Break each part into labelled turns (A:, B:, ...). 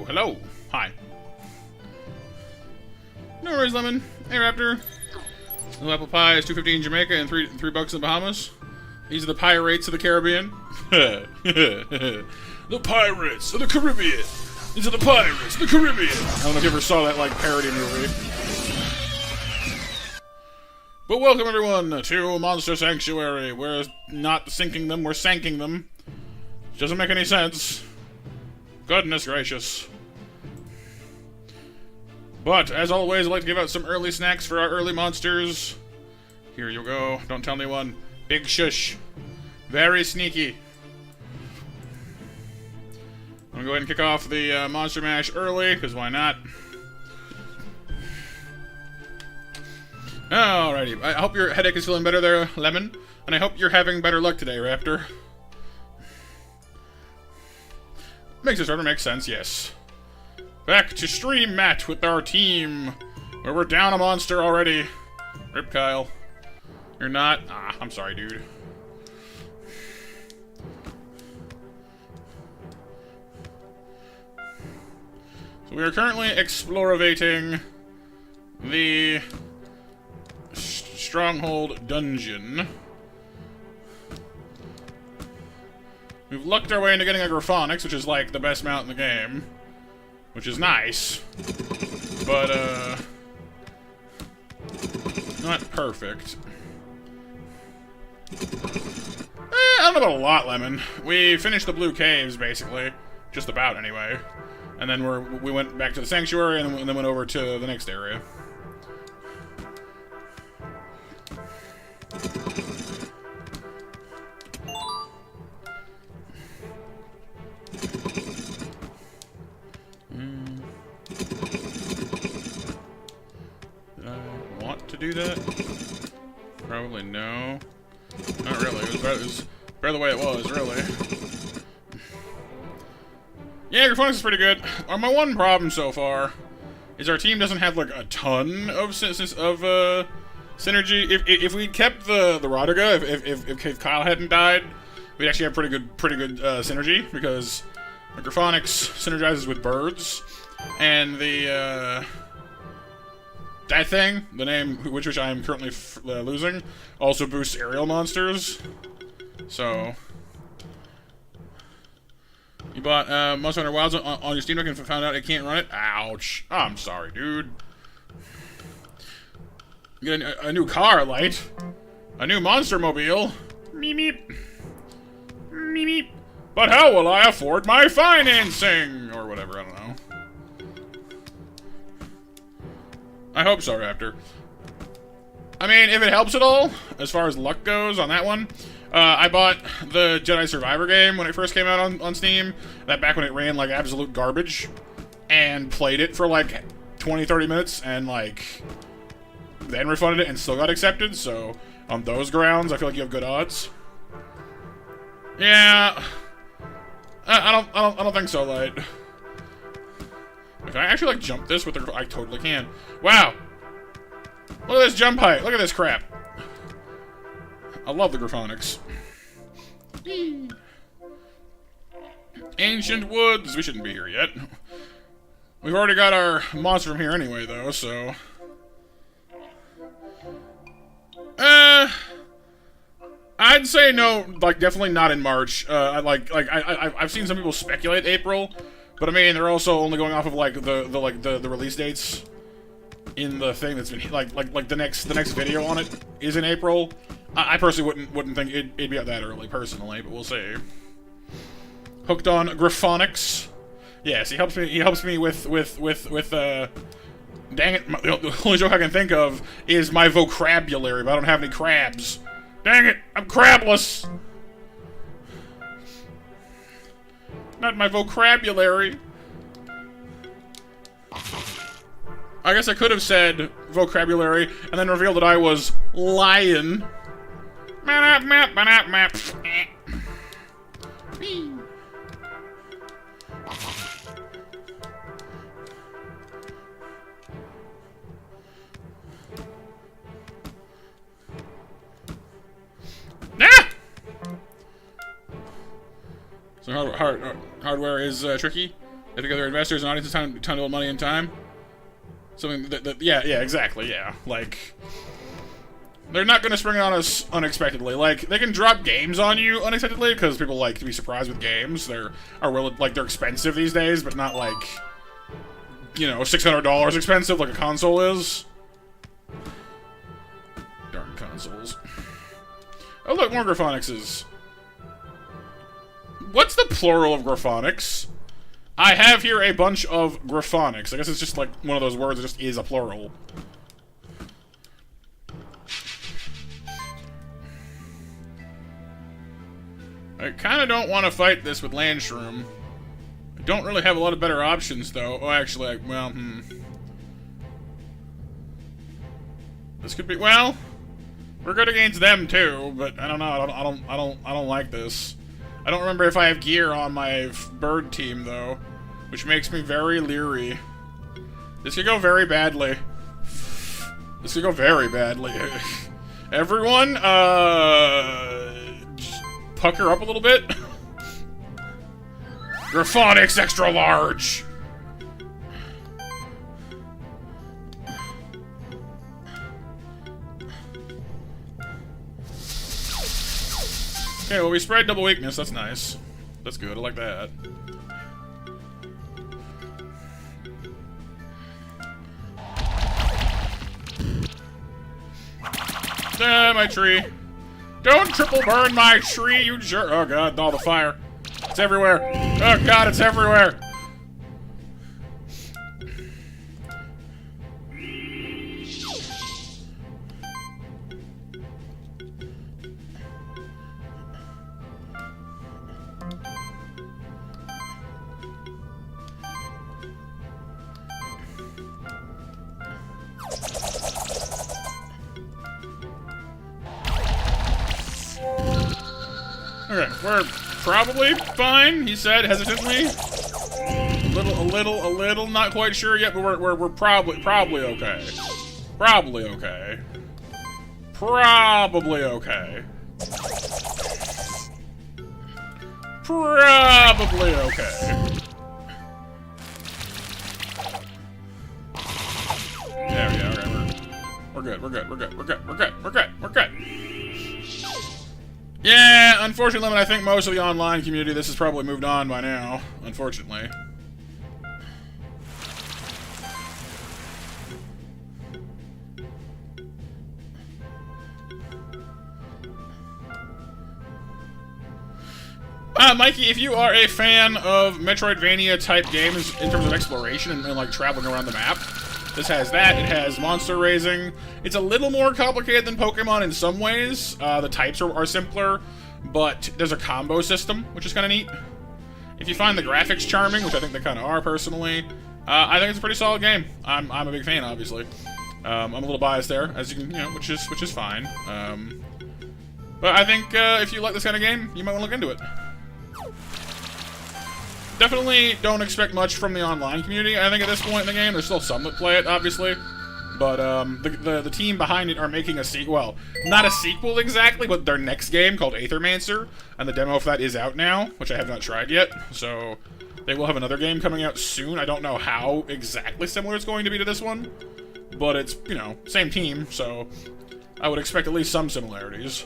A: Hello. Hi. No worries, Lemon. Hey, Raptor. Little apple pie is $2.50 in Jamaica and $3 in the Bahamas. These are the pirates of the Caribbean. The pirates of the Caribbean. These are the pirates of the Caribbean. I don't know if you ever saw that, like, parody movie. But welcome, everyone, to Monster Sanctuary. We're not sinking them, we're sanking them. Which doesn't make any sense. Goodness gracious. But, as always, I'd like to give out some early snacks for our early monsters. Here you go. Don't tell anyone. Big shush. Very sneaky. I'm gonna go ahead and kick off the Monster Mash early, because why not? Alrighty. I hope your headache is feeling better there, Lemon. And I hope you're having better luck today, Raptor. Makes it sort of make sense, yes. Back to stream mat with our team, where we're down a monster already. Rip Kyle. You're not? Ah, I'm sorry, dude. So we are currently explorating the Stronghold Dungeon. We've lucked our way into getting a Graphonics, which is like the best mount in the game. Which is nice. But, not perfect. I don't know about a lot, Lemon. We finished the Blue Caves, basically. Just about, anyway. And then we went back to the Sanctuary, and then went over to the next area. To do that? Probably no. Not really. It was better the way it was, really. Yeah, Graphonics is pretty good. My one problem so far is our team doesn't have like a ton of Synergy. If we'd kept the Rodiga, if Kyle hadn't died, we'd actually have pretty good synergy, because the Graphonics synergizes with birds, and the that thing, the name which I am currently losing, also boosts aerial monsters. So you bought Monster Hunter Wilds on your Steam Deck and found out it can't run it. Ouch! I'm sorry, dude. Get a new car, Light. A new monster mobile. Meep meep. Meep meep. But how will I afford my financing? Or whatever, I don't know. I hope so, Raptor. I mean, if it helps at all, as far as luck goes on that one, I bought the Jedi Survivor game when it first came out on Steam. That back when it ran like absolute garbage. And played it for like 20-30 minutes and like then refunded it and still got accepted. So on those grounds, I feel like you have good odds. Yeah, I don't think so, Light. Can I actually like jump this with the? I totally can. Wow! Look at this jump height. Look at this crap. I love the Graphonics. Ancient Woods. We shouldn't be here yet. We've already got our monster from here anyway, though. So. I'd say no, like definitely not in March. I've seen some people speculate April, but I mean they're also only going off of like the release dates in the thing that's been like the next video on it is in April. I personally wouldn't think it'd be out that early personally, but we'll see. Hooked on Graphonics. Yes, he helps me with dang it, the only joke I can think of is my vocabulary, but I don't have any crabs. Dang it, I'm crabless! Not my vocabulary. I guess I could have said vocabulary and then revealed that I was lying. So hardware is tricky. They think other investors and audiences time to build money in time. Something that yeah, exactly, yeah. Like, they're not gonna spring it on us unexpectedly. Like, they can drop games on you unexpectedly because people like to be surprised with games. They're expensive these days, but not like, you know, $600 expensive like a console is. Darn consoles. Oh look, more Graphonics. What's the plural of Graphonics? I have here a bunch of Graphonics. I guess it's just like one of those words that just is a plural. I kind of don't want to fight this with Landshroom. I don't really have a lot of better options, though. Oh, actually, this could be, well, we're good against them too, but I don't know. I don't like this. I don't remember if I have gear on my bird team, though, which makes me very leery. This could go very badly. This could go very badly. Everyone, just pucker up a little bit. Graphonics extra large! Okay, well, we spread double weakness. That's nice. That's good. I like that. My tree. Don't triple burn my tree, you jerk. Oh, God. All the fire. It's everywhere. Oh, God. It's everywhere. Okay, we're probably fine, he said hesitantly. A little, not quite sure yet, but we're probably okay. Probably okay. Probably okay. Probably okay. There we go. We're good. We're good. Yeah, unfortunately, I think most of the online community, this has probably moved on by now, unfortunately. Mikey, if you are a fan of Metroidvania-type games in terms of exploration and like, traveling around the map, this has that. It has monster raising. It's a little more complicated than Pokemon in some ways. The types are simpler, but there's a combo system, which is kind of neat. If you find the graphics charming, which I think they kind of are, personally, I think it's a pretty solid game. I'm a big fan, obviously. I'm a little biased there, as you can, which is fine. But I think if you like this kind of game, you might want to look into it. Definitely don't expect much from the online community. I think at this point in the game, there's still some that play it, obviously. But the team behind it are making a sequel. Well, not a sequel exactly, but their next game called Aethermancer, and the demo for that is out now, which I have not tried yet. So they will have another game coming out soon. I don't know how exactly similar it's going to be to this one, but it's, same team, so I would expect at least some similarities.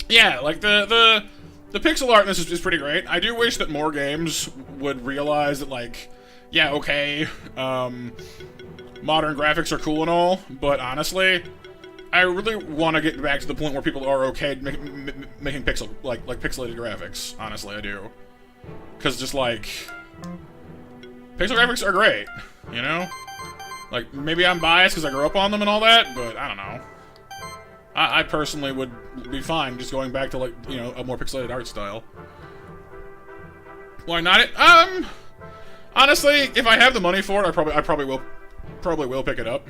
A: Yeah, like the pixel art in this is pretty great. I do wish that more games would realize that, like, yeah, okay, modern graphics are cool and all, but honestly, I really want to get back to the point where people are okay making pixelated graphics. Honestly, I do. Because just, like, pixel graphics are great, Like, maybe I'm biased because I grew up on them and all that, but I don't know. I personally would be fine just going back to, like, a more pixelated art style. Why not? Honestly, if I have the money for it, I probably will pick it up.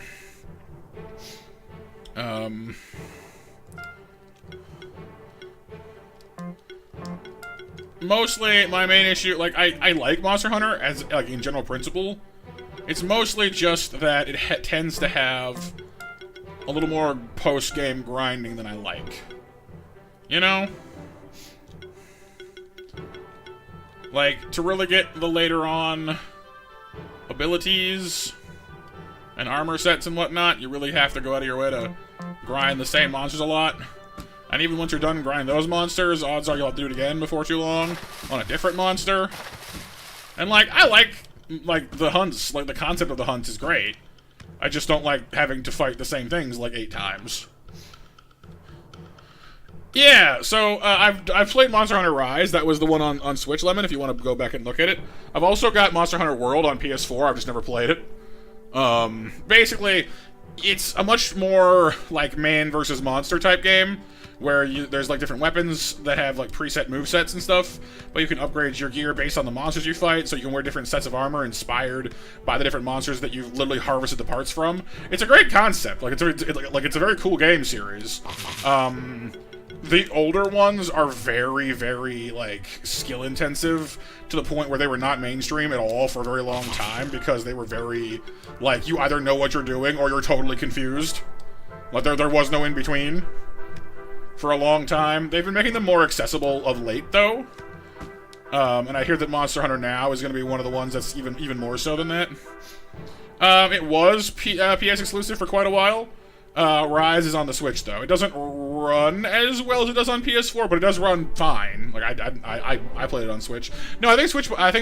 A: Mostly, my main issue, like, I like Monster Hunter as, like, in general principle. It's mostly just that it tends to have a little more post-game grinding than I like. Like, to really get the later on abilities and armor sets and whatnot, you really have to go out of your way to grind the same monsters a lot. And even once you're done grinding those monsters, odds are you'll have to do it again before too long on a different monster. And, like, I like the hunts. Like, the concept of the hunts is great. I just don't like having to fight the same things, like, 8 times. Yeah, so, I've played Monster Hunter Rise. That was the one on Switch, Lemon, if you want to go back and look at it. I've also got Monster Hunter World on PS4. I've just never played it. Basically, it's a much more, like, man versus monster type game, where there's, like, different weapons that have, like, preset movesets and stuff, but you can upgrade your gear based on the monsters you fight, so you can wear different sets of armor inspired by the different monsters that you've literally harvested the parts from. It's a great concept. Like, it's a very cool game series. The older ones are very, very, like, skill-intensive, to the point where they were not mainstream at all for a very long time, because they were very, like, you either know what you're doing, or you're totally confused. Like, there was no in-between for a long time. They've been making them more accessible of late, though. And I hear that Monster Hunter Now is going to be one of the ones that's even more so than that. It was PS exclusive for quite a while. Rise is on the Switch, though. It doesn't run as well as it does on PS4, but it does run fine. Like, I played it on Switch. No, I think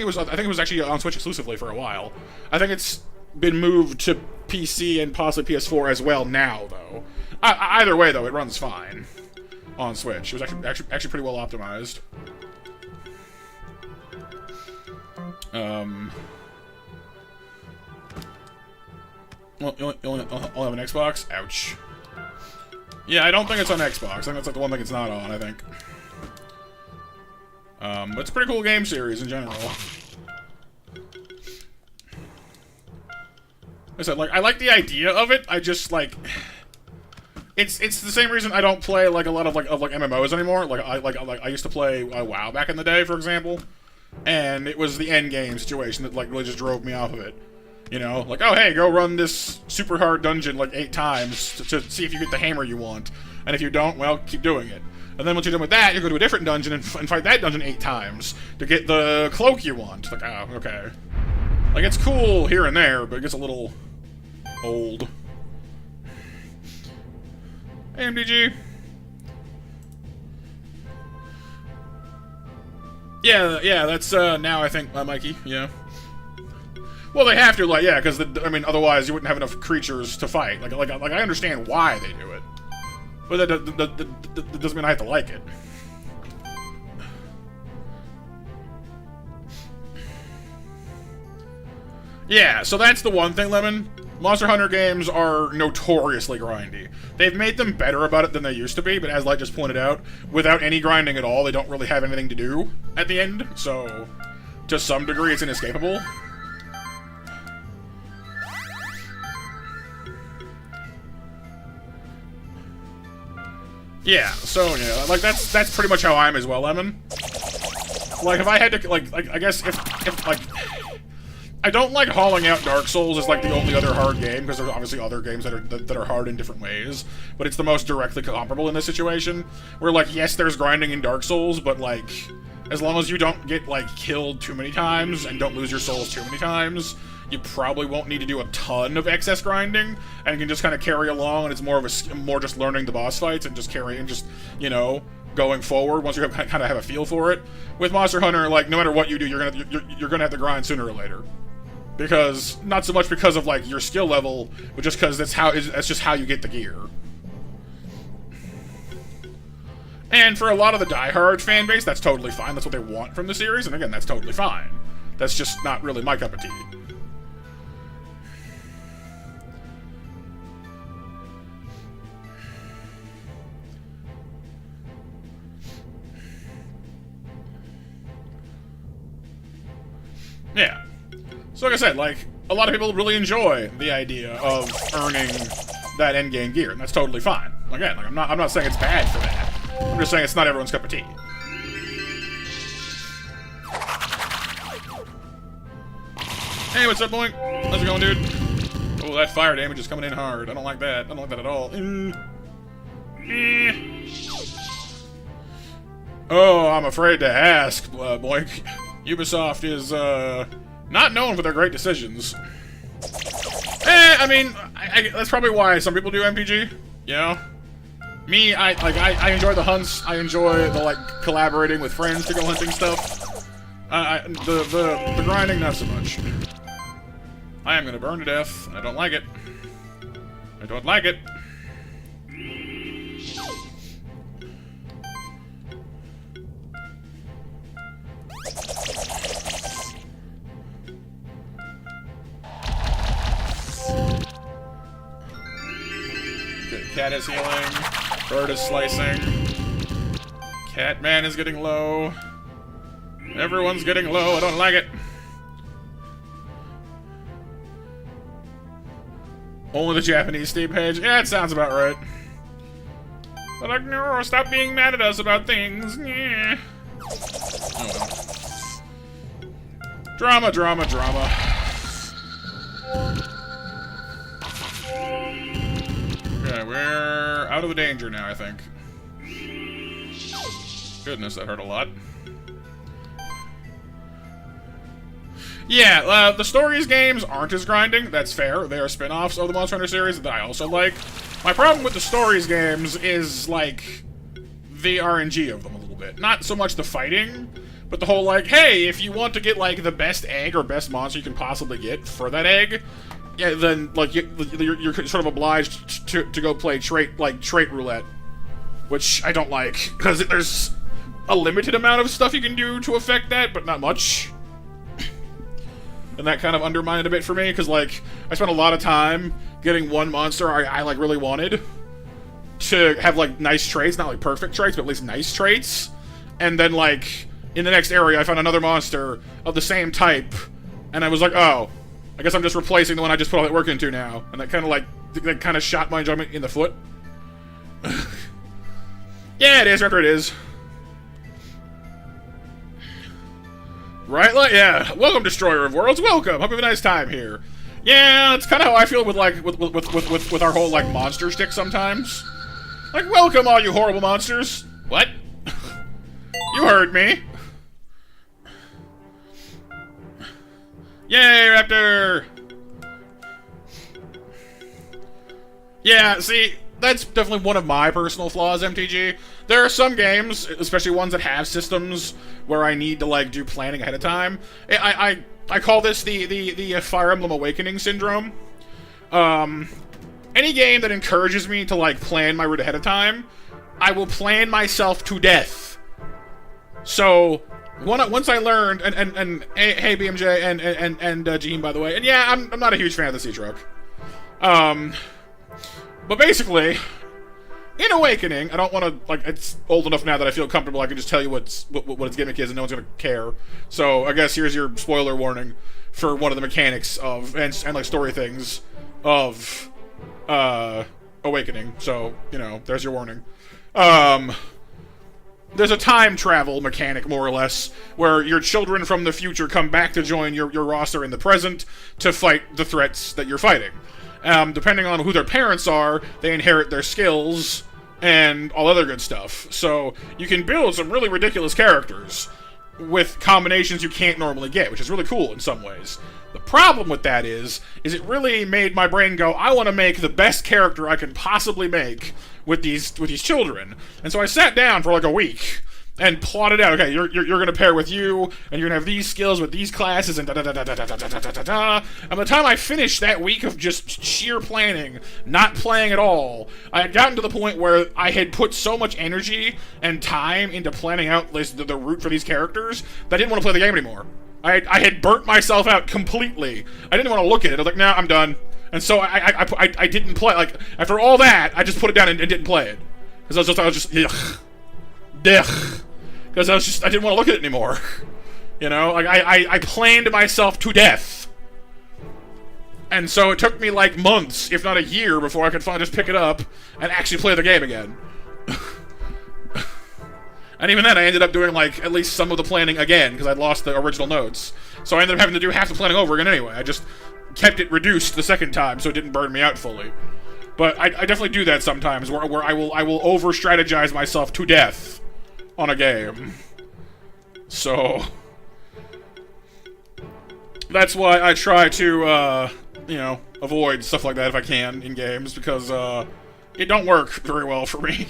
A: it was actually on Switch exclusively for a while. I think it's been moved to PC and possibly PS4 as well now, though. Either way, though, it runs fine on Switch. It was actually pretty well optimized. Well, you only have an Xbox? Ouch. Yeah, I don't think it's on Xbox. I think that's like the one thing it's not on, I think. But it's a pretty cool game series in general. Like I said, like, I like the idea of it. I just, like, it's the same reason I don't play like a lot of MMOs anymore. I used to play WoW back in the day, for example, and it was the end game situation that, like, really just drove me off of it. You know, like, oh, hey, go run this super hard dungeon like 8 times to see if you get the hammer you want. And if you don't, well, keep doing it. And then once you're done with that, you go to a different dungeon and fight that dungeon 8 times to get the cloak you want. Like, oh, okay. Like, it's cool here and there, but it gets a little old. Hey, MDG. Yeah, that's, now I think, Mikey, yeah. Well, they have to, like, yeah, because, I mean, otherwise you wouldn't have enough creatures to fight. Like, I understand why they do it. But that doesn't mean I have to like it. Yeah, so that's the one thing, Lemon. Monster Hunter games are notoriously grindy. They've made them better about it than they used to be, but as Light just pointed out, without any grinding at all, they don't really have anything to do at the end, so to some degree it's inescapable. Yeah, so, yeah, like, that's pretty much how I'm as well, Lemon. Like, if I had to, like I guess if like, I don't like hauling out Dark Souls as, like, the only other hard game, because there's obviously other games that are hard in different ways, but it's the most directly comparable in this situation, where, like, yes, there's grinding in Dark Souls, but, like, as long as you don't get, like, killed too many times, and don't lose your souls too many times, you probably won't need to do a ton of excess grinding, and you can just kind of carry along, and it's more of a more just learning the boss fights and just carrying, just, you know, going forward once you kind of have a feel for it. With Monster Hunter, like, no matter what you do, you're gonna have to grind sooner or later, because not so much because of, like, your skill level, but just because that's just how you get the gear. And for a lot of the diehard fan base, that's totally fine. That's what they want from the series, and again, that's totally fine. That's just not really my cup of tea. Yeah. So like I said, like, a lot of people really enjoy the idea of earning that endgame gear, and that's totally fine. Again, like, I'm not saying it's bad for that. I'm just saying it's not everyone's cup of tea. Hey, what's up, Boink? How's it going, dude? Oh, that fire damage is coming in hard. I don't like that. I don't like that at all. Oh, I'm afraid to ask, Boink. Ubisoft is, not known for their great decisions. I mean, that's probably why some people do MTG, you know? Me, I enjoy the hunts, I enjoy the, like, collaborating with friends to go hunting stuff. The grinding, not so much. I am gonna burn to death, and I don't like it. I don't like it. Cat is healing. Bird is slicing. Catman is getting low. Everyone's getting low. I don't like it. Only the Japanese Steam page? Yeah, it sounds about right. But like, no, stop being mad at us about things. Yeah. Oh well. Drama, drama, drama. Okay, we're out of the danger now, I think. Goodness, that hurt a lot. Yeah, the Stories games aren't as grinding, that's fair. They are spin-offs of the Monster Hunter series that I also like. My problem with the Stories games is, like, the RNG of them a little bit. Not so much the fighting, but the whole, like, hey, if you want to get, like, the best egg or best monster you can possibly get for that egg, yeah, then, like, you're sort of obliged to go play trait roulette. Which I don't like, because there's a limited amount of stuff you can do to affect that, but not much. And that kind of undermined it a bit for me, because, like, I spent a lot of time getting one monster I like, really wanted to have, like, nice traits, not, like, perfect traits, but at least nice traits. And then, like, in the next area, I found another monster of the same type, and I was like, oh, I guess I'm just replacing the one I just put all that work into now. And that kind of, like, that kind of shot my enjoyment in the foot. Yeah, it is, after it is. Right, like, yeah. Welcome, Destroyer of Worlds. Welcome. Hope you have a nice time here. Yeah, it's kind of how I feel with like with our whole like monster stick sometimes. Like, welcome all you horrible monsters. What? You heard me. Yay, Raptor! Yeah, see, that's definitely one of my personal flaws, MTG. There are some games, especially ones that have systems, where I need to, like, do planning ahead of time. I call this the Fire Emblem Awakening syndrome. Any game that encourages me to, like, plan my route ahead of time, I will plan myself to death. So, once I learned, and hey BMJ and Gene, by the way, and yeah, I'm not a huge fan of the Sea Truck. But basically, in Awakening, I don't want to, like, it's old enough now that I feel comfortable I can just tell you what its gimmick is and no one's going to care. So, I guess here's your spoiler warning for one of the mechanics of, and like, story things of, Awakening. So, you know, there's your warning. There's a time travel mechanic, more or less, where your children from the future come back to join your roster in the present to fight the threats that you're fighting. Depending on who their parents are, they inherit their skills and all other good stuff. So you can build some really ridiculous characters with combinations you can't normally get, which is really cool in some ways. The problem with that is it really made my brain go, I want to make the best character I can possibly make with these children. And so I sat down for like a week and plotted out, okay, you're gonna pair with you, and you're gonna have these skills with these classes, and da-da-da-da-da-da-da-da-da-da. And by the time I finished that week of just sheer planning, not playing at all, I had gotten to the point where I had put so much energy and time into planning out the route for these characters that I didn't want to play the game anymore. I had burnt myself out completely. I didn't want to look at it. I was like, nah, I'm done. And so I didn't play. Like, after all that, I just put it down and didn't play it. Because I was just, ugh. Because I didn't want to look at it anymore. You know, like, I planned myself to death. And so it took me, like, months, if not a year, before I could finally just pick it up and actually play the game again. And even then, I ended up doing, like, at least some of the planning again, because I'd lost the original notes. So I ended up having to do half the planning over again anyway. I just kept it reduced the second time, so it didn't burn me out fully. But I definitely do that sometimes, where I will over-strategize myself to death on a game. So that's why I try to, you know, avoid stuff like that if I can in games, because it don't work very well for me.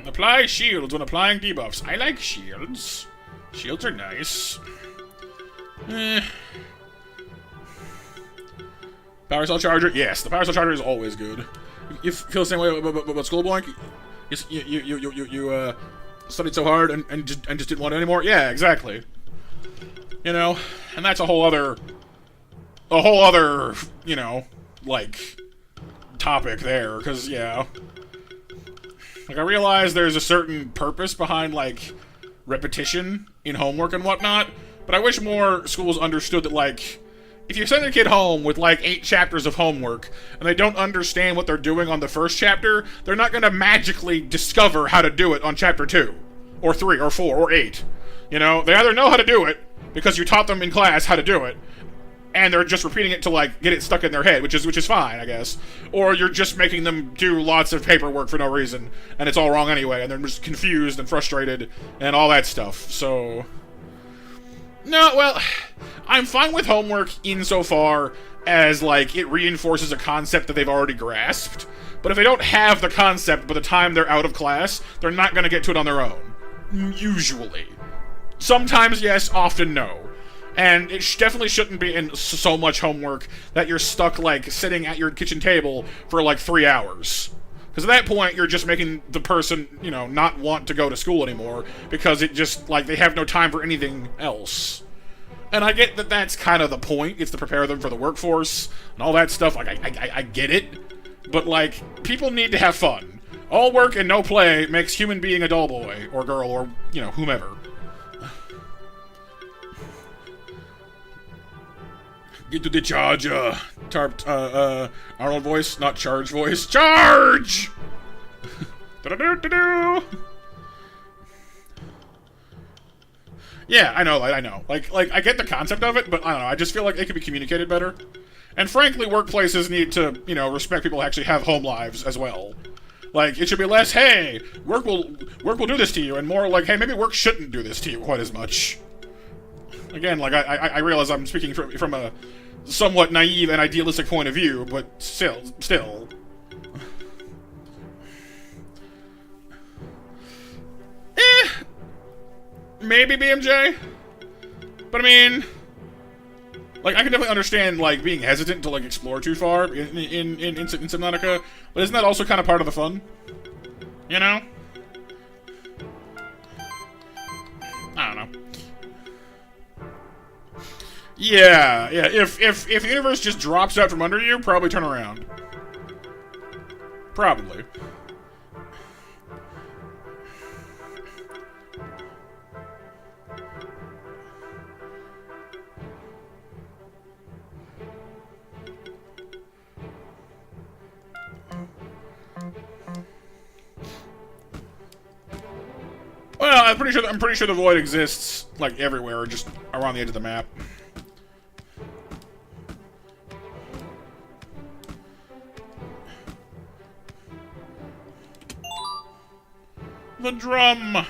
A: Apply shields when applying debuffs. I like shields. Shields are nice. Power Cell Charger? Yes, the Power Cell Charger is always good. You feel the same way about Skull Boink? You studied so hard and just didn't want it anymore? Yeah, exactly. You know, and that's a whole other, you know, like, topic there, because, yeah. Like, I realize there's a certain purpose behind, like, repetition in homework and whatnot, but I wish more schools understood that, like, if you send a kid home with, like, 8 chapters of homework, and they don't understand what they're doing on the first chapter, they're not gonna magically discover how to do it on chapter 2, or 3, or 4, or 8. You know, they either know how to do it, because you taught them in class how to do it, and they're just repeating it to, like, get it stuck in their head, which is fine, I guess. Or you're just making them do lots of paperwork for no reason, and it's all wrong anyway, and they're just confused and frustrated, and all that stuff, so... No, well, I'm fine with homework insofar as, like, it reinforces a concept that they've already grasped, but if they don't have the concept by the time they're out of class, they're not gonna get to it on their own. Usually. Sometimes yes, often no. And it definitely shouldn't be in so much homework that you're stuck, like, sitting at your kitchen table for, like, 3 hours. Because at that point, you're just making the person, you know, not want to go to school anymore, because it just, like, they have no time for anything else. And I get that that's kind of the point, it's to prepare them for the workforce, and all that stuff, like, I get it. But, like, people need to have fun. All work and no play makes human being a dull boy, or girl, or, you know, whomever. Get to the charge, Arnold voice, not charge voice. Charge! Yeah, I know, I know. Like, I get the concept of it, but I don't know, I just feel like it could be communicated better. And frankly, workplaces need to, you know, respect people who actually have home lives as well. Like, it should be less, hey, work will do this to you, and more like, hey, maybe work shouldn't do this to you quite as much. Again, like, I realize I'm speaking from a somewhat naive and idealistic point of view, but still. Maybe BMJ? But I mean, like, I can definitely understand, like, being hesitant to, like, explore too far in Subnautica, but isn't that also kind of part of the fun? You know? I don't know. Yeah, if the universe just drops out from under you, probably turn around. Probably. Well, I'm pretty sure the void exists like everywhere, just around the edge of the map. The drum.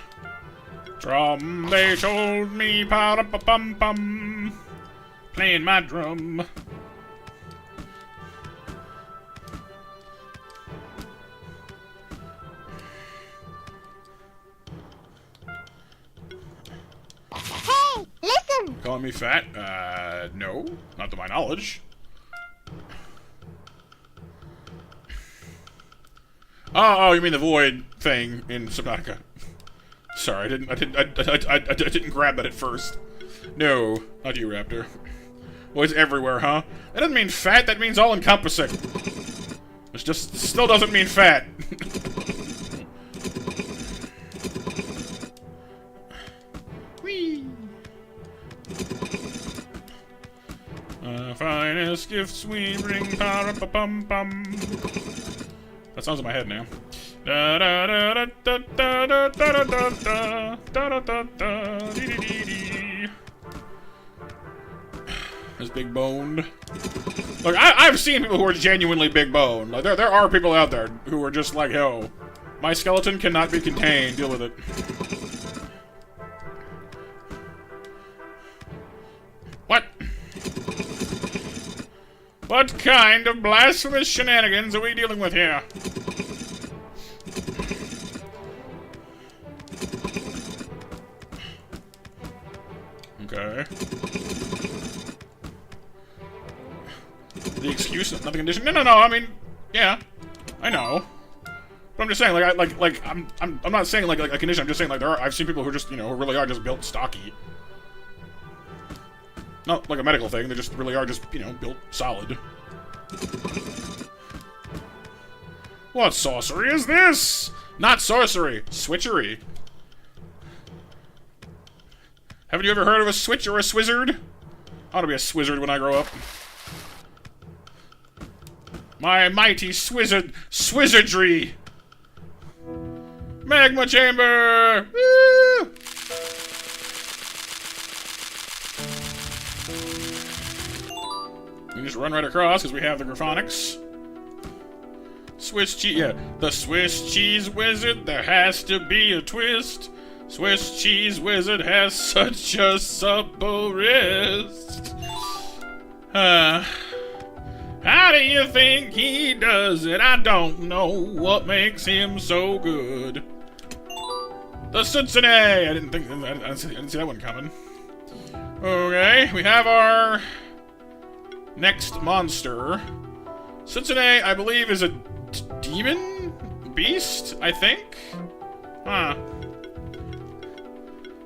A: Drum, they told me, pa-da-pa-pum-pum. Playing my drum.
B: Hey, listen!
A: Calling me fat? No. Not to my knowledge. Oh, you mean the void thing in Subnautica? Sorry, I didn't grab that at first. No, not you, Raptor. Void's everywhere, huh? That doesn't mean fat. That means all-encompassing. Which just still doesn't mean fat. Whee! Finest gifts we bring, pa-ra-pa-pum-pum. That sounds in my head now. Da da da da da da da da da da da da da dee dee dee. Is big boned. Look, I've seen people who are genuinely big boned. Like there are people out there who are just like, yo, my skeleton cannot be contained. Deal with it. What? What kind of blasphemous shenanigans are we dealing with here? Okay. The excuse, not the condition. No, I mean, yeah, I know. But I'm just saying, like, I'm not saying like a condition. I'm just saying like I've seen people who just, you know, who really are just built stocky. Not like a medical thing. They just really are just, you know, built solid. What sorcery is this? Not sorcery, switchery. Haven't you ever heard of a switch or a swizzard? I want to be a swizzard when I grow up. My mighty swizzardry. Magma chamber! Woo! We can just run right across because we have the Graphonics. Swiss cheese, yeah. The Swiss cheese wizard, there has to be a twist. Swiss cheese wizard has such a supple wrist. How do you think he does it? I don't know what makes him so good. The Cincinnati! I didn't see that one coming. Okay, we have our next monster. Cincinnati, I believe, is a demon beast, I think? Huh.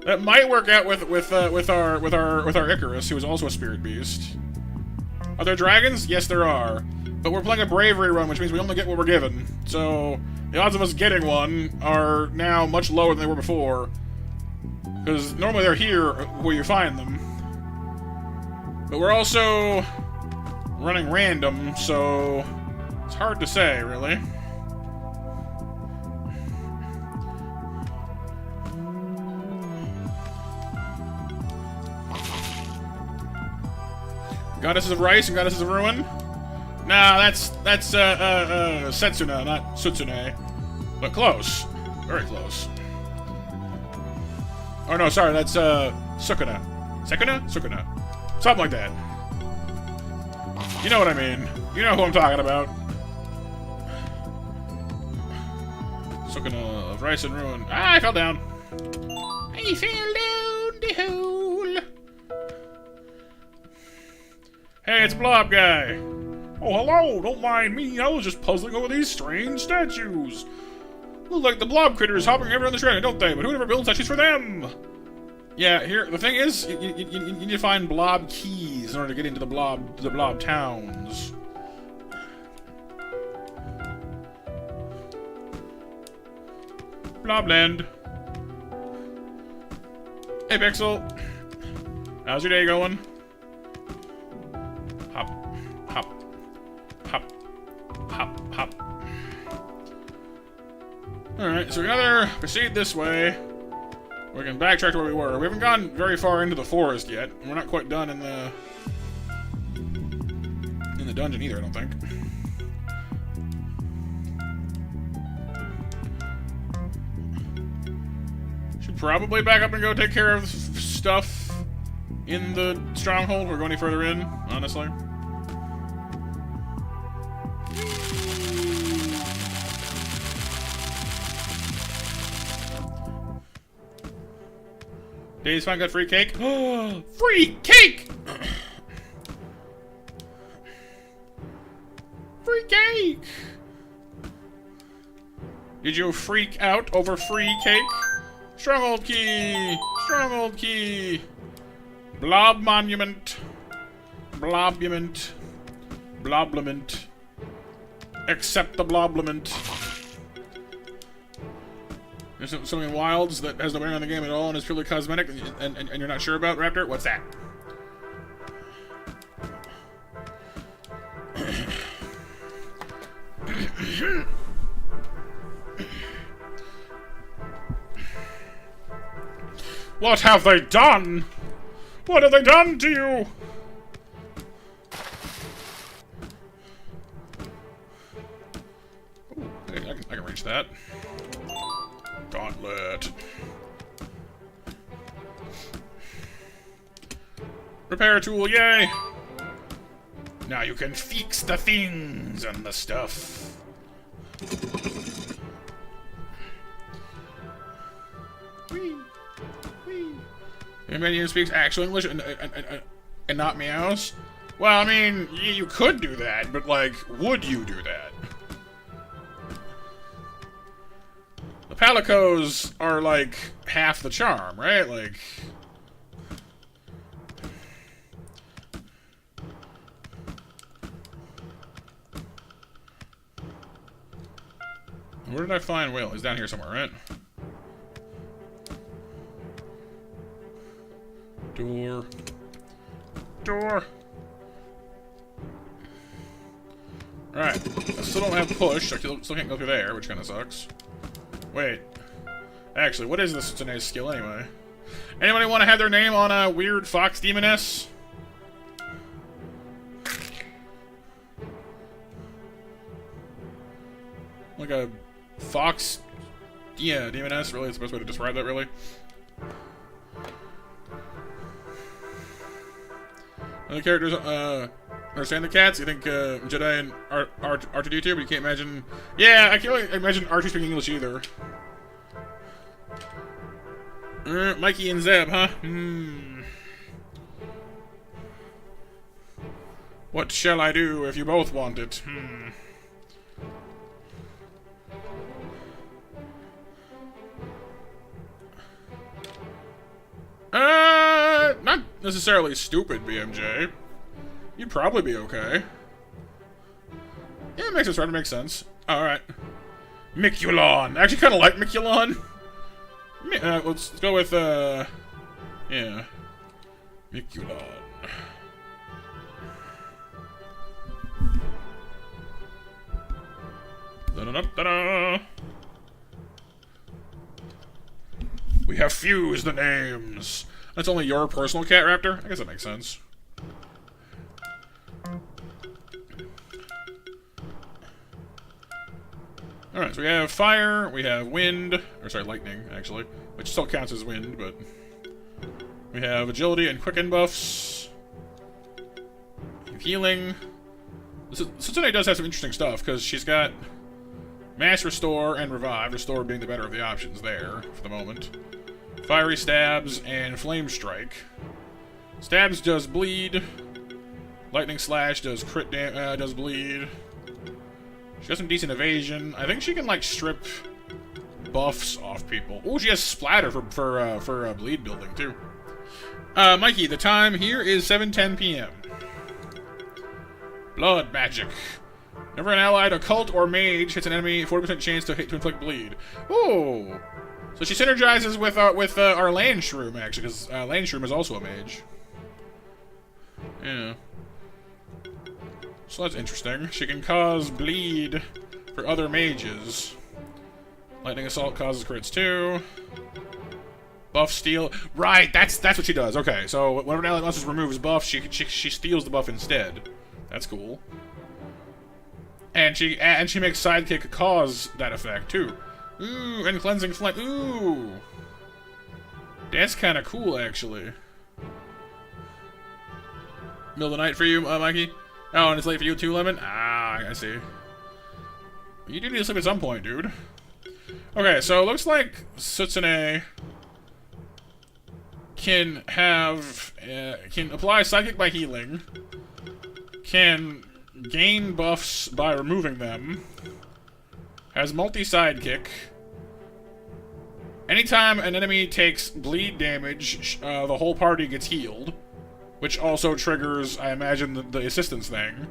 A: That might work out with our Icarus, who is also a spirit beast. Are there dragons? Yes, there are. But we're playing a Bravery run, which means we only get what we're given. So the odds of us getting one are now much lower than they were before. Because normally they're here where you find them. But we're also running random, so it's hard to say, really. Goddesses of Rice and Goddesses of Ruin? Nah, that's Setsuna, not Sutsune. But close. Very close. Oh no, sorry, that's Sukuna. Sekuna? Sukuna. Something like that. You know what I mean. You know who I'm talking about. Sukuna of Rice and Ruin. Ah, I fell down. I fell down the hole. Hey, it's Blob Guy. Oh, hello. Don't mind me. I was just puzzling over these strange statues. Look like the blob critters hopping everywhere on the train, don't they? But who never builds statues for them? Yeah, here, the thing is, you need to find blob keys in order to get into the blob towns. Blobland. Hey, Pixel. How's your day going? Hop, hop, hop, hop, hop. Alright, so we can either proceed this way, or we can backtrack to where we were. We haven't gone very far into the forest yet, and we're not quite done in the dungeon either, I don't think. Should probably back up and go take care of stuff in the stronghold. We're going any further in, honestly. Days Fine got free cake? Free cake! Free cake! Did you freak out over free cake? Stronghold key! Stronghold key! Blob monument. Blobument. Bloblament. Accept the bloblament. There's something in Wilds that has no bearing on the game at all and is purely cosmetic and you're not sure about, Raptor? What's that? What have they done? What have they done to you? Ooh, I can reach that. Gauntlet. Repair tool, yay! Now you can fix the things and the stuff. Whee! Whee! Anybody who speaks actual English and not meows? Well, I mean, you could do that, but like, would you do that? The Palicos are like half the charm, right? Like, where did I find Will? He's down here somewhere, right? Door. Door. Alright. I still don't have push. I still can't go through there, which kind of sucks. Wait. Actually, what is this Tsune's skill anyway? Anybody want to have their name on a weird fox demoness? Like a fox... Yeah, demoness, really? It's the best way to describe that, really. Other characters, understand the cats? You think, Jedi and R2D2, but you can't imagine... Yeah, I can't really imagine R2 speaking English either. Mikey and Zeb, huh? What shall I do if you both want it? Not necessarily stupid, BMJ. You'd probably be okay. Yeah, it makes sense, right? It makes sense. Alright. Miculon. I actually kind of like Miculon. Let's go with, yeah. Miculon. Da-da-da-da-da. We have fused the names. That's only your personal cat, Raptor? I guess that makes sense. Alright, so we have fire, we have wind, or sorry, lightning, actually, which still counts as wind, but we have agility and quicken buffs. Healing. Setsune does have some interesting stuff, because she's got mass restore and revive, restore being the better of the options there, for the moment. Fiery stabs and flame strike. Stabs does bleed. Lightning slash does does bleed. She has some decent evasion. I think she can, like, strip buffs off people. Oh, she has splatter for bleed building, too. Mikey, the time here is 7:10 p.m. Blood magic. Whenever an allied occult or mage hits an enemy, 40% chance to inflict bleed. Ooh. So she synergizes with our land shroom, actually, because land shroom is also a mage. Yeah. So that's interesting. She can cause bleed for other mages. Lightning assault causes crits too. Buff steal. Right, that's what she does. Okay, so whenever an ally monster removes buff, she steals the buff instead. That's cool. And she makes sidekick cause that effect too. Ooh, and cleansing flame. Ooh, that's kind of cool, actually. Middle of the night for you, Mikey. Oh, and it's late for you too, Lemon? Ah, I see. You do need to sleep at some point, dude. Okay, so it looks like Setsune can apply Psychic by healing, can gain buffs by removing them, has multi-sidekick. Anytime an enemy takes bleed damage, the whole party gets healed. Which also triggers, I imagine, the assistance thing.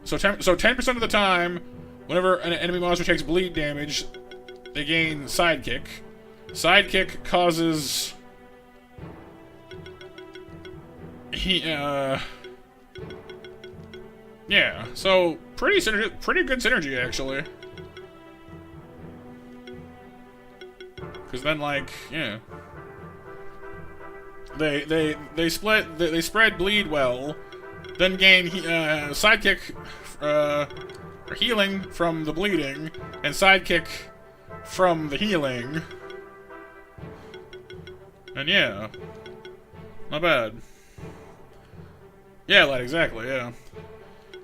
A: So 10% of the time, whenever an enemy monster takes bleed damage, they gain sidekick. Sidekick causes... yeah, so pretty good synergy, actually. Because then, like, yeah... They spread bleed well, then gain sidekick or healing from the bleeding, and sidekick from the healing. And yeah, not bad. Yeah, lad, exactly, yeah.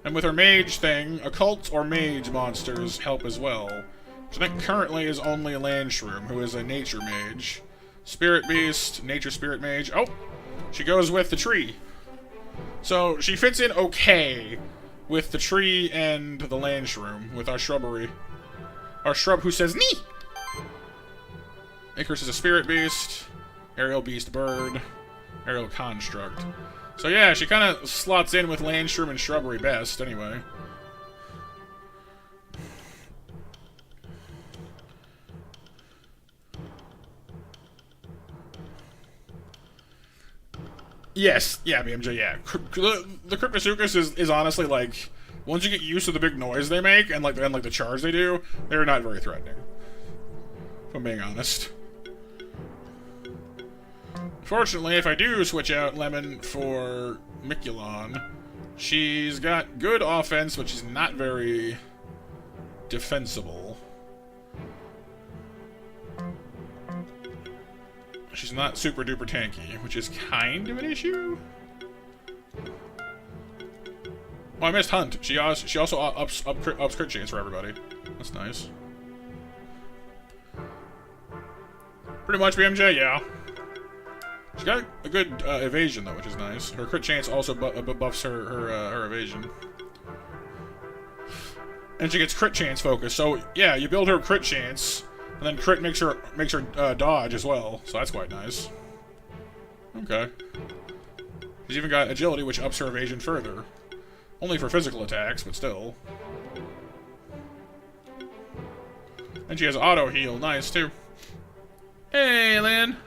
A: And with her mage thing, occult or mage monsters help as well. Which I think currently is only Landshroom, who is a nature mage. Spirit Beast, Nature Spirit Mage. Oh! She goes with the tree. So, she fits in okay with the tree and the land shroom, with our shrubbery. Our shrub who says, "Nee!" Icarus is a Spirit Beast. Aerial Beast Bird. Aerial Construct. So yeah, she kind of slots in with land shroom and shrubbery best, anyway. Yes, yeah, BMJ, yeah. The Cryptosuchus is honestly, like, once you get used to the big noise they make and the charge they do, they're not very threatening. If I'm being honest. Fortunately, if I do switch out Lemon for Mikulon, she's got good offense, but she's not very defensible. She's not super duper tanky, which is kind of an issue. Oh, I missed Hunt. She also ups crit chance for everybody. That's nice. Pretty much BMJ, yeah. She got a good evasion though, which is nice. Her crit chance also buffs her evasion. And she gets crit chance focus. So yeah, you build her crit chance. And then crit makes her dodge as well, so that's quite nice. Okay. She's even got agility, which ups her evasion further. Only for physical attacks, but still. And she has auto heal, nice too. Hey, Lan.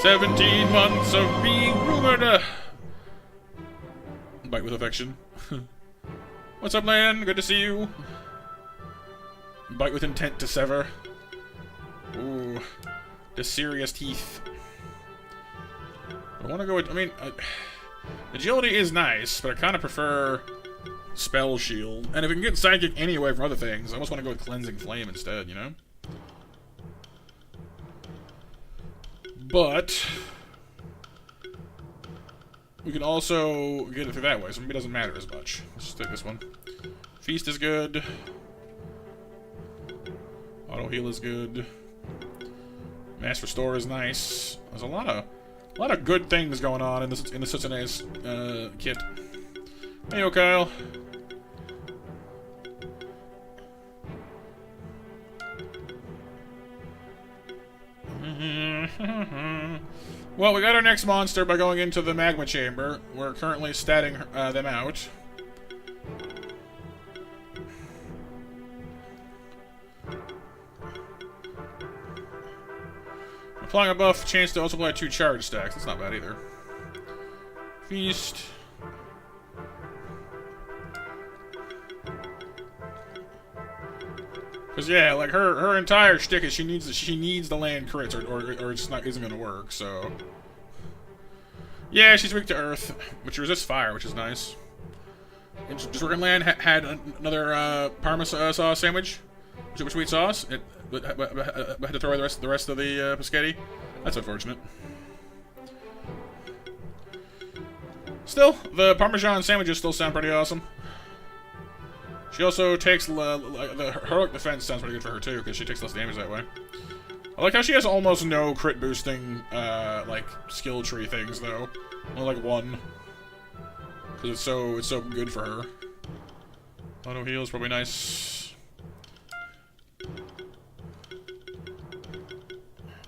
A: 17 months of being rumored. Bite with affection. What's up, Lan? Good to see you. Bite with intent to sever. Ooh. The serious teeth. I want to go with... I mean, agility is nice, but I kind of prefer Spell Shield. And if it can get Psychic anyway from other things, I almost want to go with Cleansing Flame instead, you know? But we can also get it through that way, so maybe it doesn't matter as much. Let's just take this one. Feast is good. Auto Heal is good. Mass Restore is nice. There's a lot of good things going on in this such a nice kit. Hey, Kyle. Well, we got our next monster by going into the magma chamber. We're currently statting them out. Applying a buff, chance to also apply 2 charge stacks. That's not bad either. Feast. Cause yeah, like her entire shtick is she needs the land crits or it's not isn't gonna work. So yeah, she's weak to earth, but she resists fire, which is nice. And just working land had another Parma sauce sandwich, super sweet sauce. It had to throw away the rest of the Paschetti. That's unfortunate. Still, the Parmesan sandwiches still sound pretty awesome. She also takes the heroic defense sounds pretty good for her too, because she takes less damage that way. I like how she has almost no crit boosting like skill tree things though, only like 1, because it's so good for her. Auto heal is probably nice.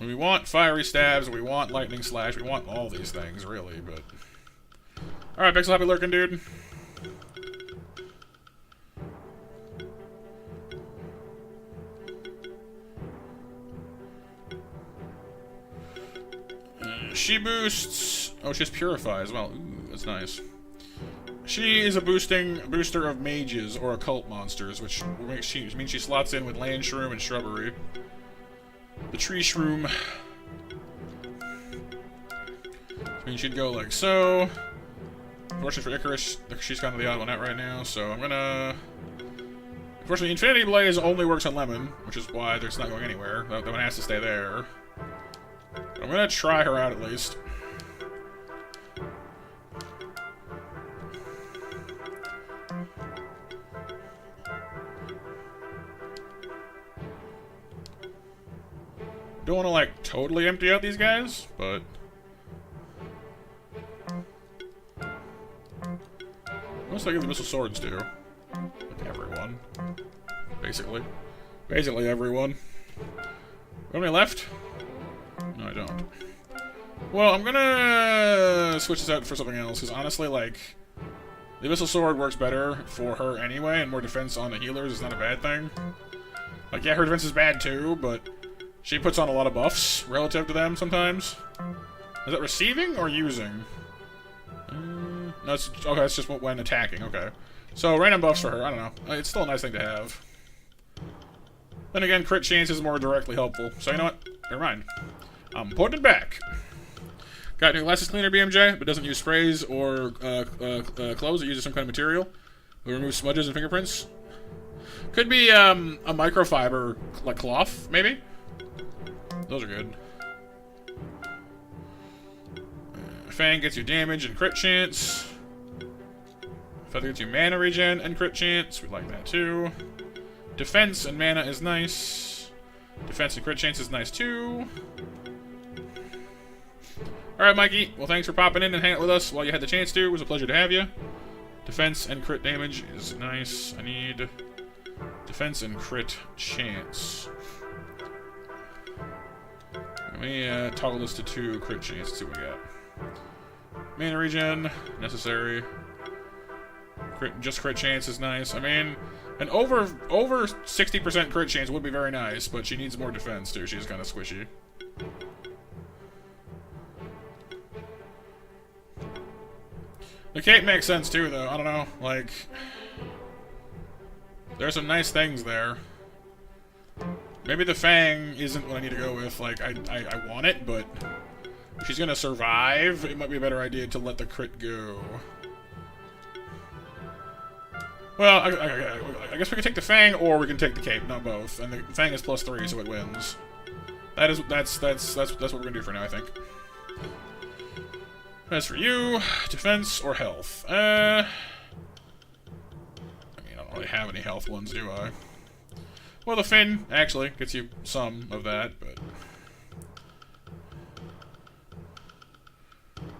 A: We want fiery stabs, we want lightning slash, we want all these things really, but all right, Pixel Happy Lurking dude. She boosts. Oh, she has Purify as well. Ooh, that's nice. She is a booster of mages or occult monsters, which means she slots in with land shroom and shrubbery. The tree shroom. I mean, she'd go like so. Unfortunately for Icarus, she's kind of the odd one out right now, so I'm gonna. Unfortunately, Infinity Blaze only works on Lemon, which is why it's not going anywhere. That one has to stay there. I'm gonna try her out at least. Don't want to like totally empty out these guys, but most likely the missile swords do. Like everyone, basically everyone. How many left? No, I don't. Well, I'm gonna switch this out for something else, because honestly, like, the Abyssal Sword works better for her anyway, and more defense on the healers is not a bad thing. Like, yeah, her defense is bad too, but she puts on a lot of buffs relative to them sometimes. Is that receiving or using? No, it's, okay, it's just when attacking, okay. So, random buffs for her, I don't know. It's still a nice thing to have. Then again, crit chance is more directly helpful. So, you know what? Never mind. I'm putting it back. Got new glasses cleaner BMJ, but doesn't use sprays or clothes. It uses some kind of material. It removes smudges and fingerprints. Could be a microfiber, like cloth, maybe? Those are good. Fang gets you damage and crit chance. Feather gets you mana regen and crit chance. We like that too. Defense and mana is nice. Defense and crit chance is nice too. Alright, Mikey. Well, thanks for popping in and hanging out with us while you had the chance to. It was a pleasure to have you. Defense and crit damage is nice. I need defense and crit chance. Let me toggle this to 2 crit chance. Let's see what we got. Mana regen, necessary. Just crit chance is nice. I mean, an over 60% crit chance would be very nice, but she needs more defense too. She's kind of squishy. The cape makes sense too, though. I don't know, like, there's some nice things there. Maybe the Fang isn't what I need to go with. Like, I want it, but if she's gonna survive, it might be a better idea to let the crit go. Well, I guess we can take the Fang, or we can take the Cape, not both. And the Fang is +3, so it wins. That's what we're gonna do for now, I think. As for you, defense or health? I mean, I don't really have any health ones, do I? Well, the Fin actually gets you some of that, but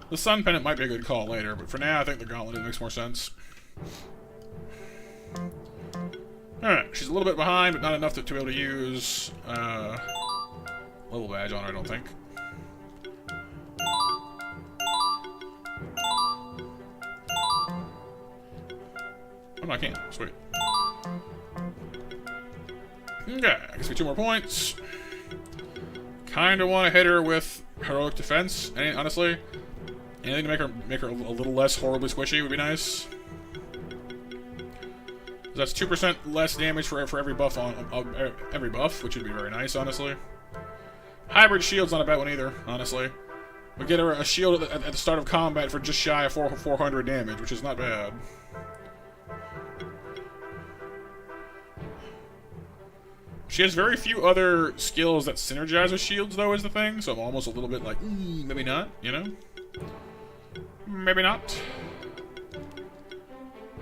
A: the Sun Pendant might be a good call later. But for now, I think the Gauntlet makes more sense. Alright, she's a little bit behind, but not enough to be able to use level badge on her, I don't think. Oh, no, I can't. Sweet. Okay, I guess we 2 more points. Kinda want to hit her with heroic defense, honestly. Anything to make her a little less horribly squishy would be nice. That's 2% less damage for every buff every buff, which would be very nice, honestly. Hybrid shield's not a bad one either, honestly. We get her a shield at the start of combat for just shy of 400 damage, which is not bad. She has very few other skills that synergize with shields, though, is the thing. So I'm almost a little bit like, maybe not, you know? Maybe not.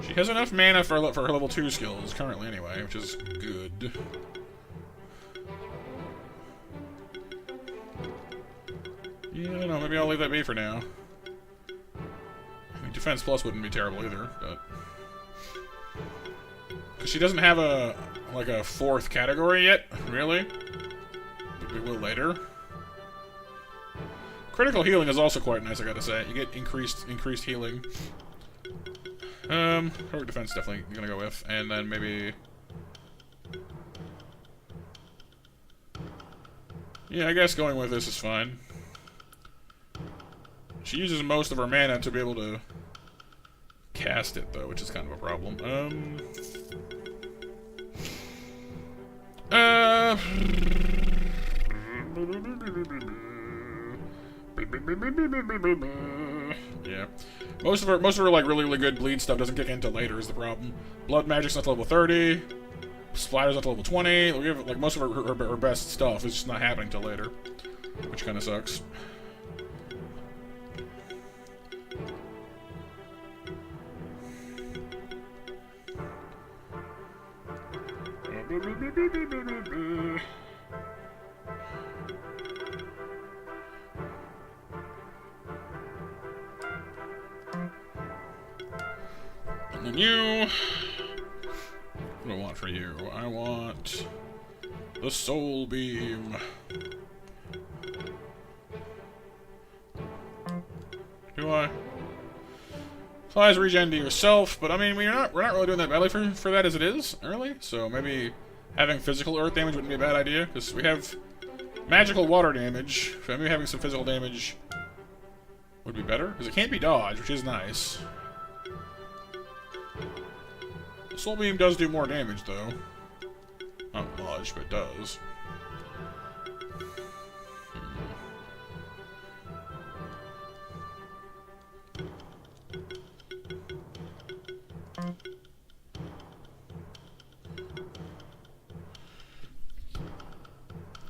A: She has enough mana for her level 2 skills, currently anyway, which is good. Yeah, I don't know, maybe I'll leave that be for now. I mean, Defense Plus wouldn't be terrible either, but... Because she doesn't have a 4th category yet, really. But we will later. Critical healing is also quite nice, I gotta say. You get increased healing. Heroic defense definitely gonna go with, and then maybe... Yeah, I guess going with this is fine. She uses most of her mana to be able to cast it, though, which is kind of a problem. Yeah. Most of her like really good bleed stuff doesn't kick in until later is the problem. Blood magic's not to level 30. Splatter's not to level 20. We have, like, most of her best stuff is just not happening till later, which kind of sucks. And then you... What do I want for you? I want... the Soul Beam. Do I? Applies regen to yourself, but I mean, we're not really doing that badly for that as it is, really. So maybe having physical earth damage wouldn't be a bad idea, because we have magical water damage. So maybe having some physical damage would be better, because it can't be dodged, which is nice. The Soul Beam does do more damage, though. Not much, but it does.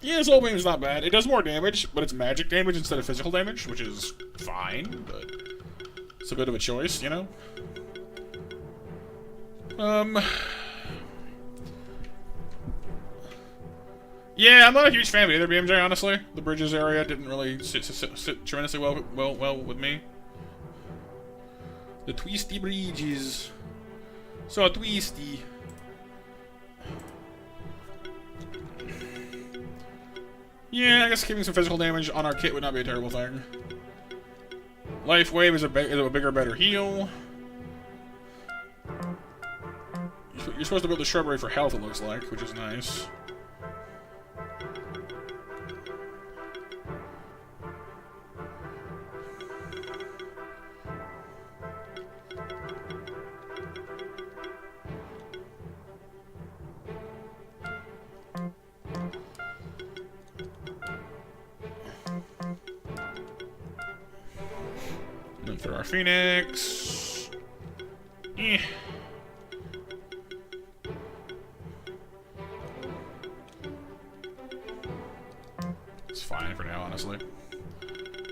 A: Yeah, Soul Beam's not bad. It does more damage, but it's magic damage instead of physical damage, which is fine, but it's a bit of a choice, you know? Yeah, I'm not a huge fan of either BMJ, honestly. The bridges area didn't really sit tremendously well with me. The twisty bridges. So twisty. Yeah, I guess keeping some physical damage on our kit would not be a terrible thing. Life Wave is a bigger, better heal. You're supposed to build the shrubbery for health, it looks like, which is nice. And then for our Phoenix... fine for now, honestly.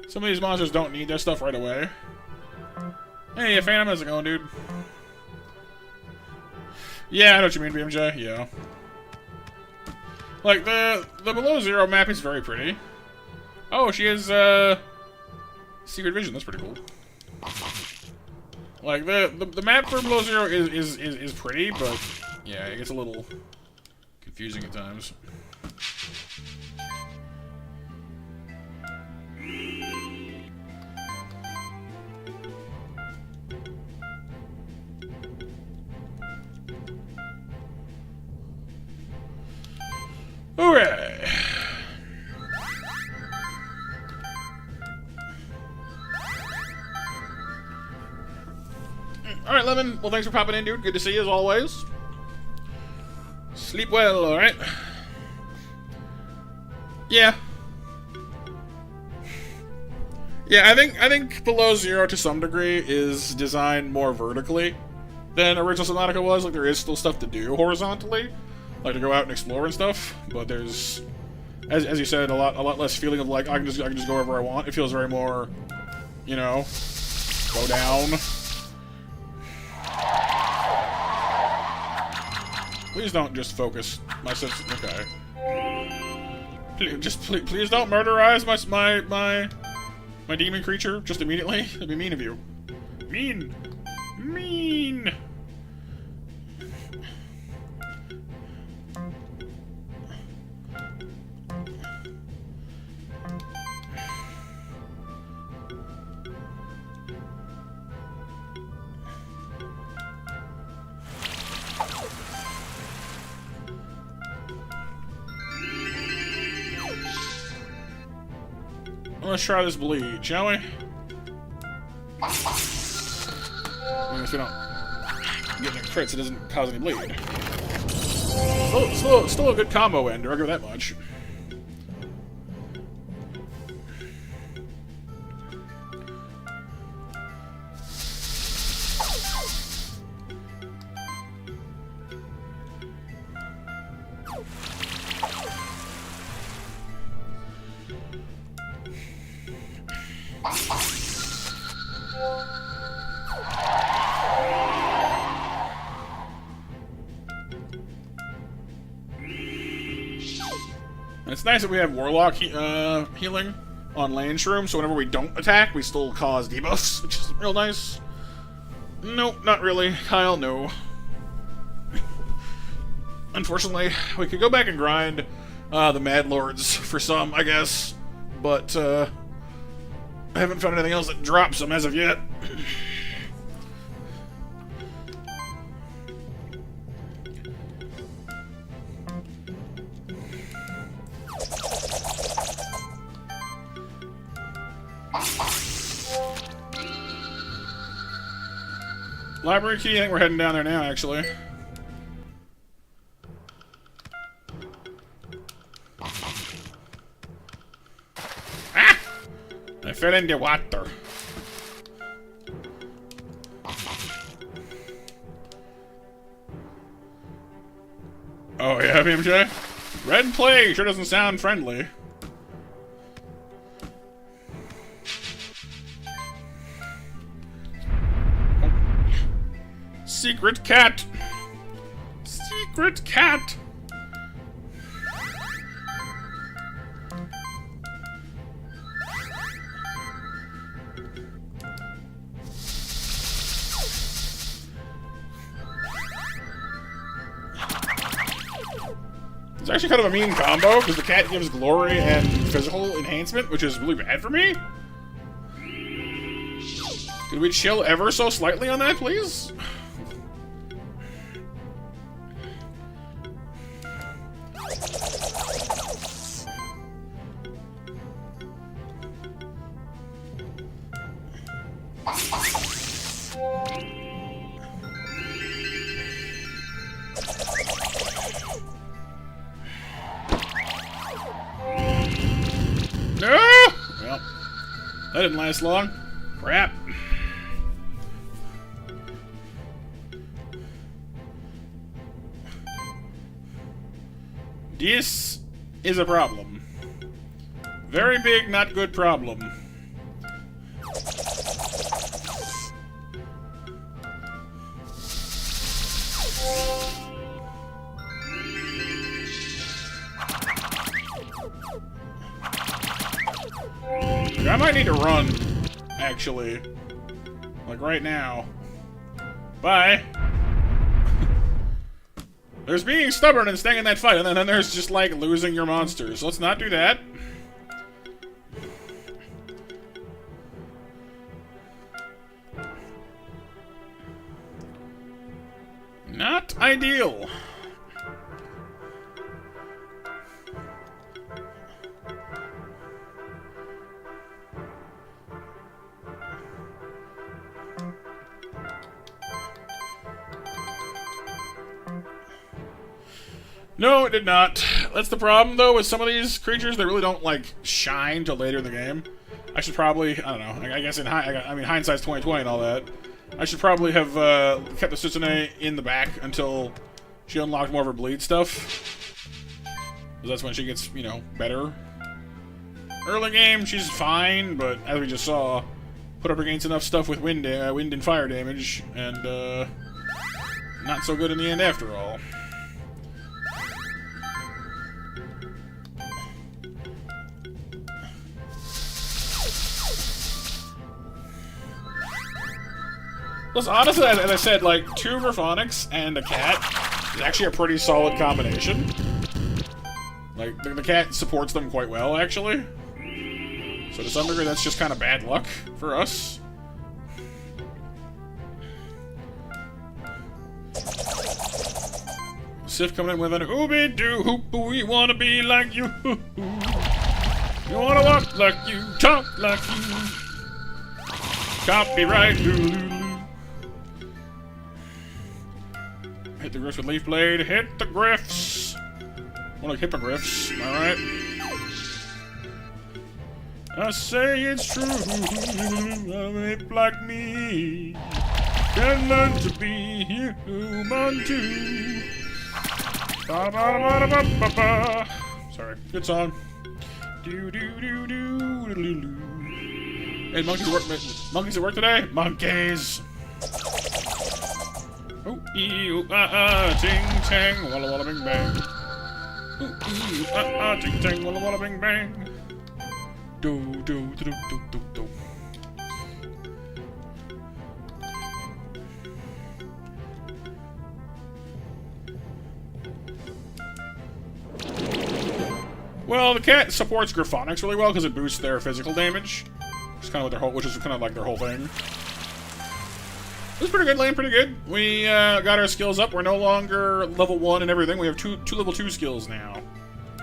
A: Some of these monsters don't need their stuff right away. Hey, Phantom, how's it going, dude? Yeah, I know what you mean, BMJ. Yeah. Like, the below zero map is very pretty. Oh, she has, secret vision. That's pretty cool. Like, the map for below zero is pretty, but, yeah, it gets a little confusing at times. Hooray! Alright, Lemon. Well, thanks for popping in, dude. Good to see you, as always. Sleep well, alright? Yeah. Yeah, I think Below Zero, to some degree, is designed more vertically than original Subnautica was. Like, there is still stuff to do horizontally. Like, to go out and explore and stuff. But there's, as you said, a lot less feeling of, like, I can just go wherever I want. It feels very more, you know, go down. Please don't just focus my sense. Okay. Please don't murderize my demon creature just immediately. That'd be mean of you. Mean. Let's try this bleed, shall we? I mean, if we don't get any crits, it doesn't cause any bleed. Still a good combo ender, I'll give it that much. It's nice that we have Warlock healing on Land Shroom, so whenever we don't attack, we still cause debuffs, which is real nice. Nope, not really. Kyle, no. Unfortunately, we could go back and grind the Mad Lords for some, I guess, but I haven't found anything else that drops them as of yet. Library key, I think we're heading down there now, actually. Ah! I fell in the water. Oh yeah, BMJ? Red Plague sure doesn't sound friendly. Secret cat! Secret cat! It's actually kind of a mean combo, because the cat gives glory and physical enhancement, which is really bad for me. Could we chill ever so slightly on that, please? No! Well, that didn't last long. Crap. This is a problem. Very big, not good problem. I might need to run, actually. Like right now. Bye. There's being stubborn and staying in that fight, and then there's just like losing your monsters. Let's not do that. Not ideal. No, it did not. That's the problem, though, with some of these creatures. They really don't, like, shine till later in the game. I should probably, I don't know, I guess I mean, hindsight's 20/20 and all that. I should probably have kept the Sutsune in the back until she unlocked more of her bleed stuff. Because that's when she gets, you know, better. Early game, she's fine, but as we just saw, put up against enough stuff with wind and fire damage, and not so good in the end after all. Plus, honestly, as I said, like, 2 Graphonics and a cat is actually a pretty solid combination. Like, the cat supports them quite well, actually. So to some degree, that's just kind of bad luck for us. Sif coming in with an ooby-doo-hoop, we wanna be like you. You wanna walk like you, talk like you. Copyright, doo-doo-doo. Hit the griffs with Leaf Blade. Hit the griffs. More like hippogriffs. Am I right? I say it's true. A ape like me can learn to be human too. Ba ba ba ba ba ba. Sorry. Good song. Do do do do do do. Hey, monkeys at work. Monkeys at work today. Monkeys. Ooh, ee, ting, tang, walla, walla, bing, bang. Ooh, ee, ting, tang, walla, walla, bing, bang. Do, do, do, do, do, do. Well, the cat supports Graphonics really well because it boosts their physical damage. Which is kind of like their whole thing. It was pretty good, Lane, pretty good. We got our skills up. We're no longer level 1 and everything. We have two level 2 skills now.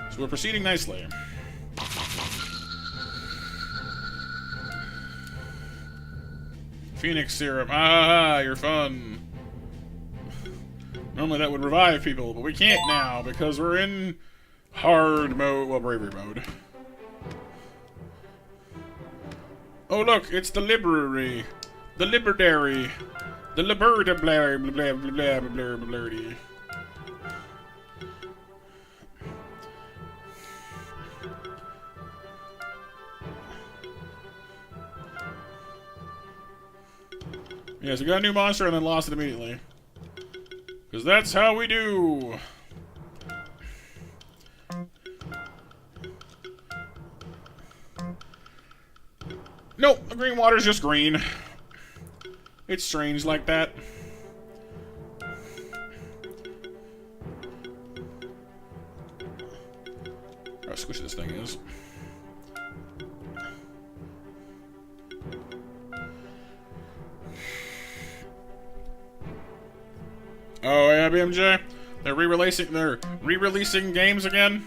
A: So we're proceeding nicely. Phoenix Serum. Ah, you're fun. Normally that would revive people, but we can't now because we're in hard mode, well, bravery mode. Oh, look, it's the library. The libertary. The liberta blah blah blah blah blah blah blah. Yeah, so we got a new monster and then lost it immediately. Because that's how we do. Nope, the green water's just green. It's strange like that. How squishy this thing is. Oh yeah, BMJ. They're re-releasing games again.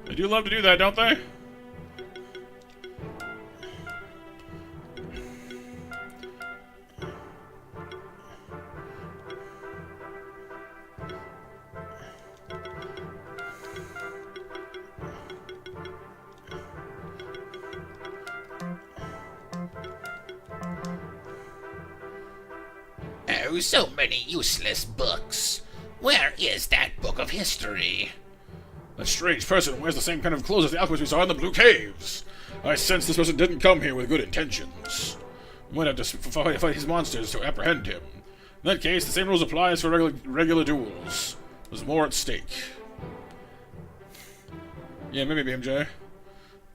A: They do love to do that, don't they?
C: Oh, so many useless books. Where is that book of history?
A: A strange person wears the same kind of clothes as the alchemist we saw in the Blue Caves. I sense this person didn't come here with good intentions. We might have to fight his monsters to apprehend him. In that case, the same rules apply as for regular duels. There's more at stake. Yeah, maybe BMJ.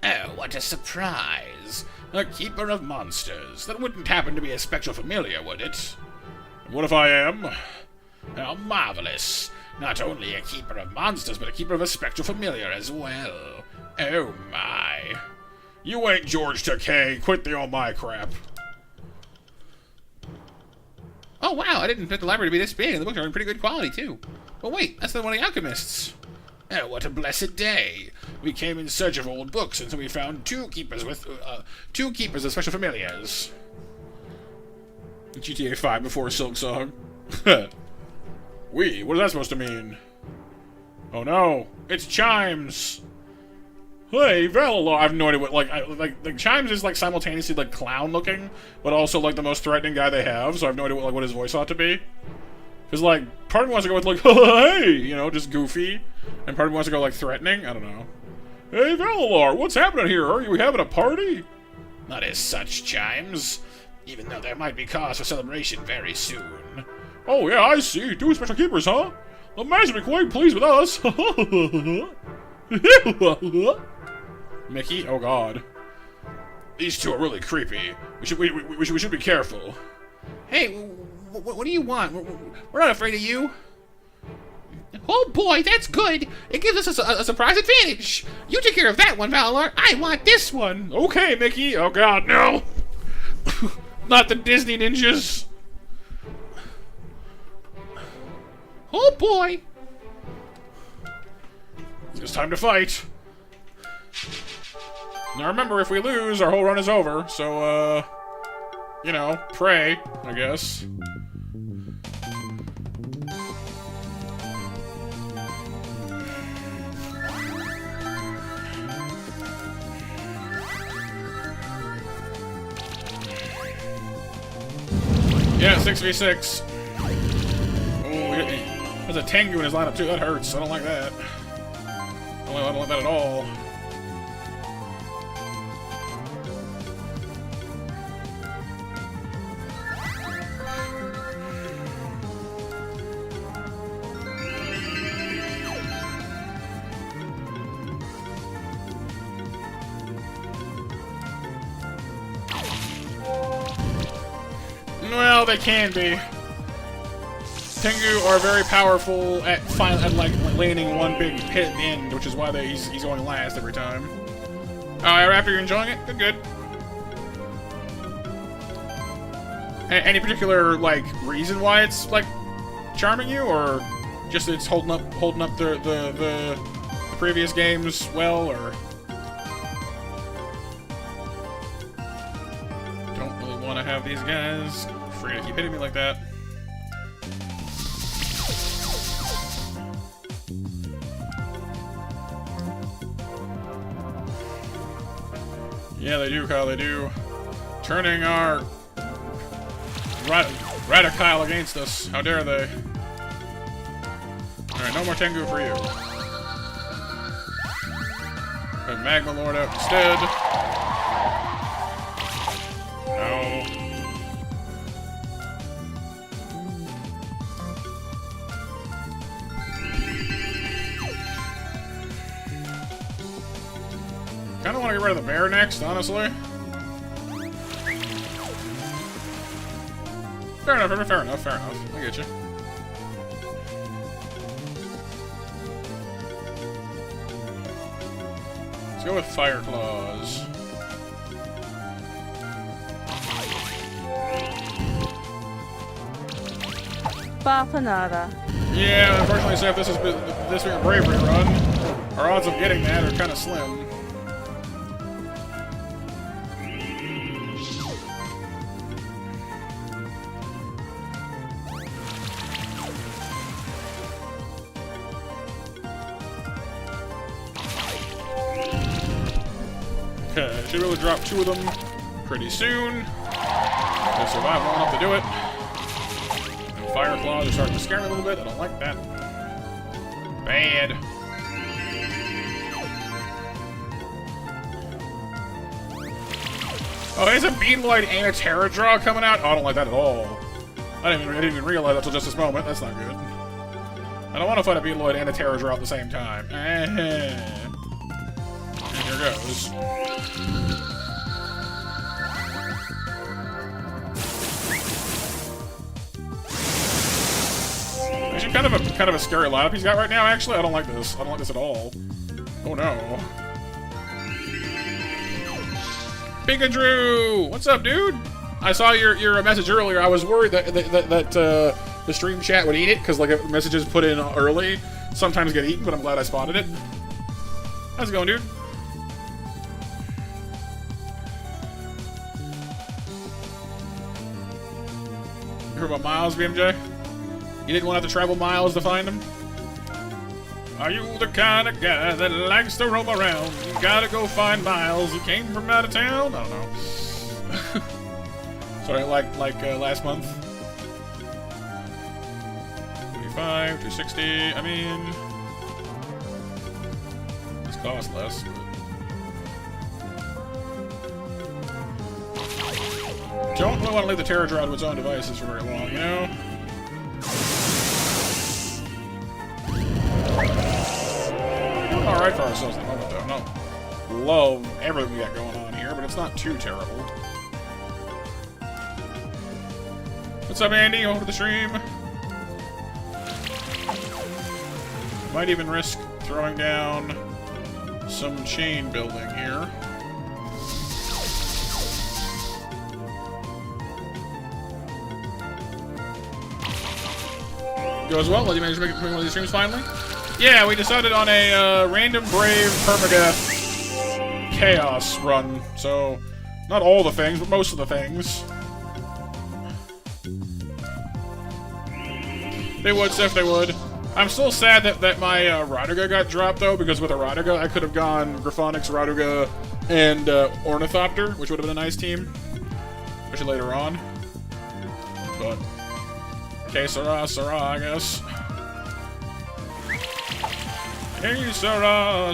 A: Oh, what a surprise! A keeper of monsters. That wouldn't happen to be a spectral familiar, would it? And what if I am? How marvelous! Not only a keeper of monsters, but a keeper of a spectral familiar as well. Oh my. You ain't George Takei. Quit the oh my crap. Oh wow, I didn't expect the library to be this big, and the books are in pretty good quality too. But wait, that's the one of the alchemists. Oh, what a blessed day! We came in search of old books, and so we found two keepers of special familiars. GTA 5 before Silk Song. What is that supposed to mean? Oh no, it's Chimes. Hey, Valar. I have no idea what like Chimes is like simultaneously like clown looking, but also like the most threatening guy they have. So I have no idea what his voice ought to be. Because like part of me wants to go with like hey, you know, just goofy, and part of me wants to go like threatening. I don't know. Hey, Valar, what's happening here? Are you having a party? Not as such, Chimes. Even though there might be cause for celebration very soon. Oh yeah, I see. Two special keepers, huh? The master will be quite pleased with us. Mickey? Oh god. These two are really creepy. We should be careful. Hey, what do you want? We're not afraid of you. Oh boy, that's good. It gives us a surprise advantage. You take care of that one, Valar. I want this one. Okay, Mickey. Oh god, no. Not the Disney ninjas. Oh boy. It's time to fight. Now remember, if we lose, our whole run is over. So, you know, pray, I guess. Yeah, 6v6. Oh, there's a Tengu in his lineup too. That hurts. I don't like that. I don't like that at all. Well, they can be. Tengu are very powerful at like landing one big hit at the end, which is why he's going last every time. Alright, Raptor, you're enjoying it? Good. Any particular like reason why it's like charming you, or just it's holding up the previous games well, or don't really want to have these guys free to keep hitting me like that. Yeah, they do, Kyle, they do. Turning our Radicile against us. How dare they? Alright, no more Tengu for you. Put Magma Lord out instead. No. Kinda wanna get rid of the bear next, honestly. Fair enough. I get you. Let's go with Fire Claws.
C: Bafanada.
A: Yeah, unfortunately, so if this being a Bravery run, our odds of getting that are kind of slim. Okay, should be able to drop 2 of them pretty soon. We'll survive long enough to do it. And Fire Claws are starting to scare me a little bit. I don't like that. Bad. Oh, there's a Beetleoid and a Terradra coming out? Oh, I don't like that at all. I didn't even realize that until just this moment. That's not good. I don't want to fight a Beetleoid and a Terradra at the same time. And here goes. Actually, kind of a scary lineup he's got right now. Actually, I don't like this. I don't like this at all. Oh no. Pikachu! What's up, dude? I saw your message earlier. I was worried that the stream chat would eat it, because like messages put in early sometimes get eaten, but I'm glad I spotted it. How's it going, dude? You heard about Miles, BMJ? You didn't want to have to travel miles to find him? Are you the kind of guy that likes to roam around? You gotta go find Miles. He came from out of town? I don't know. Sorry, like last month. 25, 260. I mean, this costs less. But don't really want to leave the Terradra to its own devices for very long, you know? We're doing alright for ourselves at the moment, though. I don't love everything we got going on here, but it's not too terrible. What's up, Andy? Over to the stream. Might even risk throwing down some chain building here. Goes well. Let you manage to make one of these streams finally. Yeah, we decided on a random brave permadeath chaos run. So, not all the things, but most of the things. They would, Sif, they would. I'm still sad that my Raduga got dropped, though, because with a Raduga, I could have gone Graphonix, Raduga, and Ornithopter, which would have been a nice team. Especially later on. But, okay, Sarah, I guess. Hey, Sarah,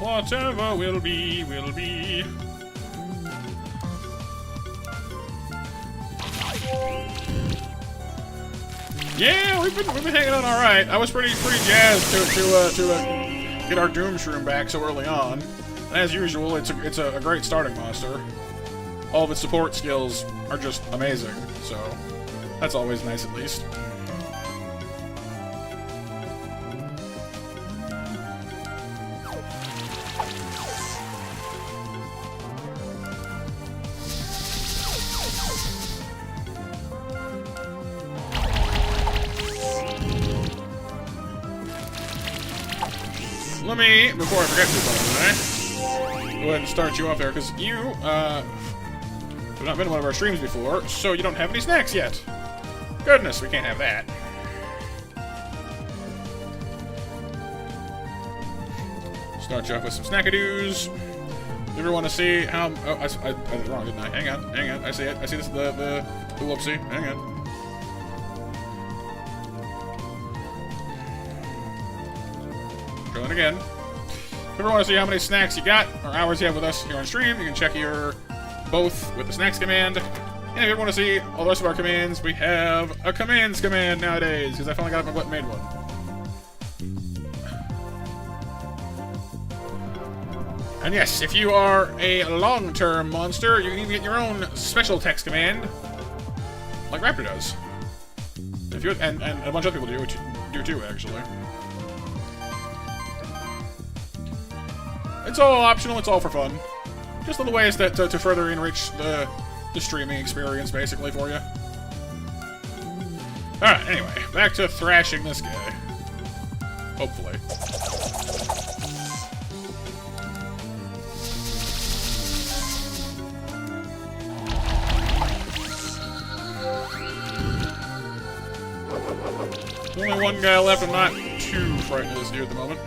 A: whatever will be, will be. Yeah, we've been hanging on all right. I was pretty jazzed to get our Doom Shroom back so early on. And as usual, it's a great starting monster. All of its support skills are just amazing, so that's always nice at least. Let me, before I forget to, by the way, go ahead and start you off there, because you, have not been to one of our streams before, so you don't have any snacks yet. Goodness, we can't have that. Start you off with some snackadoos. You ever want to see how... Oh, I did it wrong, didn't I? Hang on, I see it. I see this, the whoopsie. Hang on. Going again. If you ever want to see how many snacks you got, or hours you have with us here on stream, you can check your both with the snacks command. And if you ever want to see all the rest of our commands, we have a commands command nowadays, because I finally got my made one. And yes, if you are a long-term monster, you can even get your own special text command, like Raptor does. If you and a bunch of other people do too, actually. It's all optional, it's all for fun. Just little ways that to further enrich the streaming experience, basically, for you. Alright, anyway, back to thrashing this guy. Hopefully. There's only one guy left, I'm not too frightened of this dude at the moment.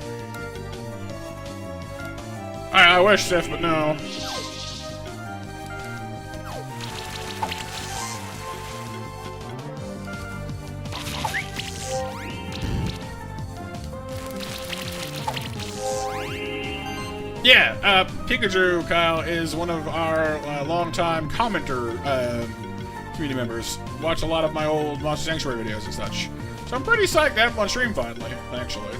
A: I wish, Sif, but no. Yeah, Pikachu, Kyle, is one of our longtime commenter community members. Watch a lot of my old Monster Sanctuary videos and such. So I'm pretty psyched to have him on stream finally, actually.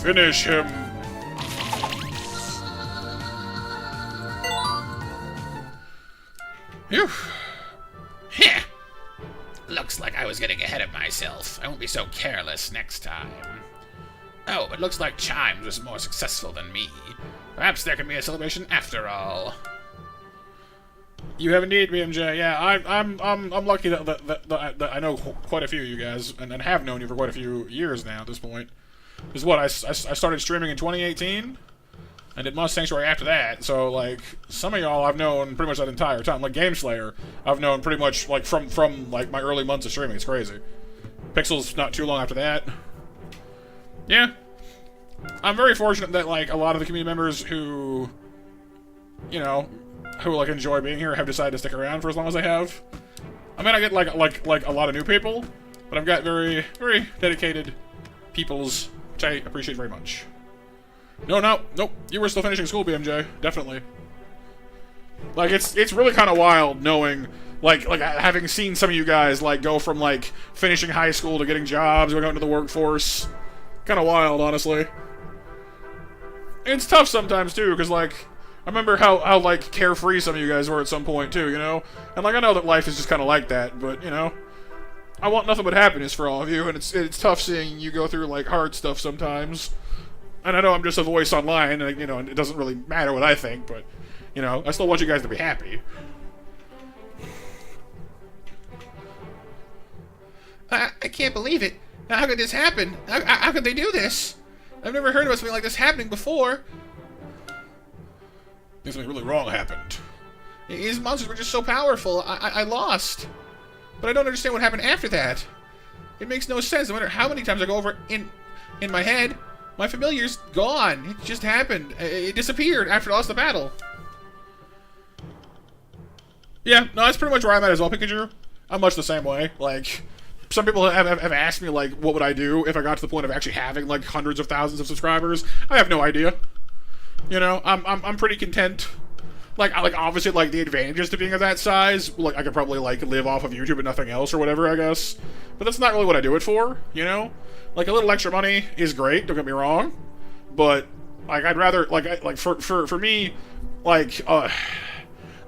A: Finish him! Phew.
D: Heh! Looks like I was getting ahead of myself. I won't be so careless next time. Oh, it looks like Chimes was more successful than me. Perhaps there can be a celebration after all.
A: You have indeed, BMJ. Yeah, I'm lucky that I know quite a few of you guys, and have known you for quite a few years now at this point. This is what I started streaming in 2018, and did Monster Sanctuary after that. So like some of y'all I've known pretty much that entire time. Like Game Slayer, I've known pretty much like from like my early months of streaming. It's crazy. Pixels not too long after that. Yeah, I'm very fortunate that like a lot of the community members who, you know, who like enjoy being here have decided to stick around for as long as they have. I mean, I get like a lot of new people, but I've got very dedicated peoples, which I appreciate very much. Nope. You were still finishing school, BMJ. Definitely. Like it's really kind of wild knowing like having seen some of you guys like go from like finishing high school to getting jobs, going out into the workforce. Kind of wild, honestly. It's tough sometimes too, because like I remember how like carefree some of you guys were at some point too, you know. And like I know that life is just kind of like that, but you know, I want nothing but happiness for all of you, and it's tough seeing you go through like hard stuff sometimes. And I know I'm just a voice online, and you know, it doesn't really matter what I think, but you know, I still want you guys to be happy.
D: I can't believe it. How could this happen? How could they do this? I've never heard of something like this happening before.
A: I think something really wrong happened.
D: These monsters were just so powerful. I lost. But I don't understand what happened after that. It makes no sense. No matter how many times I go over in my head, my familiar's gone. It just happened. It disappeared after I lost the battle.
A: Yeah, no, that's pretty much where I'm at as well, Pikachu. I'm much the same way. Like, some people have asked me, like, what would I do if I got to the point of actually having, like, hundreds of thousands of subscribers. I have no idea. You know, I'm pretty content. Like obviously, like, the advantages to being of that size, like, I could probably, like, live off of YouTube and nothing else or whatever, I guess. But that's not really what I do it for, you know? Like, a little extra money is great, don't get me wrong. But, like, I'd rather, like for me, like,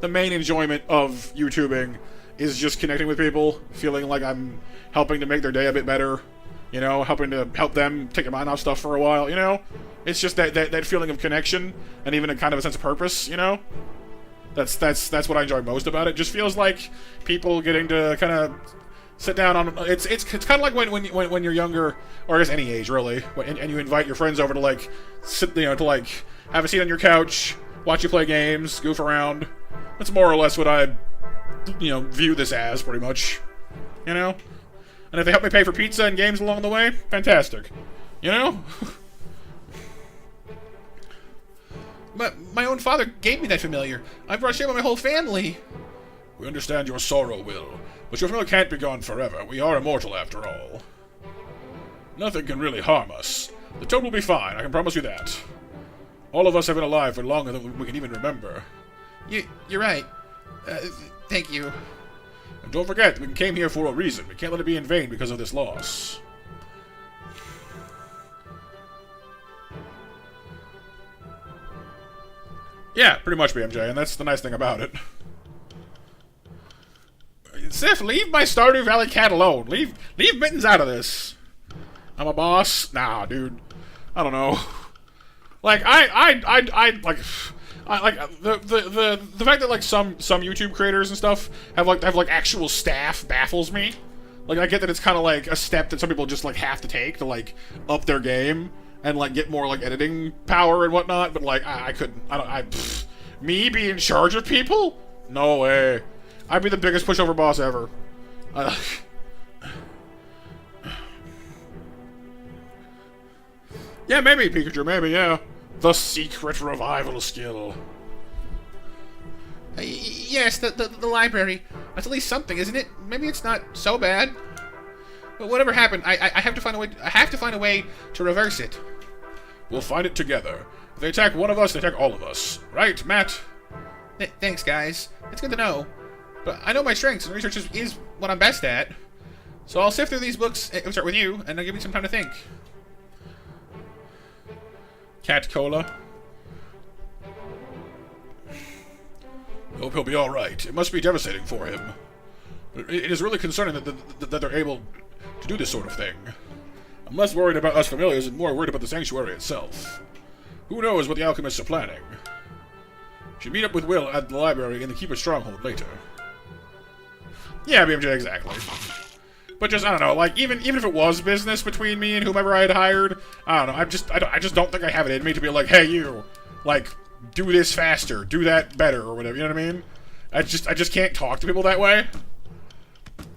A: the main enjoyment of YouTubing is just connecting with people, feeling like I'm helping to make their day a bit better, you know, helping to help them take their mind off stuff for a while, you know? It's just that feeling of connection and even a kind of a sense of purpose, you know? That's what I enjoy most about it. Just feels like people getting to kind of sit down on it's kind of like when you're younger, or I guess any age really, and you invite your friends over to like sit, you know, to like have a seat on your couch, watch you play games, goof around. That's more or less what I, you know, view this as pretty much, you know. And if they help me pay for pizza and games along the way, fantastic, you know.
D: But my own father gave me that familiar. I brought shame on my whole family.
A: We understand your sorrow, Will, but your familiar can't be gone forever. We are immortal after all. Nothing can really harm us. The toad will be fine, I can promise you that. All of us have been alive for longer than we can even remember.
D: You're right. Thank you.
A: And don't forget, we came here for a reason. We can't let it be in vain because of this loss. Yeah, pretty much, BMJ, and that's the nice thing about it. Sif, leave my Stardew Valley cat alone. Leave Mittens out of this. I'm a boss? Nah, dude. I don't know. Like, I like the fact that like some YouTube creators and stuff have like actual staff baffles me. Like, I get that it's kind of like a step that some people just like have to take to like up their game and like get more like editing power and whatnot, but like I couldn't. Me be in charge of people? No way. I'd be the biggest pushover boss ever. Yeah, maybe, Pikachu, maybe, yeah. The secret revival skill.
D: Yes, the library. That's at least something, isn't it? Maybe it's not so bad. But whatever happened, I have to find a way. I have to find a way to reverse it.
A: We'll find it together. If they attack one of us, they attack all of us. Right, Matt?
D: Thanks, guys. It's good to know. But I know my strengths, and research is what I'm best at. So I'll sift through these books. I'll start with you, and I'll give you some time to think.
A: Cat Cola. Hope he'll be all right. It must be devastating for him. It is really concerning that they're able to do this sort of thing. I'm less worried about us familiars and more worried about the sanctuary itself. Who knows what the alchemists are planning? Should meet up with Will at the library in the Keeper Stronghold later.
D: Yeah, BMJ, exactly. But just, I don't know, like, even if it was business between me and whomever I had hired, I don't know, I just don't think I have it in me to be like, hey, you, like, do this faster, do that better, or whatever, you know what I mean? I just can't talk to people that way.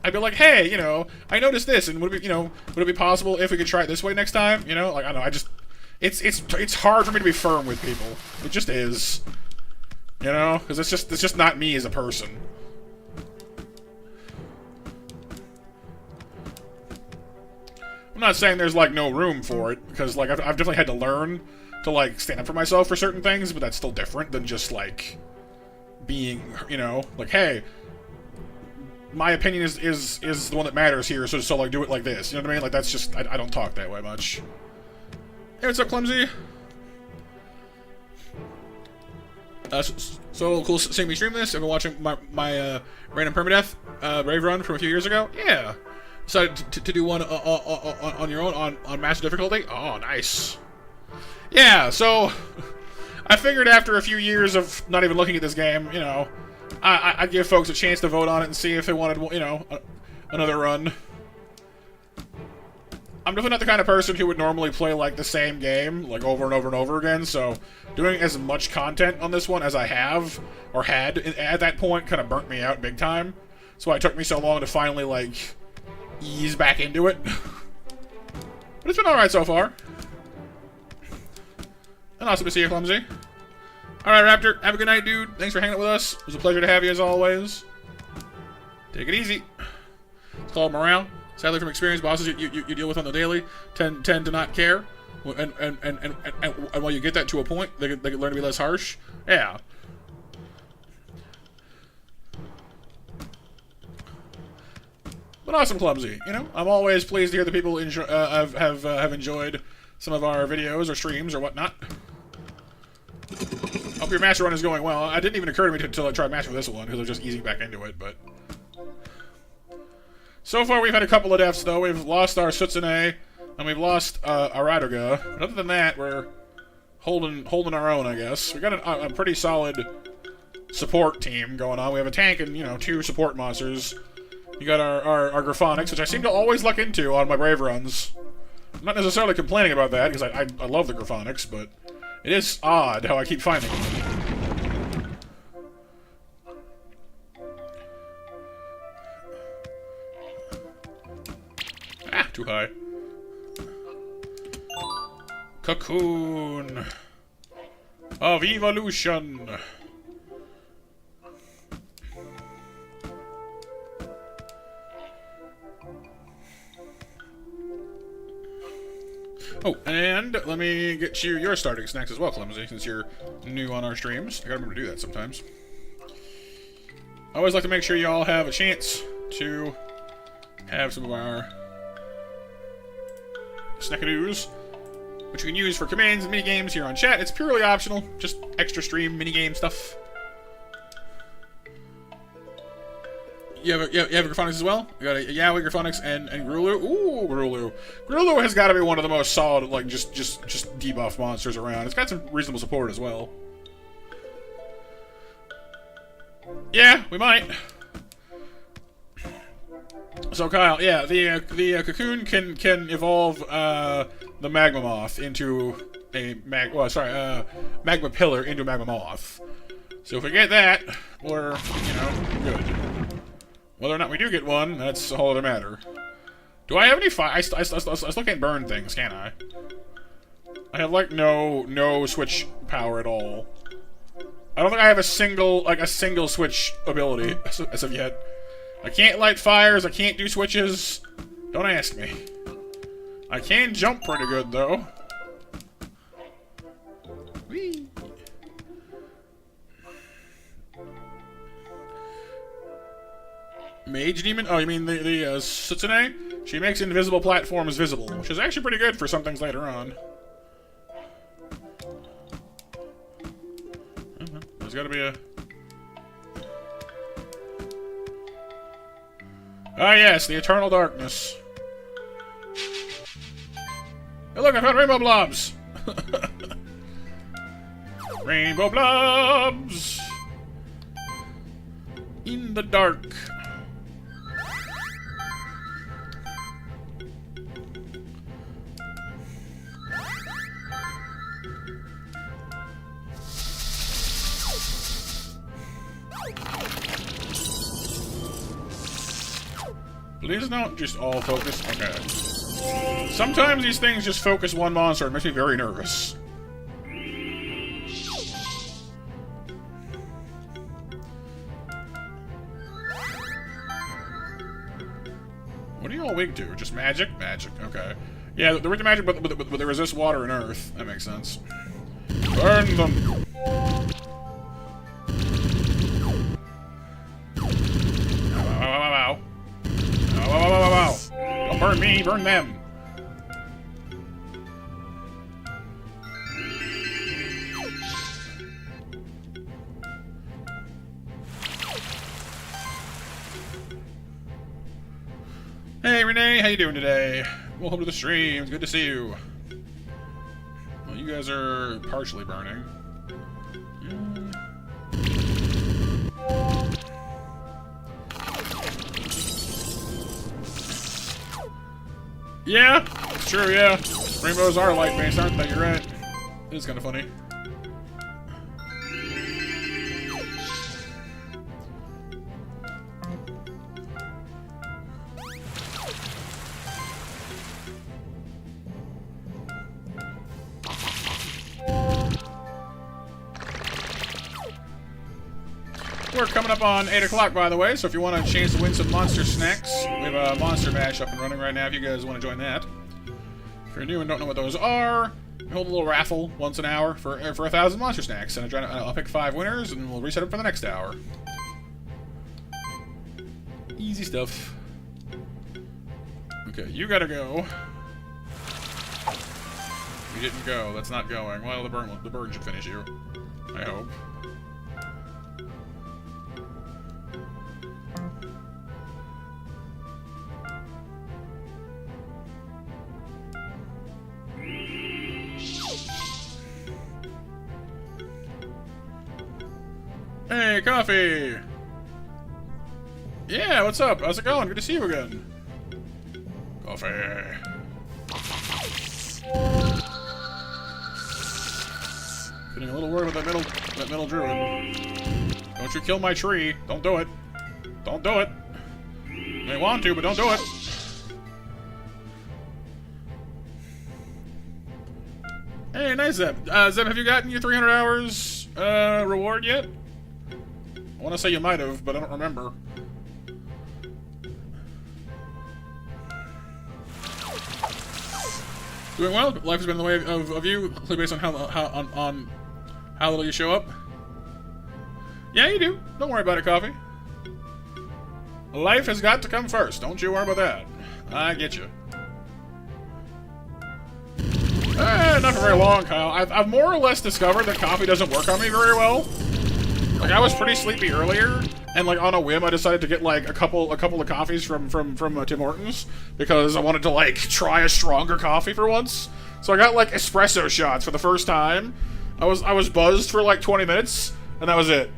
D: I'd be like, hey, you know, I noticed this, and would it be possible if we could try it this way next time? You know, like, I don't know, it's hard for me to be firm with people. It just is. You know? Because it's just not me as a person. I'm not saying there's, like, no room for it, because, like, I've definitely had to learn to, like, stand up for myself for certain things, but that's still different than just, like, being, you know, like, hey, my opinion is the one that matters here, so like, do it like this, you know what I mean? Like, that's just, I don't talk that way much. Hey, what's up, Clumsy? So cool seeing me stream this. I've been watching my random permadeath brave run from a few years ago. Yeah. Decided to do one on your own on master difficulty. Oh, nice. Yeah, so I figured after a few years of not even looking at this game, you know, I'd give folks a chance to vote on it and see if they wanted, you know, another run. I'm definitely not the kind of person who would normally play, like, the same game, like, over and over and over again, so doing as much content on this one as I have, or had, at that point, kind of burnt me out big time. So it took me so long to finally, like, ease back into it. But it's been alright so far. And awesome to see you, Clumsy. Alright, Raptor, have a good night, dude. Thanks for hanging out with us. It was a pleasure to have you, as always. Take it easy. It's called morale. Sadly, from experience, bosses you deal with on the daily tend to not care, and while you get that to a point, they can learn to be less harsh. Yeah. But awesome, Clumsy. You know, I'm always pleased to hear that people have enjoyed some of our videos or streams or whatnot. Hope your master run is going well. It didn't even occur to me until I tried master with this one, because I'm just easing back into it, but. So far, we've had a couple of deaths, though. We've lost our Sutsune, and we've lost our Radoga. But other than that, we're holding our own, I guess. We got a pretty solid support team going on. We have a tank and, you know, 2 support monsters. You got our Graphonics, which I seem to always luck into on my Brave runs. I'm not necessarily complaining about that, because I love the Graphonics, but it is odd how I keep finding them. Ah, too high. Cocoon of evolution. Oh, and let me get you your starting snacks as well, Clumsy, since you're new on our streams. I gotta remember to do that sometimes. I always like to make sure you all have a chance to have some of our snackadoos, which you can use for commands and minigames here on chat. It's purely optional, just extra stream minigame stuff. You have a Graphonics as well? You got a Yaoi, Graphonics, and Grulu. Ooh, Grulu. Grulu has got to be one of the most solid, like, just debuff monsters around. It's got some reasonable support as well. Yeah, we might. So Kyle, yeah, the cocoon can evolve the magma moth into a magma pillar into a magma moth. So if we get that, we're, you know, good. Whether or not we do get one, that's a whole other matter. Do I have any fire? I still can't burn things, can I? I have like no switch power at all.
A: I don't think I have a single switch ability as of yet. I can't light fires, I can't do switches. Don't ask me. I can jump pretty good, though. Whee! Mage Demon? Oh, you mean the Sutsune? She makes invisible platforms visible, which is actually pretty good for some things later on. There's gotta be a... Ah, yes, the Eternal Darkness. Hey, look, I found rainbow blobs! Rainbow blobs! In the dark. Please don't just all focus. Okay. Sometimes these things just focus one monster. It makes me very nervous. What are you all weak to? Just magic? Magic. Okay. Yeah, they're weak to magic, but they resist water and earth. That makes sense. Burn them! Don't burn me, burn them! Hey Renee, how you doing today? Welcome to the stream, it's good to see you. Well, you guys are partially burning. Yeah, it's true, yeah. Rainbows are light-based, aren't they? You're right. It is kind of funny. We're coming up on 8 o'clock, by the way, so if you want a chance to win some monster snacks, we have a Monster Bash up and running right now if you guys want to join that. If you're new and don't know what those are, we hold a little raffle once an hour for 1,000 monster snacks, and I'll pick 5 winners, and we'll reset it for the next hour. Easy stuff. Okay, you gotta go. You didn't go. That's not going. Well, the burn should finish you. I hope. Hey, Coffee! Yeah, what's up? How's it going? Good to see you again. Coffee. Getting a little worried about that middle druid. Don't you kill my tree. Don't do it. Don't do it. You may want to, but don't do it. Hey, nice, Zeb. Zeb, have you gotten your 300 hours reward yet? I want to say you might have, but I don't remember. Doing well. Life has been in the way of you, based on how little you show up. Yeah, you do. Don't worry about it, Coffee. Life has got to come first. Don't you worry about that. I get you. Not for very long, Kyle. I've more or less discovered that coffee doesn't work on me very well. Like, I was pretty sleepy earlier, and like on a whim, I decided to get like a couple of coffees from Tim Hortons because I wanted to like try a stronger coffee for once. So I got like espresso shots for the first time. I was buzzed for like 20 minutes, and that was it.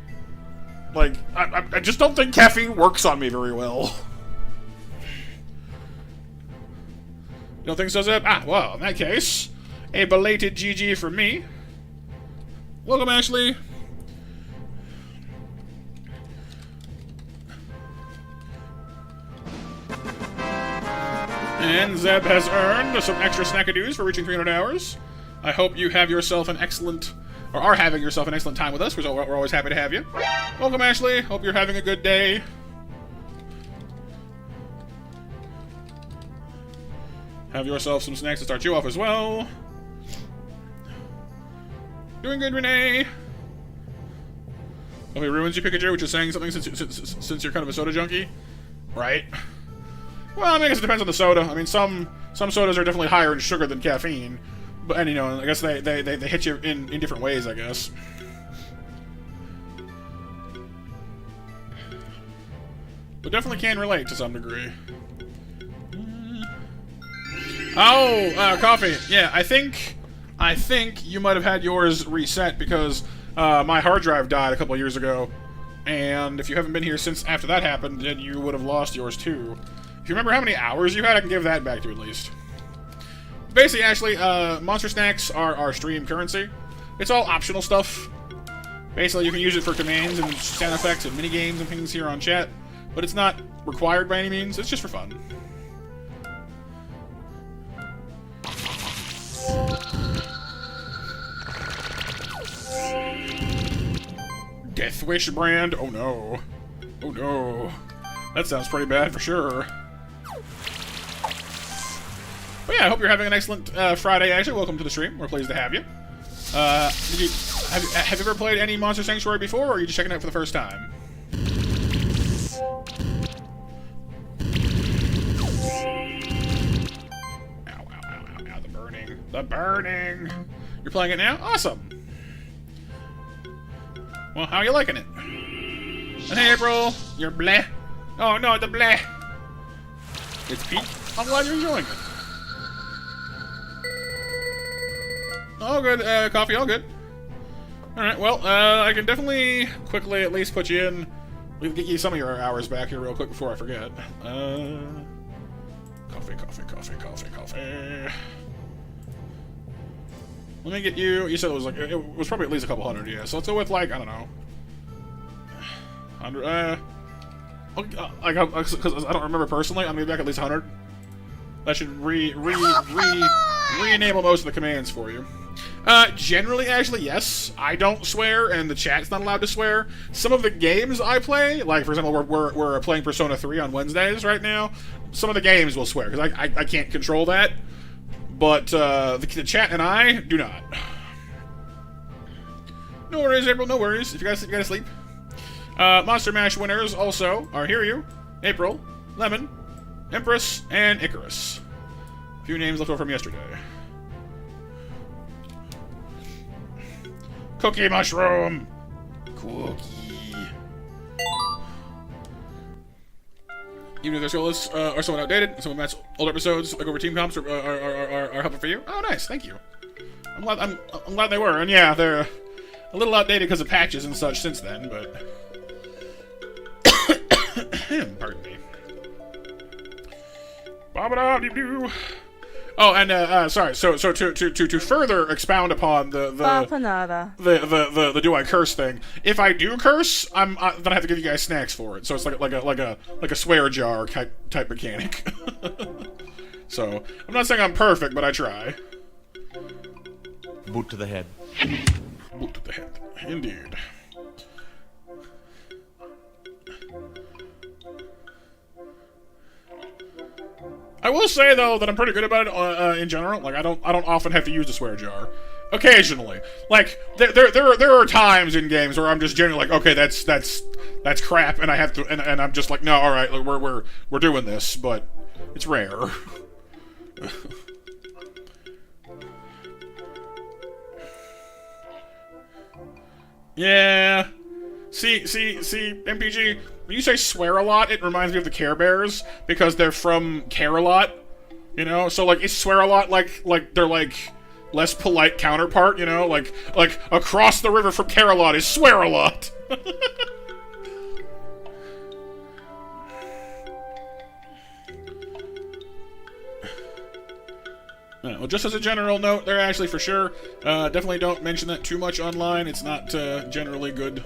A: Like, I just don't think caffeine works on me very well. You don't think so, Zeb? Ah, well, in that case, a belated GG for me. Welcome, Ashley. And Zeb has earned some extra snackadoos for reaching 300 hours. I hope you have yourself an excellent or are having yourself an excellent time with us. We're always happy to have you. Welcome, Ashley. Hope you're having a good day. Have yourself some snacks to start you off as well. Doing good, Renee. Hope it ruins you, Pikachu, which is saying something since you're kind of a soda junkie. Right? Well, I mean, I guess it depends on the soda. I mean, some sodas are definitely higher in sugar than caffeine. But, and, you know, I guess they hit you in different ways, I guess. But definitely can relate to some degree. Oh, coffee. Yeah, I think you might have had yours reset because my hard drive died a couple years ago, and if you haven't been here since after that happened, then you would have lost yours too. If you remember how many hours you had, I can give that back to you at least. Basically, Ashley, monster snacks are our stream currency. It's all optional stuff. Basically, you can use it for commands and sound effects and mini games and things here on chat, but it's not required by any means. It's just for fun. Death Wish brand? Oh no. Oh no. That sounds pretty bad for sure. But yeah, I hope you're having an excellent Friday, actually. Welcome to the stream. We're pleased to have you. Have you ever played any Monster Sanctuary before, or are you just checking it out for the first time? Ow, ow, ow, ow, ow, the burning. The burning! You're playing it now? Awesome! Well, how are you liking it? And hey, April, you're bleh. Oh no, the bleh. It's Pete. I'm glad you're enjoying it. All good, coffee, all good. Alright, well, I can definitely quickly at least put you in. We can get you some of your hours back here real quick before I forget. Coffee, coffee, coffee, coffee, coffee. Let me get you. You said it was like it was probably at least a couple hundred, yeah. So let's go with like I don't know, 100. Like because I don't remember personally. I'm gonna be back at least 100. That should re-enable most of the commands for you. Generally, actually, yes. I don't swear, and the chat's not allowed to swear. Some of the games I play, like for example, we're playing Persona 3 on Wednesdays right now. Some of the games will swear because I can't control that. But the chat and I do not. No worries, April. No worries. If you guys gotta sleep. Monster Mash winners also are Hiryu, April, Lemon, Empress, and Icarus. A few names left over from yesterday. Cookie Mushroom. Cookie. Even if their skill lists are somewhat outdated, some of Matt's older episodes, like over team comps, are helpful for you. Oh, nice, thank you. I'm glad they were, and yeah, they're a little outdated because of patches and such since then, but pardon me. Oh, and sorry. So to further expound upon the do I curse thing. If I do curse, then I have to give you guys snacks for it. So it's like a swear jar type mechanic. So I'm not saying I'm perfect, but I try.
E: Boot to the head.
A: Boot to the head, indeed. I will say though that I'm pretty good about it in general. Like I don't often have to use the swear jar. Occasionally, like there are times in games where I'm just generally like, okay, that's crap, and I have to, and I'm just like, no, all right, like, we're doing this, but it's rare. Yeah. See, MPG, when you say swear a lot, it reminds me of the Care Bears, because they're from Care-a-Lot, you know? So, like, it's swear a lot like they're, like, less polite counterpart, you know? Like across the river from Care-a-Lot is swear a lot. Well, just as a general note there, Ashley, for sure, definitely don't mention that too much online. It's not generally good,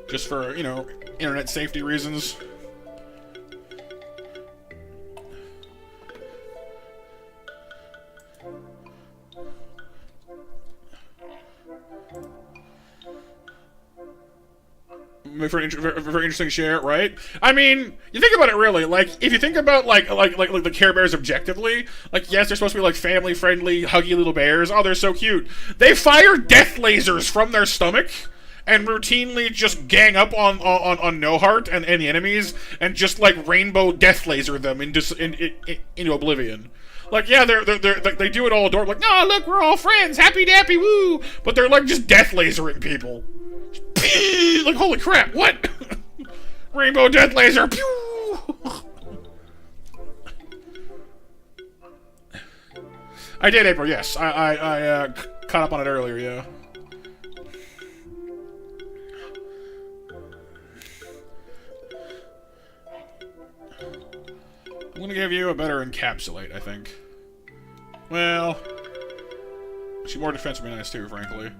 A: just for, you know, internet safety reasons. for an very interesting share, right? I mean, you think about it really. Like, if you think about like the Care Bears objectively, like yes, they're supposed to be like family-friendly, huggy little bears. Oh, they're so cute. They fire death lasers from their stomach and routinely just gang up on No Heart and the enemies and just like rainbow death laser them into oblivion. Like, yeah, they do it all adorable. Like, oh, look, we're all friends, happy dappy, woo! But they're like just death lasering people. Like, holy crap, what? Rainbow death laser, pew! I did, April, yes. I caught up on it earlier, yeah. I'm gonna give you a better encapsulate, I think. Well, actually, more defense would be nice too, frankly.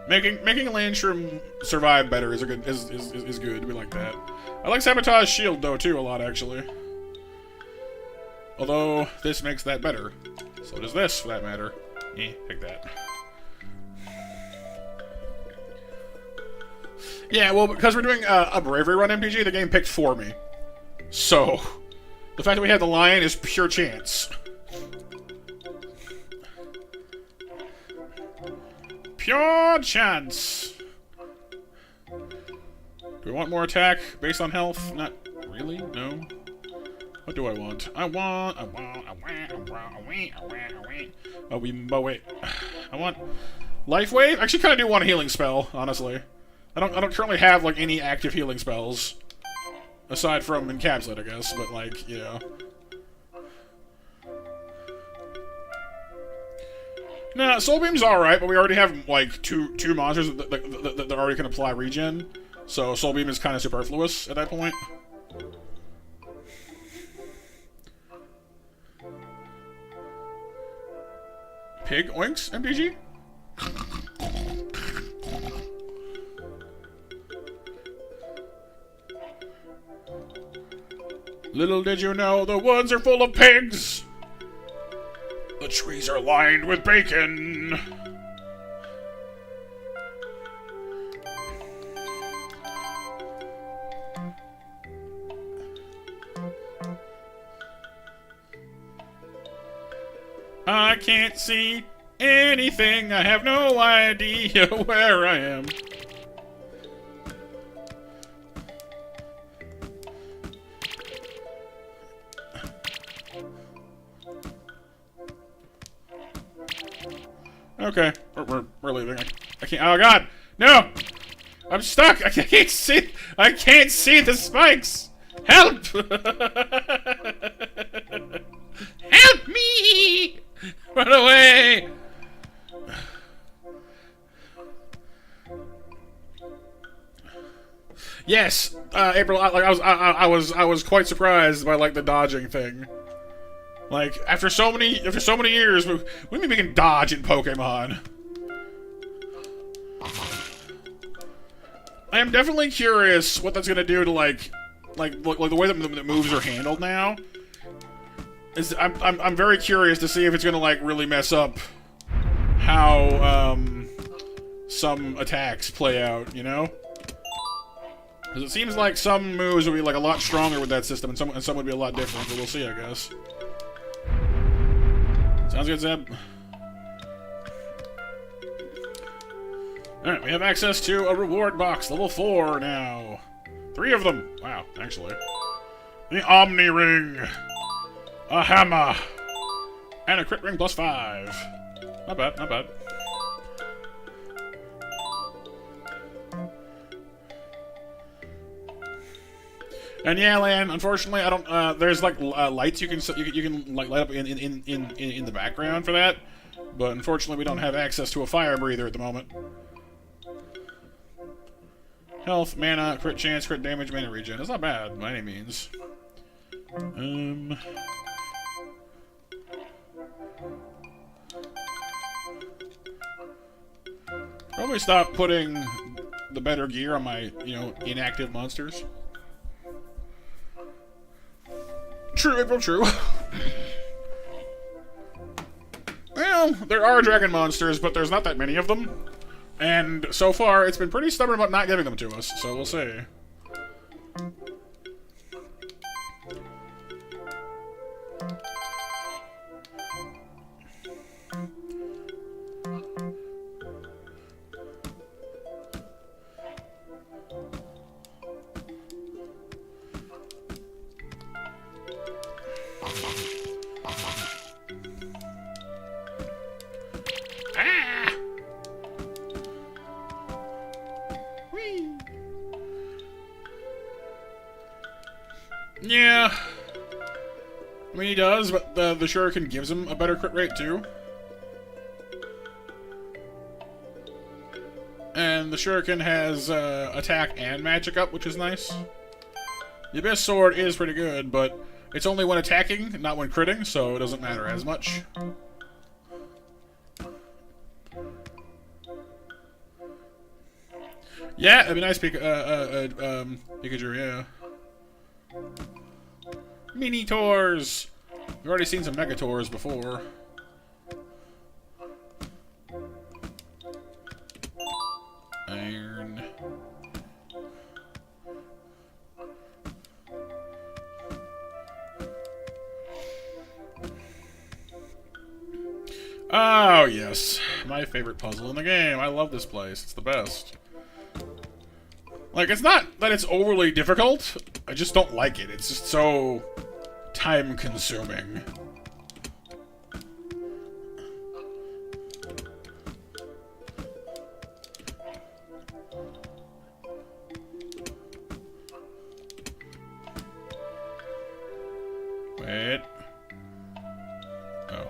A: Making a Landstrom survive better is good. We like that. I like Sabotage Shield though too a lot, actually. Although this makes that better. So does this, for that matter. Take that. Yeah, well, because we're doing a Bravery run MPG, the game picked for me. So the fact that we had the lion is pure chance. Pure chance. Do we want more attack based on health? Not really, no. What do I want? I want Life Wave? I actually kind of do want a healing spell, honestly. I don't currently have like any active healing spells. Aside from Encapsulate, I guess, but like, you know. Nah, Soul Beam's alright, but we already have like two monsters that already can apply regen. So Soul Beam is kind of superfluous at that point. Pig oinks, MPG? Little did you know, the woods are full of pigs! The trees are lined with bacon! I can't see anything, I have no idea where I am. Okay, we're leaving. I can't. Oh God, no! I'm stuck. I can't see. I can't see the spikes. Help! Help me! Run away! Yes, April. I was quite surprised by like the dodging thing. Like, after so many years, we can dodge in Pokemon. I am definitely curious what that's gonna do to like the way that the moves are handled now. I'm very curious to see if it's gonna like really mess up how some attacks play out, you know? Because it seems like some moves would be like a lot stronger with that system, and some would be a lot different. But we'll see, I guess. Sounds good, Zeb. Alright, we have access to a reward box, level 4 now. 3 of them. Wow, actually. The Omni Ring. A hammer. And a crit ring plus 5. Not bad, not bad. And yeah, Lan, unfortunately, I don't. There's like lights you can like light up in the background for that, but unfortunately, we don't have access to a fire breather at the moment. Health, mana, crit chance, crit damage, mana regen. That's not bad by any means. Probably stop putting the better gear on my, inactive monsters. True, April, true. Well, there are dragon monsters, but there's not that many of them. And so far, it's been pretty stubborn about not giving them to us, so we'll see. Yeah. I mean, he does, but the Shuriken gives him a better crit rate, too. And the Shuriken has attack and magic up, which is nice. The Abyss Sword is pretty good, but it's only when attacking, not when critting, so it doesn't matter as much. Yeah, it'd be nice, Pikachu, yeah. Mini Tours! We've already seen some Mega Tours before. Iron. Oh, yes. My favorite puzzle in the game. I love this place. It's the best. Like, it's not that it's overly difficult. I just don't like it. It's just so time-consuming. Wait. Oh.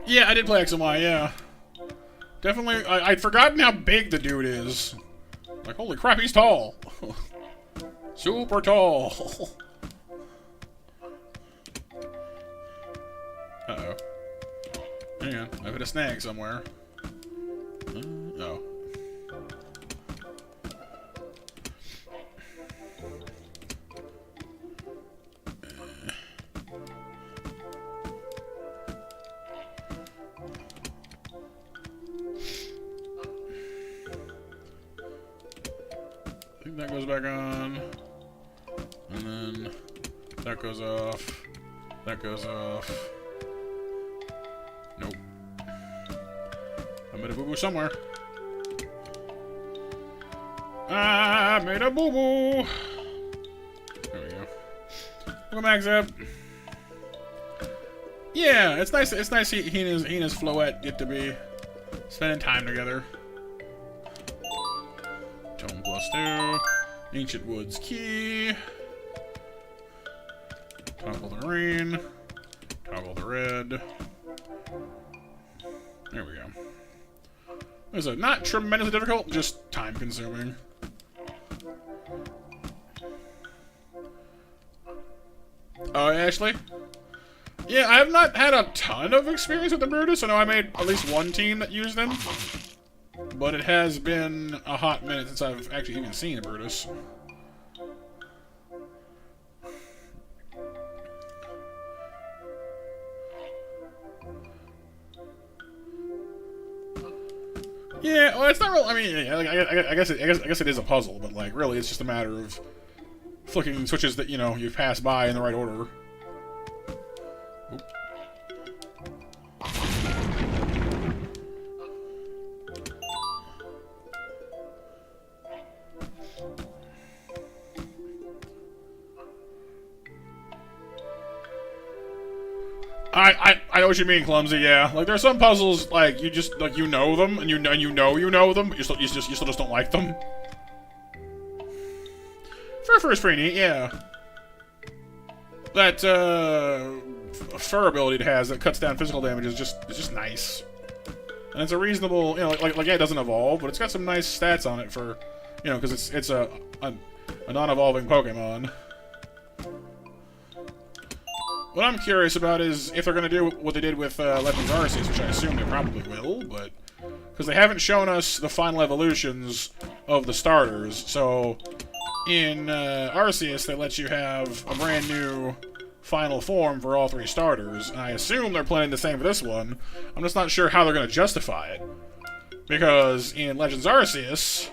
A: Yeah, I did play X and Y, yeah. Definitely, I'd forgotten how big the dude is. Like, holy crap, he's tall. Super tall. Uh-oh. Hang on, I've hit a snag somewhere. Oh. I think that goes back on. And then that goes off. That goes off. Nope. I made a boo-boo somewhere. I made a boo-boo! There we go. Welcome back, Zeb. Yeah, it's nice he and his Floette get to be spending time together. Tome +2. Ancient Woods Key. Toggle the green. Toggle the red. There we go. This is not tremendously difficult, just time consuming. Oh, Ashley? Yeah, I have not had a ton of experience with the Brutus. I know I made at least one team that used them. But it has been a hot minute since I've actually even seen a Brutus. Yeah, well, it's not real. I mean, yeah, like, I guess it is a puzzle, but like, really, it's just a matter of flicking switches that you pass by in the right order. Oop. I know what you mean, Clumsy. Yeah, like there are some puzzles like you just you know them and you know them, but you still just don't like them. Fur is pretty neat, yeah. That fur ability it has that cuts down physical damage is just nice. And it's a reasonable, you know, like yeah, it doesn't evolve, but it's got some nice stats on it for, you know, because it's a non-evolving Pokemon. What I'm curious about is if they're going to do what they did with Legends Arceus, which I assume they probably will, but because they haven't shown us the final evolutions of the starters. So in Arceus, they let you have a brand new final form for all 3 starters, and I assume they're planning the same for this one. I'm just not sure how they're going to justify it, because in Legends Arceus,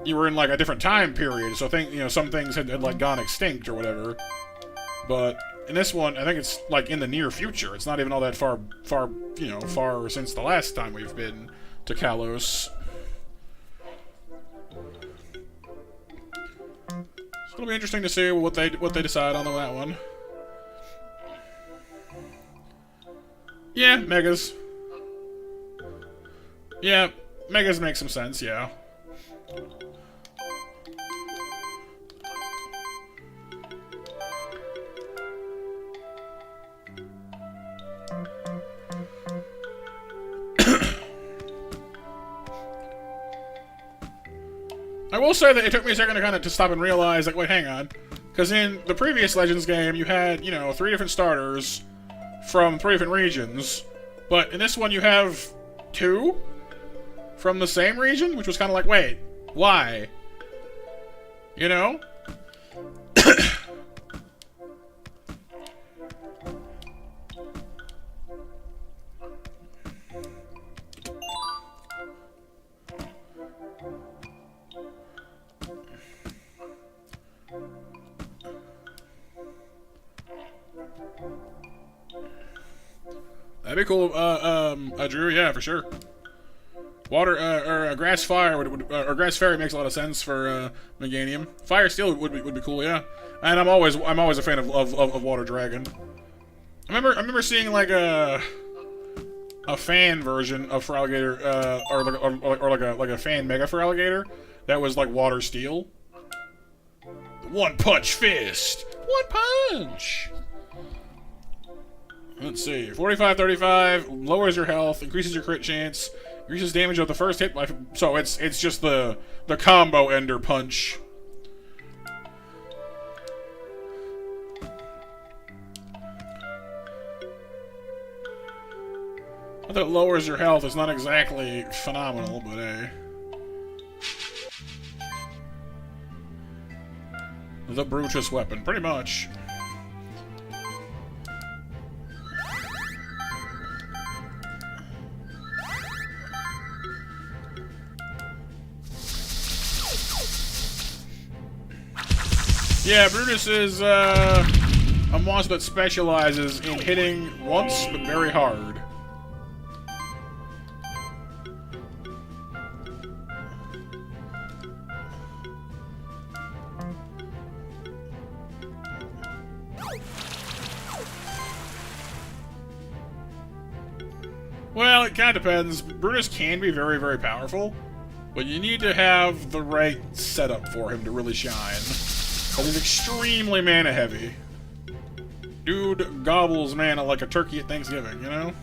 A: you were in like a different time period, so some things had like gone extinct or whatever. But in this one, I think it's like in the near future. It's not even all that far since the last time we've been to Kalos. So it'll be interesting to see what they decide on that one. Yeah, Megas. Yeah, Megas make some sense, yeah. I will say that it took me a second to stop and realize, like, wait, hang on. Because in the previous Legends game, you had, 3 different starters from 3 different regions. But in this one, you have 2 from the same region, which was kind of like, wait, why? You know? That'd be cool, Drew, yeah, for sure. Water, or Grass Fire, or Grass Fairy makes a lot of sense for, Meganium. Fire Steel would be cool, yeah. And I'm always a fan of Water Dragon. I remember seeing, like, a fan version of Feraligatr, or like a fan Mega Feraligatr that was, like, Water Steel. One Punch Fist! One Punch! Let's see. 45-35 lowers your health, increases your crit chance, increases damage of the first hit. So it's just the combo ender punch. That it lowers your health is not exactly phenomenal, but hey. The Brutus weapon, pretty much. Yeah, Brutus is a monster that specializes in hitting once, but very hard. Well, it kind of depends. Brutus can be very, very powerful, but you need to have the right setup for him to really shine. Because he's extremely mana heavy. Dude gobbles mana like a turkey at Thanksgiving, you know?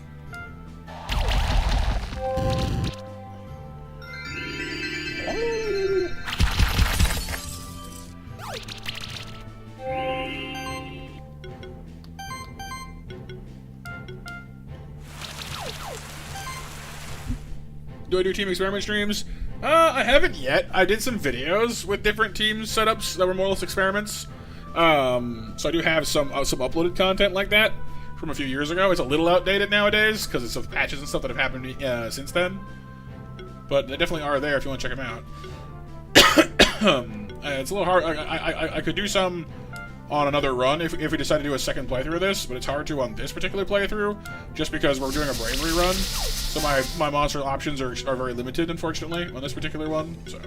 A: Do I do team experiment streams? I haven't yet. I did some videos with different team setups that were more or less experiments. So I do have some uploaded content like that from a few years ago. It's a little outdated nowadays because it's of patches and stuff that have happened since then. But they definitely are there if you want to check them out. It's a little hard. I could do some on another run if we decide to do a second playthrough of this, but it's hard to on this particular playthrough just because we're doing a Bravery run. So my monster options are very limited, unfortunately, on this particular one, so.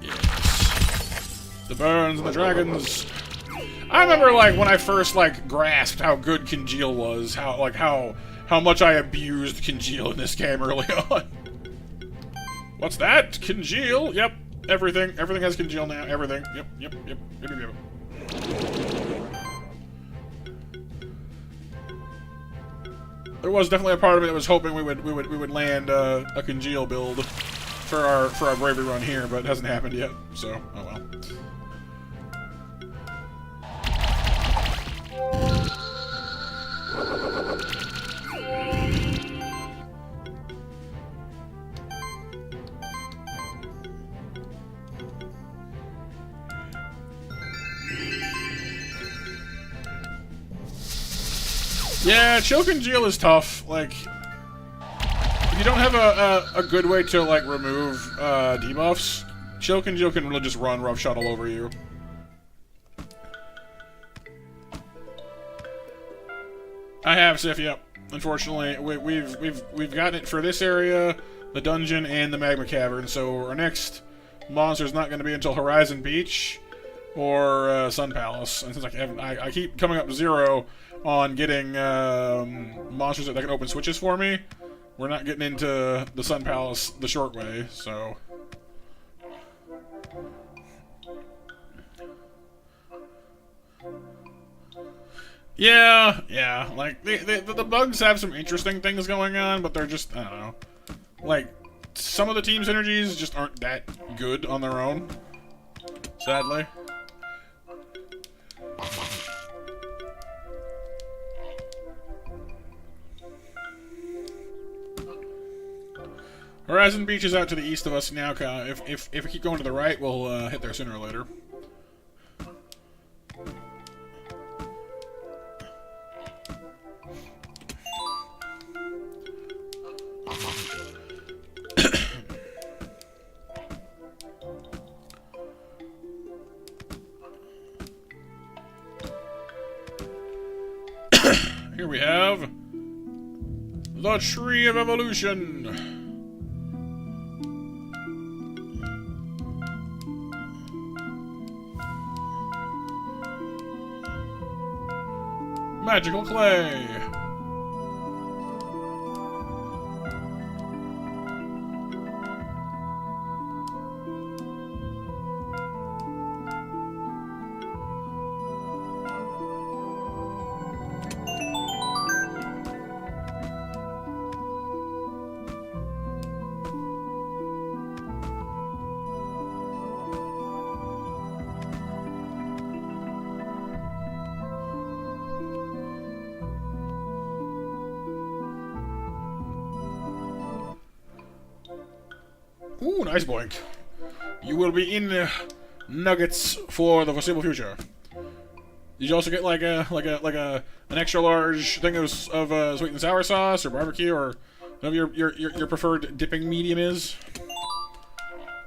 A: Yes. The burns and the dragons. I remember, like, when I first, like, grasped how good Congeal was, how much I abused Congeal in this game early on. What's that? Congeal? Yep. Everything has Congeal now. Everything. Yep. There was definitely a part of me that was hoping we would land a Congeal build for our Bravery run here, but it hasn't happened yet. So, oh well. Yeah, Chill Congeal is tough. Like, if you don't have a good way to, like, remove debuffs, Chill Congeal can really just run roughshod all over you. I have Sif, yep. Unfortunately, we've gotten it for this area, the dungeon, and the Magma Cavern. So our next monster is not going to be until Horizon Beach or Sun Palace. And since I keep coming up 0 on getting monsters that can open switches for me, we're not getting into the Sun Palace the short way. So. Yeah, like, the bugs have some interesting things going on, but they're just, I don't know. Like, some of the team's synergies just aren't that good on their own, sadly. Horizon Beach is out to the east of us now. If we keep going to the right, we'll hit there sooner or later. Here we have the Tree of Evolution. Magical clay. Ooh, nice boink. You will be in nuggets for the foreseeable future. Did you also get like an extra large thing of sweet and sour sauce or barbecue or whatever your preferred dipping medium is?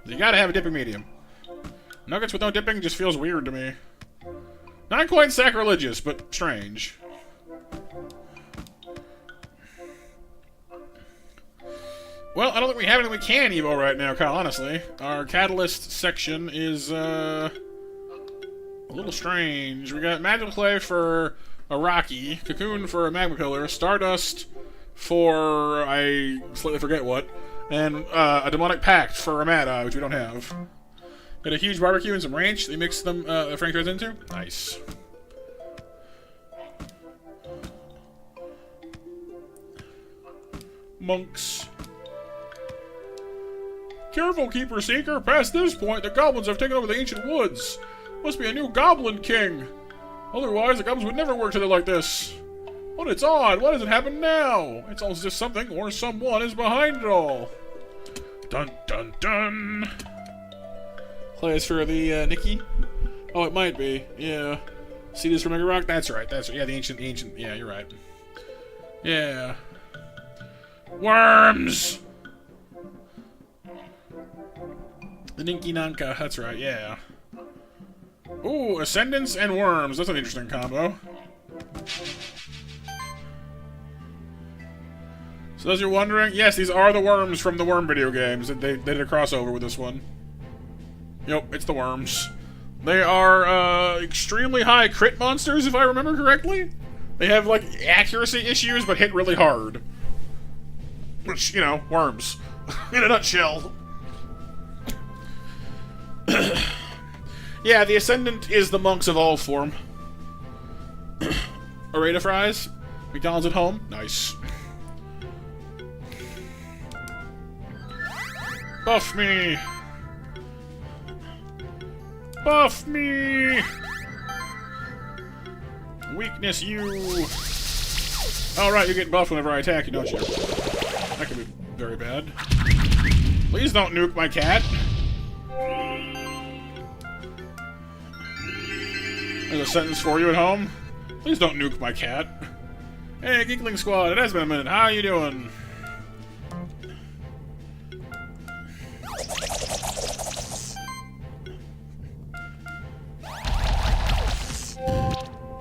A: You gotta have a dipping medium. Nuggets with no dipping just feels weird to me. Not quite sacrilegious, but strange. Well, I don't think we have anything we can evo right now, Kyle, honestly. Our catalyst section is, a little strange. We got Magical Clay for a Rocky, Cocoon for a Magma Pillar, Stardust for I slightly forget what, and a Demonic Pact for a Mad Eye, which we don't have. Got a huge barbecue and some ranch. They mix them, Frank goes into. Nice. Monks. Careful, Keeper Seeker. Past this point, the goblins have taken over the ancient woods. Must be a new goblin king. Otherwise, the goblins would never work together like this. But it's odd. Why does it happen now? It's almost as if something or someone is behind it all. Dun dun dun. Play is for the Nikki. Oh, it might be. Yeah. See this from Mega Rock? That's right. That's right. Yeah, the ancient. Yeah, you're right. Yeah. Worms. The Ninky Nanka, that's right, yeah. Ooh, Ascendants and Worms. That's an interesting combo. So as you're wondering, yes, these are the worms from the Worm video games. They did a crossover with this one. Yep, it's the worms. They are extremely high crit monsters, if I remember correctly. They have, like, accuracy issues, but hit really hard. Which, you know, worms. In a nutshell. Yeah, the Ascendant is the monks of all form. Arena fries? McDonald's at home? Nice. Buff me! Buff me! Weakness, you! Alright, you get buffed whenever I attack you, don't you? That could be very bad. Please don't nuke my cat! There's a sentence for you at home. Please don't nuke my cat. Hey, Geekling Squad, it has been a minute. How you doing?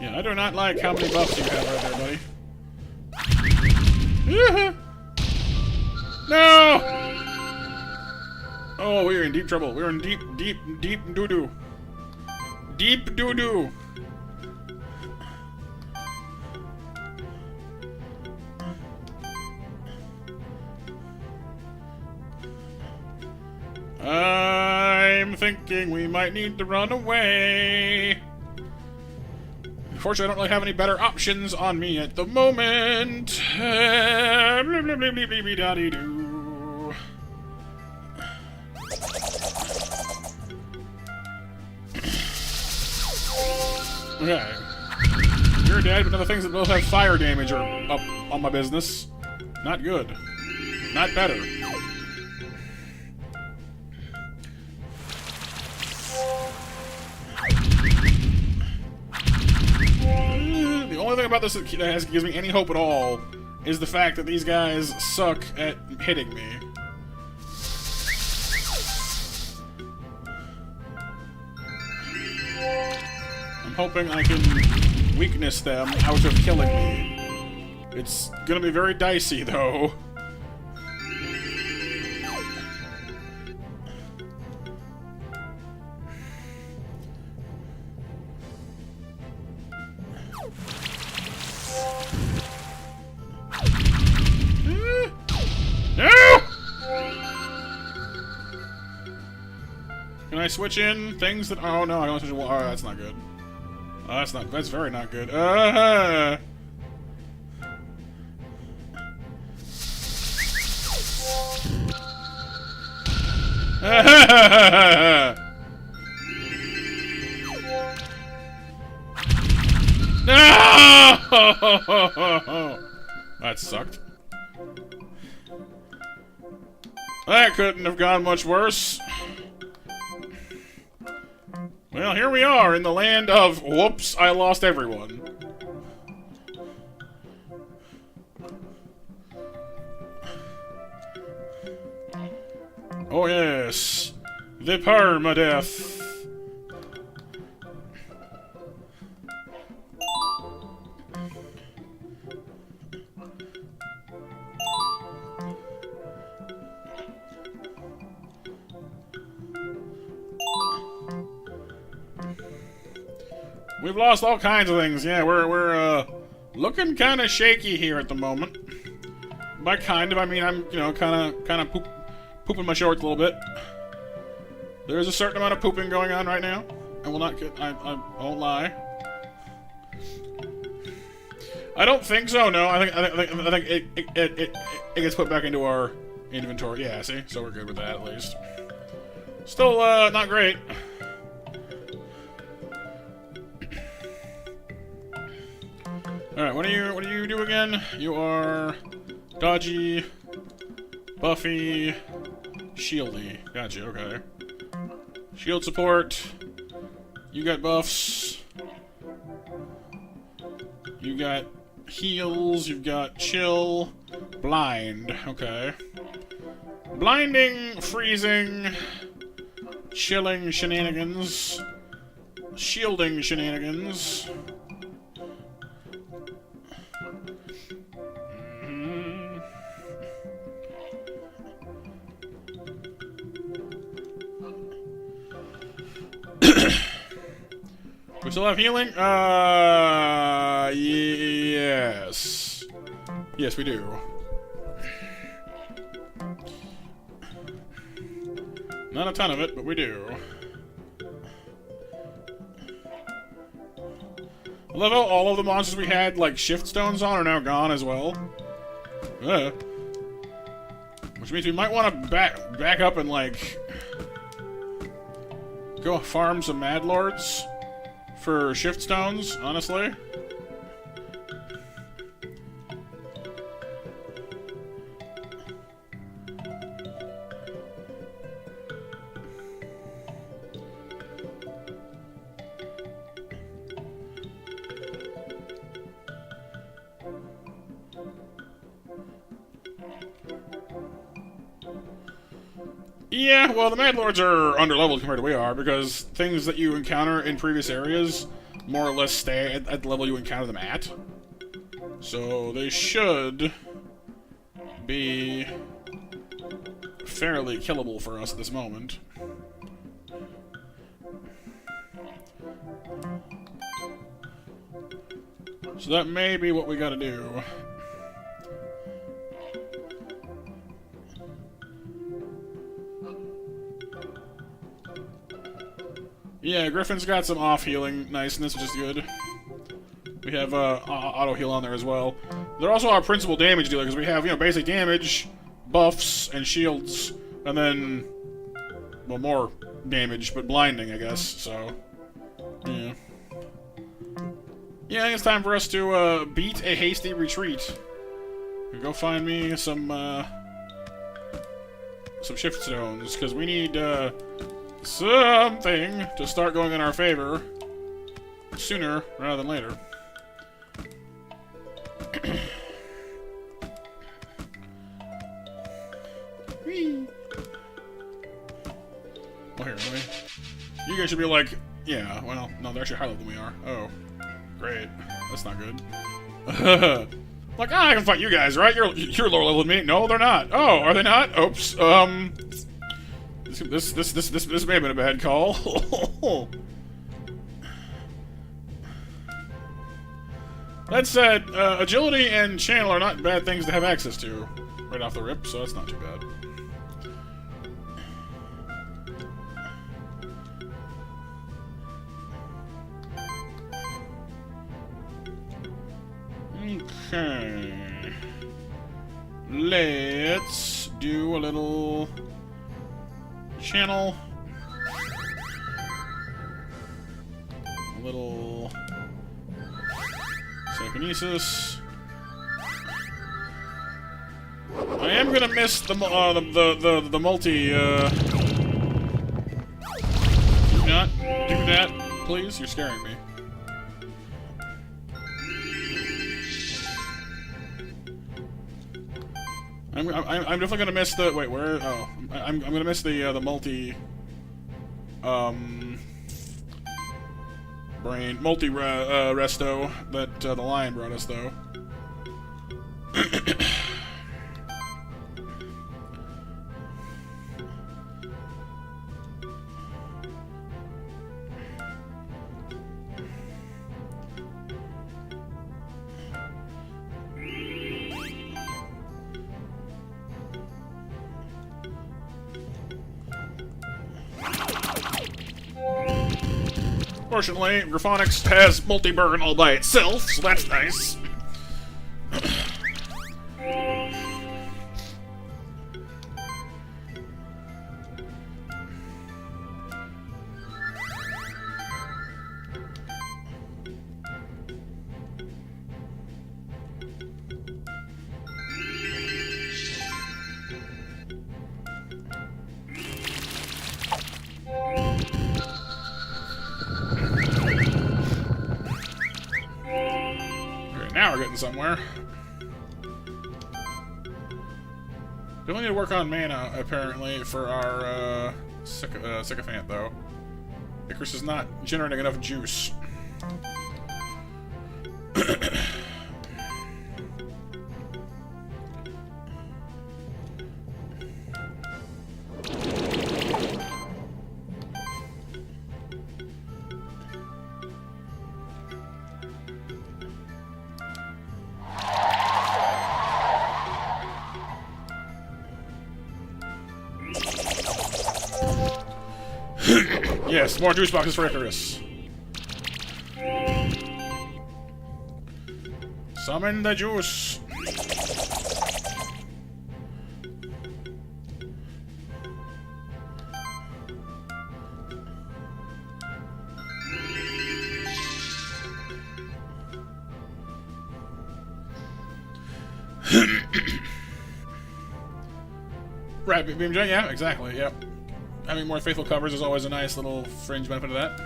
A: Yeah, I do not like how many buffs you have right there, buddy. No! Oh, we're in deep trouble. We're in deep doo-doo. Deep doo-doo. I'm thinking we might need to run away. Unfortunately, I don't really have any better options on me at the moment. Doo. Okay. You're dead, but other things that both have fire damage are up on my business. Not good. Not better. The only thing about this that gives me any hope at all is the fact that these guys suck at hitting me. I'm hoping I can weakness them out of killing me. It's gonna be very dicey, though. No! Can I switch in things that? Oh no, I don't switch in. Oh, that's not good. Oh, that's very not good. No! That sucked. That couldn't have gone much worse. Well, here we are in the land of whoops, I lost everyone. Oh yes, the permadeath. We've lost all kinds of things. Yeah, we're looking kind of shaky here at the moment. By kind of, I mean I'm, you know, kind of pooping my shorts a little bit. There is a certain amount of pooping going on right now. I will not get. I won't lie. I don't think so. No, I think it gets put back into our inventory. Yeah, see, so we're good with that at least. Still, not great. Alright, what do you do again? You are dodgy, buffy, shieldy. Gotcha, okay. Shield support. You got buffs. You got heals, you've got chill, blind, okay. Blinding, freezing, chilling shenanigans, shielding shenanigans. we still have healing? Yes. Yes, we do. Not a ton of it, but we do. I love how all of the monsters we had, like, shift stones on are now gone as well. Which means we might want to back up and, like, go farm some Mad Lords for shift stones, honestly. Yeah, well, the Mad Lords are underleveled compared to we are, because things that you encounter in previous areas more or less stay at the level you encounter them at. So they should be fairly killable for us at this moment. So that may be what we gotta do. Yeah, Griffin's got some off-healing niceness, which is good. We have auto-heal on there as well. They're also our principal damage dealer, because we have, you know, basic damage, buffs, and shields, and then, well, more damage, but blinding, I guess, so, yeah. Yeah, I think it's time for us to beat a hasty retreat. Go find me some shift stones, because we need, something to start going in our favor sooner rather than later. Well, here, you guys should be like, yeah, well, no, they're actually higher than we are. Oh, great. That's not good. Like, I can fight you guys, right? You're lower level than me. No, they're not. Oh, are they not? Oops. This may have been a bad call. That said, agility and channel are not bad things to have access to right off the rip, so that's not too bad. Okay. Let's do a little channel. A little psychokinesis. I am gonna miss the multi. Do not do that, please. You're scaring me. I'm definitely gonna miss the where. Oh, I'm gonna miss the multi. Brain multi resto that the lion brought us though. Fortunately, Graphonics has multi-burn all by itself, so that's nice. Now we're getting somewhere. We only need to work on mana, apparently, for our sycophant, though. Icarus is not generating enough juice. Yes, more juice boxes for Icarus. Summon the juice. Right, BMJ, yeah, exactly, yep. Having more faithful covers is always a nice little fringe benefit of that.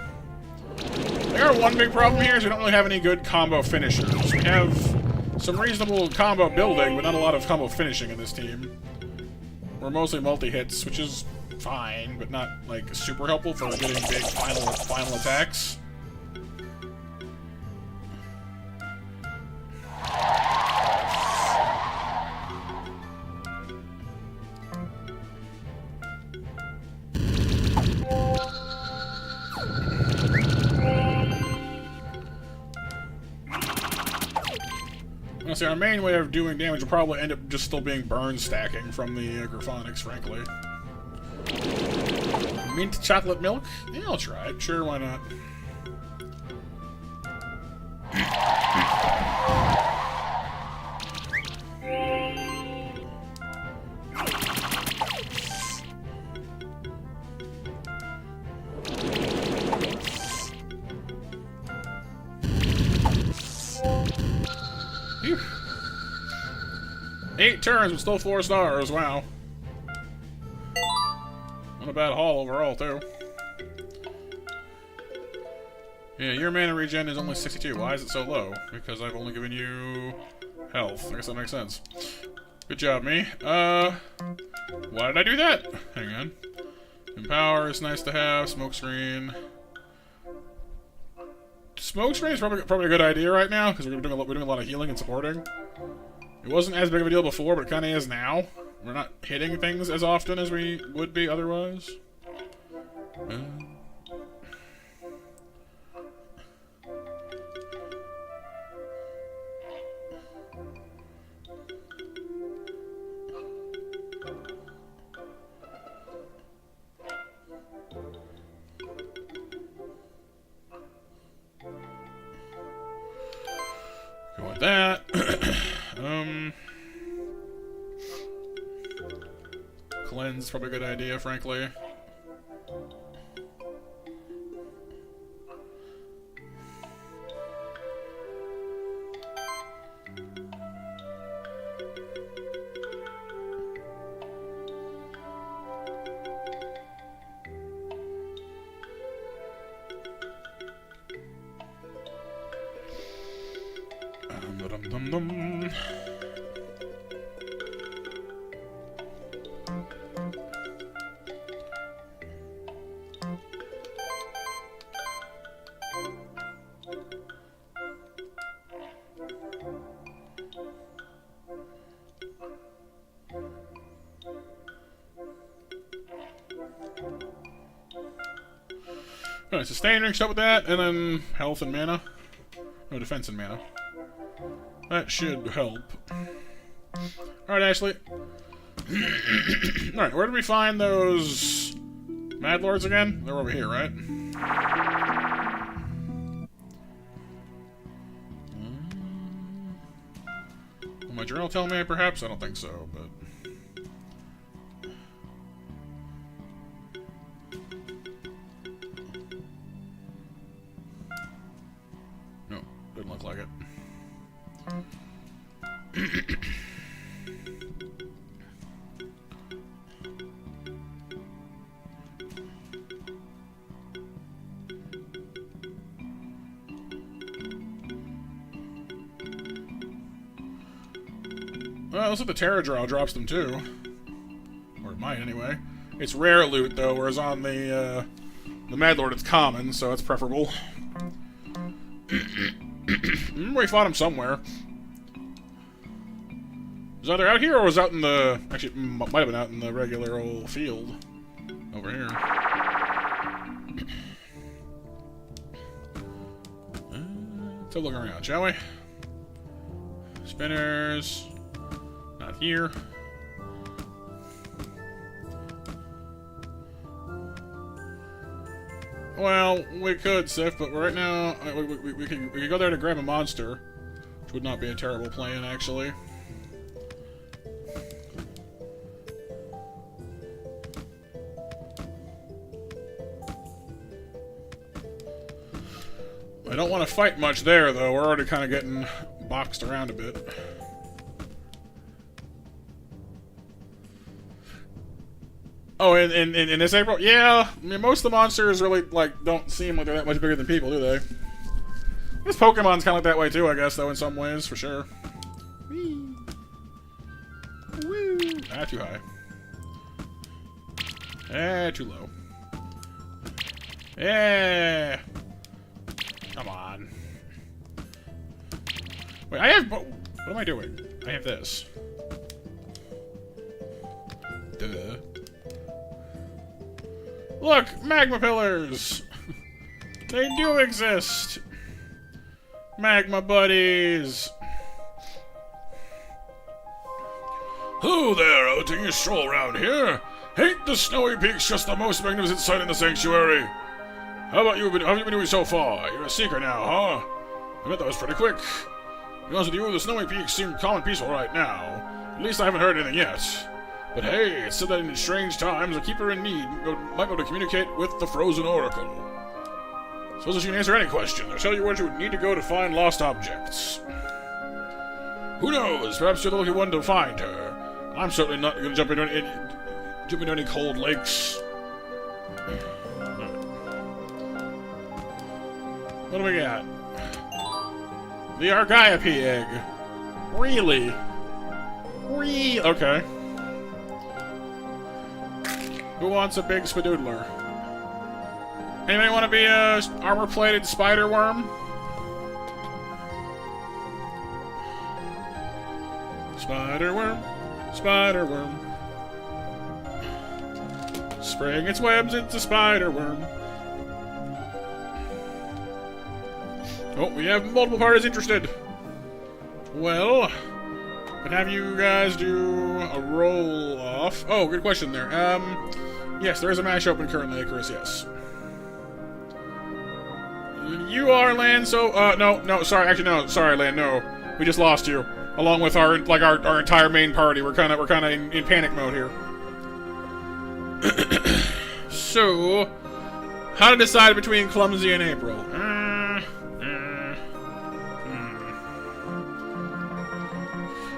A: Our one big problem here is we don't really have any good combo finishers. We have some reasonable combo building, but not a lot of combo finishing in this team. We're mostly multi-hits, which is fine, but not, like, super helpful for getting big final attacks. Honestly, our main way of doing damage will probably end up just still being burn stacking from the Graphonics, frankly. Mint chocolate milk? Yeah, I'll try it. Sure, why not? Phew. 8 turns, but still 4 stars. Wow. Not a bad haul overall, too. Yeah, your mana regen is only 62. Why is it so low? Because I've only given you health. I guess that makes sense. Good job, me. Why did I do that? Hang on. Empower is nice to have. Smokescreen. Smokescreen is probably a good idea right now, because we're doing a lot of healing and supporting. It wasn't as big of a deal before, but it kind of is now. We're not hitting things as often as we would be otherwise. Go with that. Cleanse is probably a good idea, frankly. Dum-dum-dum-dum. Alright, sustain mixed up with that, and then health and mana. No, defense and mana. That should help. Alright, Ashley. Alright, where did we find those Mad Lords again? They're over here, right? Will my journal tell me, perhaps? I don't think so, but... No, didn't look like it. Well, looks like the Terra Draw drops them too. Or it might, anyway. It's rare loot, though, whereas on the Mad Lord it's common, so it's preferable. Remember we fought him somewhere. Was either out here or was out in the... Actually, it might have been out in the regular old field. Over here. Let's have a look around, shall we? Spinners. Not here. Well, we could, Sif, but right now we could go there to grab a monster, which would not be a terrible plan, actually. I don't want to fight much there, though. We're already kind of getting boxed around a bit. Oh, in this April? Yeah, I mean, most of the monsters really, like, don't seem like they're that much bigger than people, do they? This Pokemon's kind of like that way, too, I guess, though, in some ways, for sure. Whee! Woo! Ah, too high. Ah, too low. Yeah! Come on. Wait, I have... What am I doing? I have this. Duh. Look! Magma pillars! They do exist! Magma buddies! Hello there, out taking a stroll around here. Ain't the snowy peaks just the most magnificent sight in the sanctuary? How about you? How have you been doing so far? You're a seeker now, huh? I bet that was pretty quick. To be honest with you, the snowy peaks seem calm and peaceful right now. At least I haven't heard anything yet. But hey, it's said that in strange times, a keeper in need might be able to communicate with the frozen oracle. Suppose she can answer any question, or tell you where you would need to go to find lost objects. Who knows? Perhaps you're the lucky one to find her. I'm certainly not going to jump into any cold lakes. What do we got? The Argiope egg. Really? Okay. Who wants a big spadoodler? Anybody want to be a armor-plated spider worm? Spider worm, spider worm. Spraying its webs into spider worm. Oh, we have multiple parties interested. Well, can have you guys do a roll off. Oh, good question there. Yes, there is a match open currently, Icarus, yes. You are Lan, so no, sorry Lan, no. We just lost you. Along with our entire main party. We're kinda in panic mode here. So, how to decide between Clumsy and April?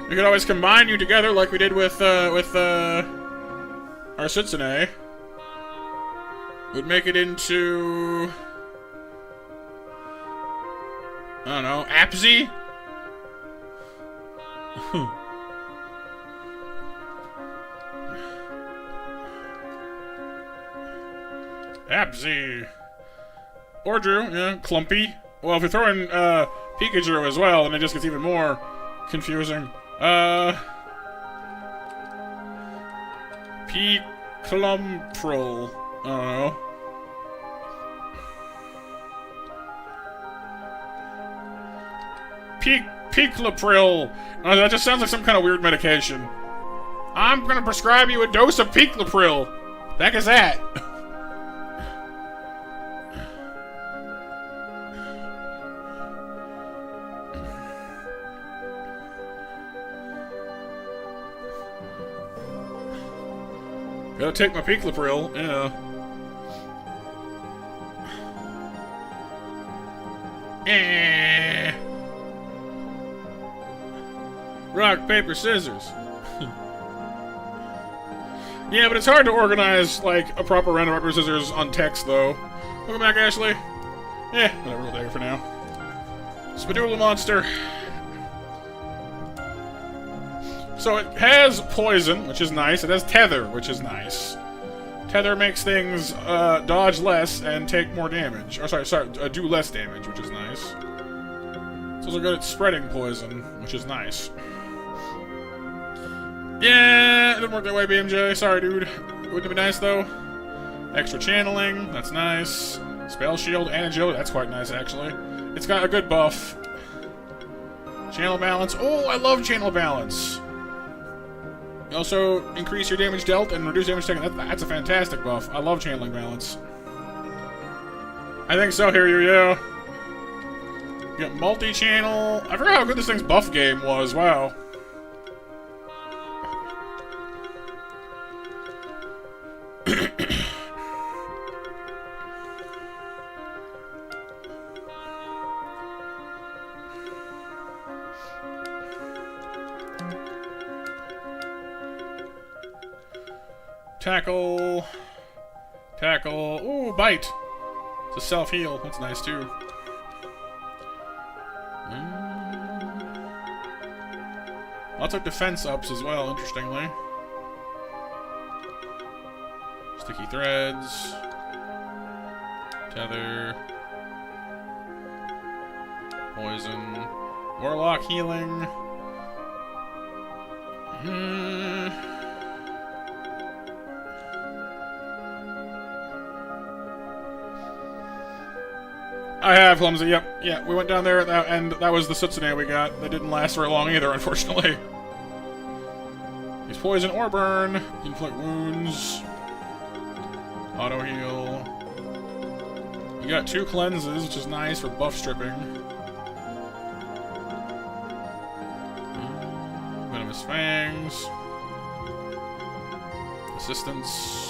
A: We could always combine you together like we did with our Sutsune. Would make it into... I don't know, Apsy? Apsy. Or Drew, yeah, Clumpy. Well, if we throw in Pikachu as well, then it just gets even more confusing. P-Clumpril. I don't know. Piclopril. That just sounds like some kind of weird medication. I'm gonna prescribe you a dose of Piclopril. The heck is that? Gotta take my Piclopril, yeah. Rock, paper, scissors. Yeah, but it's hard to organize, like, a proper round of rock, paper, scissors on text, though. Welcome back, Ashley. Yeah, whatever, we'll take it for now. Spadoodle monster. So it has poison, which is nice. It has tether, which is nice. Tether makes things dodge less and take more damage. Or sorry, do less damage, which is nice. It's also good at spreading poison, which is nice. Yeah, it didn't work that way, BMJ. Sorry, dude. Wouldn't it be nice, though? Extra channeling, that's nice. Spell shield and agility, that's quite nice, actually. It's got a good buff. Channel balance. Oh, I love channel balance. You also increase your damage dealt and reduce damage taken. That's a fantastic buff. I love channeling balance. I think so, here you go. You got multi-channel. I forgot how good this thing's buff game was. Wow. Tackle. Tackle. Ooh, bite. It's a self-heal. That's nice, too. Lots of defense ups as well, interestingly. Sticky threads. Tether. Poison. Warlock healing. I have Clumsy, yep. Yeah, we went down there and that was the Sutsune we got. That didn't last very long either, unfortunately. He's poison or burn. Inflict wounds. Auto heal. You got 2 cleanses, which is nice for buff stripping. Venomous fangs. Assistance.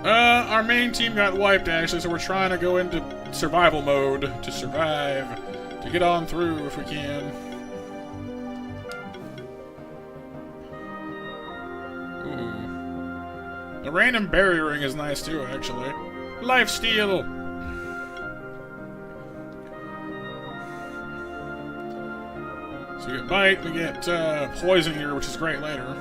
A: Our main team got wiped, actually, so we're trying to go into survival mode to survive, to get on through if we can. Ooh. The random berry ring is nice, too, actually. Lifesteal! So we get bite, we get poison here, which is great later.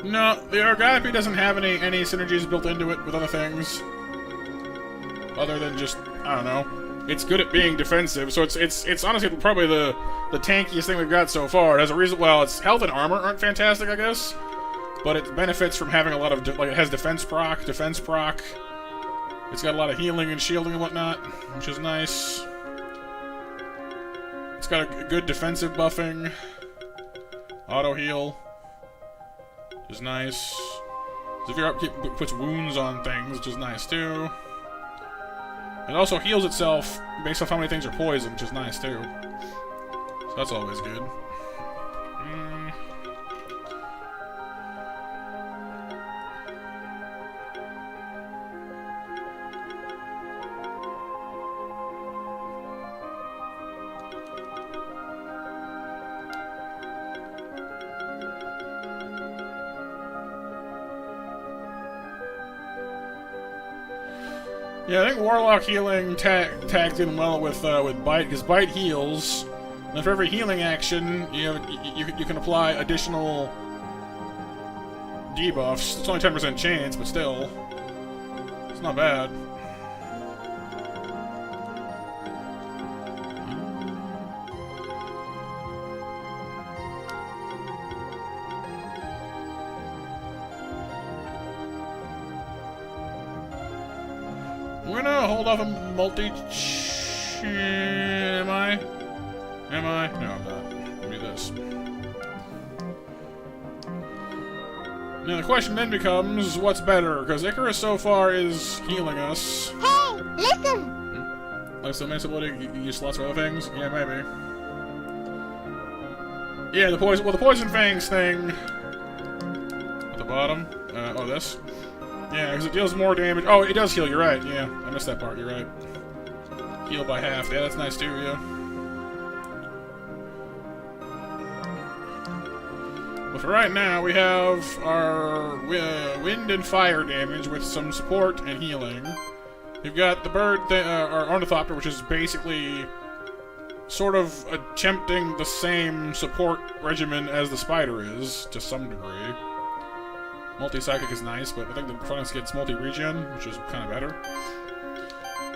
A: No, the Organopi doesn't have any synergies built into it with other things. Other than just, I don't know. It's good at being defensive, so it's honestly probably the tankiest thing we've got so far. It has a reason, well, its health and armor aren't fantastic, I guess. But it benefits from having a lot of, like, it has defense proc. It's got a lot of healing and shielding and whatnot, which is nice. It's got a good defensive buffing. Auto heal. Is nice. Severe upkeep puts wounds on things, which is nice too. It also heals itself based off how many things are poisoned, which is nice too. So that's always good. Yeah, I think Warlock healing tags in well with Bite, because Bite heals. And for every healing action, you can apply additional debuffs. It's only 10% chance, but still, it's not bad. I'm gonna hold off a Am I? No, I'm not. Let me do this. Now the question then becomes, what's better? Because Icarus so far is healing us.
B: Hey, listen!
A: Like some ability, you use lots of other things? Yeah, maybe. Yeah, the poison fangs thing. At the bottom. Oh, this? Yeah, because it deals more damage. Oh, it does heal, you're right. Yeah, I missed that part, you're right. Heal by half. Yeah, that's nice too, yeah. But for right now, we have our wind and fire damage with some support and healing. We've got the bird, our ornithopter, which is basically sort of attempting the same support regimen as the spider is, to some degree. Multi-psychic is nice, but I think the Chronix gets multi-regen, which is kind of better.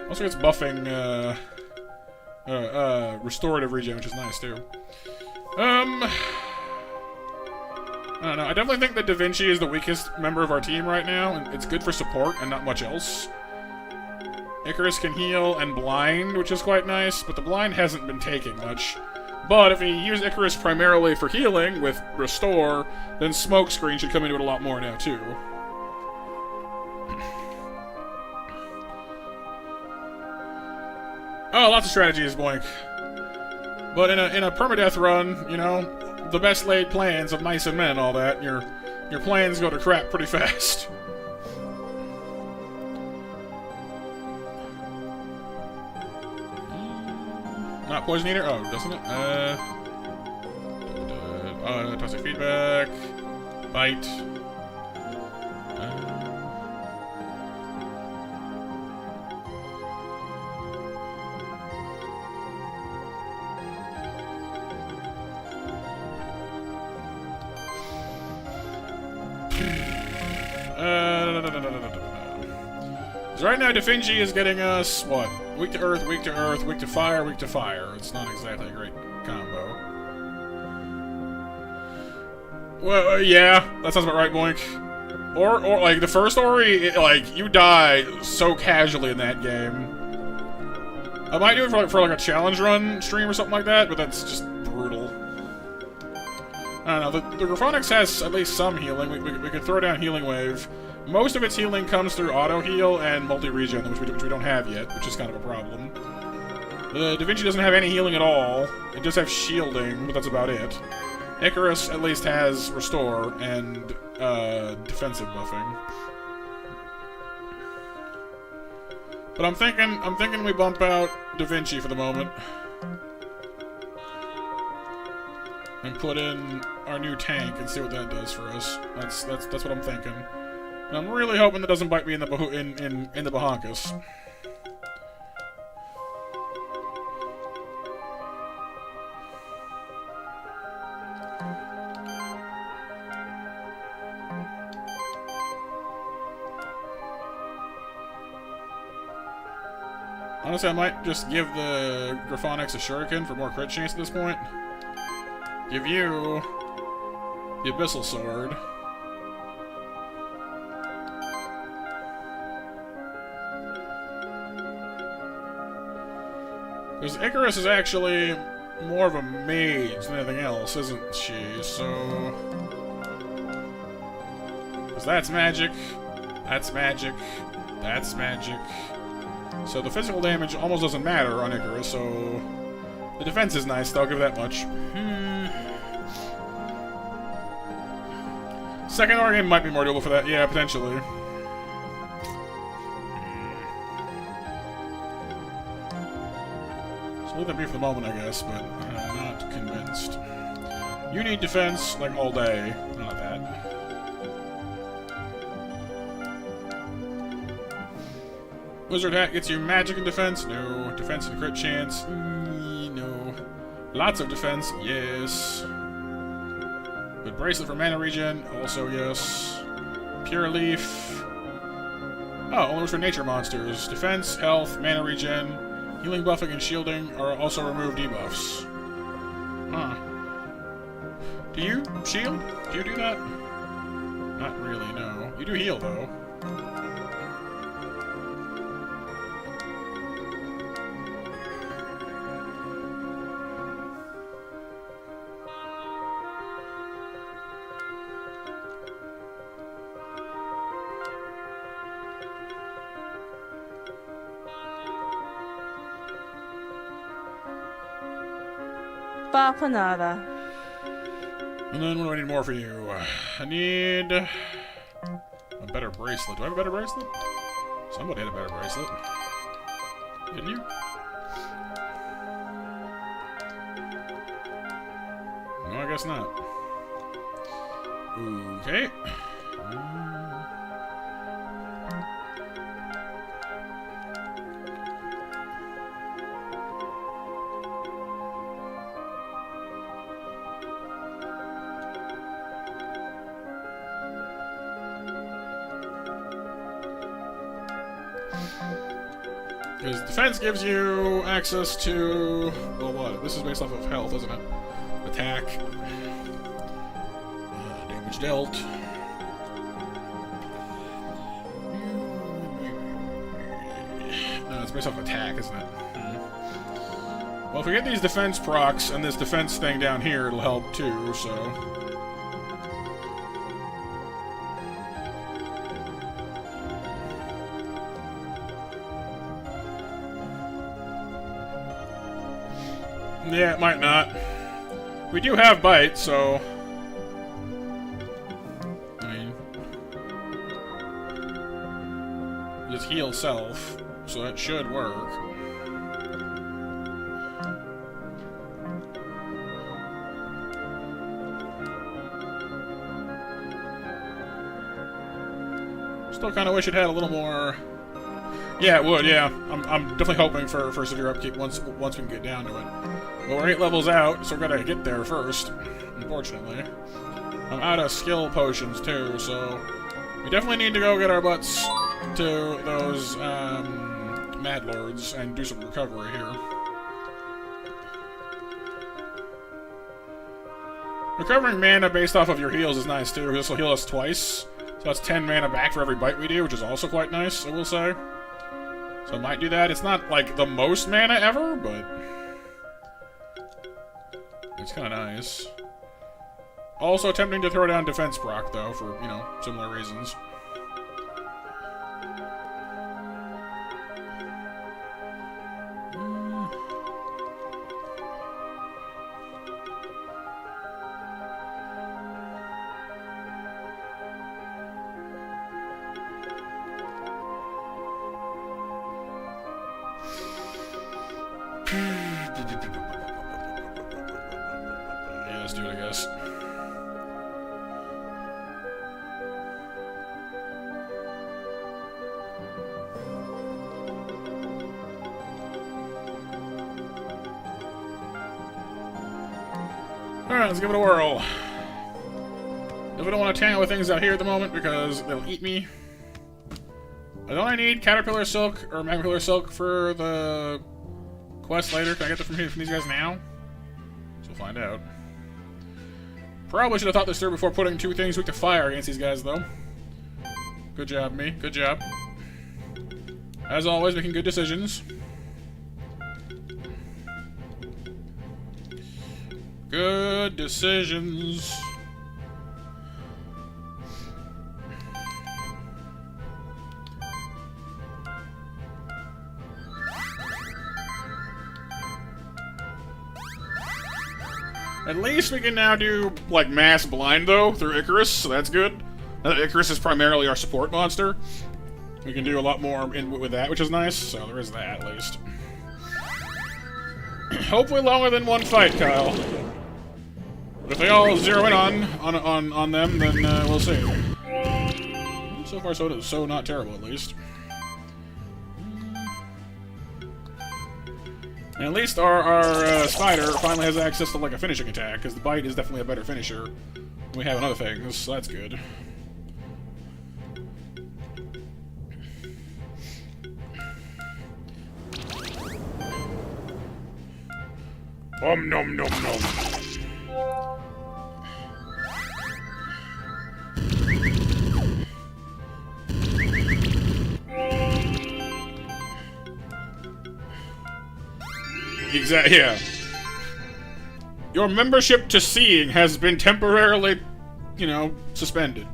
A: Also gets buffing, restorative regen, which is nice too. I don't know. I definitely think that Da Vinci is the weakest member of our team right now, and it's good for support and not much else. Icarus can heal and blind, which is quite nice, but the blind hasn't been taking much. But if he used Icarus primarily for healing with Restore, then Smokescreen should come into it a lot more now, too. Oh, lots of strategies, Boink. But in a permadeath run, you know, the best laid plans of mice and men and all that, your plans go to crap pretty fast. Not Poison Eater? Oh, doesn't it? Toxic Feedback. Bite. So right now, Da Vinci is getting us, what? Weak to Earth, weak to Earth, weak to Fire, weak to Fire. It's not exactly a great combo. Well, yeah, that sounds about right, Boink. Or like, the first Ori, like, you die so casually in that game. I might do it for like a challenge run stream or something like that, but that's just brutal. I don't know, the Graphonics has at least some healing. We could throw down Healing Wave. Most of its healing comes through auto-heal and multi-regen, which we don't have yet, which is kind of a problem. Da Vinci doesn't have any healing at all. It does have shielding, but that's about it. Icarus at least has Restore and defensive buffing. But I'm thinking we bump out Da Vinci for the moment. And put in our new tank and see what that does for us. That's what I'm thinking. And I'm really hoping that doesn't bite me in the bahonkus. Honestly, I might just give the Graphonics a Shuriken for more crit chance at this point. Give you the Abyssal Sword. Because Icarus is actually more of a mage than anything else, isn't she? So... because that's magic, that's magic, that's magic. So the physical damage almost doesn't matter on Icarus, so... the defense is nice, though, I'll give that much. Second Ori game might be more doable for that, yeah, potentially. So let that be for the moment, I guess, but I'm not convinced. You need defense, like, all day. Not that. Wizard Hat gets you magic and defense? No. Defense and crit chance? No. Lots of defense? Yes. Good bracelet for mana regen? Also yes. Pure Leaf? Oh, only for nature monsters. Defense, health, mana regen, healing, buffing, and shielding are also remove debuffs. Huh. Do you shield? Do you do that? Not really, no. You do heal, though.
C: Bapanada.
A: And then what do I need more for you? I need a better bracelet. Do I have a better bracelet? Somebody had a better bracelet. Didn't you? No, I guess not. Okay. Because defense gives you access to... well, what? This is based off of health, isn't it? Attack. Damage dealt. based off attack, isn't it? Well, if we get these defense procs and this defense thing down here, it'll help too, so... Yeah, it might not. We do have bite, so... I mean... Just heal self, so that should work. Still kind of wish it had a little more... Yeah, it would, yeah. I'm definitely hoping for severe upkeep once we can get down to it. But we're 8 levels out, so we're gonna get there first, unfortunately. I'm out of skill potions, too, so... We definitely need to go get our butts to those, Mad Lords and do some recovery here. Recovering mana based off of your heals is nice, too. This will heal us twice. So that's 10 mana back for every bite we do, which is also quite nice, I will say. So I might do that. It's not, like, the most mana ever, but... It's kind of nice. Also tempting to throw down defense proc, though, for, you know, similar reasons. Yeah, let's do it, I guess. Alright, let's give it a whirl. If we don't want to tangle with things out here at the moment because they'll eat me. Don't I need Caterpillar Silk or Magpillar Silk for the quest later? Can I get that from these guys now? So we'll find out. Probably should have thought this through before putting 2 things weak to fire against these guys, though. Good job, me. Good job. As always, making good decisions. Good decisions. At least we can now do, like, Mass Blind, though, through Icarus, so that's good. Icarus is primarily our support monster. We can do a lot more with that, which is nice, so there is that, at least. Hopefully longer than one fight, Kyle. But if they all zero in on them, then we'll see. So far, so not terrible, at least. And at least our spider finally has access to, like, a finishing attack, because the bite is definitely a better finisher than we have in other things, so that's good. Nom nom nom nom. Exactly, yeah. Your membership to Seeing has been temporarily, you know, suspended.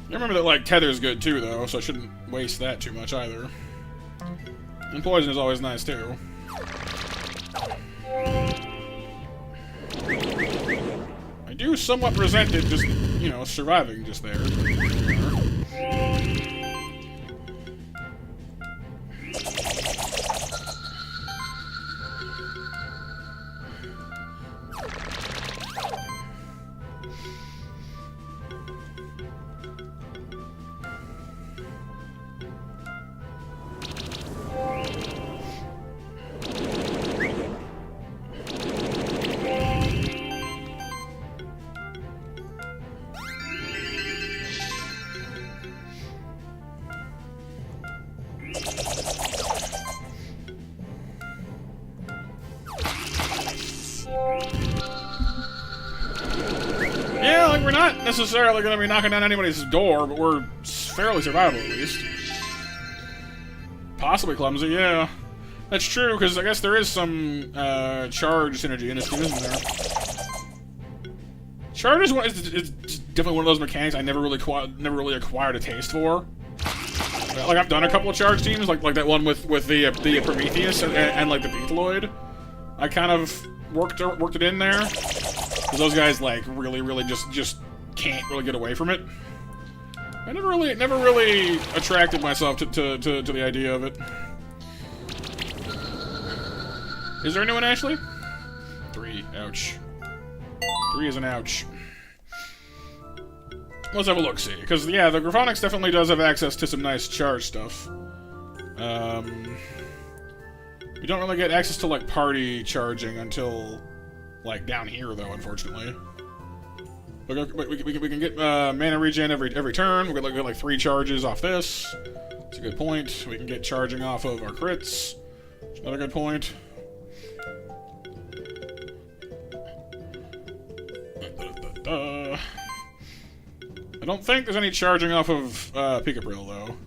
A: I remember that, like, Tether's good too, though, so I shouldn't waste that too much either. And Poison is always nice, too. I do somewhat resent it just, you know, surviving just there. like, we're not necessarily going to be knocking down anybody's door, but we're fairly survivable, at least. Possibly clumsy, yeah. That's true, because I guess there is some charge synergy in this game, isn't there? Charge is definitely one of those mechanics I never really acquired a taste for. Like, I've done a couple of charge teams, like that one with the Prometheus and like the Beetloid. I kind of worked it in there, because those guys like really just can't really get away from it. I never really attracted myself to the idea of it. Is there anyone, Ashley? 3. Ouch. 3 is an ouch. Let's have a look-see. Because, yeah, the Graphonics definitely does have access to some nice charge stuff. We don't really get access to, like, party charging until, like, down here, though, unfortunately. We can get mana regen every turn. We get like 3 charges off this. That's a good point. We can get charging off of our crits. That's another good point. I don't think there's any charging off of Pikapril, though.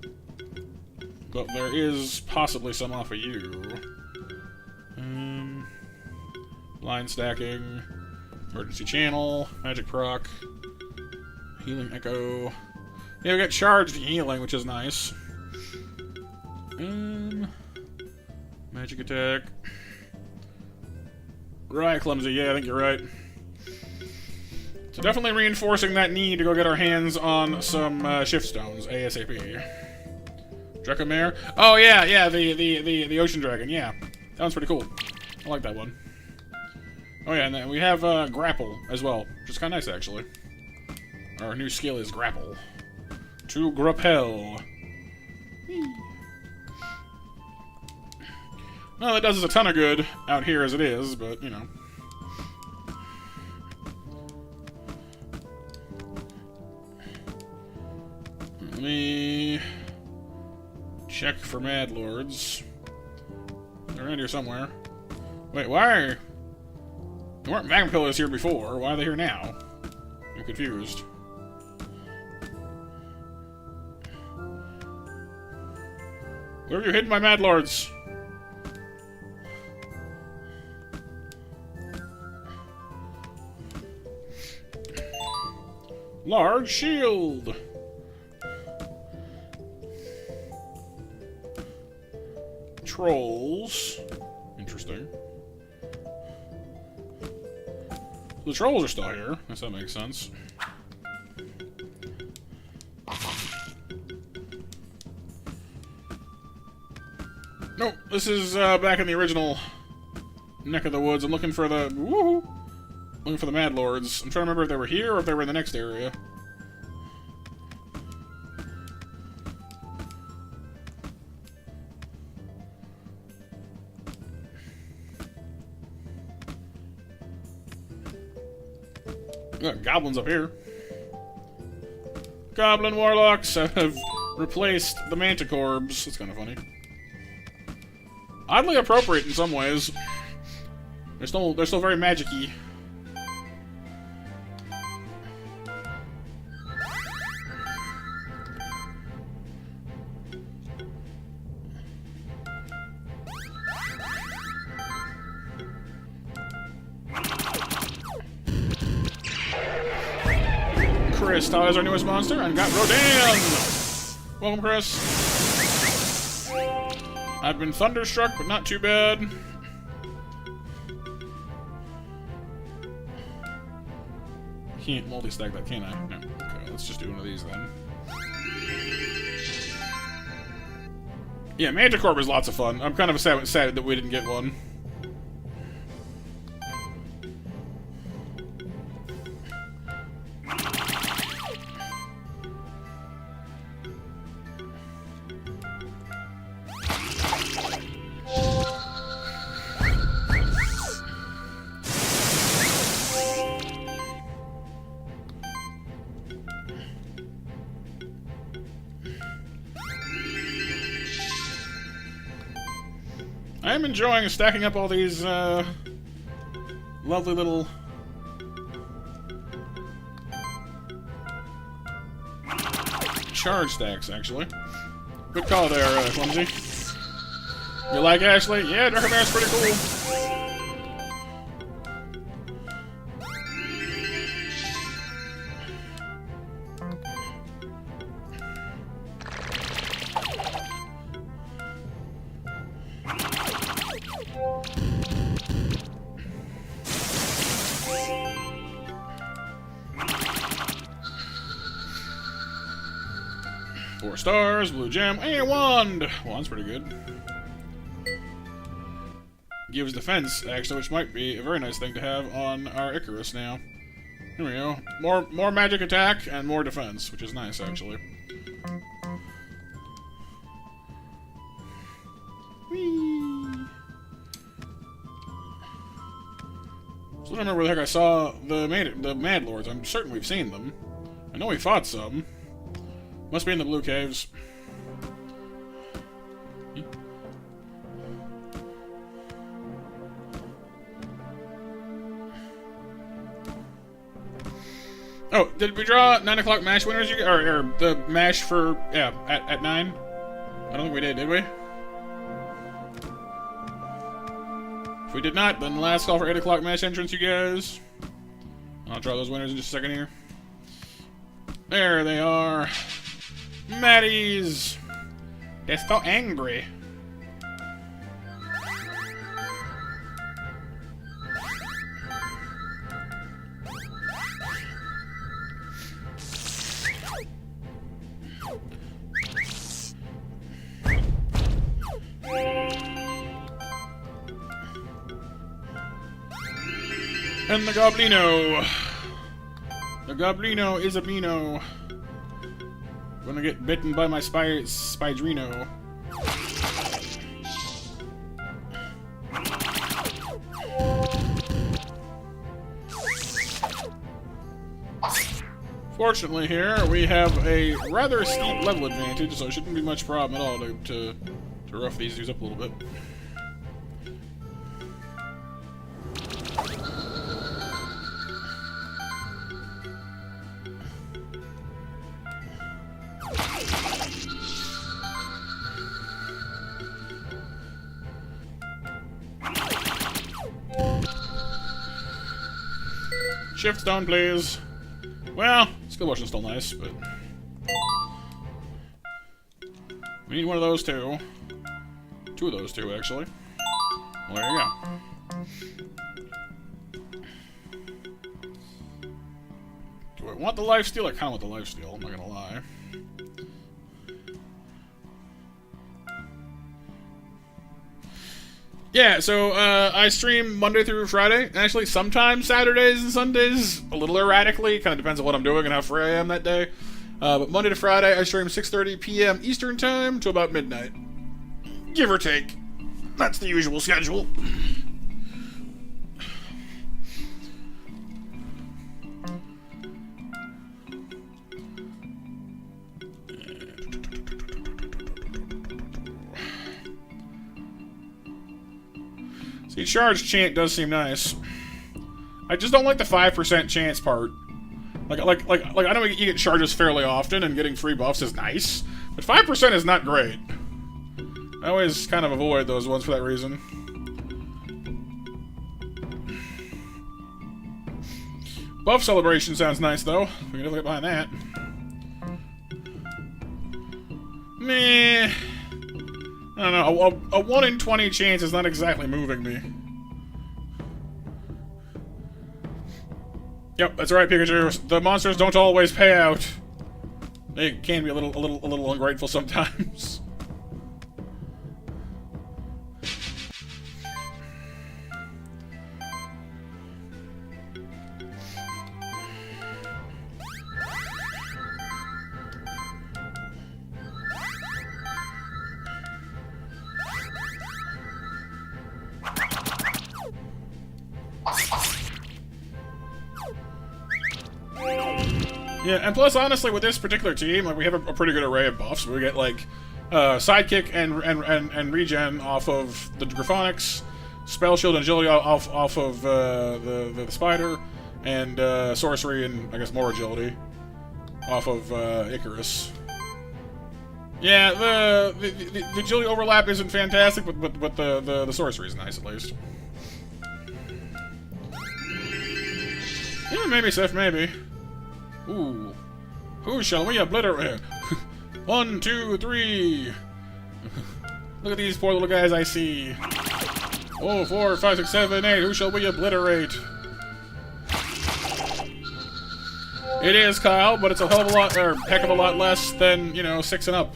A: But there is possibly some off of you. Blind stacking. Emergency channel. Magic proc. Healing echo. Yeah, we got charged healing, which is nice. Magic attack. Right, clumsy. Yeah, I think you're right. So definitely reinforcing that need to go get our hands on some shift stones ASAP. Drakhamare. Oh yeah, the ocean dragon. Yeah, that one's pretty cool. I like that one. Oh yeah, and then we have grapple as well, which is kind of nice actually. Our new skill is grapple. To grapple. Well, it does us a ton of good out here as it is, but you know. Let me check for Mad Lords. They're around here somewhere. Wait, why? There weren't Magma Pillars here before. Why are they here now? I'm confused. Where have you hidden my Mad Lords? Large shield. Trolls. Interesting. The trolls are still here. I guess that makes sense. Nope, this is back in the original neck of the woods. I'm looking for the looking for the Mad Lords. I'm trying to remember if they were here or if they were in the next area. Got goblins up here. Goblin warlocks have replaced the manticorbs. That's kind of funny. Oddly appropriate in some ways. They're still very magic-y. Chris is our newest monster, and got Rodan! Welcome, Chris. I've been thunderstruck, but not too bad. Can't multi-stack that, can I? No. Okay, let's just do one of these then. Yeah, Manticore is lots of fun. I'm kind of sad that we didn't get one. I am enjoying stacking up all these lovely little charge stacks, actually. Good call there, Clumsy. You like Ashley? Yeah, Darker Bear's pretty cool. 4 stars, blue gem, and a wand! Wand's pretty good. Gives defense, actually, which might be a very nice thing to have on our Icarus now. Here we go. More magic attack and more defense, which is nice, actually. Whee! So I don't remember where the heck I saw the Mad Lords. I'm certain we've seen them. I know we fought some. Must be in the Blue Caves. Oh, did we draw 9 o'clock MASH winners? Or the MASH for, yeah, at 9? I don't think we did we? If we did not, then last call for 8 o'clock MASH entrance, you guys. I'll draw those winners in just a second here. There they are. Maddies! They're so angry. And the Goblino. The Goblino is a Beano. Gonna get bitten by my Spydrino. Fortunately here, we have a rather steep level advantage, so it shouldn't be much problem at all to rough these dudes up a little bit. Shift stone, please. Well, skill motion's still nice, but we need one of those two. 2 of those two, actually. Well, there you go. Do I want the lifesteal? I kind of want the lifesteal, I'm not gonna lie. Yeah, so I stream Monday through Friday. Actually, sometimes Saturdays and Sundays, a little erratically. Kind of depends on what I'm doing and how free I am that day. But Monday to Friday, I stream 6:30 p.m. Eastern Time to about midnight. Give or take. That's the usual schedule. See, charge chant does seem nice. I just don't like the 5% chance part. Like I know you get charges fairly often, and getting free buffs is nice, but 5% is not great. I always kind of avoid those ones for that reason. Buff celebration sounds nice, though. We can definitely get behind that. Meh. I don't know, a 1 in 20 chance is not exactly moving me. Yep, that's right, Pikachu. The monsters don't always pay out. They can be a little ungrateful sometimes. Yeah, and plus, honestly, with this particular team, like, we have a pretty good array of buffs. We get, like, sidekick and regen off of the Graphonics, spell shield and agility off of the spider, and sorcery and, I guess, more agility off of Icarus. Yeah, the agility overlap isn't fantastic, but the sorcery is nice at least. Yeah, maybe, Sif, maybe. Ooh. Who shall we obliterate? 1, 2, 3. Look at these poor little guys I see. Oh, 4, 5, 6, 7, 8. Who shall we obliterate? It is Kyle, but it's a hell of a lot, or heck of a lot less than, you know, 6 and up.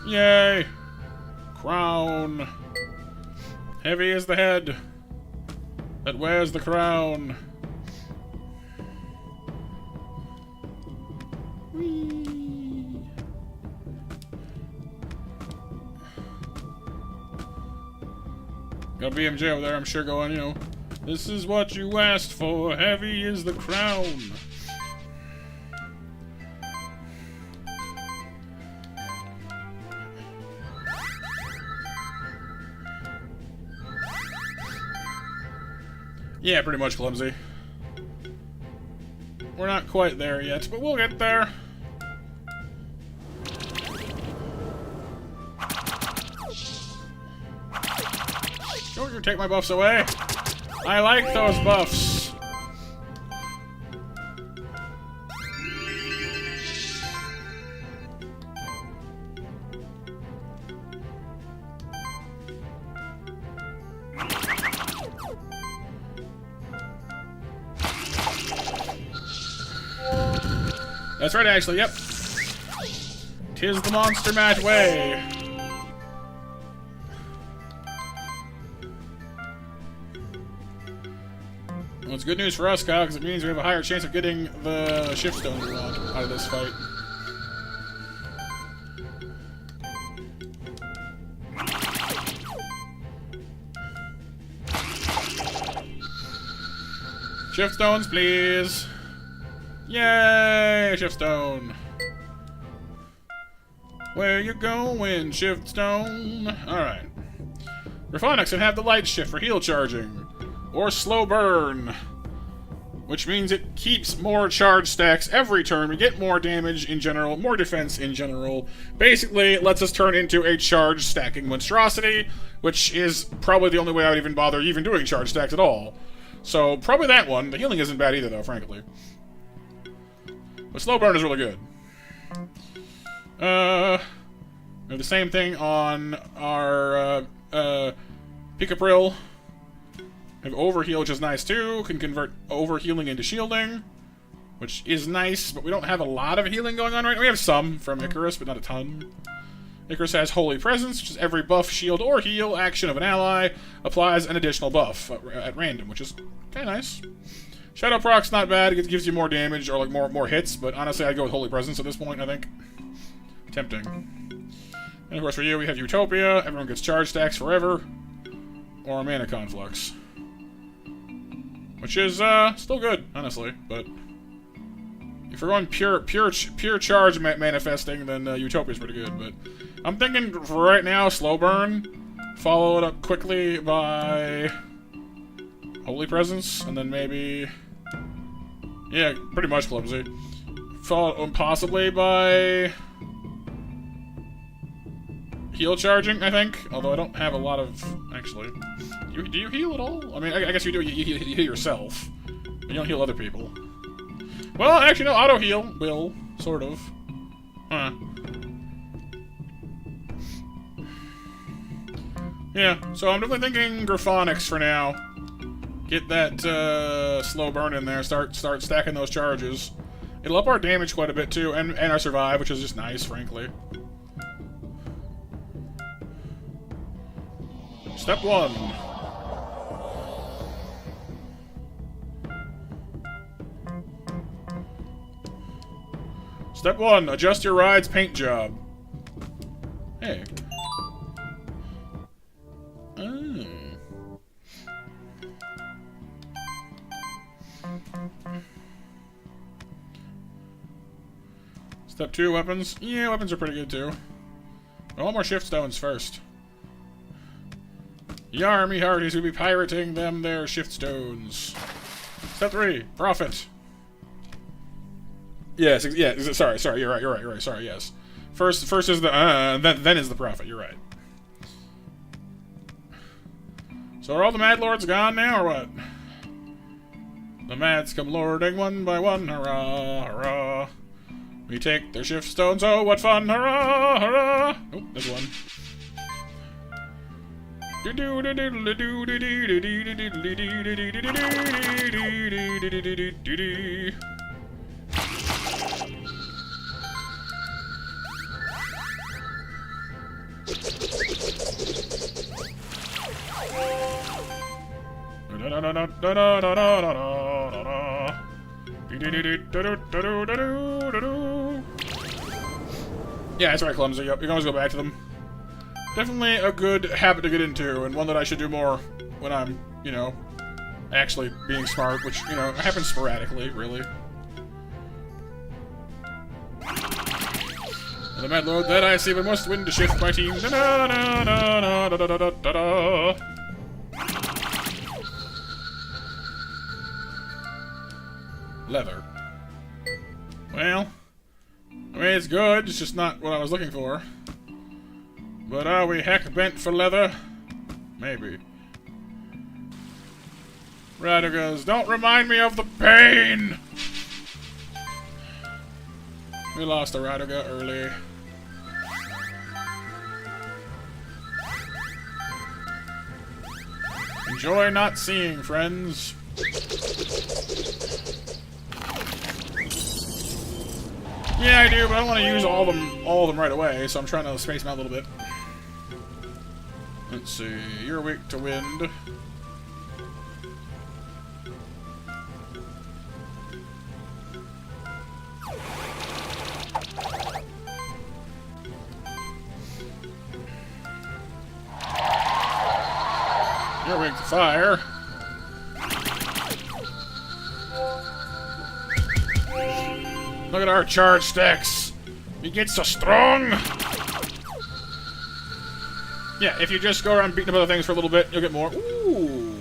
A: Yay! Crown. Heavy is the head that wears the crown. Whee. Got BMJ over there, I'm sure, going, you know, this is what you asked for. Heavy is the crown. Yeah, pretty much clumsy. We're not quite there yet, but we'll get there. Don't you take my buffs away. I like those buffs. That's right, actually, yep. 'Tis the monster match way. Well, it's good news for us, Kyle, because it means we have a higher chance of getting the shift stone we want out of this fight. Shift stones, please. Yay! Shift stone. Where you going, shift stone? Alright. Graphonics can have the light shift for heal charging. Or slow burn. Which means it keeps more charge stacks every turn. We get more damage in general, more defense in general. Basically, it lets us turn into a charge stacking monstrosity, which is probably the only way I would even bother even doing charge stacks at all. So, probably that one. The healing isn't bad either, though, frankly. But slow burn is really good. We have the same thing on our Picapril. We have overheal, which is nice too. Can convert overhealing into shielding, which is nice, but we don't have a lot of healing going on right now. We have some from Icarus, but not a ton. Icarus has Holy Presence, which is every buff, shield, or heal action of an ally applies an additional buff at random, which is kind of nice. Shadow proc's not bad. It gives you more damage or like more hits, but honestly, I'd go with Holy Presence at this point, I think. Tempting. And of course, for you, we have Utopia. Everyone gets charge stacks forever, or Mana Conflux, which is still good, honestly. But if you're going pure charge manifesting, then Utopia's pretty good. But I'm thinking for right now, slow burn, follow it up quickly by Holy Presence, and then maybe, yeah, pretty much clumsy. Followed possibly by heal charging, I think. Although I don't have a lot of, actually. Do you heal at all? I mean, I guess you do. You heal yourself. But you don't heal other people. Well, actually, no. Auto heal will, sort of. Huh. Yeah. So I'm definitely thinking Graphonics for now. Get that slow burn in there. Start stacking those charges. It'll up our damage quite a bit too, and our survive, which is just nice, frankly. Step 1. Step 1, adjust your ride's paint job. Hey. Oh. Step 2, weapons. Yeah, weapons are pretty good too. I want more shift stones first. Yar me hearties, we be pirating them their shift stones. Step 3, profit. Yes, yeah, sorry, you're right, sorry, yes. First is the, then is the profit, you're right. So are all the Mad Lords gone now, or what? The Mads come lording one by one, hurrah, hurrah. We take their shift stones, oh, what fun, hurrah, hurrah. Oh, there's one. Yeah, that's right, Clumsy. Yep, you can always go back to them. Definitely a good habit to get into, and one that I should do more when I'm, you know, actually being smart, which, you know, happens sporadically, really. The Mad Lord that I see, but must win to shift my team. Leather. Well, I mean, it's good, it's just not what I was looking for. But are we heck bent for leather? Maybe. Radicas, don't remind me of the pain! We lost a Radica early. Enjoy not seeing, friends. Yeah, I do, but I don't want to use all of them right away, so I'm trying to space them out a little bit. Let's see. You're weak to wind. You're weak to fire. Look at our charge stacks. We get so strong. Yeah, if you just go around beating up other things for a little bit, you'll get more. Ooh.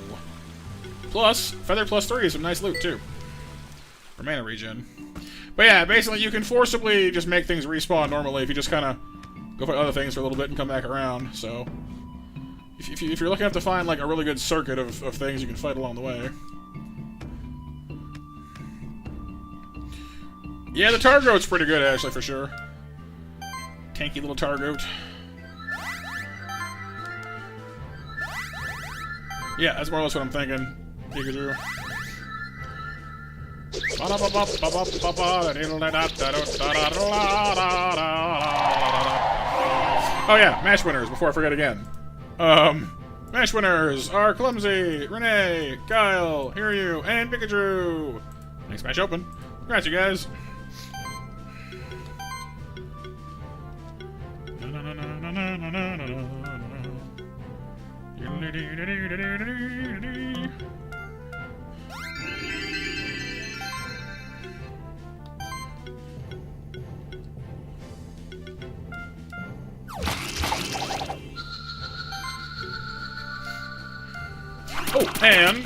A: Plus, feather plus 3 is some nice loot, too. For mana regen. But yeah, basically you can forcibly just make things respawn normally if you just kind of go fight other things for a little bit and come back around, so... If you're lucky enough to find, like, a really good circuit of things you can fight along the way. Yeah, the Targoat's pretty good, actually, for sure. Tanky little Targoat. Yeah, that's more or less what I'm thinking. Pikachu. Oh yeah, match winners, before I forget again. Match winners are Clumsy, Renee, Kyle, Hiryu, and Pikachu. Next match open. Congrats, you guys. Oh, and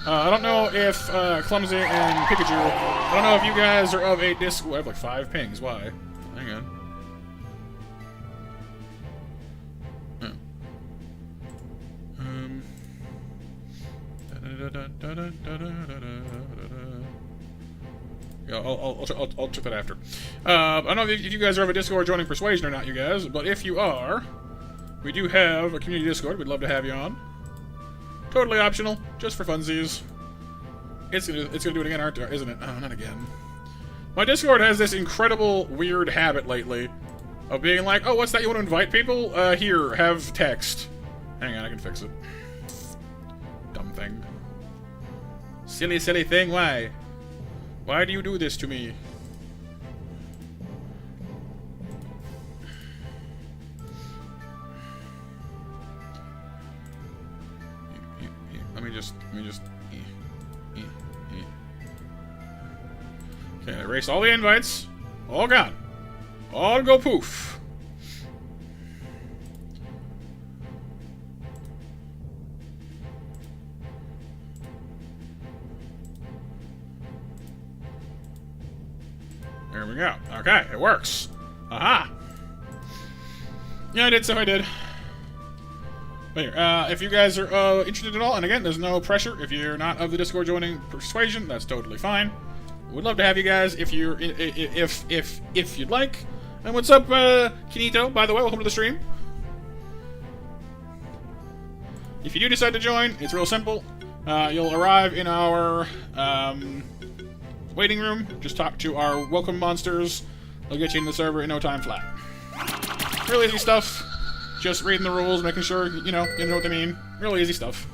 A: I don't know if Clumsy and Pikachu, I don't know if you guys are of a Discord. I have like 5 pings. Why? Hang on. Yeah, I'll check that after. I don't know if you guys are of a Discord joining Persuasion or not, you guys, but if you are, we do have a community Discord. We'd love to have you on. Totally optional, just for funsies. It's gonna do it again, isn't it? Oh, not again. My Discord has this incredible weird habit lately of being like, oh, what's that? You want to invite people? Here, have text. Hang on, I can fix it. Dumb thing. Silly, silly thing, why? Why do you do this to me? Let me just... Okay, erase all the invites. All gone. All go poof. There we go. Okay, it works. Aha! Yeah, I did stuff I did. But here, if you guys are interested at all, and again, there's no pressure. If you're not of the Discord joining persuasion, that's totally fine. Would love to have you guys if you're if you'd like. And what's up, Kinito? By the way, welcome to the stream. If you do decide to join, it's real simple. You'll arrive in our waiting room. Just talk to our welcome monsters. They'll get you in the server in no time flat. Real easy stuff. Just reading the rules, making sure you know what they mean. Real easy stuff.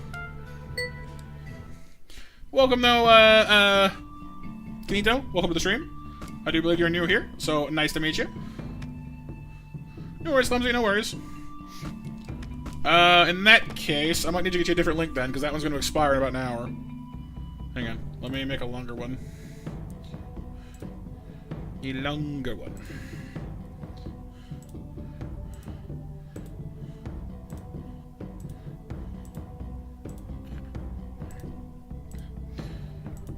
A: Welcome though, Kinito. Welcome to the stream. I do believe you're new here, so nice to meet you. No worries, Clumsy, no worries. In that case, I might need to get you a different link then, because that one's going to expire in about an hour. Hang on, let me make a longer one. A longer one.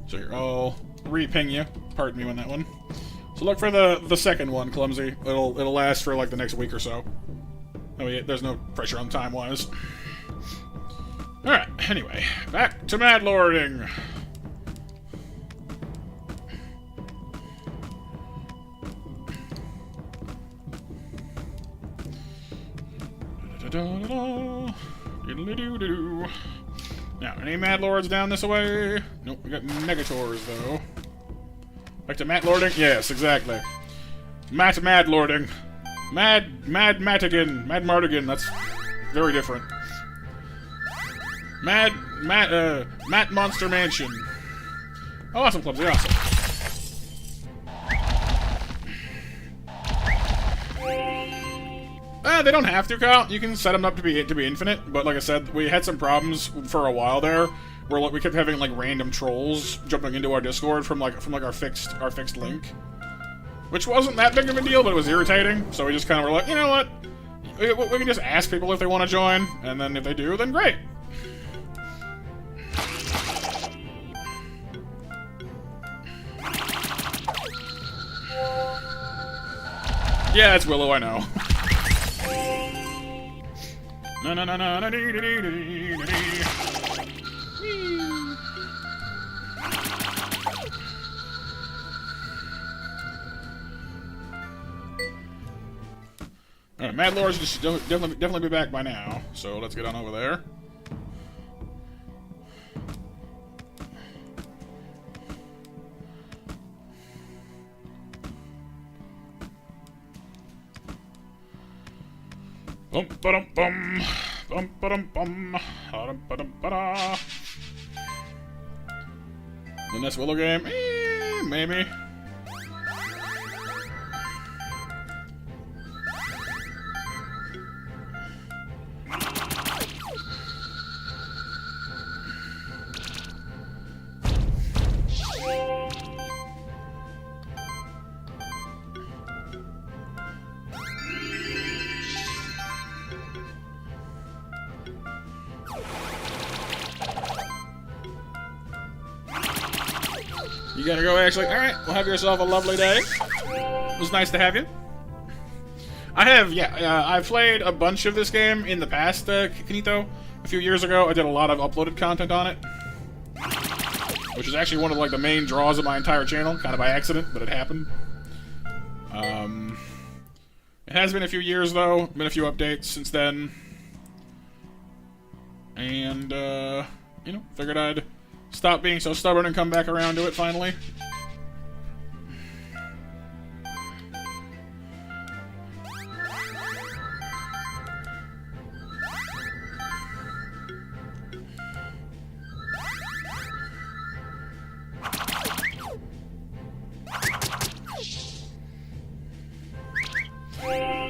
A: So here, I'll re-ping you. Pardon me on that one. So look for the second one, Clumsy. It'll last for like the next week or so. Oh yeah, there's no pressure on time-wise. Alright, anyway, back to Mad Lording. Now, any Mad Lords down this way? Nope, we got Megators, though. Back to Mad Lording? Yes, exactly. Mad Lording. Mad Matigan. Mad Mardigan, that's very different. Matt Monster Mansion. Awesome, Clumsy, awesome. They don't have to, Kyle. You can set them up to be infinite, but like I said, we had some problems for a while there, where like we kept having like random trolls jumping into our Discord from our fixed link, which wasn't that big of a deal, but it was irritating. So we just kind of were like, you know what, we can just ask people if they want to join, and then if they do, then great. Yeah, it's Willow, I know. Alright, Mad Lords should definitely be back by now, so let's get on over there. Bum ba-dum bum, bum ba-dum bum, ba-dum ba-da. The next Willow game? Maybe. You gotta go, actually. Alright, well, have yourself a lovely day. It was nice to have you. I have, yeah, I've played a bunch of this game in the past, Kinito. A few years ago, I did a lot of uploaded content on it. Which is actually one of, like, the main draws of my entire channel, kind of by accident, but it happened. It has been a few years, though. Been a few updates since then. And, you know, figured I'd stop being so stubborn and come back around to it finally.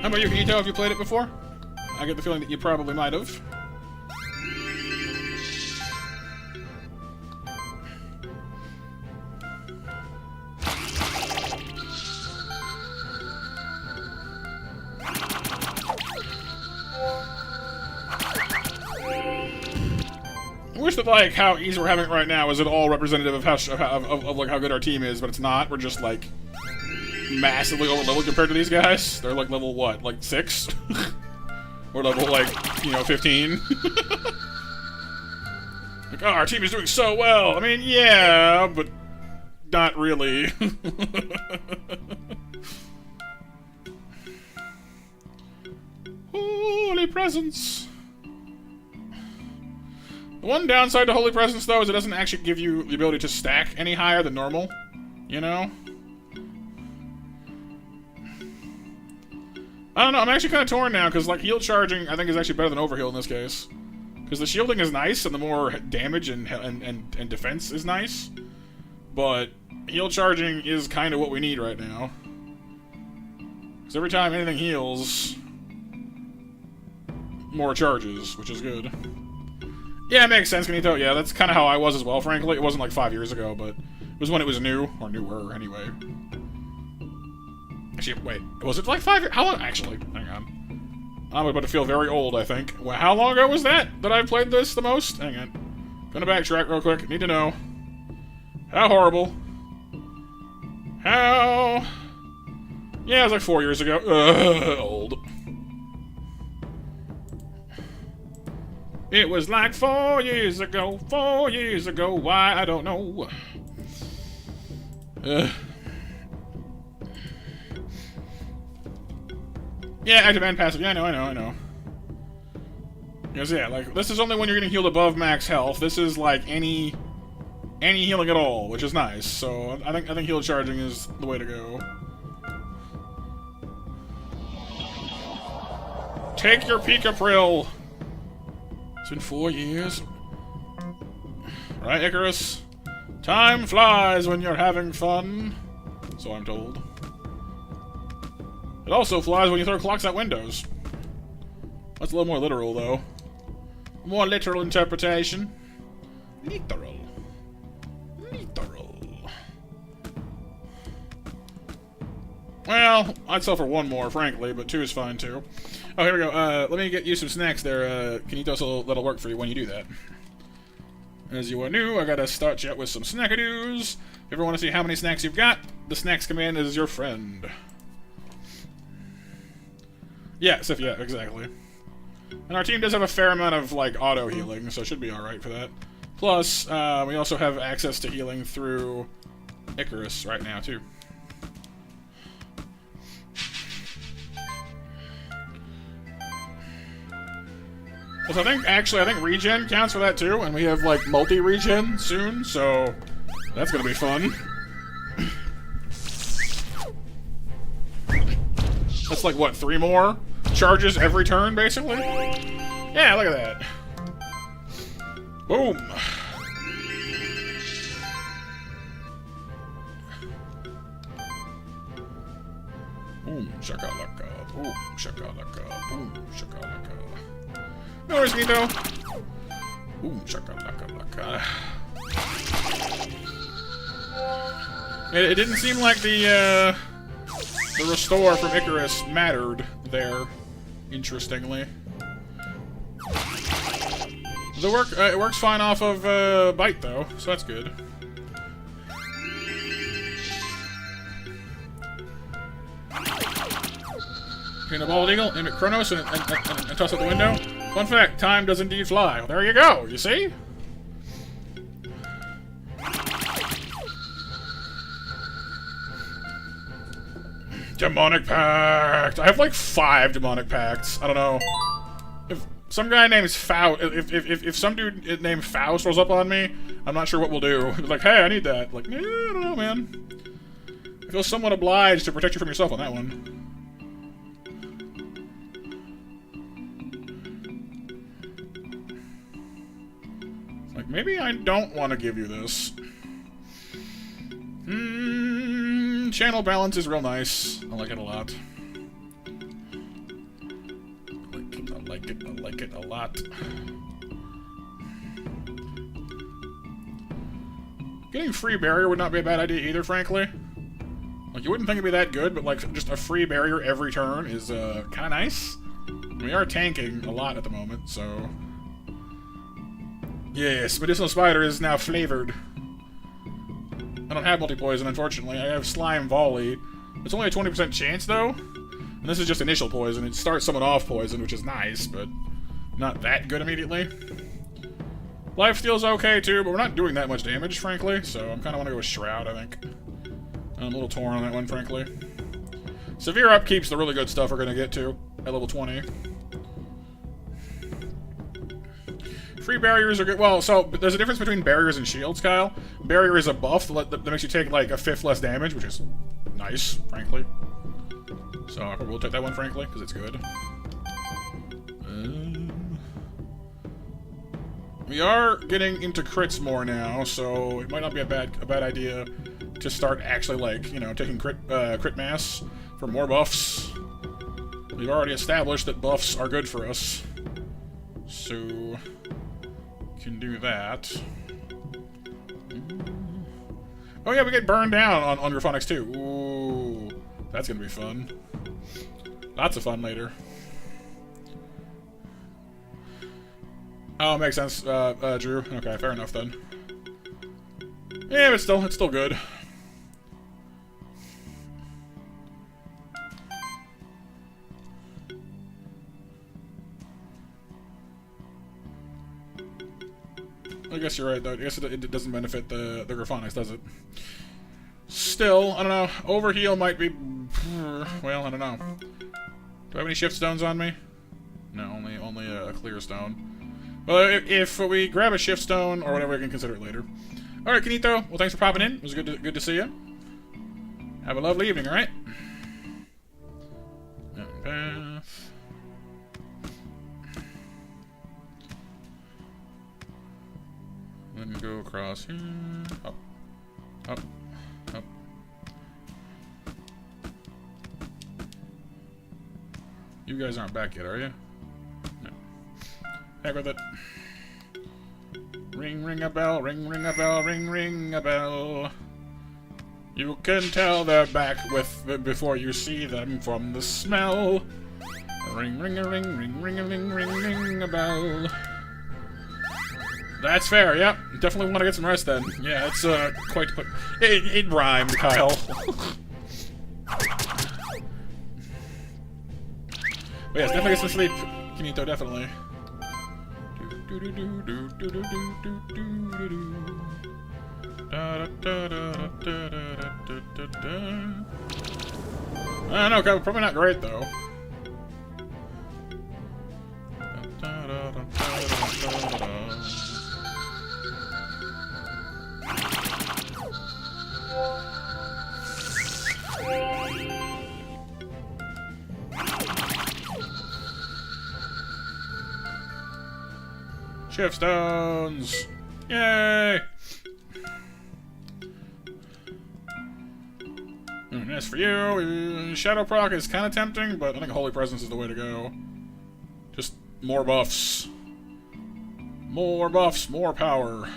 A: How about you? Can you tell if you played it before? I get the feeling that you probably might have. I wish that, like, how easy we're having it right now is at all representative of how like how good our team is, but it's not. We're just like massively over-leveled compared to these guys. They're like level, what, like 6? Or level, like, 15? Like, oh, our team is doing so well. I mean, yeah, but not really. Holy Presence. The one downside to Holy Presence, though, is it doesn't actually give you the ability to stack any higher than normal. You know? I don't know, I'm actually kind of torn now, because, like, heal charging, I think, is actually better than overheal in this case. Because the shielding is nice, and the more damage and defense is nice. But heal charging is kind of what we need right now. Because every time anything heals, more charges, which is good. Yeah, it makes sense, Kanito. Yeah, that's kind of how I was as well, frankly. It wasn't like 5 years ago, but it was when it was new, or newer, anyway. Actually, wait, was it like 5 years? How long? Actually, hang on. I'm about to feel very old, I think. Well, how long ago was that I played this the most? Hang on. Gonna backtrack real quick. Need to know. How horrible. How... Yeah, it was like 4 years ago. Old. It was like 4 years ago. 4 years ago. Why? I don't know. Yeah, active and passive. Yeah, I know. Because, yeah, like, this is only when you're getting healed above max health. This is, like, any healing at all, which is nice. So, I think heal charging is the way to go. Take your Pika-Prill! It's been 4 years. Right, Icarus? Time flies when you're having fun. So I'm told. It also flies when you throw clocks at windows. That's a little more literal, though. More literal interpretation. Literal. Well, I'd sell for one more, frankly, but 2 is fine, too. Oh, here we go. Let me get you some snacks there, Kanito, so that'll work for you when you do that. As you are new, I gotta start you out with some snackadoos. If you ever want to see how many snacks you've got, the snacks command is your friend. Yeah, yeah, exactly. And our team does have a fair amount of, like, auto-healing, so it should be alright for that. Plus, we also have access to healing through Icarus right now, too. Plus, I think regen counts for that, too, and we have, like, multi-regen soon, so that's gonna be fun. That's like, what, 3 more charges every turn, basically? Yeah, look at that. Boom. Boom, shakalaka. Boom, shakalaka. Boom, shakalaka. No worries, Nito. Boom, shakalaka. It didn't seem like the restore from Icarus mattered there, interestingly. It works fine off of Bite, though, so that's good. Pin a bald eagle, aim at Kronos, and toss out the window. Fun fact, time does indeed fly. Well, there you go, you see? Demonic Pact! I have like 5 Demonic Pacts. I don't know. If some guy named Faust, if some dude named Faust rolls up on me, I'm not sure what we'll do. He's like, hey, I need that. Like, I don't know, man. I feel somewhat obliged to protect you from yourself on that one. Like, maybe I don't want to give you this. Channel balance is real nice. I like it a lot. I like it a lot. Getting free barrier would not be a bad idea either, frankly. Like, you wouldn't think it'd be that good, but like, just a free barrier every turn is kind of nice. We are tanking a lot at the moment, so... Yes, Medicinal Spider is now flavored. I don't have multi-poison, unfortunately. I have Slime Volley, It's only a 20% chance, though. And this is just initial poison. It starts someone off poison, which is nice, but not that good immediately. Lifesteal's okay, too, but we're not doing that much damage, frankly. So I'm kind of want to go with Shroud, I think. I'm a little torn on that one, frankly. Severe Upkeep's the really good stuff we're going to get to at level 20. Free barriers are good. Well, so there's a difference between barriers and shields, Kyle. Barrier is a buff that makes you take like a 1/5 less damage, which is nice, frankly. So I probably will take that one, frankly, because it's good. We are getting into crits more now, so it might not be a bad idea to start actually, like, you know, taking crit mass for more buffs. We've already established that buffs are good for us, so can do that. Oh yeah, we get burned down on Graphonics too. Ooh, that's gonna be fun. Lots of fun later. Oh, makes sense, Drew. Okay, fair enough then. Yeah, but still, it's still good. I guess you're right, though. I guess it doesn't benefit the Graphonics, does it? Still, I don't know. Overheal might be... Well, I don't know. Do I have any shift stones on me? No, only a clear stone. Well, if we grab a shift stone or whatever, we can consider it later. Alright, Kinito. Well, thanks for popping in. It was good to see you. Have a lovely evening, alright? Path. Then go across here. Up. Up. Up. You guys aren't back yet, are you? No. Heck with it. Ring, ring a bell, ring, ring a bell, ring, ring a bell. You can tell they're back before you see them from the smell. Ring, ring a ring, ring, ring a ring, ring, ring a bell. That's fair, yep. Definitely want to get some rest then. Yeah, it's quite... It rhymed, Kyle. But yes, definitely get some sleep, Kinito, definitely. I don't know, probably not great though. Shift stones! Yay! And as for you, Shadow Proc is kind of tempting, but I think Holy Presence is the way to go. Just more buffs. More buffs, more power.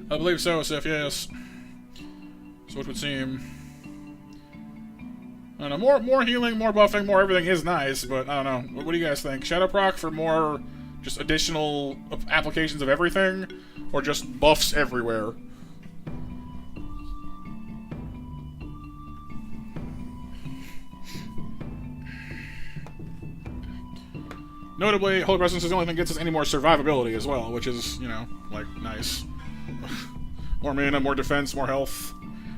A: I believe so, Sif, yes. So it would seem. I don't know, more healing, more buffing, more everything is nice, but I don't know. What do you guys think? Shadow Proc for more just additional applications of everything? Or just buffs everywhere? Notably, Holy Presence is the only thing that gets us any more survivability as well, which is, you know, like, nice. More mana, more defense, more health.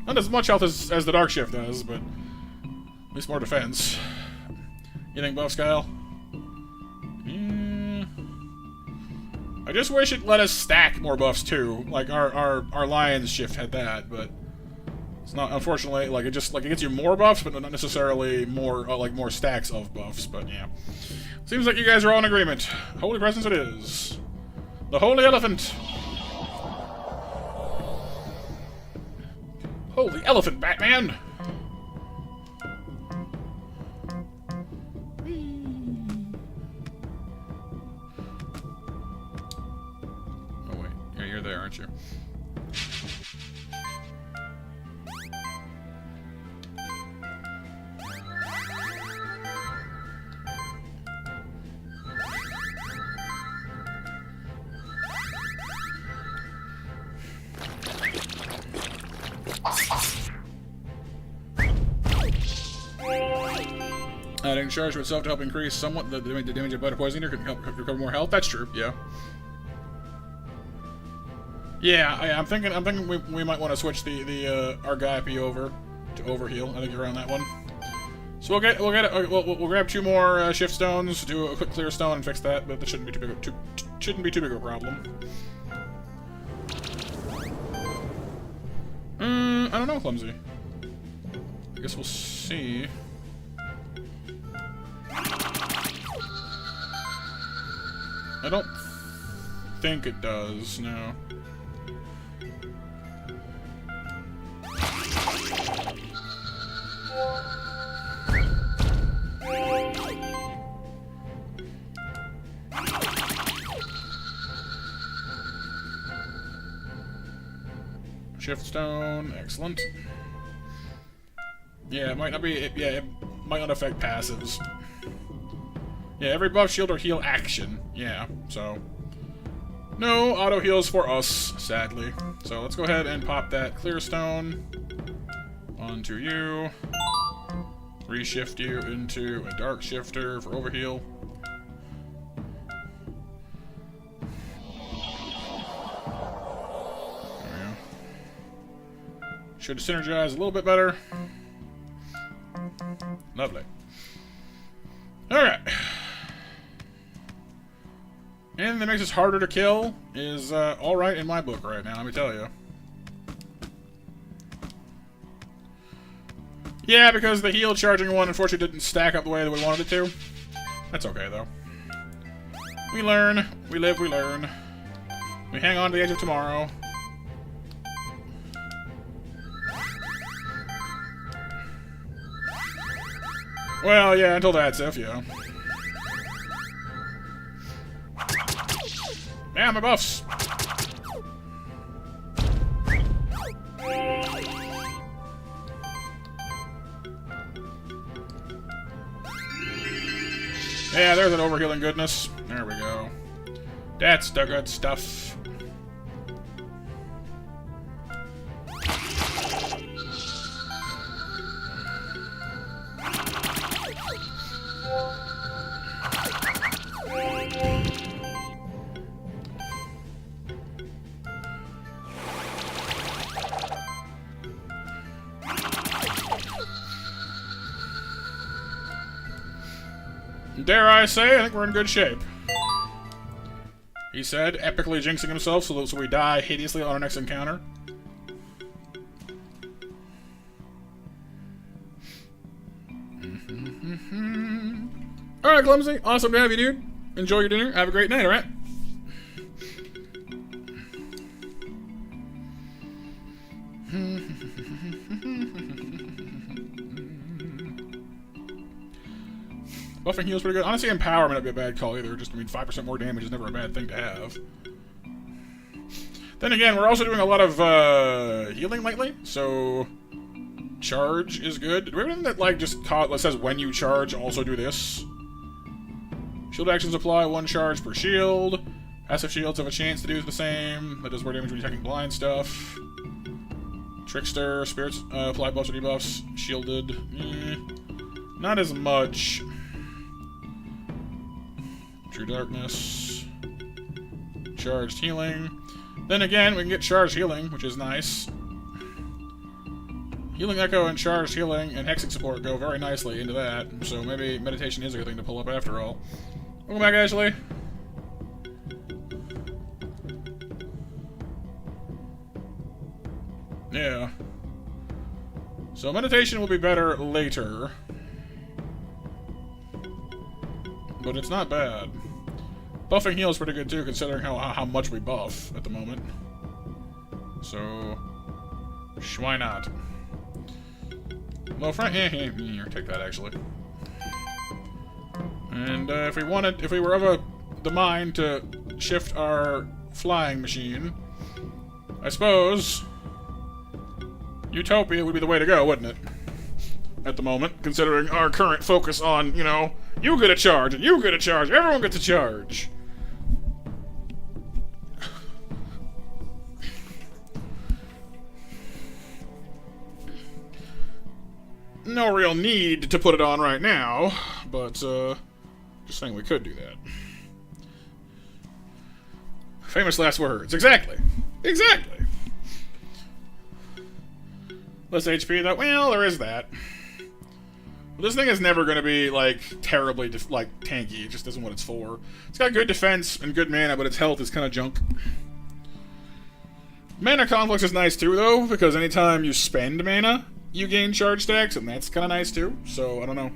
A: Not as much health as the Dark Shift does, but at least more defense. You think buffs, Kyle? Yeah. I just wish it let us stack more buffs too. Like our Lion's Shift had that, but it's not. Unfortunately, like it gets you more buffs, but not necessarily more like more stacks of buffs. But yeah, seems like you guys are all in agreement. Holy Presence it is. The Holy Elephant. Holy Elephant, Batman. You're there, aren't you? adding charge to itself to help increase somewhat the damage of blood poisoning can help recover more health. That's true. Yeah. Yeah, I'm thinking we might want to switch the Argype over to overheal. I think you're on that one. So we'll grab 2 more shift stones, do a quick clear stone, and fix that. But that shouldn't be too big of a problem. I don't know, Clumsy. I guess we'll see. I don't think it does. No. Shift stone, excellent. Yeah, it might not be. It might not affect passives. Yeah, every buff, shield, or heal action. Yeah, so no auto heals for us, sadly. So let's go ahead and pop that clear stone onto you. Reshift you into a dark shifter for overheal. Should synergize a little bit better. Lovely. Alright. Anything that makes us harder to kill is alright in my book right now, let me tell you. Yeah, because the heal charging one unfortunately didn't stack up the way that we wanted it to. That's okay, though. We learn. We live, we learn. We hang on to the edge of tomorrow. Well, yeah, until that's if, yeah. Yeah, my buffs. Yeah, there's an overhealing goodness. There we go. That's the good stuff. Dare I say, I think we're in good shape. He said, epically jinxing himself so we die hideously on our next encounter. Alright, Clumsy. Awesome to have you, dude. Enjoy your dinner. Have a great night, alright? Buffing heals pretty good. Honestly, Empower may not be a bad call either. Just, I mean, 5% more damage is never a bad thing to have. Then again, we're also doing a lot of healing lately, so charge is good. Do we have anything that, like, just says when you charge, also do this? Shield actions apply 1 charge per shield. Passive shields have a chance to do the same. That does more damage when you're attacking blind stuff. Trickster, spirits apply buffs or debuffs. Shielded. Not as much. True Darkness. Charged Healing. Then again, we can get Charged Healing, which is nice. Healing Echo and Charged Healing and Hexing Support go very nicely into that, so maybe Meditation is a good thing to pull up after all. Welcome back, Ashley. Yeah. So Meditation will be better later. But it's not bad. Buffing heal is pretty good too, considering how much we buff at the moment. So, why not? Well, Frank, here, take that actually. And if we were of the mind to shift our flying machine, I suppose Utopia would be the way to go, wouldn't it? At the moment, considering our current focus on, you know, you get a charge, and you get a charge, everyone gets a charge. No real need to put it on right now, but just saying we could do that. Famous last words. Exactly. Exactly. Less HP, though. Well, there is that. But this thing is never going to be, like, terribly, tanky. It just isn't what it's for. It's got good defense and good mana, but its health is kind of junk. Mana Conflux is nice, too, though, because anytime you spend mana, you gain charge stacks, and that's kind of nice, too. So, I don't know.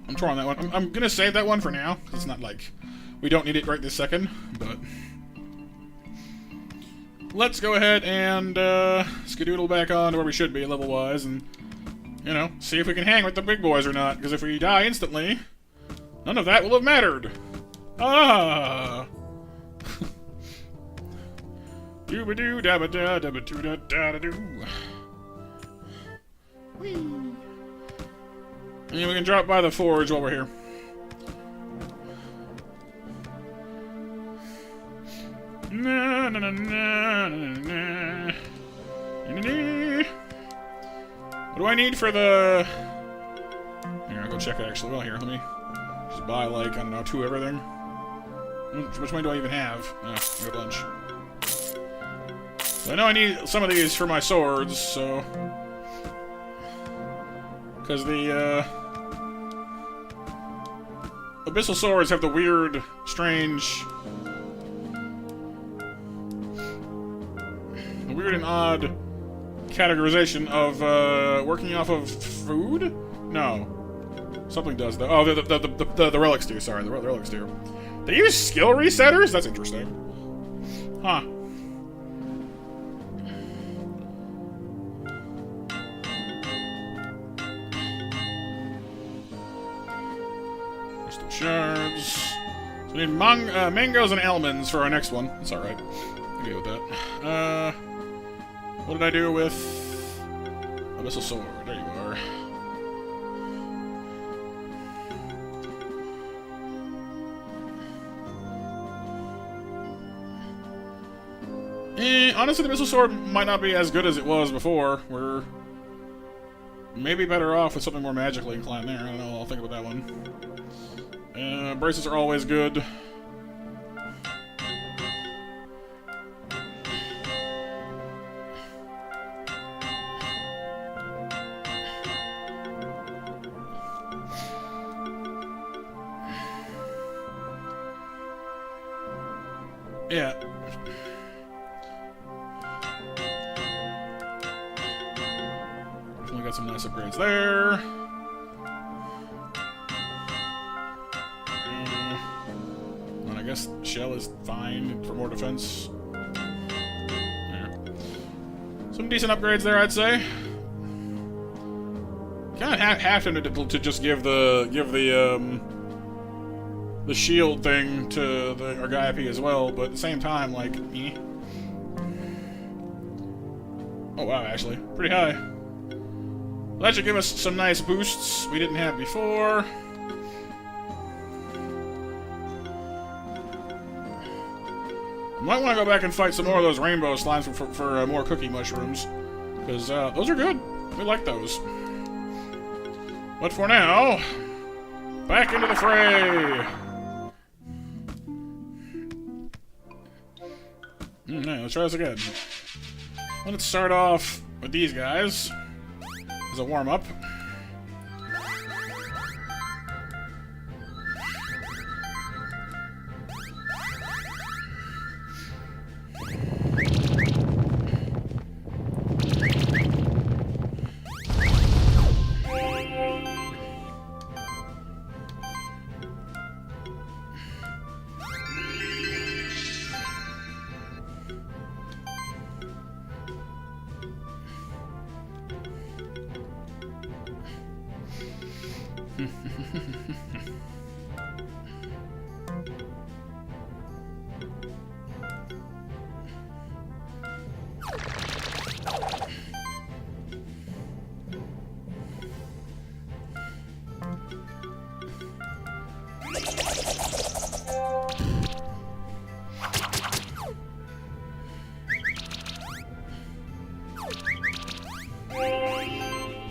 A: I'm torn on that one. I'm going to save that one for now. It's not like we don't need it right this second, but let's go ahead and skedoodle back on to where we should be level-wise and, you know, see if we can hang with the big boys or not, because if we die instantly, none of that will have mattered. Ah! Doo-ba-doo, da-ba-da, da-ba-doo, da-da-da-doo. Whee! And we can drop by the forge while we're here. Na na na na na na. What do I need for the... Here, I'll go check it actually. Well, here, let me just buy, like, I don't know, 2 everything. How much money do I even have? Oh, I got a bunch. So I know I need some of these for my swords, so... Because the, Abyssal swords have the weird, strange... weird and odd categorization of working off of food? No. Something does though. Oh, the relics do, sorry, the relics do. They use skill resetters? That's interesting. Huh. Crystal shards. So we need mangoes and almonds for our next one. That's alright. Okay with that. What did I do with Abyssal Sword? There you are. Honestly, the Abyssal Sword might not be as good as it was before. We're maybe better off with something more magically inclined there. I don't know. I'll think about that one. Braces are always good. Yeah. Definitely got some nice upgrades there. And I guess Shell is fine for more defense. Yeah. Some decent upgrades there, I'd say. Kind of have to just give the shield thing to our guy IP as well, but at the same time, like, eh. Oh wow, actually. Pretty high. Well, that should give us some nice boosts we didn't have before. I might want to go back and fight some more of those rainbow slimes for more cookie mushrooms, because those are good. We like those. But for now, back into the fray! Yeah, let's try this again. Let's start off with these guys as a warm-up.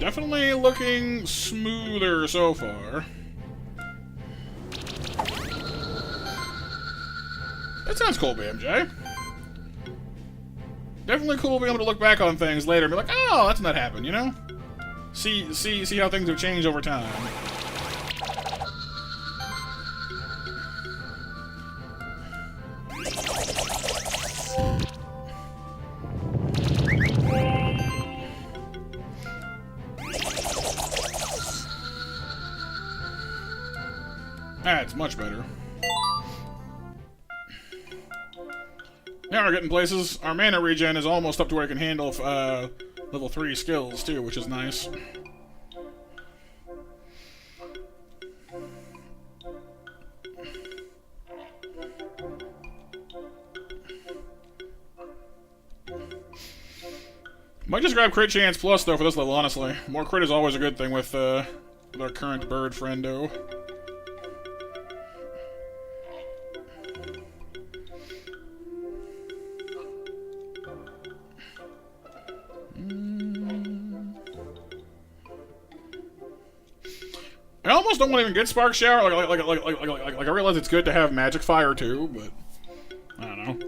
A: Definitely looking smoother so far. That sounds cool, BMJ. Definitely cool being able to look back on things later and be like, oh, that's not happened, you know? See how things have changed over time. That's much better. Now we're getting places. Our mana regen is almost up to where I can handle level 3 skills, too, which is nice. Might just grab Crit Chance Plus, though, for this level, honestly. More crit is always a good thing with our current bird friendo. I almost don't want to even get Spark Shower. Like I realize it's good to have Magic Fire too, but I don't know.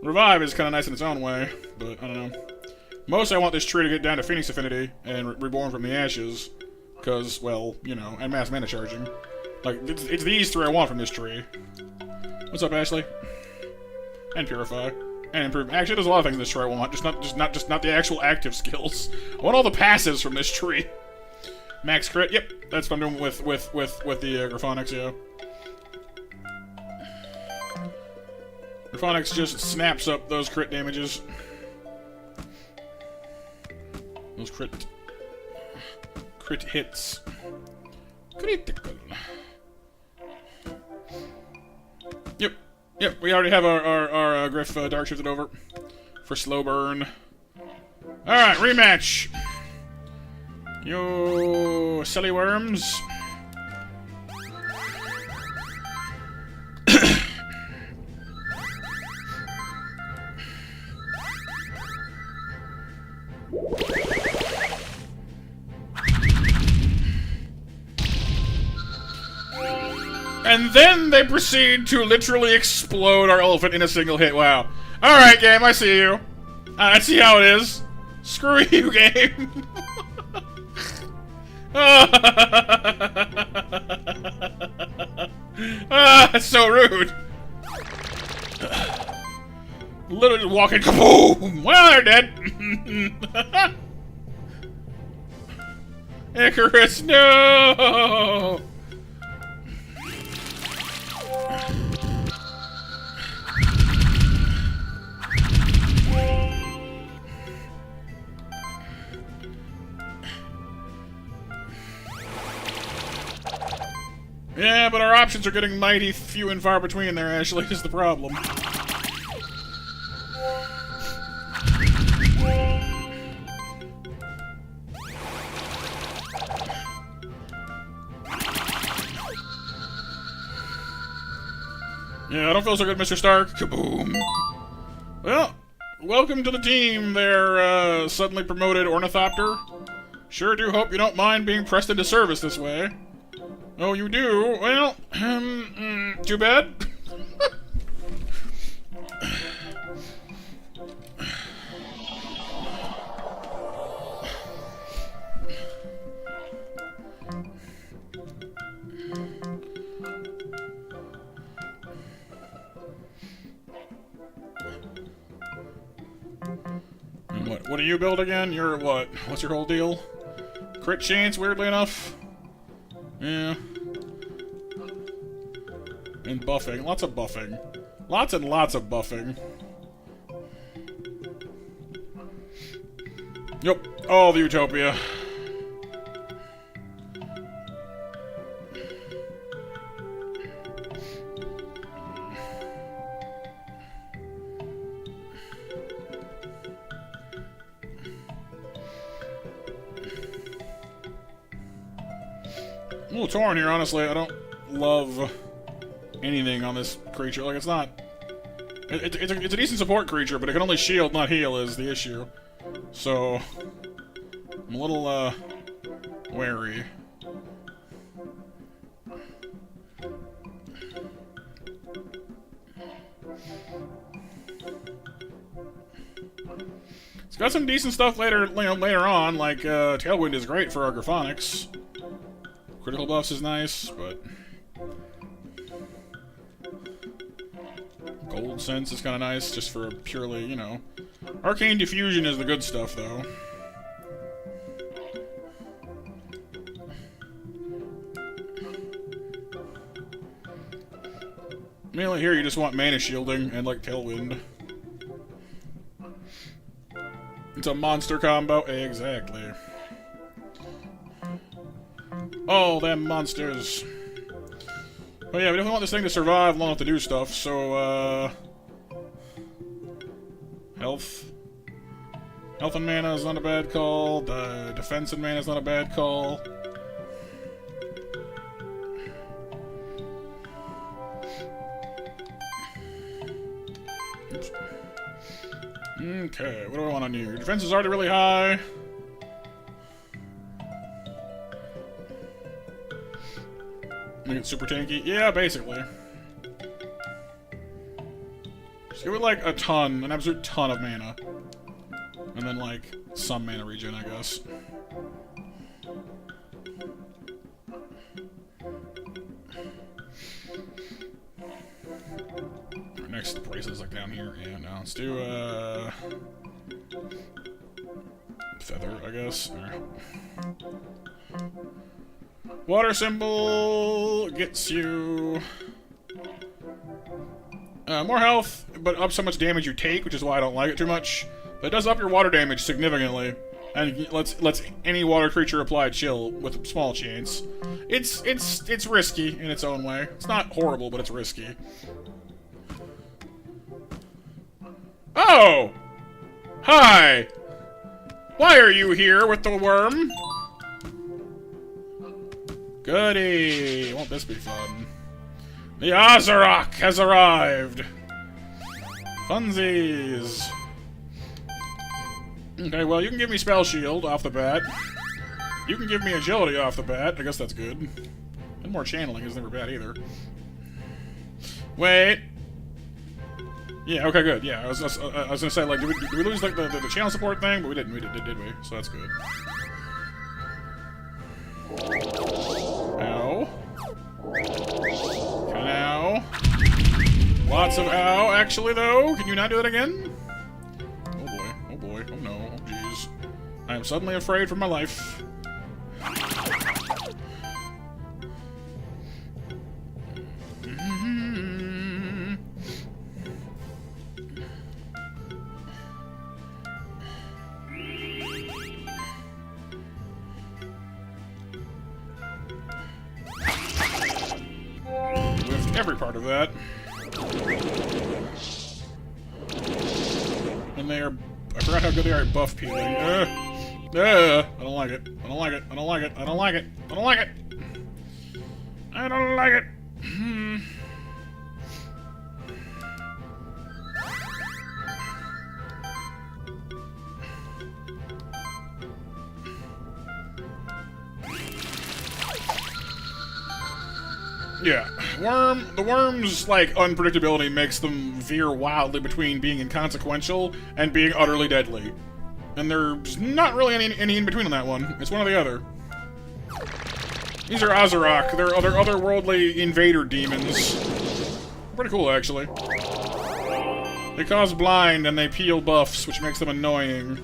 A: Revive is kind of nice in its own way, but I don't know. Mostly I want this tree to get down to Phoenix Affinity and Reborn from the Ashes, because, well, you know, and Mass Mana Charging. Like, it's these 3 I want from this tree. What's up, Ashley? And Purify. And Improve. Actually, there's a lot of things in this tree I want, just not the actual active skills. I want all the passives from this tree. Max crit. Yep, that's what I'm doing with the Graphonics. Yeah. Graphonics just snaps up those crit damages. Those crit hits. Critical. Yep. We already have our Griff dark shifted over for slow burn. All right, rematch. You silly worms. And then they proceed to literally explode our elephant in a single hit. Wow. Alright, game, I see you. I see how it is. Screw you, game. That's so rude. Literally walking, kaboom! Well, they're dead. Icarus, no! Yeah, but our options are getting mighty few and far between there, Ashley, is the problem. Yeah, I don't feel so good, Mr. Stark. Kaboom. Well, welcome to the team there, suddenly promoted Ornithopter. Sure do hope you don't mind being pressed into service this way. Oh, you do? Well, too bad. What do you build again? You're what? What's your whole deal? Crit chance, weirdly enough. Yeah. And buffing. Lots of buffing. Lots and lots of buffing. Yep. All the Utopia. A little torn here, honestly. I don't love anything on this creature. Like, it's not... It's a decent support creature, but it can only shield, not heal, is the issue. So... I'm a little, wary. It's got some decent stuff later, later on, like, Tailwind is great for our Graphonics. Critical buffs is nice, but... Gold Sense is kind of nice, just for purely, you know... Arcane Diffusion is the good stuff, though. Mainly here, you just want mana shielding and, like, Tailwind. It's a monster combo. Exactly. Oh, them monsters. But yeah, we definitely want this thing to survive long enough to do stuff, so, Health. Health and mana is not a bad call. The defense and mana is not a bad call. Oops. Okay, what do I want on you? Your defense is already really high. Make it super tanky? Yeah, basically. Just give it like a ton, an absolute ton of mana. And then like some mana regen, I guess. Our next brace is like down here. Yeah, no, let's do feather, I guess. Alright. Water symbol gets you more health, but up so much damage you take, which is why I don't like it too much. But it does up your water damage significantly, and lets any water creature apply chill with a small chance. It's risky in its own way. It's not horrible, but it's risky. Oh! Hi! Why are you here with the worm? Goody! Won't this be fun? The Azarok has arrived! Funsies! Okay, well, you can give me Spell Shield off the bat. You can give me Agility off the bat. I guess that's good. And more Channeling is never bad either. Wait! Yeah, okay, good. Yeah, I was gonna say, like, did we lose, like, the channel support thing? But we didn't, did we? So that's good. Ow. Ow. Lots of ow, actually, though. Can you not do it again? Oh boy, oh boy, oh no, oh jeez. I am suddenly afraid for my life. Every part of that. And they are... I forgot how good they are at buff peeling. I don't like it. I don't like it. I don't like it. I don't like it. I don't like it. I don't like it. Yeah. The worm's, like, unpredictability makes them veer wildly between being inconsequential and being utterly deadly. And there's not really any in between on that one. It's one or the other. These are Azarok. They're otherworldly invader demons. Pretty cool, actually. They cause blind and they peel buffs, which makes them annoying.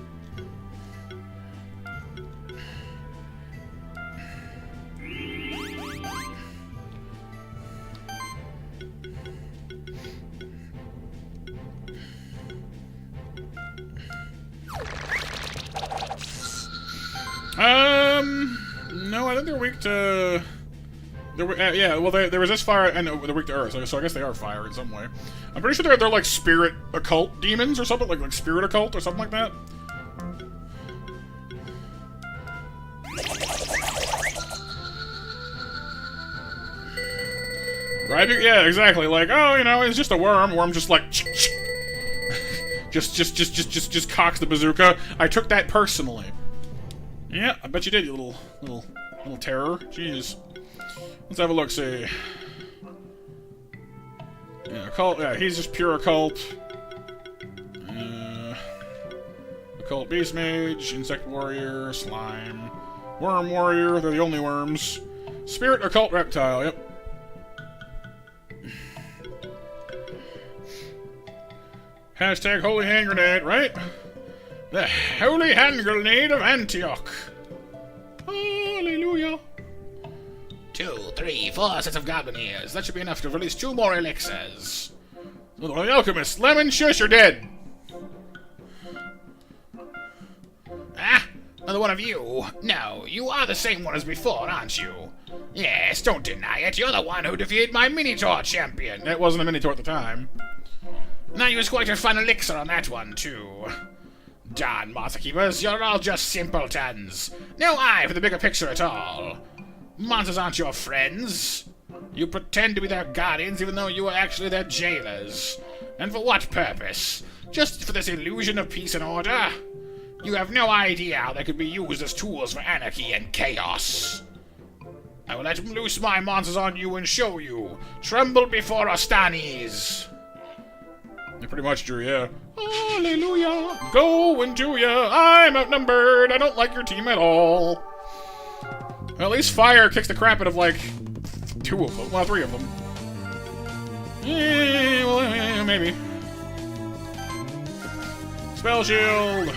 A: No, I think they're weak to... yeah, well, they resist fire, and they're weak to earth, so I guess they are fire in some way. I'm pretty sure they're like spirit occult demons or something, like spirit occult or something like that. Right? Yeah, exactly. Like, oh, you know, it's just a worm. Worm just like... just cocks the bazooka. I took that personally. Yeah, I bet you did, you little terror. Jeez. Let's have a look, see. Yeah, occult, yeah, he's just pure occult. Occult beast mage, insect warrior, slime, worm warrior, they're the only worms. Spirit occult reptile, yep. Hashtag holy hand grenade, right? The holy hand grenade of Antioch. Hallelujah. 2, 3, 4 sets of goblin ears. That should be enough to release 2 more elixirs. The alchemist, Lemon, shush, you're dead. Ah, another one of you. No, you are the same one as before, aren't you? Yes, don't deny it. You're the one who defeated my Minotaur champion. It wasn't a Minotaur at the time. Now you used quite a fun elixir on that one, too. Darn, Monster Keepers, you're all just simpletons. No eye for the bigger picture at all. Monsters aren't your friends. You pretend to be their guardians even though you are actually their jailers. And for what purpose? Just for this illusion of peace and order? You have no idea how they could be used as tools for anarchy and chaos. I will let loose my monsters on you and show you. Tremble before Ostanes. Yeah, pretty much, Drew, yeah. Hallelujah. Go into ya. I'm outnumbered. I don't like your team at all. Well, at least fire kicks the crap out of, like, 2 of them. Well, 3 of them. Well, maybe. Spell shield.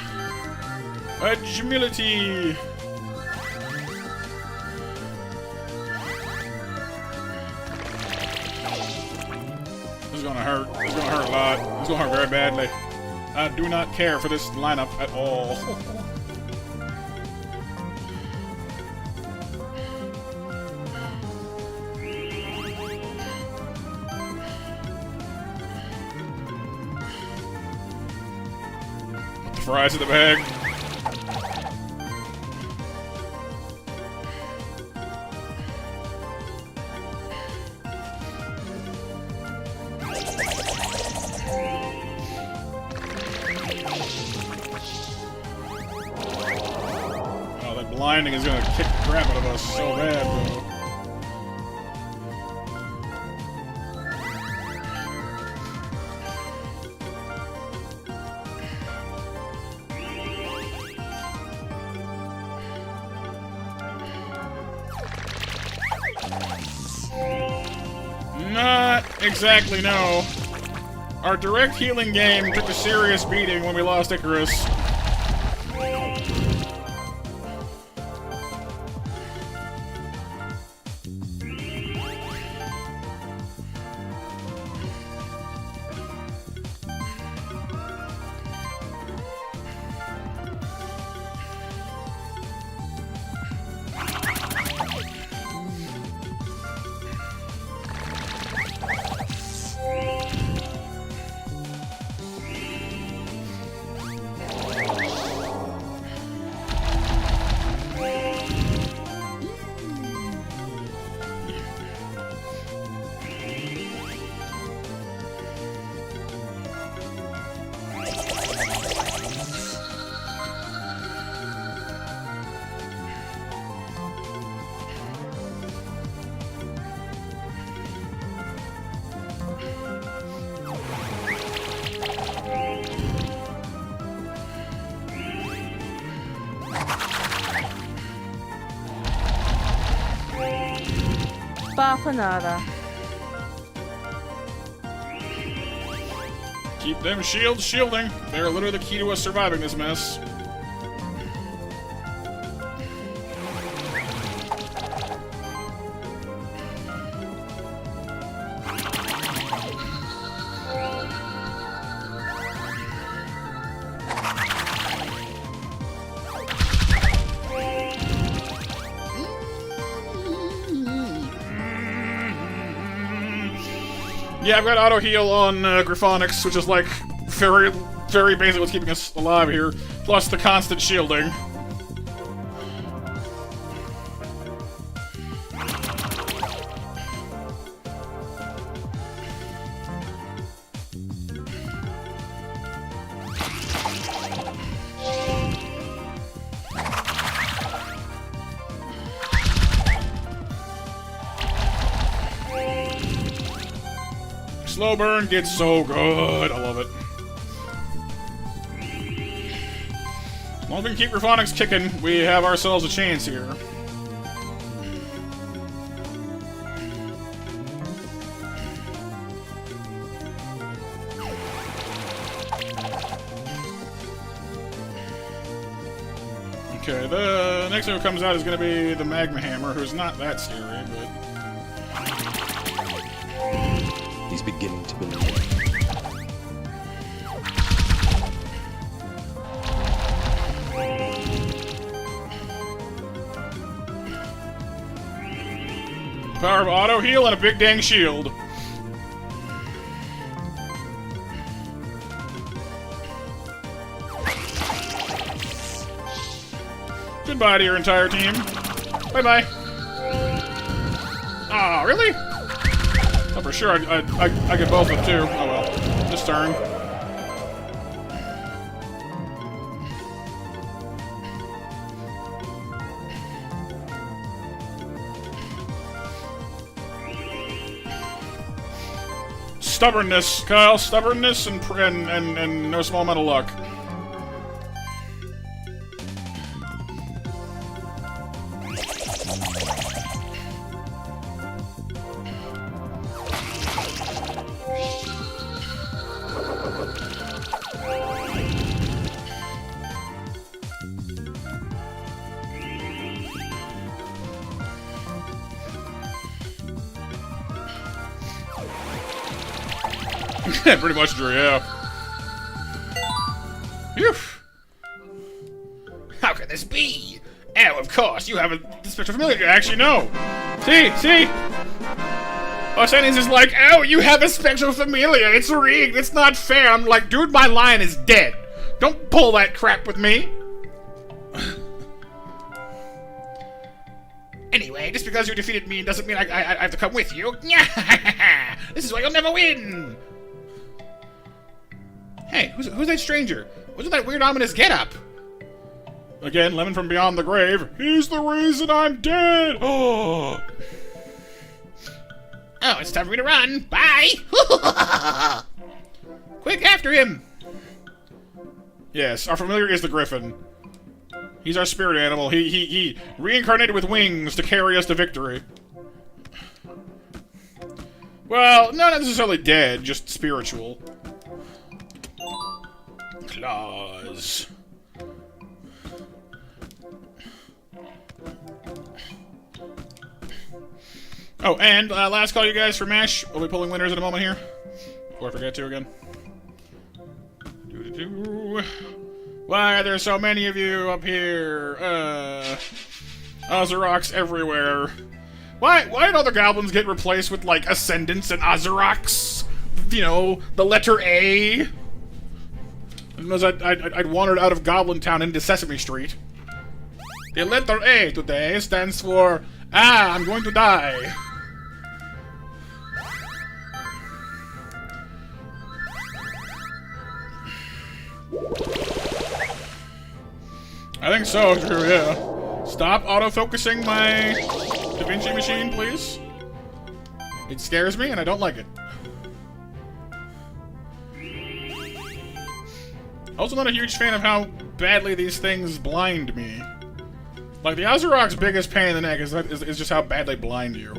A: Agility. This is gonna hurt. This is gonna hurt a lot. This is gonna hurt very badly. I do not care for this lineup at all. Put the fries in the bag. Blinding is gonna kick the crap out of us so bad, though. Not exactly, no. Our direct healing game took a serious beating when we lost Icarus.
C: Bafanada.
A: Keep them shields shielding. They're literally the key to us surviving this mess. Yeah, I've got auto heal on Griphonics, which is like very, very basic what's keeping us alive here. Plus the constant shielding. Slow burn gets so good. I love it. As long as we can keep Graphonics kicking, we have ourselves a chance here. Okay, the next one who comes out is going to be the Magma Hammer, who's not that scary, but...
E: He's beginning to believe.
A: Power of auto heal and a big dang shield. Goodbye to your entire team. Bye-bye. Aw, really? Oh, for sure, I get both of them, too. Oh, well. This turn. Stubbornness, Kyle. Stubbornness and no small amount of luck. Pretty much, Drew, yeah. Phew. How can this be? Oh, of course, you have a special familiar. Actually, no. See? Oceani's is like, oh, you have a special familiar. It's rigged. It's not fair. I'm like, dude, my lion is dead. Don't pull that crap with me. Anyway, just because you defeated me doesn't mean I have to come with you. This is why you'll never win. Hey, who's that stranger? What's with that weird ominous getup? Again, Lemon from beyond the grave. He's the reason I'm dead! Oh, it's time for me to run. Bye! Quick, after him! Yes, our familiar is the griffin. He's our spirit animal. He reincarnated with wings to carry us to victory. Well, not necessarily dead, just spiritual. Claws. Oh, and last call, you guys, for MASH. We'll be pulling winners in a moment here. Before I forget to again. Why are there so many of you up here? Azerox everywhere. Why did all the goblins get replaced with, like, Ascendants and Azerox? You know, the letter A? Because I'd wandered out of Goblin Town into Sesame Street. The letter A today stands for, I'm going to die. I think so, Drew, yeah. Stop auto-focusing my Da Vinci machine, please. It scares me and I don't like it. Also not a huge fan of how badly these things blind me. Like, the Azerock's biggest pain in the neck is just how bad they blind you.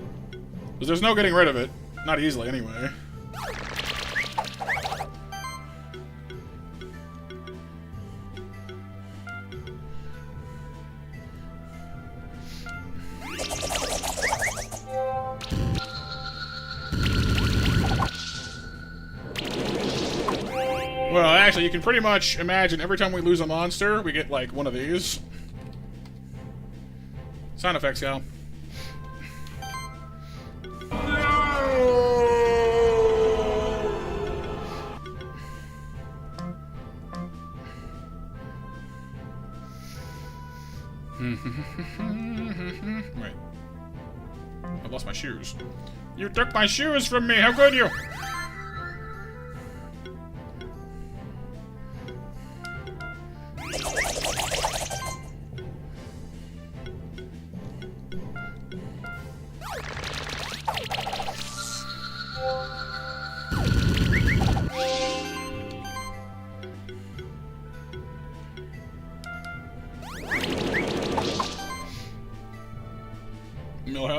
A: Because there's no getting rid of it. Not easily, anyway. Well, actually, you can pretty much imagine every time we lose a monster, we get, like, one of these. Sound effects, Cal. Wait. I lost my shoes. You took my shoes from me! How could you?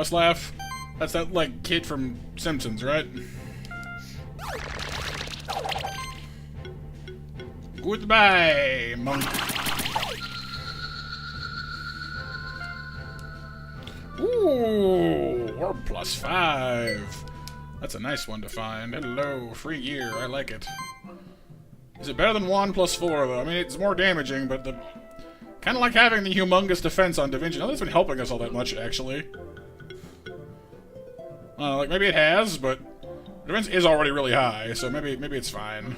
A: best laugh? That's that, like, kid from Simpsons, right? Goodbye, monk. Ooh, orb +5. That's a nice one to find. Hello, free gear. I like it. Is it better than 1 +4, though? I mean, it's more damaging, but the... Kind of like having the humongous defense on Da Vinci. Not that it's been helping us all that much, actually. Like, maybe it has, but... Defense is already really high, so maybe it's fine.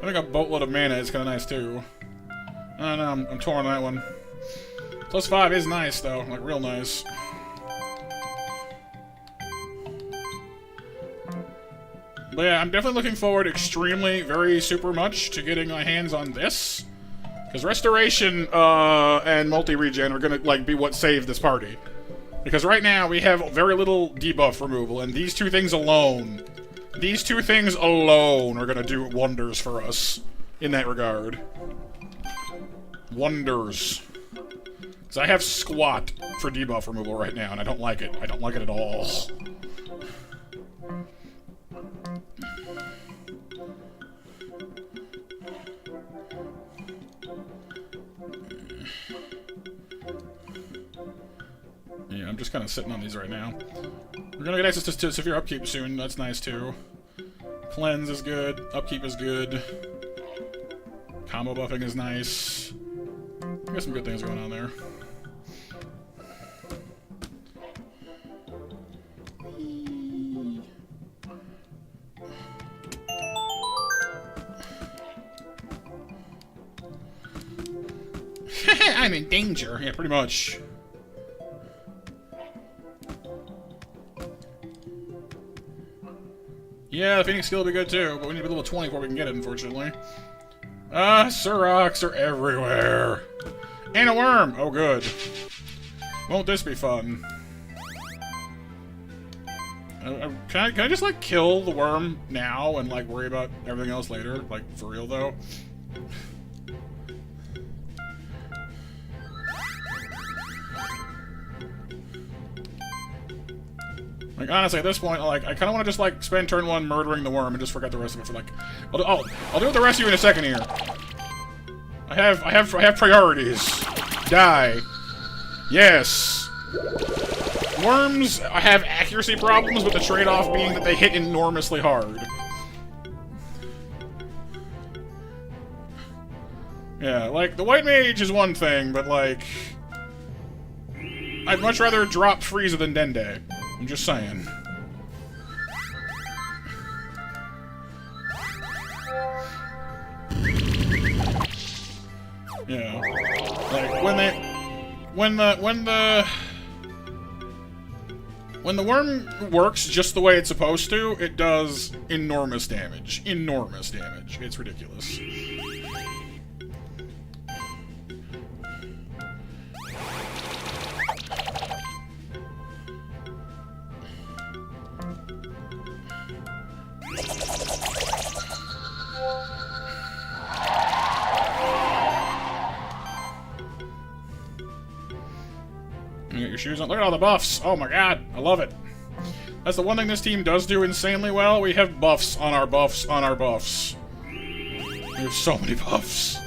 A: I think a boatload of mana is kind of nice, too. I don't know, I'm torn on that one. +5 is nice, though. Like, real nice. But yeah, I'm definitely looking forward extremely, very super much to getting my hands on this. Because Restoration and Multi-Regen are gonna, like, be what save this party. Because right now, we have very little debuff removal, and these two things alone... These two things alone are gonna do wonders for us in that regard. Wonders. Because I have squat for debuff removal right now, and I don't like it. I don't like it at all. Yeah, I'm just kind of sitting on these right now. We're gonna get access to severe upkeep soon. That's nice too. Cleanse is good. Upkeep is good. Combo buffing is nice. Got some good things going on there. I'm in danger. Yeah, pretty much. Yeah, the Phoenix skill will be good too, but we need to be level 20 before we can get it, unfortunately. Surocs are everywhere. And a worm! Oh, good. Won't this be fun? Can I just, like, kill the worm now and, like, worry about everything else later? Like, for real, though? Like, honestly, at this point, like, I kind of want to just, like, spend turn 1 murdering the worm and just forget the rest of it for, like... I'll do with the rest of you in a second here. I have priorities. Die. Yes. Worms have accuracy problems, with the trade-off being that they hit enormously hard. Yeah, like, the White Mage is one thing, but, like... I'd much rather drop Frieza than Dende. I'm just saying. Yeah. Like, when the worm works just the way it's supposed to, it does enormous damage. Enormous damage. It's ridiculous. You get your shoes on. Look at all the buffs. Oh my god, I love it. That's the one thing this team does do insanely well. We have buffs on our buffs on our buffs. We have so many buffs.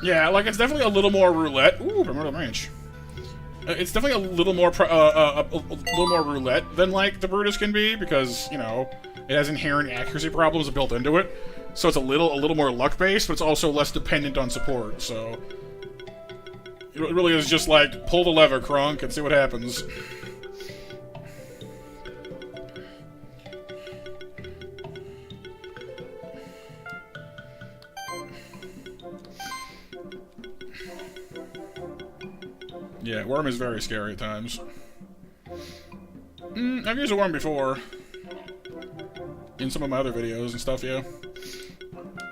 A: Yeah, like, it's definitely a little more roulette. Ooh, primordial range. It's definitely a little more roulette than, like, the Brutus can be, because, you know, it has inherent accuracy problems built into it. So it's a little more luck-based, but it's also less dependent on support, so... It really is just, like, pull the lever, Kronk, and see what happens. Yeah, worm is very scary at times. I've used a worm before. In some of my other videos and stuff, yeah.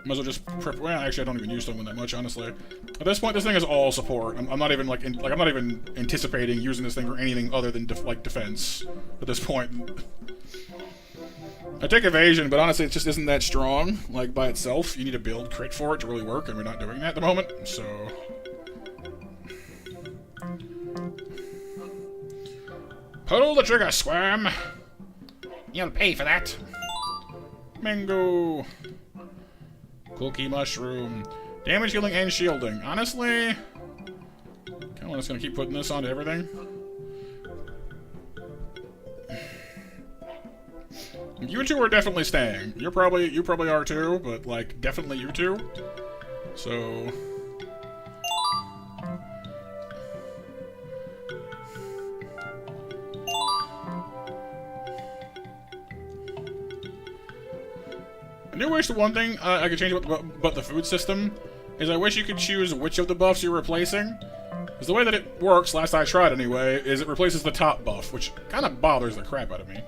A: Might as well just prep. Well, actually, I don't even use someone that much, honestly. At this point, this thing is all support. I'm not even, I'm not even anticipating using this thing for anything other than, defense. At this point. I take evasion, but honestly, it just isn't that strong, like, by itself. You need to build crit for it to really work, and we're not doing that at the moment, so... Pull the trigger, Squirm! You'll pay for that. Mango! Cookie mushroom. Damage, healing, and shielding. Honestly... I'm just gonna keep putting this onto everything. You two are definitely staying. You probably are too, but like definitely you two. So I do wish the one thing I could change about the food system is I wish you could choose which of the buffs you're replacing. Because the way that it works, last I tried anyway, is it replaces the top buff, which kind of bothers the crap out of me.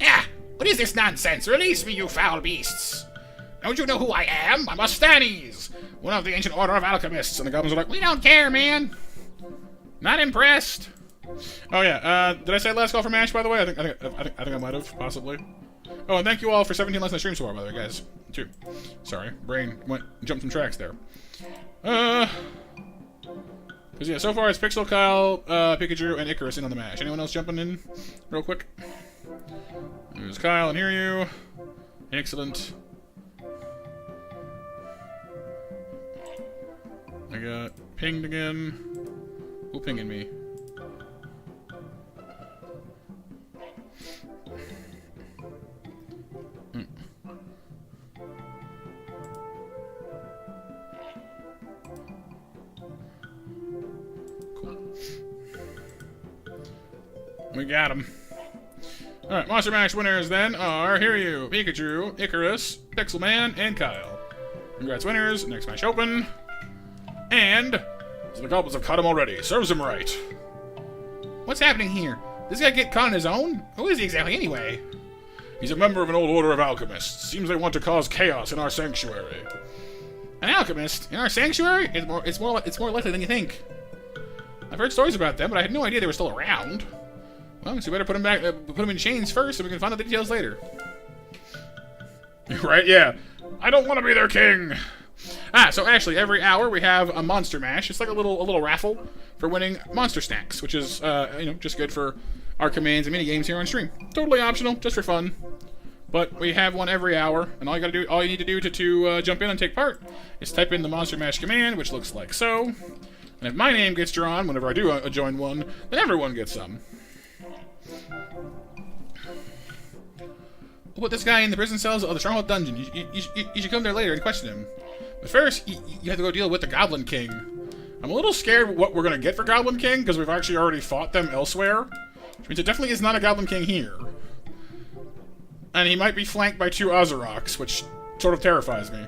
D: Ah! What is this nonsense? Release me, you foul beasts! Don't you know who I am? I'm Astanes, one of the ancient order of alchemists. And the goblins are like, we don't care, man. Not impressed.
A: Oh yeah, did I say last call for MASH, by the way? I think I might have, possibly. Oh, and thank you all for 17 likes on the stream so far, by the way, guys. Too. Sorry, brain jumped some tracks there. Because yeah, so far it's Pixel, Kyle, Pikachu, and Icarus in on the MASH. Anyone else jumping in real quick? There's Kyle, and here you. Excellent. I got pinged again. Who pinging me? We got him. Alright, Monster Mash winners then are Hiryu, Pikachu, Icarus, Pixelman, and Kyle. Congrats winners, next match open. And so the goblins have caught him already. Serves him right.
D: What's happening here? Does this guy get caught on his own? Who is he exactly anyway?
A: He's a member of an old order of alchemists. Seems they want to cause chaos in our sanctuary.
D: An alchemist? In our sanctuary? It's more likely than you think. I've heard stories about them, but I had no idea they were still around. Well, so we better put him in chains first, so we can find out the details later.
A: Right? Yeah. I don't want to be their king.
D: So actually, every hour we have a monster mash. It's like a little raffle for winning monster snacks, which is just good for our commands and mini games here on stream. Totally optional, just for fun. But we have one every hour, and all you need to do to jump in and take part is type in the monster mash command, which looks like so. And if my name gets drawn whenever I do join one, then everyone gets some. We'll put this guy in the prison cells of the Stronghold Dungeon. You should come there later and question him. But first, you have to go deal with the Goblin King. I'm a little scared what we're going to get for Goblin King, because we've actually already fought them elsewhere. Which means it definitely is not a Goblin King here. And he might be flanked by 2 Azaroks, which sort of terrifies me.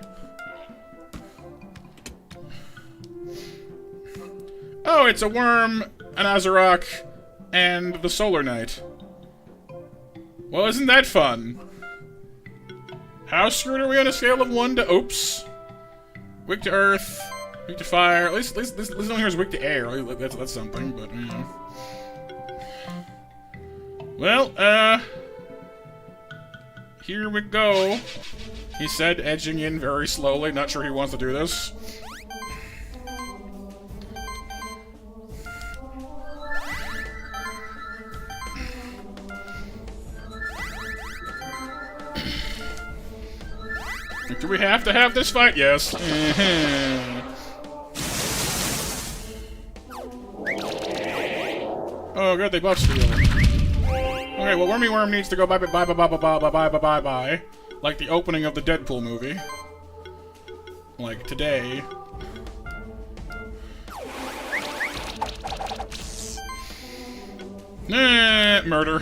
D: Oh, it's a worm, an Azarok, and the Solar Knight. Well, isn't that fun? How screwed are we on a scale of 1 to oops? Weak to earth, weak to fire. At least no here is weak to air. That's something, but you know. Well, here we go. He said, edging in very slowly. Not sure he wants to do this. Do we have to have this fight? Yes. Oh, good, they buff steal. Okay, well, Wormy Worm needs to go bye. Like the opening of the Deadpool movie. Like today. Murder.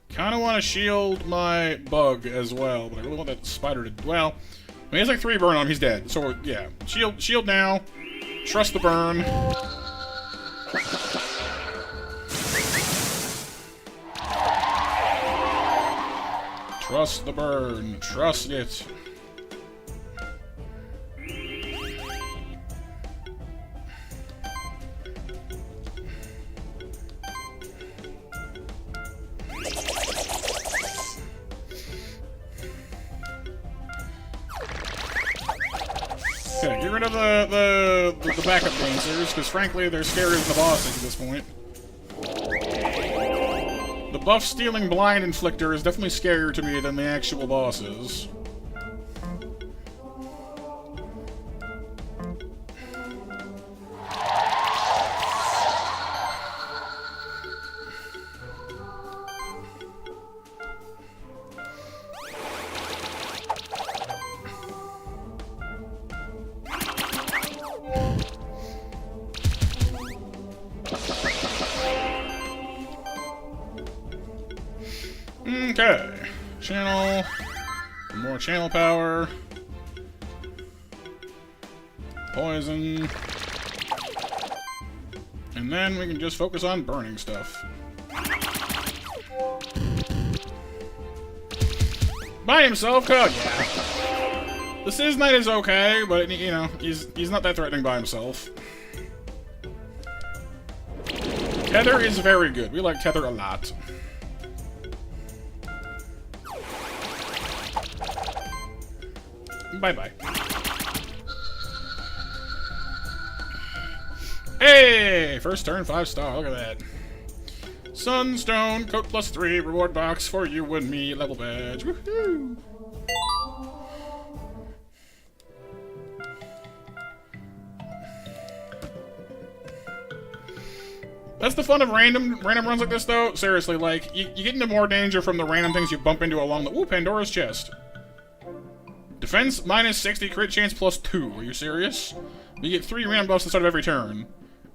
D: Kinda want to shield my bug as well, but I really want that spider to... Well, he has like 3 burn on him, he's dead. So, yeah. Shield now. Trust the burn. Trust the burn. Trust it.
A: rid of the backup dancers, because frankly, they're scarier than the bosses at this point. The buff-stealing blind inflictor is definitely scarier to me than the actual bosses. Okay. Channel. More channel power. Poison. And then we can just focus on burning stuff. By himself? Oh, yeah. The Sizz Knight is okay, but, you know, he's not that threatening by himself. Tether is very good. We like Tether a lot. Bye-bye. Hey! First turn, 5-star. Look at that. Sunstone, coat +3, reward box for you and me, level badge. Woohoo! That's the fun of random runs like this, though. Seriously, like, you get into more danger from the random things you bump into along the... Ooh, Pandora's chest. Defense -60, crit chance +2. Are you serious? You get 3 random buffs at the start of every turn.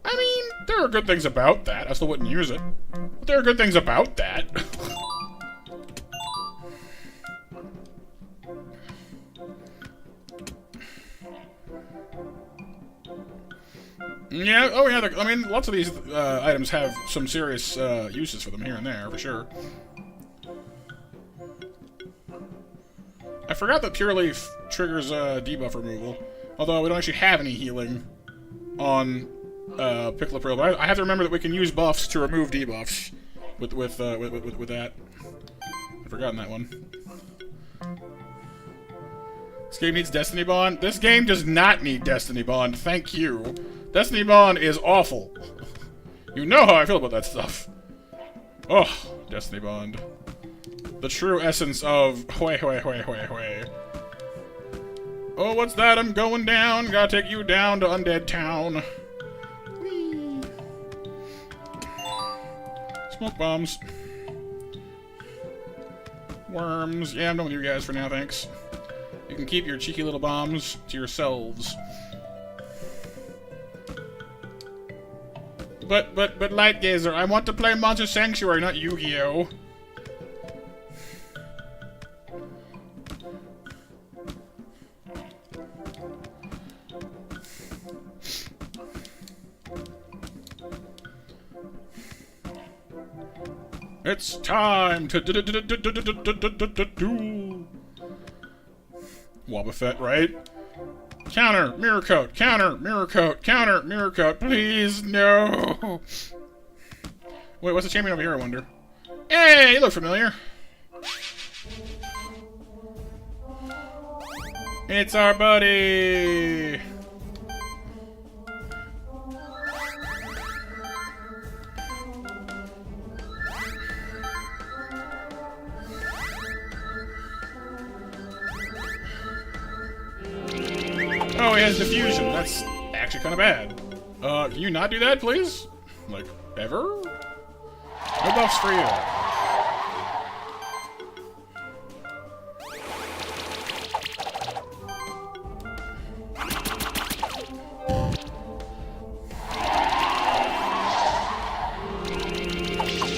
A: I mean, there are good things about that. I still wouldn't use it. But there are good things about that. Yeah, oh yeah, I mean, lots of these items have some serious uses for them here and there, for sure. I forgot that Pure Leaf triggers debuff removal, although we don't actually have any healing on Piccolo Pro. But I have to remember that we can use buffs to remove debuffs with that. I've forgotten that one. This game needs Destiny Bond. This game does not need Destiny Bond. Thank you. Destiny Bond is awful. You know how I feel about that stuff. Oh, Destiny Bond. The true essence of hway. Oh, what's that? I'm going down. Gotta take you down to Undead Town. Whee. Smoke bombs. Worms. Yeah, I'm done with you guys for now, thanks. You can keep your cheeky little bombs to yourselves. But Light Gazer, I want to play Monster Sanctuary, not Yu-Gi-Oh! It's time to duel. Wobbuffet, right? Counter, mirror coat, counter, mirror coat, counter, mirror coat, please, no! Wait, what's the champion over here, I wonder? Hey, you look familiar. It's our buddy! Oh, he has diffusion. That's actually kind of bad. Can you not do that, please? Like, ever? No buffs for you.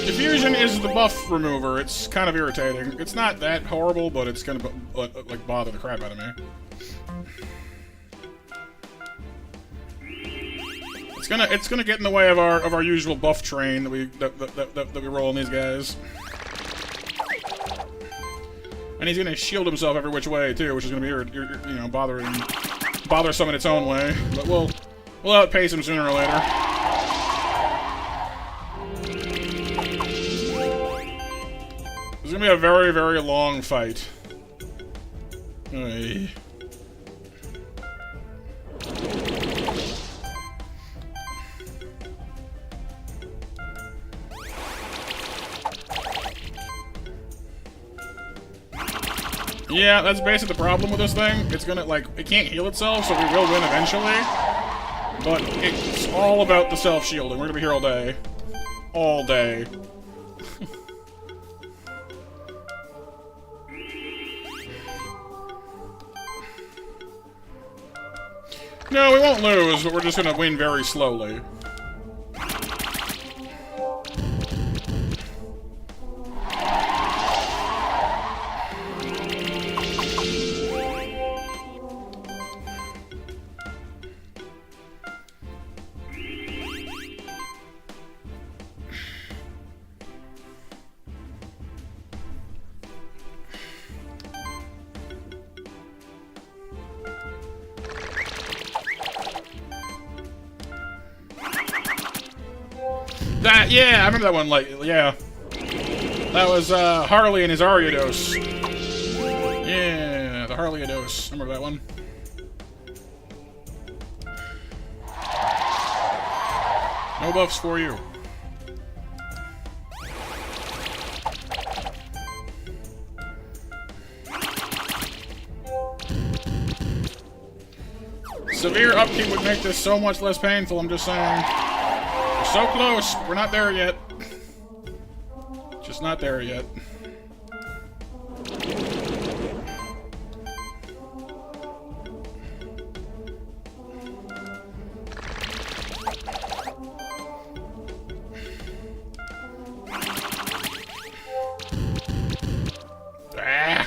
A: Diffusion is the buff remover. It's kind of irritating. It's not that horrible, but it's gonna like bother the crap out of me. It's gonna get in the way of our usual buff train that we roll on these guys. And he's gonna shield himself every which way too, which is gonna be you know bothersome in its own way. But we'll outpace him sooner or later. It's gonna be a very, very long fight. Oy. Yeah, that's basically the problem with this thing. It's gonna, like, it can't heal itself, so we will win eventually. But it's all about the self-shielding. We're gonna be here all day. All day. No, we won't lose, but we're just gonna win very slowly. That, yeah, I remember that one, like, yeah. That was, Harley and his Ariados. Yeah, the Harley-a-dose. Remember that one? No buffs for you. Severe upkeep would make this so much less painful, I'm just saying. We're so close, but we're not there yet. Just not there yet. Ah!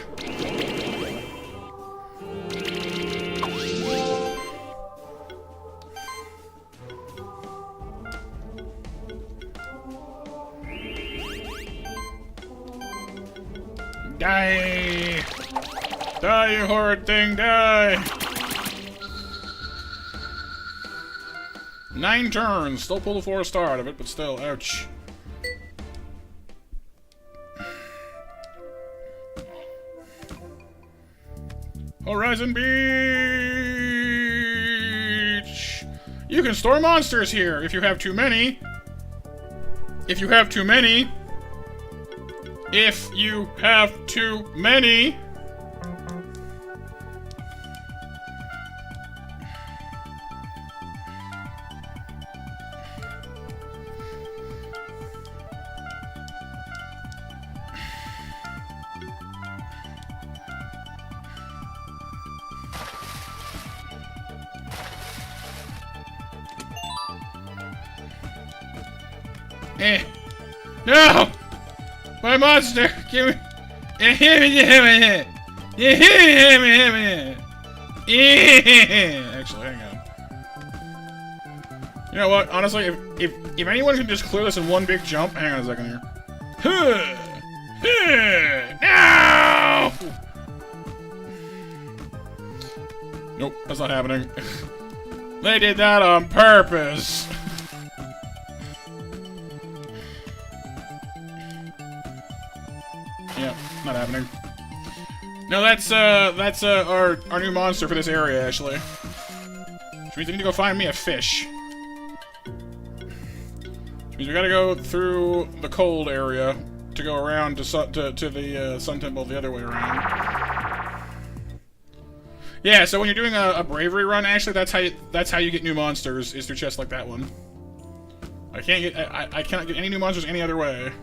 A: Die! Die, you horrid thing, die! 9 turns. Still pull the 4-star out of it, but still, ouch. Horizon Beach! You can store monsters here if you have too many. If you have too many. If you have too many. No! My monster! Give me... Actually, hang on. You know what? Honestly, if anyone can just clear this in one big jump... Hang on a second here. No! Nope, that's not happening. They did that on purpose. Yeah, not happening. No, that's our new monster for this area, actually. Which means we need to go find me a fish. Which means we gotta go through the cold area to go around to the Sun Temple the other way around. Yeah, so when you're doing a Bravery run, actually, that's how you get new monsters, is through chests like that one. I cannot get any new monsters any other way.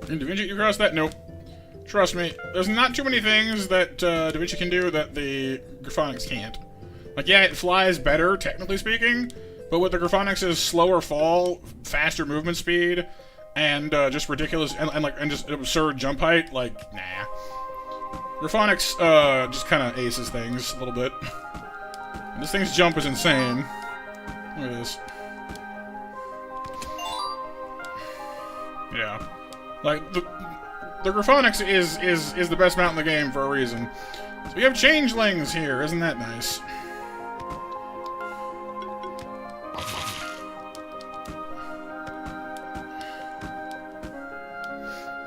A: And Da Vinci, you cross that? Nope. Trust me, there's not too many things that Da Vinci can do that the Graphonics can't. Like, yeah, it flies better, technically speaking, but with the Graphonics' slower fall, faster movement speed, and just ridiculous, and just absurd jump height, like, nah. Graphonics just kind of aces things a little bit. And this thing's jump is insane. Look at this. Yeah. Like, the Graphonics is the best mount in the game for a reason. So we have changelings here, isn't that nice?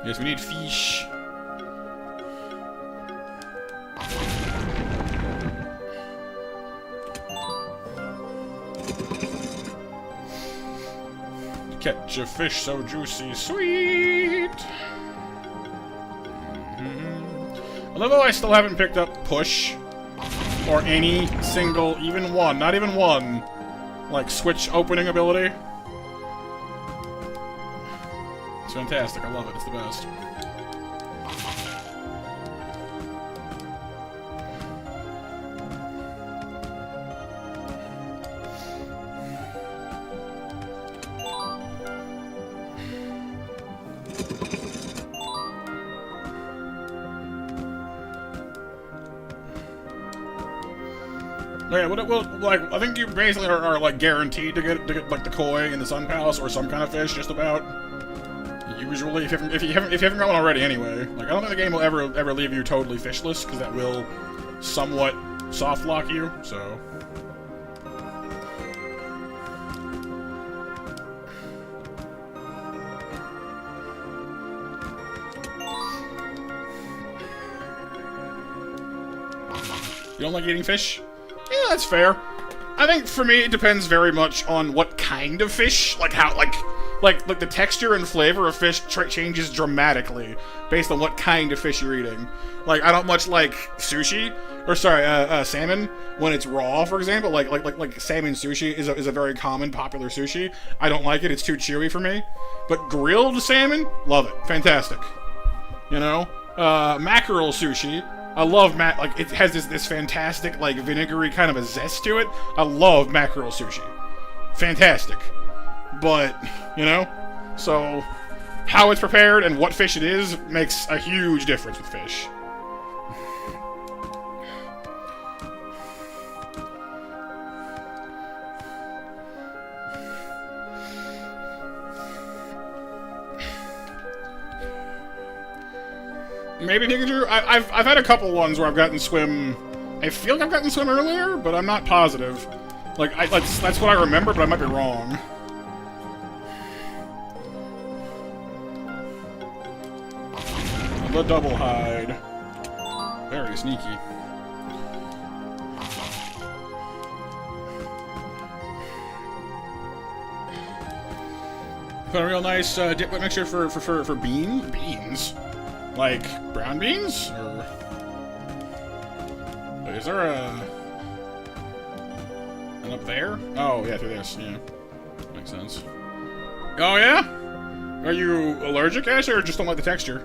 A: Yes, we need fish. Catch a fish so juicy, sweet. Although I still haven't picked up push or any single, even one, not even one, like switch opening ability. It's fantastic. I love it. It's the best. Yeah, well, like, I think you basically are like guaranteed to get like the koi in the Sun Palace or some kind of fish, just about. Usually, if you haven't got one already, anyway. Like, I don't think the game will ever leave you totally fishless, because that will somewhat soft lock you. So. You don't like eating fish? Yeah, that's fair. I think for me it depends very much on what kind of fish, like how, like the texture and flavor of fish changes dramatically based on what kind of fish you're eating. Like, I don't much like sushi, or sorry, salmon when it's raw, for example. Like salmon sushi is a very common, popular sushi. I don't like it; it's too chewy for me. But grilled salmon, love it, fantastic. You know, mackerel sushi. I love like it has this fantastic like vinegary kind of a zest to it. I love mackerel sushi, fantastic. But you know, so how it's prepared and what fish it is makes a huge difference with fish. Maybe Pikachu? I've had a couple ones where I've gotten swim. I feel like I've gotten swim earlier, but I'm not positive. Like, that's what I remember, but I might be wrong. The double hide. Very sneaky. Got a real nice dip wet mixture for beans. Like brown beans? Or is there an up there? Oh yeah, through this, yeah. Makes sense. Oh yeah? Are you allergic, Ash, or just don't like the texture?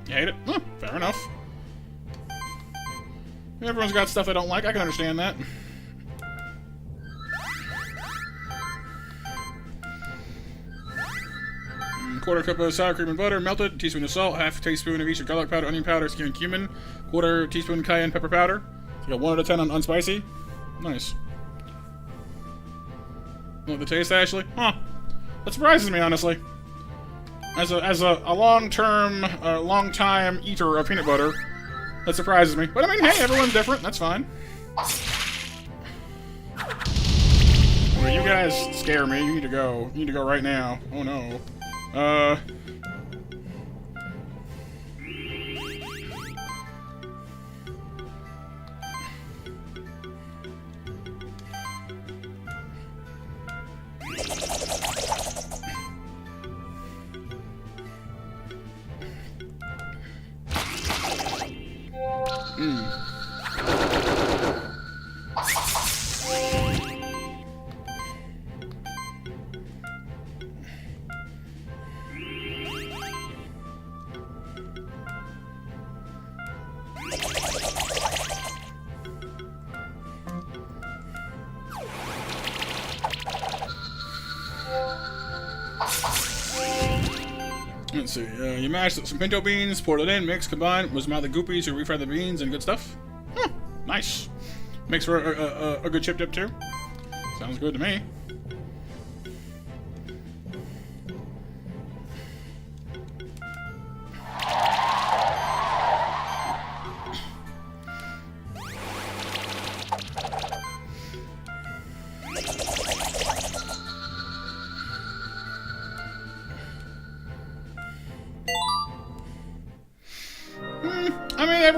A: You hate it? Huh, fair enough. Everyone's got stuff they don't like, I can understand that. Quarter cup of sour cream and butter, melted, teaspoon of salt, half teaspoon of each of garlic powder, onion powder, skin cumin, quarter teaspoon cayenne pepper powder. So you got 1 out of 10 on unspicy. Nice. Love the taste, Ashley? Huh. That surprises me, honestly. As a long-time eater of peanut butter, that surprises me. But I mean, hey, everyone's different. That's fine. Well, you guys scare me. You need to go. You need to go right now. Oh no. Let's see, you mashed some pinto beans, poured it in, mixed, combined, was mildly goopy, so refried the beans and good stuff. Huh, nice. Makes for a good chip dip too. Sounds good to me.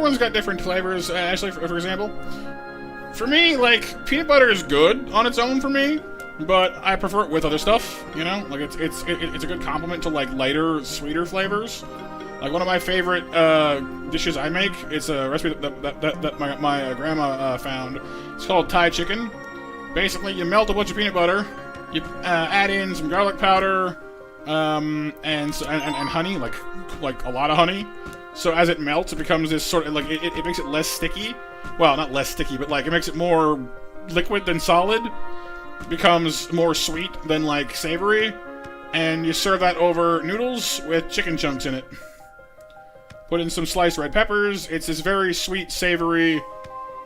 A: everyone's got different flavors. Ashley, for example, for me, like peanut butter is good on its own for me, but I prefer it with other stuff. You know, like it's a good complement to like lighter, sweeter flavors. Like one of my favorite dishes I make. It's a recipe that my grandma found. It's called Thai chicken. Basically, you melt a bunch of peanut butter, you add in some garlic powder, and honey, like a lot of honey. So as it melts, it becomes this sort of like it makes it less sticky. Well, not less sticky, but like it makes it more liquid than solid. Becomes more sweet than like savory, and you serve that over noodles with chicken chunks in it. Put in some sliced red peppers. It's this very sweet, savory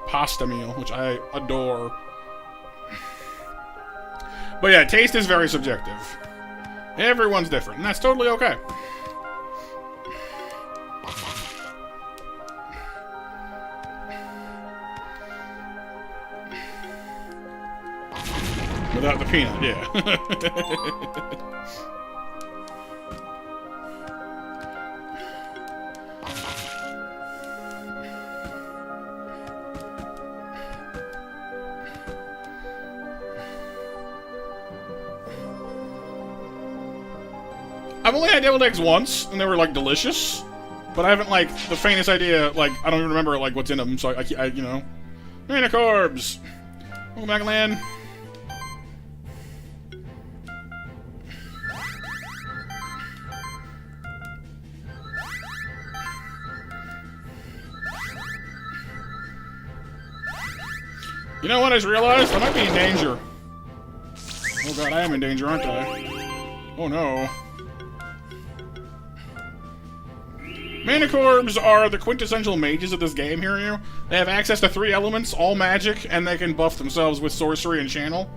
A: pasta meal, which I adore. But yeah, taste is very subjective. Everyone's different, and that's totally okay. Without the peanut, yeah. I've only had deviled eggs once, and they were, like, delicious. But I haven't, like, the faintest idea, like, I don't even remember, like, what's in them, so I you know. Manicorbs! Welcome back, land. You know what I just realized? I might be in danger. Oh god, I am in danger, aren't I? Oh no. Manicorbs are the quintessential mages of this game, hear you? They have access to 3 elements, all magic, and they can buff themselves with sorcery and channel.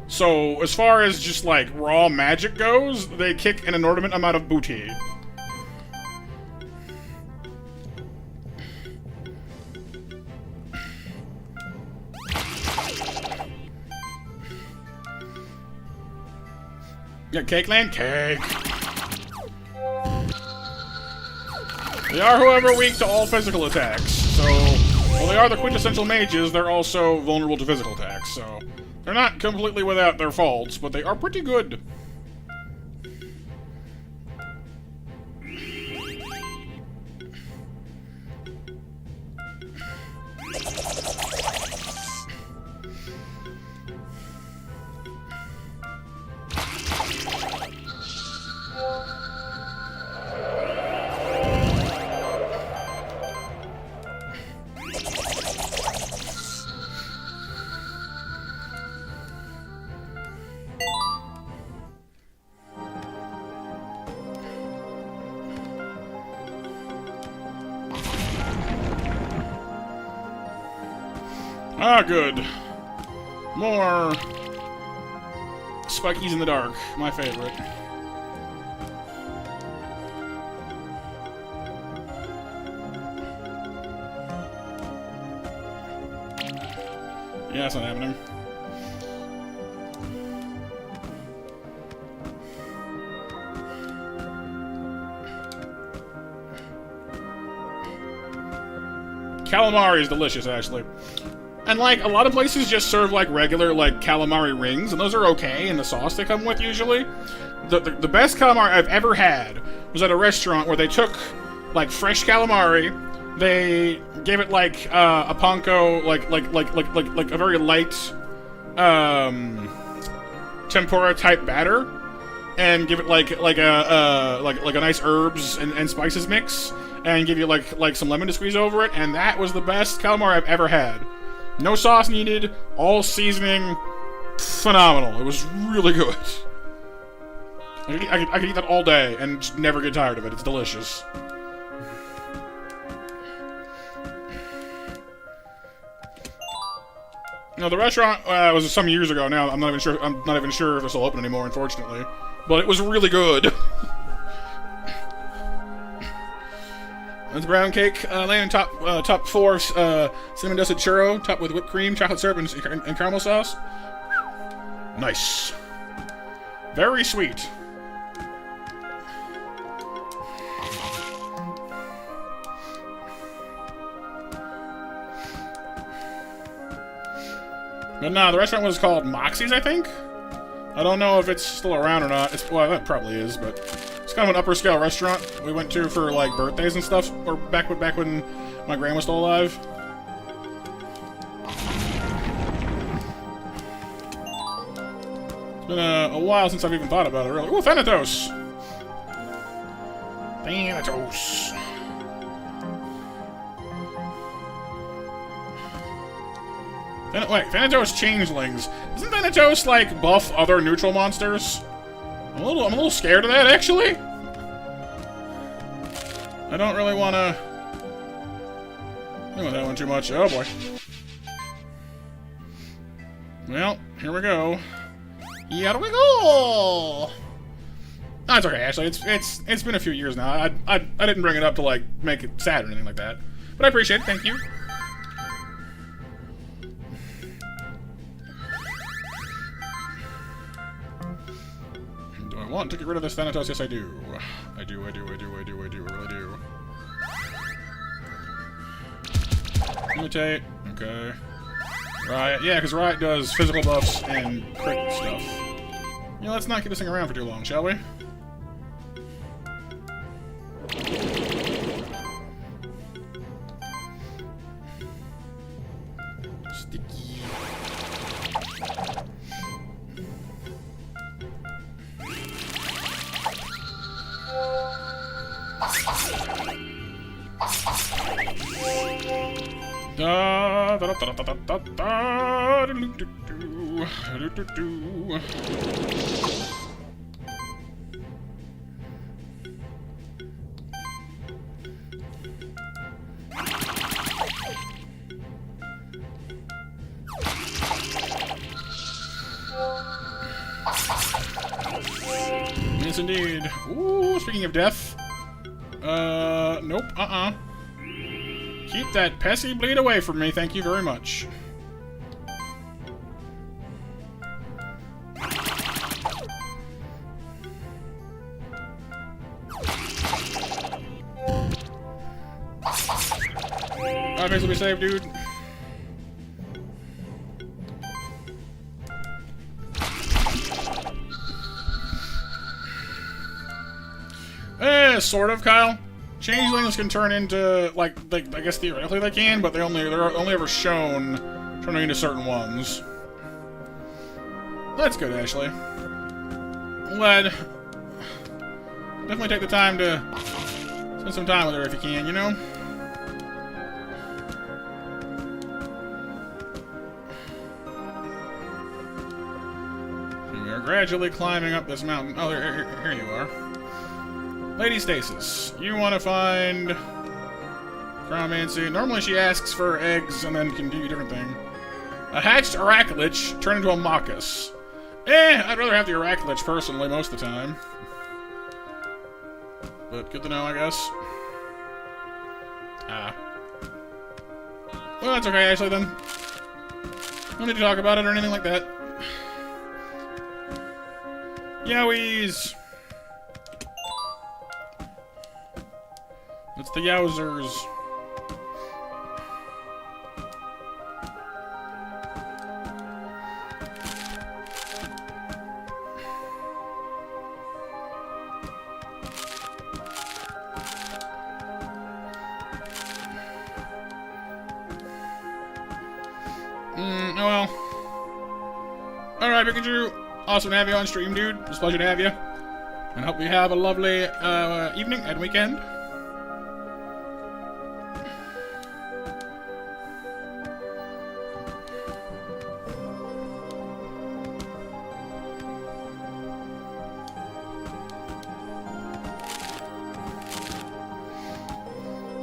A: So, as far as just, like, raw magic goes, they kick an inordinate amount of booty. Yeah, Cake Land? Cake! They are, however, weak to all physical attacks, so while they are the quintessential mages, they're also vulnerable to physical attacks, so they're not completely without their faults, but they are pretty good. Ah, good. More Spikies in the Dark, my favorite. Yeah, that's not happening. Calamari is delicious, actually. And, like, a lot of places just serve, like, regular, like, calamari rings, and those are okay in the sauce they come with, usually. The best calamari I've ever had was at a restaurant where they took, like, fresh calamari, they gave it, like, a panko, like a very light, tempura-type batter, and give it, like a nice herbs and spices mix, and give you, like, some lemon to squeeze over it, and that was the best calamari I've ever had. No sauce needed, all seasoning, phenomenal. It was really good. I could eat that all day and just never get tired of it. It's delicious. No, the restaurant was some years ago now. I'm not even sure if it's still open anymore, unfortunately. But it was really good. That's brown cake. Laying top 4 cinnamon dusted churro, topped with whipped cream, chocolate syrup, and caramel sauce. Nice. Very sweet. But no, the restaurant was called Moxie's, I think? I don't know if it's still around or not. Well, that probably is, but it's kind of an upper scale restaurant we went to for, like, birthdays and stuff, or back when my grandma was still alive. It's been a while since I've even thought about it, really. Ooh, Thanatos! Thanatos. Wait, Thanatos changelings. Doesn't Thanatos, like, buff other neutral monsters? I'm a little scared of that, actually. I don't really want to... I don't want that one too much. Oh, boy. Well, here we go. Here we go! No, it's okay, actually. It's been a few years now. I didn't bring it up to, like, make it sad or anything like that. But I appreciate it. Thank you. Do I want to get rid of this Thanatos? Yes, I do. I do, I really do. Imitate. Okay. Riot. Yeah, because Riot does physical buffs and crit stuff. Yeah, let's not keep this thing around for too long, shall we? Sticky. Da da da da da da da do do do do do. Yes, indeed. Ooh, speaking of death. Nope, Keep that pesky bleed away from me, thank you very much. Obviously be safe, dude. Sort of, Kyle. Changelings can turn into, like, I guess theoretically they can, but they're only ever shown turning into certain ones. That's good, Ashley. I'm glad. Definitely take the time to spend some time with her if you can, you know? We are gradually climbing up this mountain. Oh, here you are. Lady Stasis, you want to find Chromancy. Normally she asks for eggs and then can do a different thing. A hatched Arakilich turned into a Machus. I'd rather have the Arakilich personally most of the time. But good to know, I guess. Well, that's okay, actually, then. No need to talk about it or anything like that. Yowies! It's the Yowzers. Oh well. Alright, Pikachu. Awesome to have you on stream, dude. It's a pleasure to have you. And hope you have a lovely evening and weekend.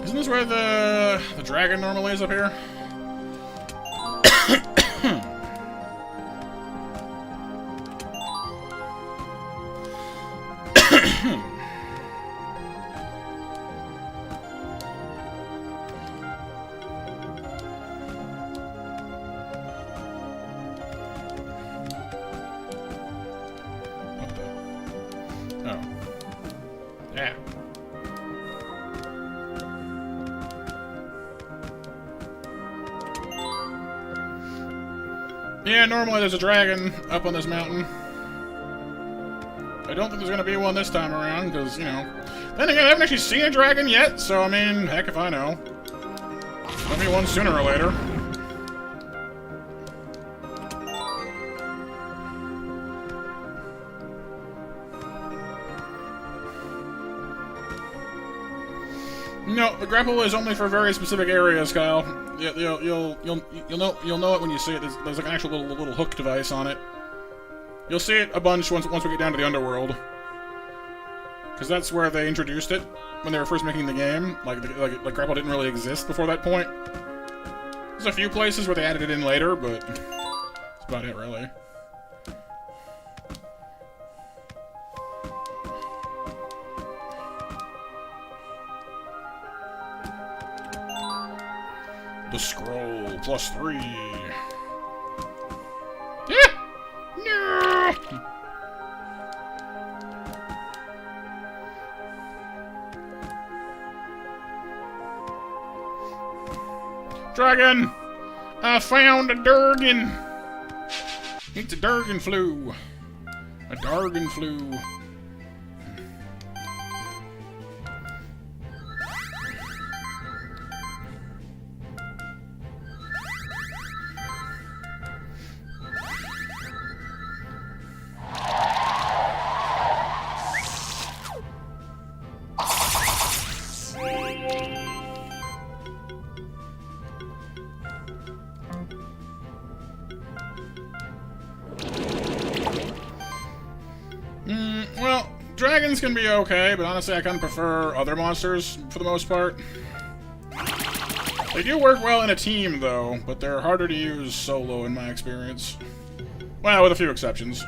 A: Isn't this where the dragon normally is up here? What the? Oh. Yeah. Yeah, normally there's a dragon up on this mountain. I don't think there's gonna be one this time around, because, you know... Then again, I haven't actually seen a dragon yet, so, I mean, heck if I know. There'll be one sooner or later. No, the grapple is only for very specific areas, Kyle. You'll know it when you see it. There's like an actual little hook device on it. You'll see it a bunch once we get down to the underworld, because that's where they introduced it when they were first making the game. Like grapple didn't really exist before that point. There's a few places where they added it in later, but that's about it, really. The scroll +3. Yeah! No! Dragon! I found a Durgan! It's a Durgan flu. A Dargan flu. Well, dragons can be okay, but honestly I kind of prefer other monsters for the most part. They do work well in a team, though, but they're harder to use solo in my experience. Well, with a few exceptions.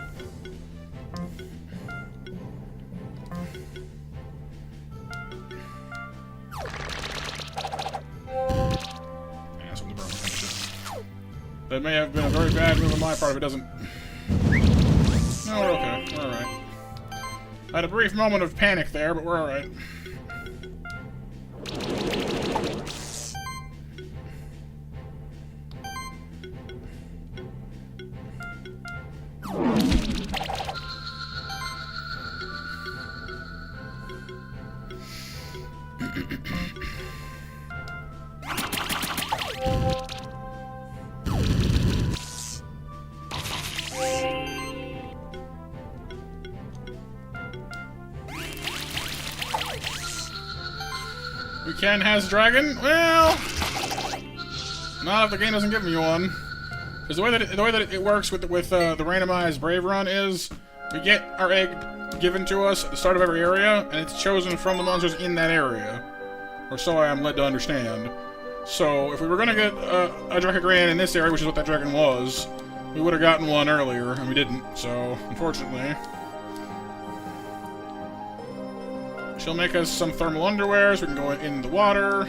A: Yeah, something broken. That may have been a very bad move on my part if it doesn't... No, we're okay. We're alright. I had a brief moment of panic there, but we're alright. We can has dragon? Well, not if the game doesn't give me one. Because the way that it works with the randomized Brave run is we get our egg given to us at the start of every area, and it's chosen from the monsters in that area, or so I am led to understand. So if we were gonna get a Dracagram in this area, which is what that dragon was, we would have gotten one earlier, and we didn't. So unfortunately. She'll make us some thermal underwear so we can go in the water.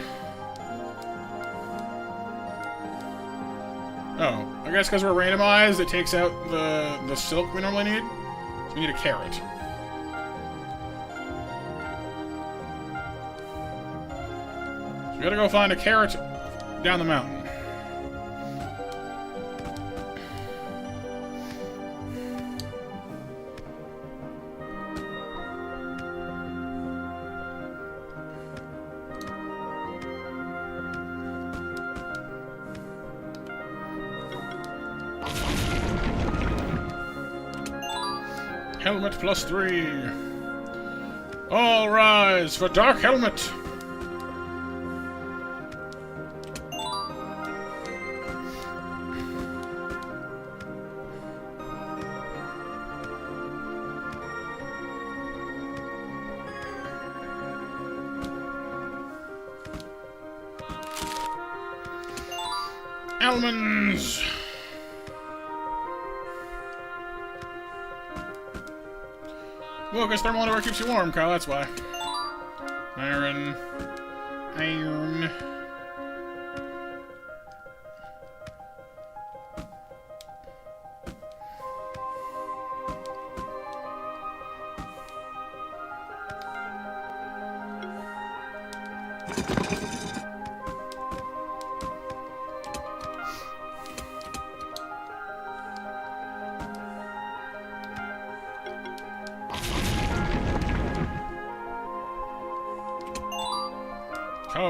A: Oh, I guess because we're randomized, it takes out the silk we normally need. So we need a carrot. So we gotta go find a carrot down the mountain. Helmet +3. All rise for Dark Helmet. Almonds. Well, because thermal underwear keeps you warm, Kyle, that's why. Iron. Iron.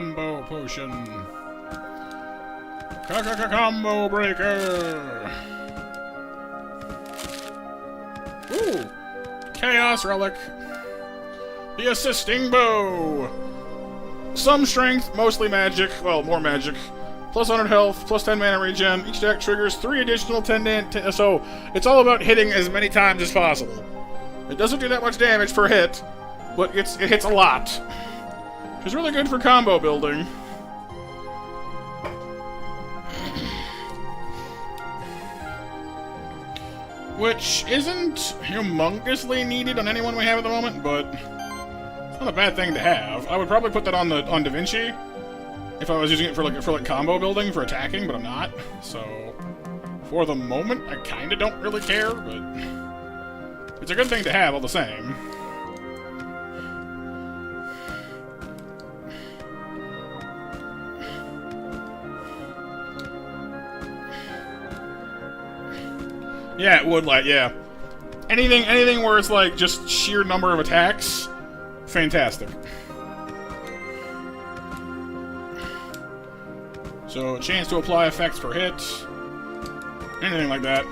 A: Combo potion. Combo breaker. Ooh. Chaos relic. The assisting bow. Some strength, mostly magic. Well, more magic. Plus 100 health, plus 10 mana regen. Each deck triggers 3 additional 10 so it's all about hitting as many times as possible. It doesn't do that much damage per hit, but it hits a lot. Which is really good for combo building. Which isn't humongously needed on anyone we have at the moment, but it's not a bad thing to have. I would probably put that on Da Vinci if I was using it for like combo building, for attacking, but I'm not. So for the moment, I kind of don't really care, but it's a good thing to have all the same. Yeah, it would, like, yeah. Anything where it's like just sheer number of attacks, fantastic. So, a chance to apply effects per hit, anything like that.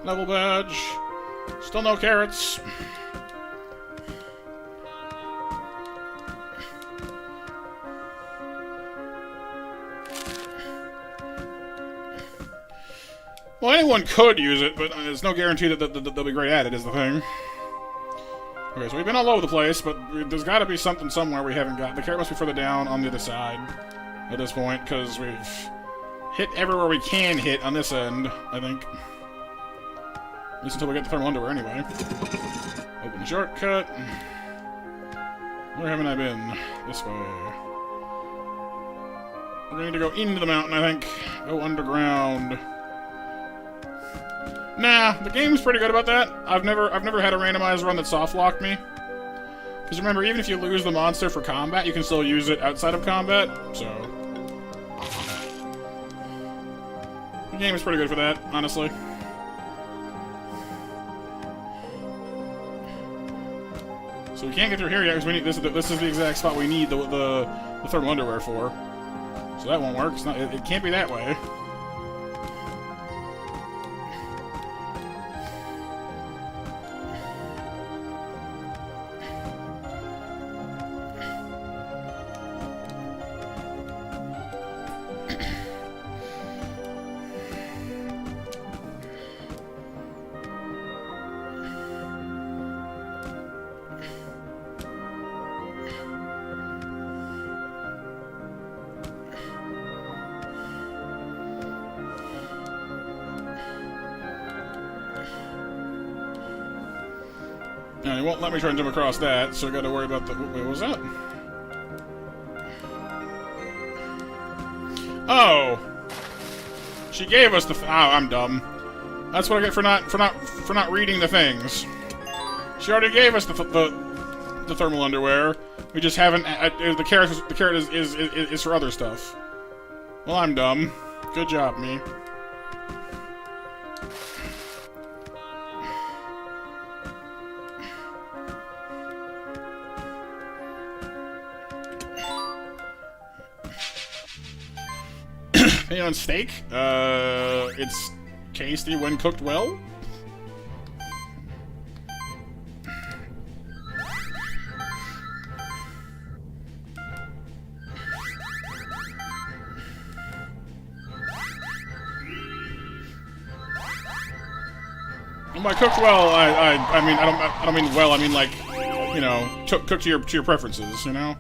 A: Level badge. Still no carrots. Well, anyone could use it, but there's no guarantee that they'll be great at it, is the thing. Okay, so we've been all over the place, but there's got to be something somewhere we haven't got. The carrot must be further down on the other side at this point, because we've hit everywhere we can hit on this end, I think. At least until we get the thermal underwear, anyway. Open the shortcut. Where haven't I been? This way. We're going to go into the mountain, I think. Go underground. Nah, the game's pretty good about that. I've never had a randomized run that soft-locked me. Because remember, even if you lose the monster for combat, you can still use it outside of combat, so... The game is pretty good for that, honestly. So we can't get through here yet, because we need this is the exact spot we need the thermal underwear for. So that won't work. It's not, it can't be that way. No, he won't let me try and jump across that, so I gotta worry about the... Wait, what was that? Oh! She gave us the... Oh, I'm dumb. That's what I get for not reading the things. She already gave us the thermal underwear. We just haven't... the carrot is for other stuff. Well, I'm dumb. Good job, me. On steak, it's tasty when cooked well. And by cooked well, I mean I don't mean well. I mean like, you know, cooked to your preferences. You know,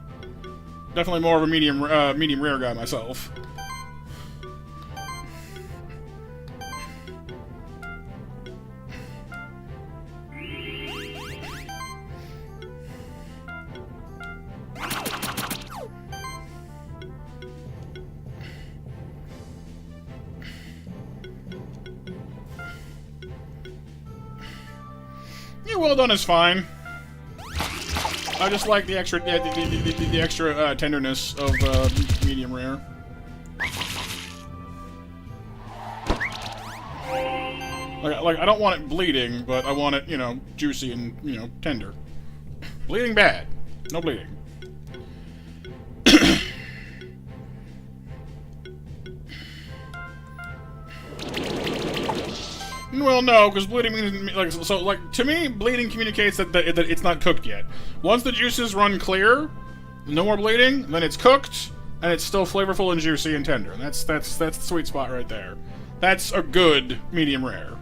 A: definitely more of a medium rare guy myself. Well done is fine. I just like the extra, the extra tenderness of medium rare. Like I don't want it bleeding, but I want it, you know, juicy and, you know, tender. Bleeding bad. No bleeding. Well, no, because bleeding means, like, so, like, to me, bleeding communicates that it's not cooked yet. Once the juices run clear, no more bleeding, then it's cooked, and it's still flavorful and juicy and tender. And that's the sweet spot right there. That's a good medium rare.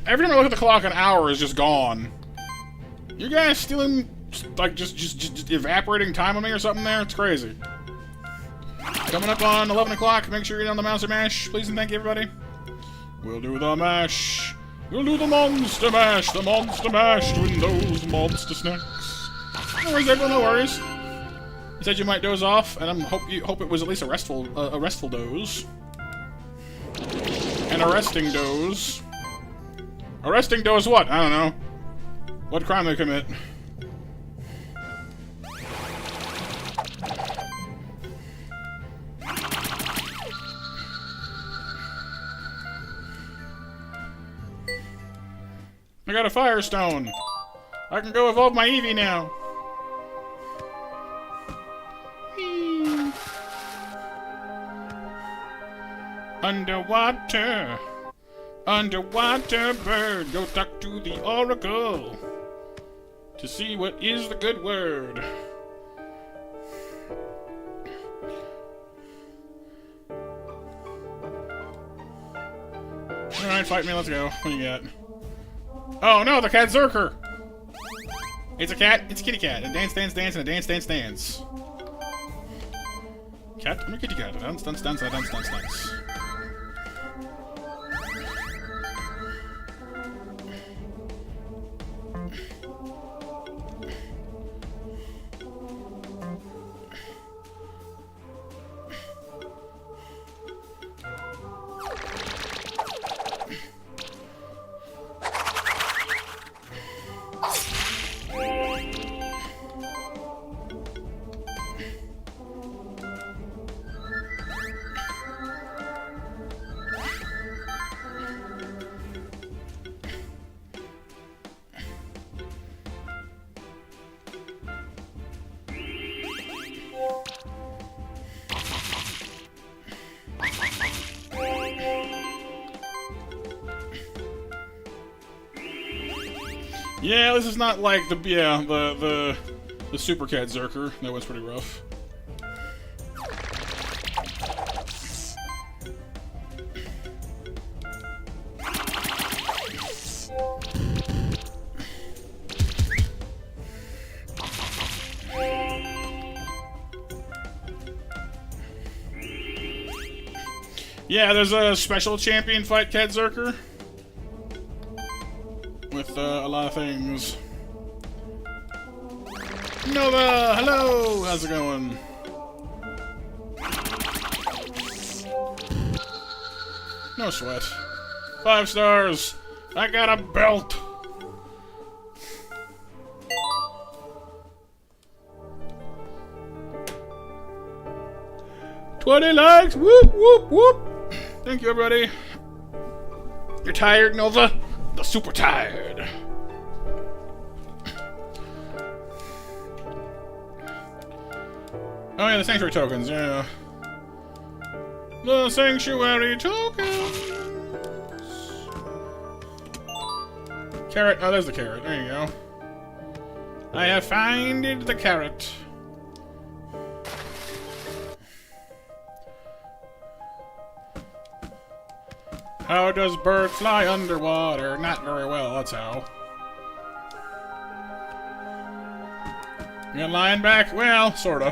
A: Every time I look at the clock, an hour is just gone. You guys stealing, like, just evaporating time on me or something there? It's crazy. Coming up on 11 o'clock, make sure you're on the Monster Mash. Please and thank you, everybody. We'll do the mash. We'll do the Monster Mash. The Monster Mash doing those monster snacks. No worries, everyone, no worries. You said you might doze off, and I hope it was at least a restful doze. An arresting doze. Arresting does what? I don't know. What crime they commit? I got a Firestone. I can go evolve my Eevee now. Whee. Underwater. Underwater bird, go talk to the oracle to see what is the good word. Alright, fight me, let's go. What do you got? Oh no, the cat Zerker! It's a cat, it's a kitty cat. A dance, dance, dance, and a dance, dance, dance. Cat, I'm a kitty cat. A dance, dance, dance, a dance, dance, dance. Yeah, this is not like the Super Cat Zerker. That was pretty rough. Yeah, there's a special champion fight Cat Zerker. With a lot of things. Nova, hello! How's it going? No sweat. 5 stars. I got a belt. $20 likes. Whoop whoop whoop. Thank you, everybody. You're tired, Nova? The super tired. Oh yeah, the sanctuary tokens, yeah. The sanctuary tokens. Carrot. Oh, there's the carrot. There you go. I have found the carrot. How does bird fly underwater? Not very well, that's how. You got lion back? Well, sorta.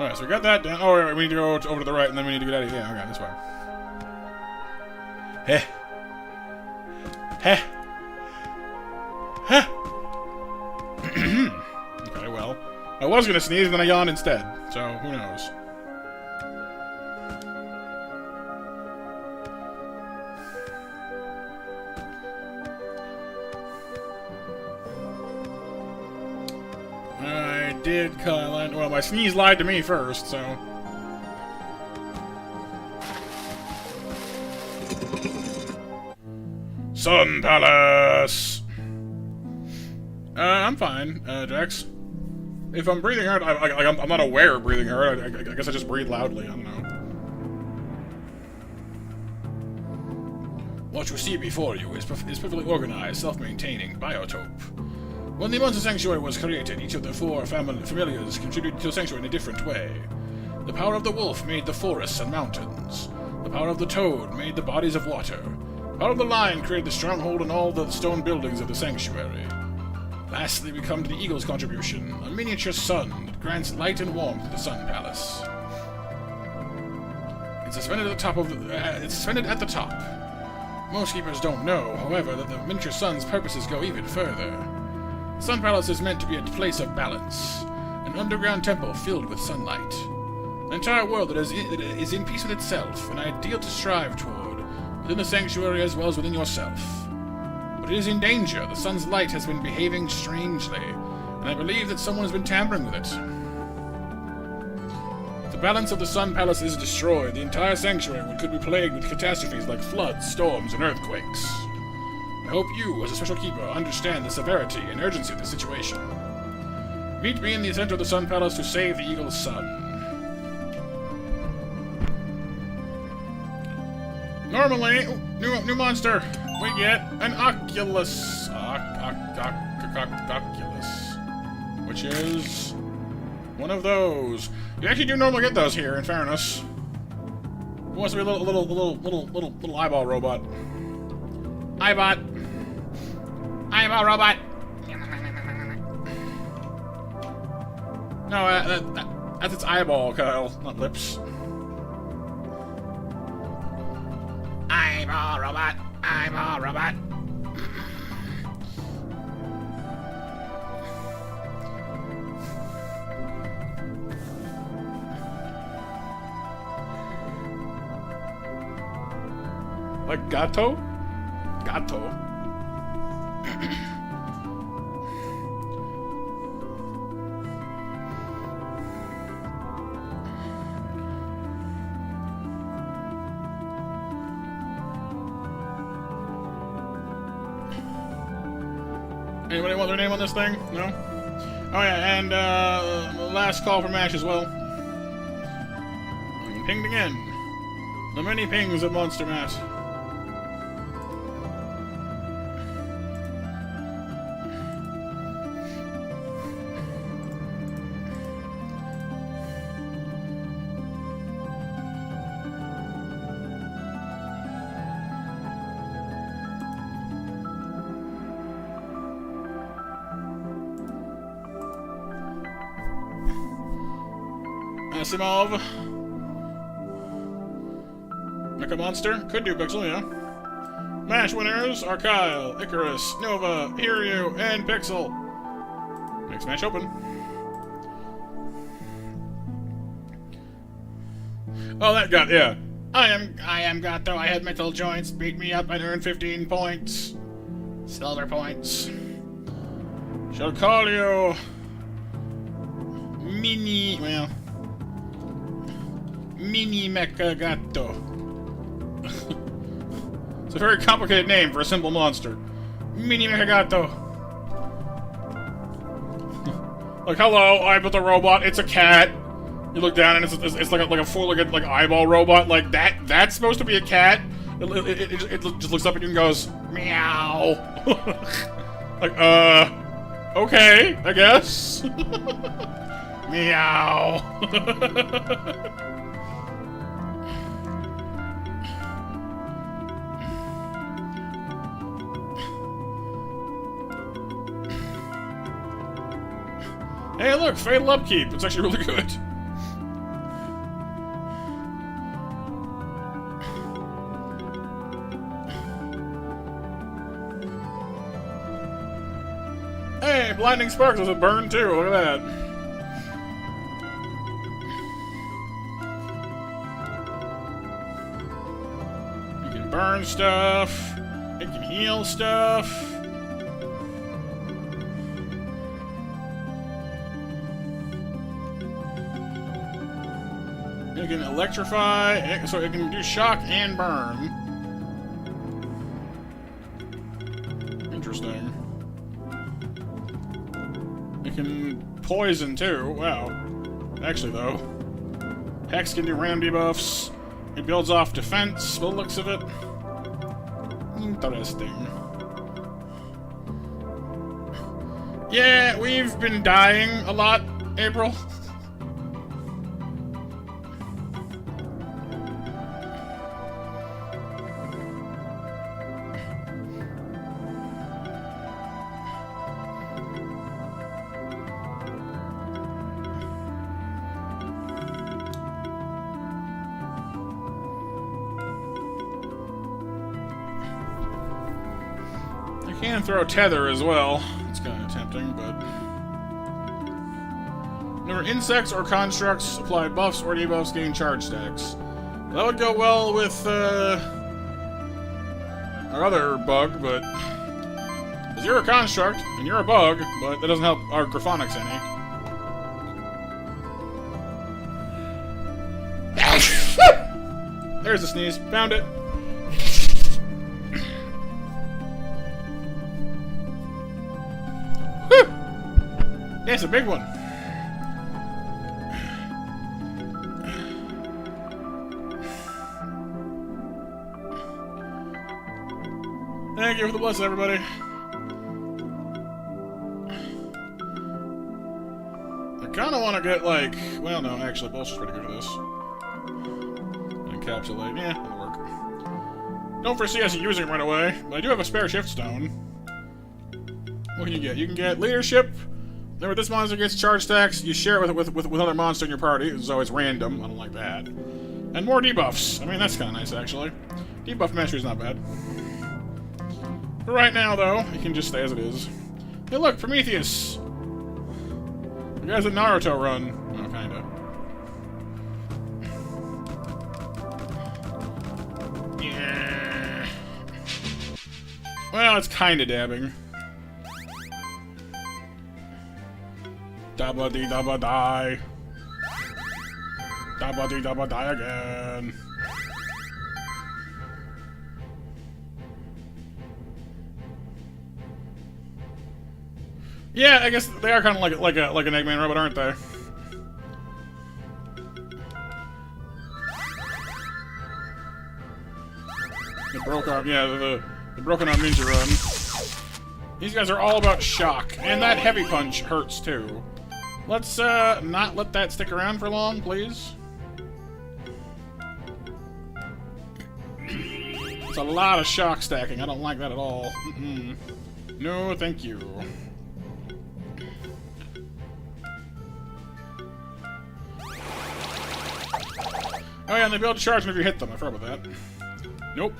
A: Alright, so we got that down. Oh, wait, we need to go over to the right, and then we need to get out of here. Yeah, okay, this way. Heh. Heh. Heh. Okay, well. I was gonna sneeze, and then I yawned instead. So, who knows? I did Kylan. Well, my sneeze lied to me first, so. Sun Palace! I'm fine, Jax. If I'm breathing hard, I'm not aware of breathing hard. I guess I just breathe loudly. I don't know. What you see before you is perfectly organized, self-maintaining biotope. When the Monster Sanctuary was created, each of the four familiars contributed to the sanctuary in a different way. The power of the wolf made the forests and mountains. The power of the toad made the bodies of water. The power of the lion created the stronghold and all the stone buildings of the sanctuary. Lastly, we come to the eagle's contribution, a miniature sun that grants light and warmth to the Sun Palace. It's suspended at the top it's suspended at the top. Most keepers don't know, however, that the miniature sun's purposes go even further. The Sun Palace is meant to be a place of balance, an underground temple filled with sunlight. An entire world that is in peace with itself, an ideal to strive toward, within the sanctuary as well as within yourself. But it is in danger. The sun's light has been behaving strangely, and I believe that someone has been tampering with it. If the balance of the Sun Palace is destroyed, the entire sanctuary could be plagued with catastrophes like floods, storms, and earthquakes. I hope you, as a special keeper, understand the severity and urgency of the situation. Meet me in the center of the Sun Palace to save the Eagle's son. Normally, new monster, we get an Oculus. Oculus. Which is one of those. You actually do normally get those here, in fairness. Who wants to be a little eyeball robot? Eyeball robot! No, that's its eyeball, Kyle, not lips. Eyeball robot! Eyeball robot! Like gato? Gato. Anybody want their name on this thing? No? Oh yeah, and last call for MASH as well. Pinged again. The many pings of Monster Matt. Asimov. Mecha Monster. Could do Pixel, yeah. MASH winners are Kyle, Icarus, Nova, Hiryu, and Pixel. Makes MASH open. Oh, that got, yeah. I am Gato. I had metal joints. Beat me up and earn 15 points. Silver points. Shall call you Mini Mecha Gato. It's a very complicated name for a simple monster. Mini Mecha Gato. Like, hello, I built a robot. It's a cat. You look down and it's like a four-legged like eyeball robot. Like that's supposed to be a cat. It just looks up at you and goes meow. Like okay, I guess. Meow. Hey, look, Fatal Upkeep. It's actually really good. Hey, blinding sparks was a burn too. Look at that. You can burn stuff. It can heal stuff. You can electrify, so it can do shock and burn. Interesting. It can poison too. Wow. Actually, though, Hex can do random debuffs. It builds off defense, by the looks of it. Interesting. Yeah, we've been dying a lot, April. Can throw tether as well. It's kind of tempting, but whenever insects or constructs apply buffs or debuffs, gain charge stacks. That would go well with our other bug, but because you're a construct and you're a bug, but that doesn't help our Graphonics any. There's the sneeze. Found it. Yeah, it's a big one. Thank you for the blessing, everybody. I kind of want to get, like... Well, no, actually, Bolster's pretty good for this. Encapsulate. Yeah, that'll work. Don't foresee us using it right away, but I do have a spare shift stone. What can you get? You can get leadership. Remember, this monster gets charge stacks. You share it with another monster in your party, so it's random. I don't like that. And more debuffs. I mean, that's kind of nice, actually. Debuff mastery is not bad. For right now, though, it can just stay as it is. Hey, look, Prometheus. You guys a Naruto run. Oh, kinda. Yeah. Well, it's kinda dabbing. Dabba dee dabba die. Dabba dee dabba die again. Yeah, I guess they are kind of like an Eggman robot, aren't they? The broken arm, yeah, the broken arm ninja run. These guys are all about shock, and that heavy punch hurts too. Let's not let that stick around for long, please. It's a lot of shock stacking. I don't like that at all. No, thank you. Oh yeah, and they build charge whenever you hit them. I forgot about that. Nope.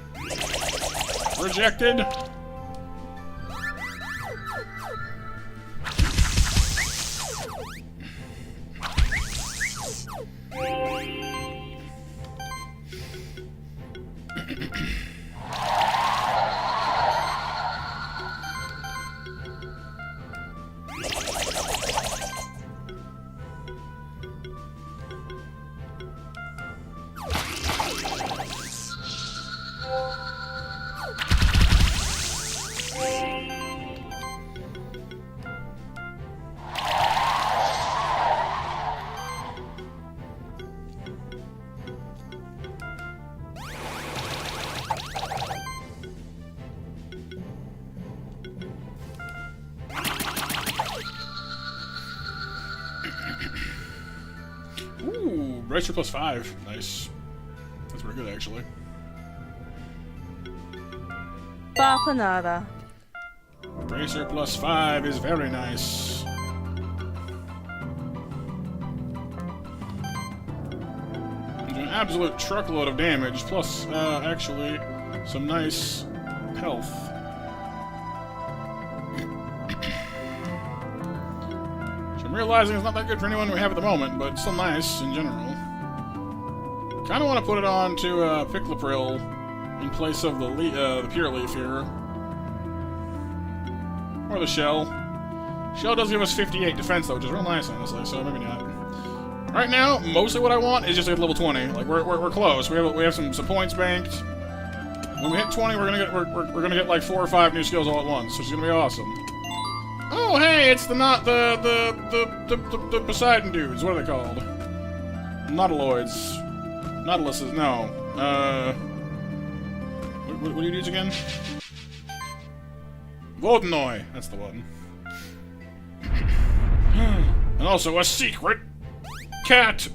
A: Rejected. Ooh, Bracer plus 5. Nice. That's pretty good, actually.
C: Bapanada.
A: Bracer plus 5 is very nice. An absolute truckload of damage, plus, actually, some nice health. I'm realizing it's not that good for anyone we have at the moment, but it's still nice in general. Kind of want to put it on to Piclopril in place of the Pure Leaf here. Or the Shell. Shell does give us 58 defense, though, which is real nice, honestly, so maybe not. Right now, mostly what I want is just at level 20. Like, we're close. We have some points banked. When we hit 20, we're gonna get like 4 or 5 new skills all at once, which is gonna be awesome. Oh, hey, it's the Poseidon dudes. What are they called? Nautiloids. Nautiluses, no. What do you use again? Vodenoi, that's the one. And also a secret cat.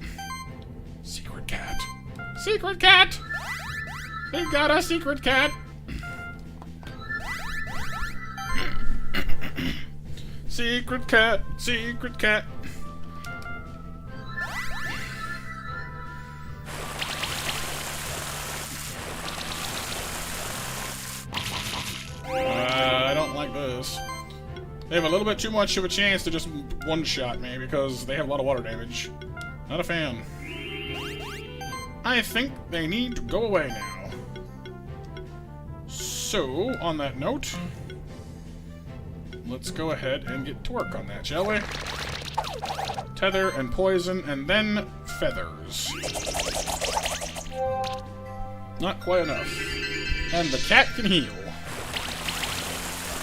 A: Secret cat. Secret cat! They've got a secret cat! Secret cat, secret cat. I don't like this. They have a little bit too much of a chance to just one-shot me because they have a lot of water damage. Not a fan. I think they need to go away now. So, on that note, let's go ahead and get to work on that, shall we? Tether and poison, and then feathers. Not quite enough. And the cat can heal.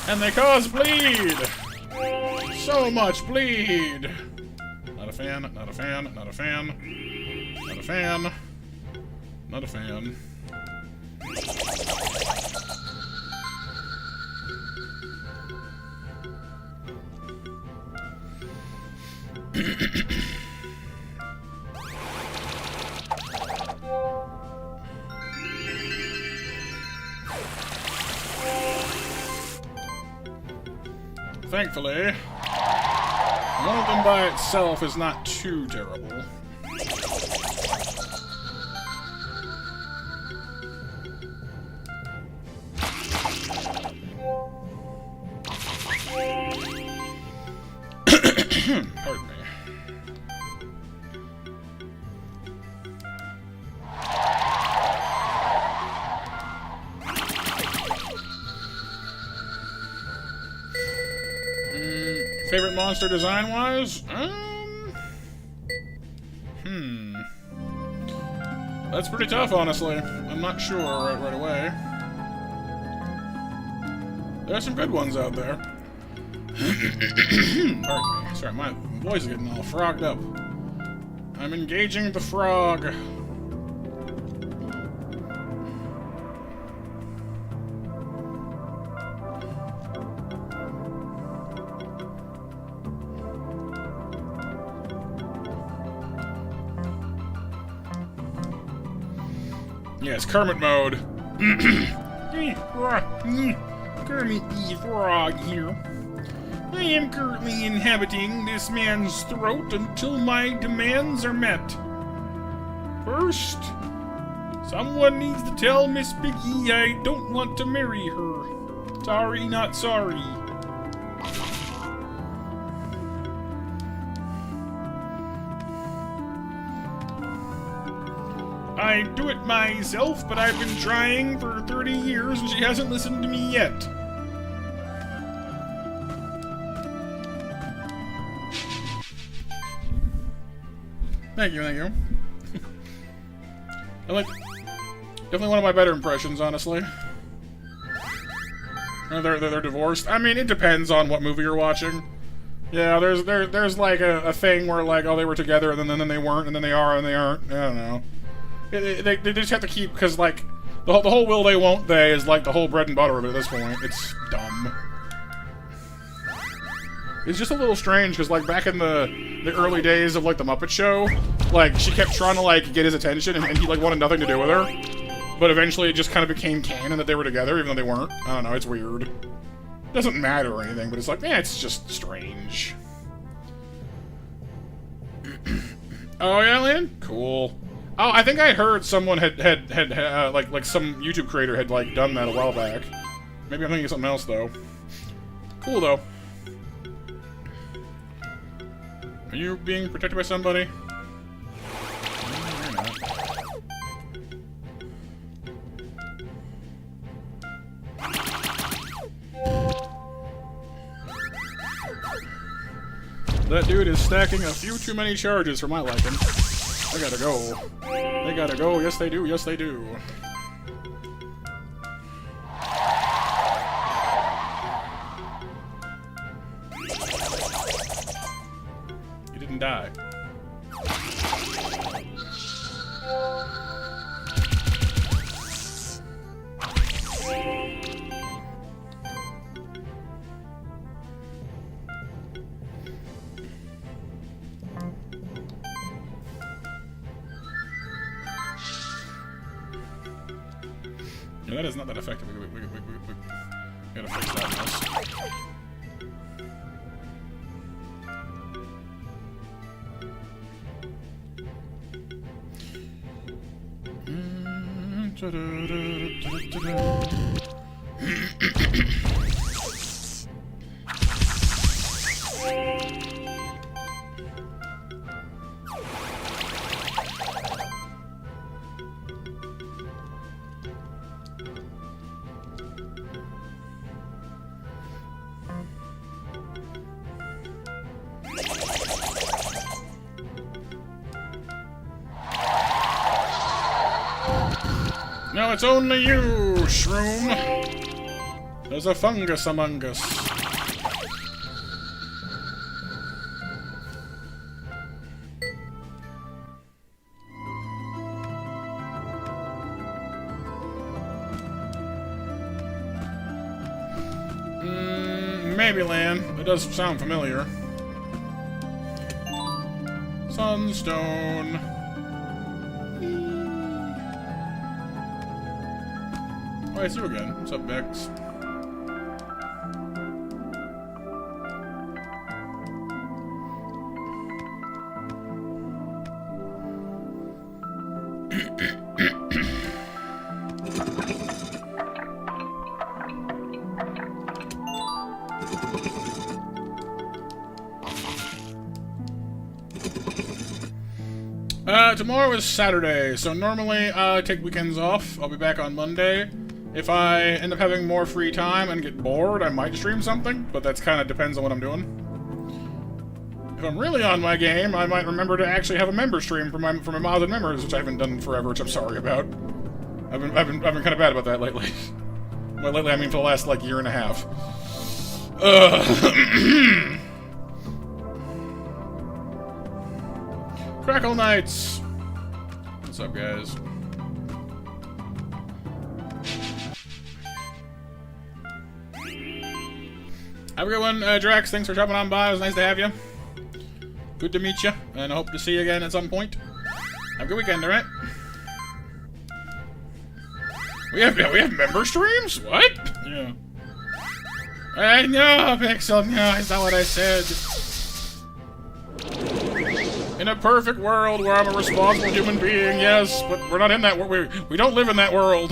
A: And they cause bleed! So much bleed! Not a fan, not a fan, not a fan. Not a fan. Not a fan. Thankfully, one of them by itself is not too terrible. Pardon me. Favorite monster design-wise? That's pretty tough, honestly. I'm not sure right away. There are some good ones out there. Pardon me. Sorry, my voice is getting all frogged up. I'm engaging the frog. Yes, Kermit mode. Kermit the Frog here. I am currently inhabiting this man's throat until my demands are met. First, someone needs to tell Miss Piggy I don't want to marry her. Sorry, not sorry. I do it myself, but I've been trying for 30 years and she hasn't listened to me yet. Thank you, thank you. I like... Definitely one of my better impressions, honestly. They're divorced. I mean, it depends on what movie you're watching. Yeah, there's like a thing where like, oh, they were together and then they weren't, and then they are and they aren't. I don't know. They just have to keep, because like the whole will they won't they is like the whole bread and butter of it at this point. It's dumb. It's just a little strange because like back in the early days of like the Muppet Show, like she kept trying to like get his attention and he like wanted nothing to do with her. But eventually it just kind of became canon that they were together even though they weren't. I don't know, it's weird. It doesn't matter or anything, but it's like, yeah, it's just strange. Oh yeah, Lynn? Cool. Oh, I think I heard someone had like some YouTube creator had like done that a while back. Maybe I'm thinking of something else though. Cool though. Are you being protected by somebody? No, you're not. That dude is stacking a few too many charges for my liking. They gotta go. They gotta go. Yes, they do. Yes, they do. You didn't die. No, that is not that effective. We gotta fix that mess. No, it's only you, Shroom. There's a fungus among us. Maybe land. It does sound familiar. Sunstone. Oh, it's you again. What's up, Bex? Tomorrow is Saturday, so normally I take weekends off. I'll be back on Monday. If I end up having more free time and get bored, I might stream something, but that kind of depends on what I'm doing. If I'm really on my game, I might remember to actually have a member stream for my mods and members, which I haven't done in forever, which I'm sorry about. I've been kind of bad about that lately. By lately, I mean for the last like year and a half. Crackle Knights! What's up, guys? Have a good one, Drax. Thanks for dropping on by. It was nice to have you. Good to meet you, and I hope to see you again at some point. Have a good weekend, alright? We have member streams? What? Yeah. I know, Pixel. No, that's not what I said. In a perfect world where I'm a responsible human being, yes, but we're not in that world. We don't live in that world.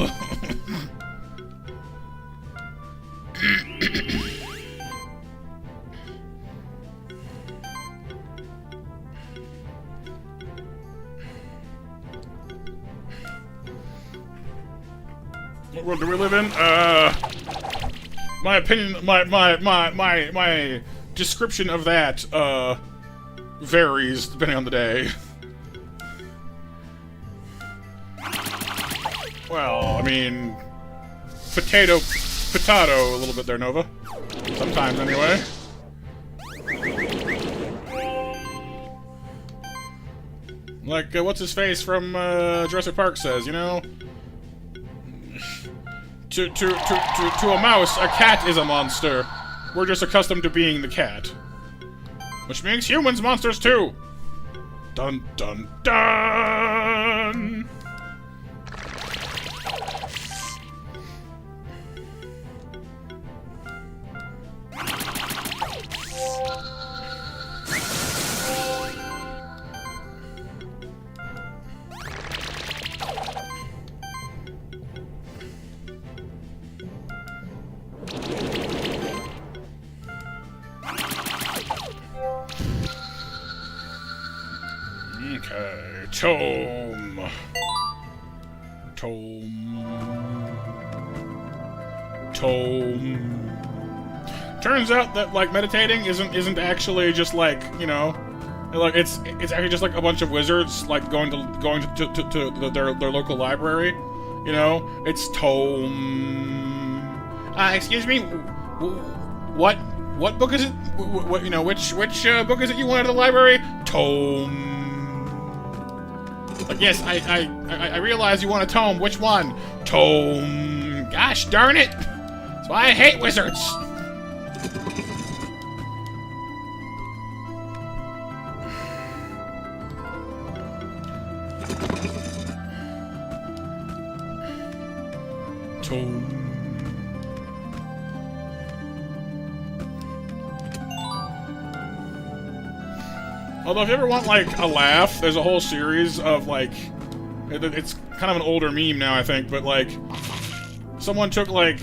A: What world do we live in? My opinion, my description of that, varies depending on the day. Well, I mean, potato, a little bit there, Nova. Sometimes, anyway. Like, what's his face from Jurassic Park says, you know? To a mouse, a cat is a monster. We're just accustomed to being the cat. Which makes humans monsters too! Dun dun dun! Tome. Tome. Tome. Turns out that like meditating isn't actually just like, you know, like it's actually just like a bunch of wizards like going to their local library, you know. It's tome. Excuse me. What book is it? What you know? Which book is it you want at the library? Tome. Like yes, I realize you want a tome. Which one? Tome. Gosh darn it! That's why I hate wizards. Tome. Although if you ever want like a laugh, there's a whole series of like, it's kind of an older meme now I think, but like someone took like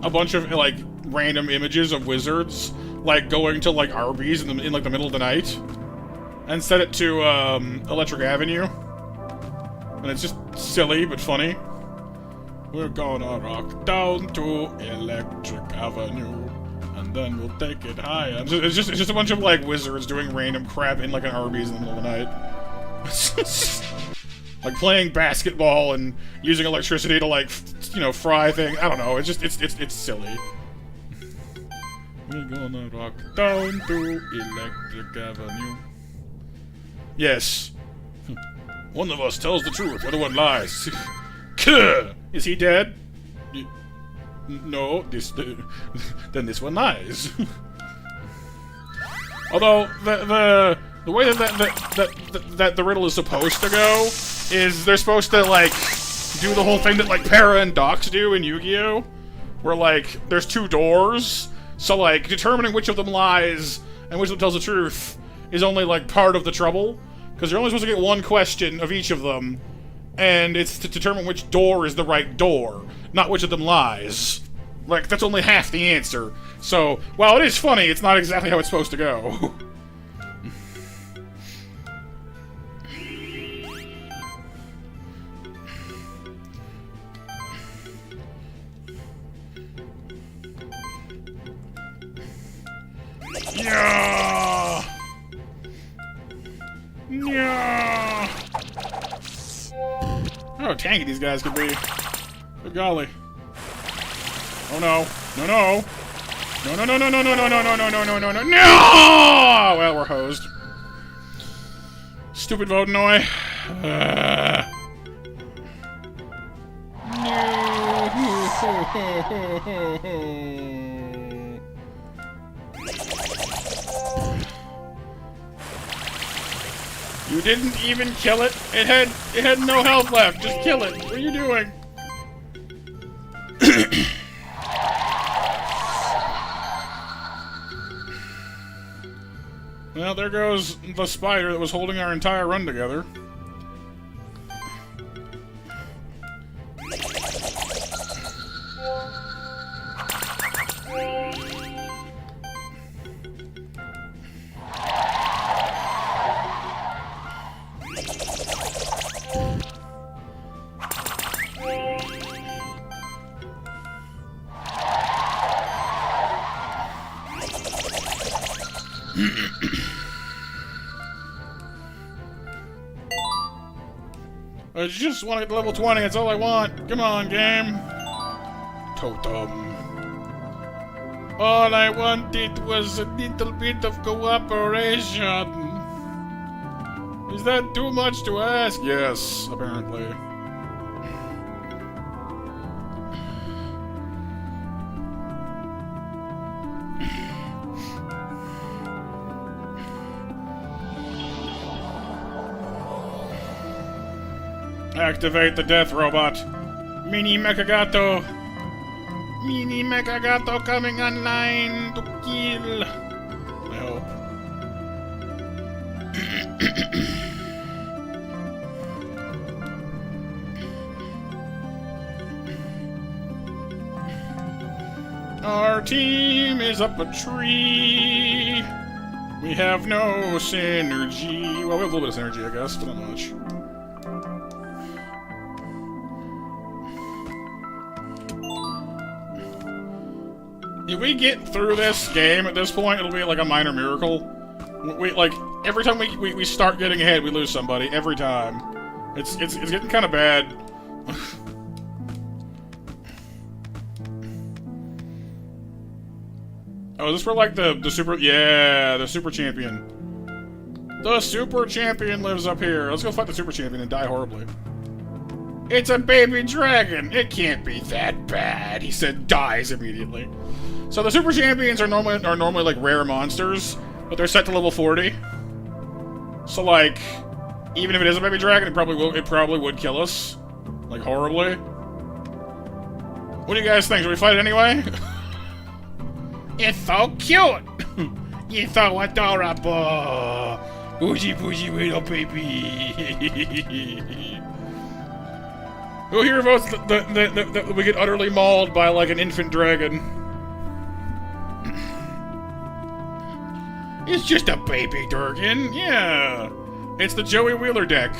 A: a bunch of like random images of wizards like going to like Arby's in like the middle of the night and set it to Electric Avenue, and it's just silly but funny. We're gonna rock down to Electric Avenue, and then we'll take it higher. It's just a bunch of like wizards doing random crap in like an Arby's in the middle of the night. Like playing basketball and using electricity to like, you know, fry things. I don't know. It's just it's silly. We're gonna rock down to Electric Avenue. Yes. One of us tells the truth, the other one lies. Is he dead? No, then this one lies. Although the way that the riddle is supposed to go is they're supposed to like do the whole thing that like Para and Dox do in Yu-Gi-Oh, where like there's two doors, so like determining which of them lies and which of them tells the truth is only like part of the trouble, because you're only supposed to get one question of each of them. And it's to determine which door is the right door, not which of them lies. Like, that's only half the answer. So, while it is funny, it's not exactly how it's supposed to go. Yeah! Yeah! Oh, tanky these guys could be. Good golly. Oh no. No, no. No, no, no, no, no, no, no, no, no, no, no, no, no, no, no! Well, we're hosed. Stupid Vodenoy. You didn't even kill it. It had no health left. Just kill it. What are you doing? Well, there goes the spider that was holding our entire run together. I just want to get to level 20, that's all I want. Come on, game. Totem. All I wanted was a little bit of cooperation. Is that too much to ask? Yes, apparently. Activate the death robot. Mini Mechagato. Mini Mechagato coming online to kill. I hope. Our team is up a tree. We have no synergy. Well, we have a little bit of synergy, I guess, but not much. If we get through this game at this point, it'll be like a minor miracle. We like every time we start getting ahead, we lose somebody every time. It's getting kind of bad. Oh, is this for like the super? Yeah, the super champion. The super champion lives up here. Let's go fight the super champion and die horribly. It's a baby dragon. It can't be that bad. He said, dies immediately. So the super champions are normally like rare monsters, but they're set to level 40. So like, even if it is a baby dragon, it probably would kill us, like horribly. What do you guys think? Should we fight it anyway? It's so cute. It's so adorable. Bougie bougie little baby. Who here votes that we get utterly mauled by like an infant dragon? It's just a baby dragon, yeah. It's the Joey Wheeler deck.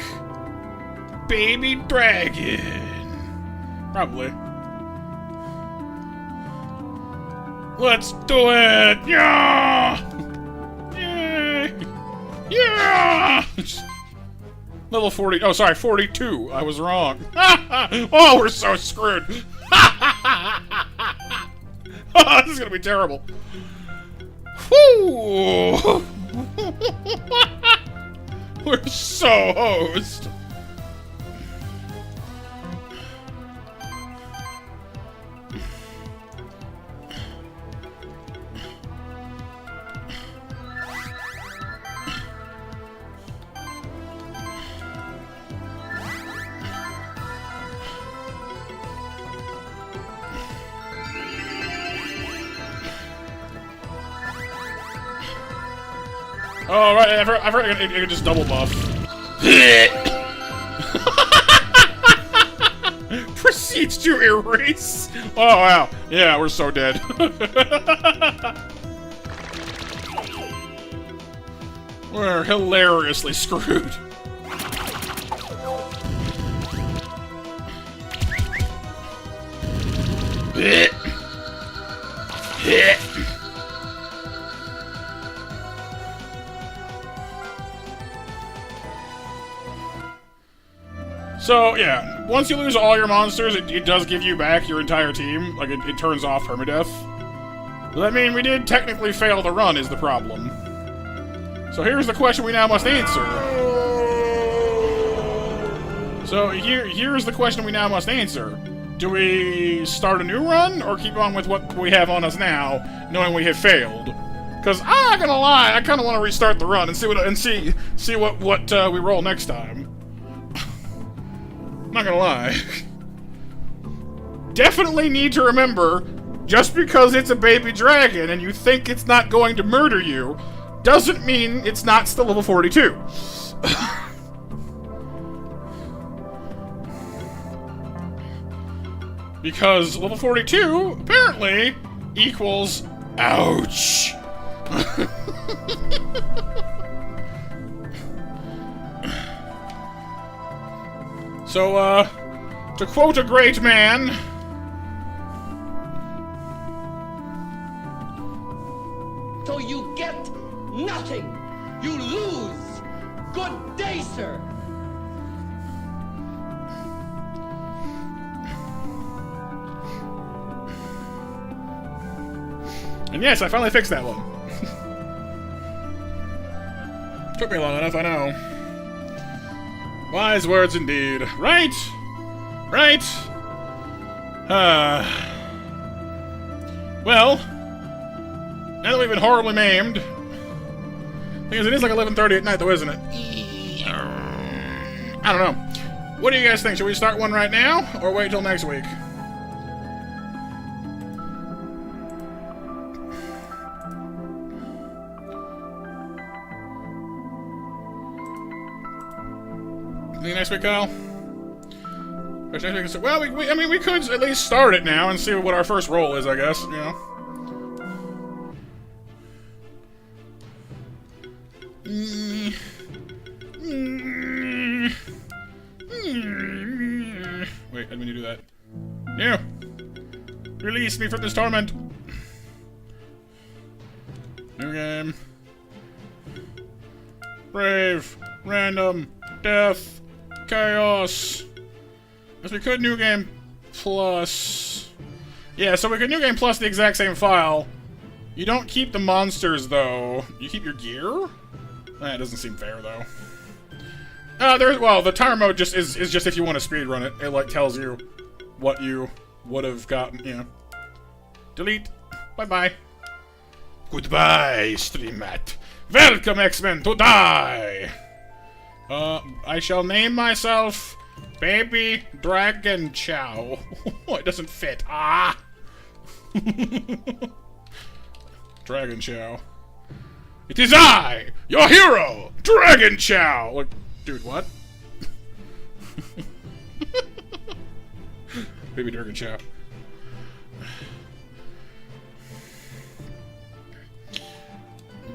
A: Baby dragon. Probably. Let's do it! Yeah! Yeah! Yeah! Level 40. Oh, sorry, 42. I was wrong. Oh, we're so screwed. Oh, this is gonna be terrible. Whew. We're so hosed. Oh, right, I forgot it could just double buff. Proceeds to erase! Oh, wow. Yeah, we're so dead. We're hilariously screwed. So, yeah, once you lose all your monsters, it does give you back your entire team. Like, it turns off permadeath. Does that mean we did technically fail the run is the problem? So here's the question we now must answer. So here's the question we now must answer. Do we start a new run, or keep on with what we have on us now, knowing we have failed? Because I'm not gonna lie, I kind of want to restart the run and see what we roll next time. I'm not gonna lie. Definitely need to remember, just because it's a baby dragon and you think it's not going to murder you, doesn't mean it's not still level 42. Because level 42, apparently, equals ouch. So, to quote a great man...
F: So you get nothing! You lose! Good day, sir!
A: And yes, I finally fixed that one. Took me long enough, I know. Wise words indeed. Right? Right? Well, now that we've been horribly maimed... Thing is, it is like 11:30 at night, though, isn't it? I don't know. What do you guys think? Should we start one right now, or wait till next week? Next week, Kyle? Well, I mean, we could at least start it now and see what our first roll is, I guess, you know? Wait, I didn't mean to do that. No! Release me from this torment! New game. Brave. Random. Death. Chaos. Yes, we could new game plus. Yeah, so we could new game plus the exact same file. You don't keep the monsters, though. You keep your gear? That doesn't seem fair, though. Well, the timer mode just is just if you want to speedrun it. It, like, tells you what you would have gotten, you know. Delete. Bye-bye. Goodbye, stream mat. Welcome, X-Men, to die! I shall name myself Baby Dragon Chow. It doesn't fit. Ah! Dragon Chow. It is I, your hero, Dragon Chow! Like, dude, what? Baby Dragon Chow.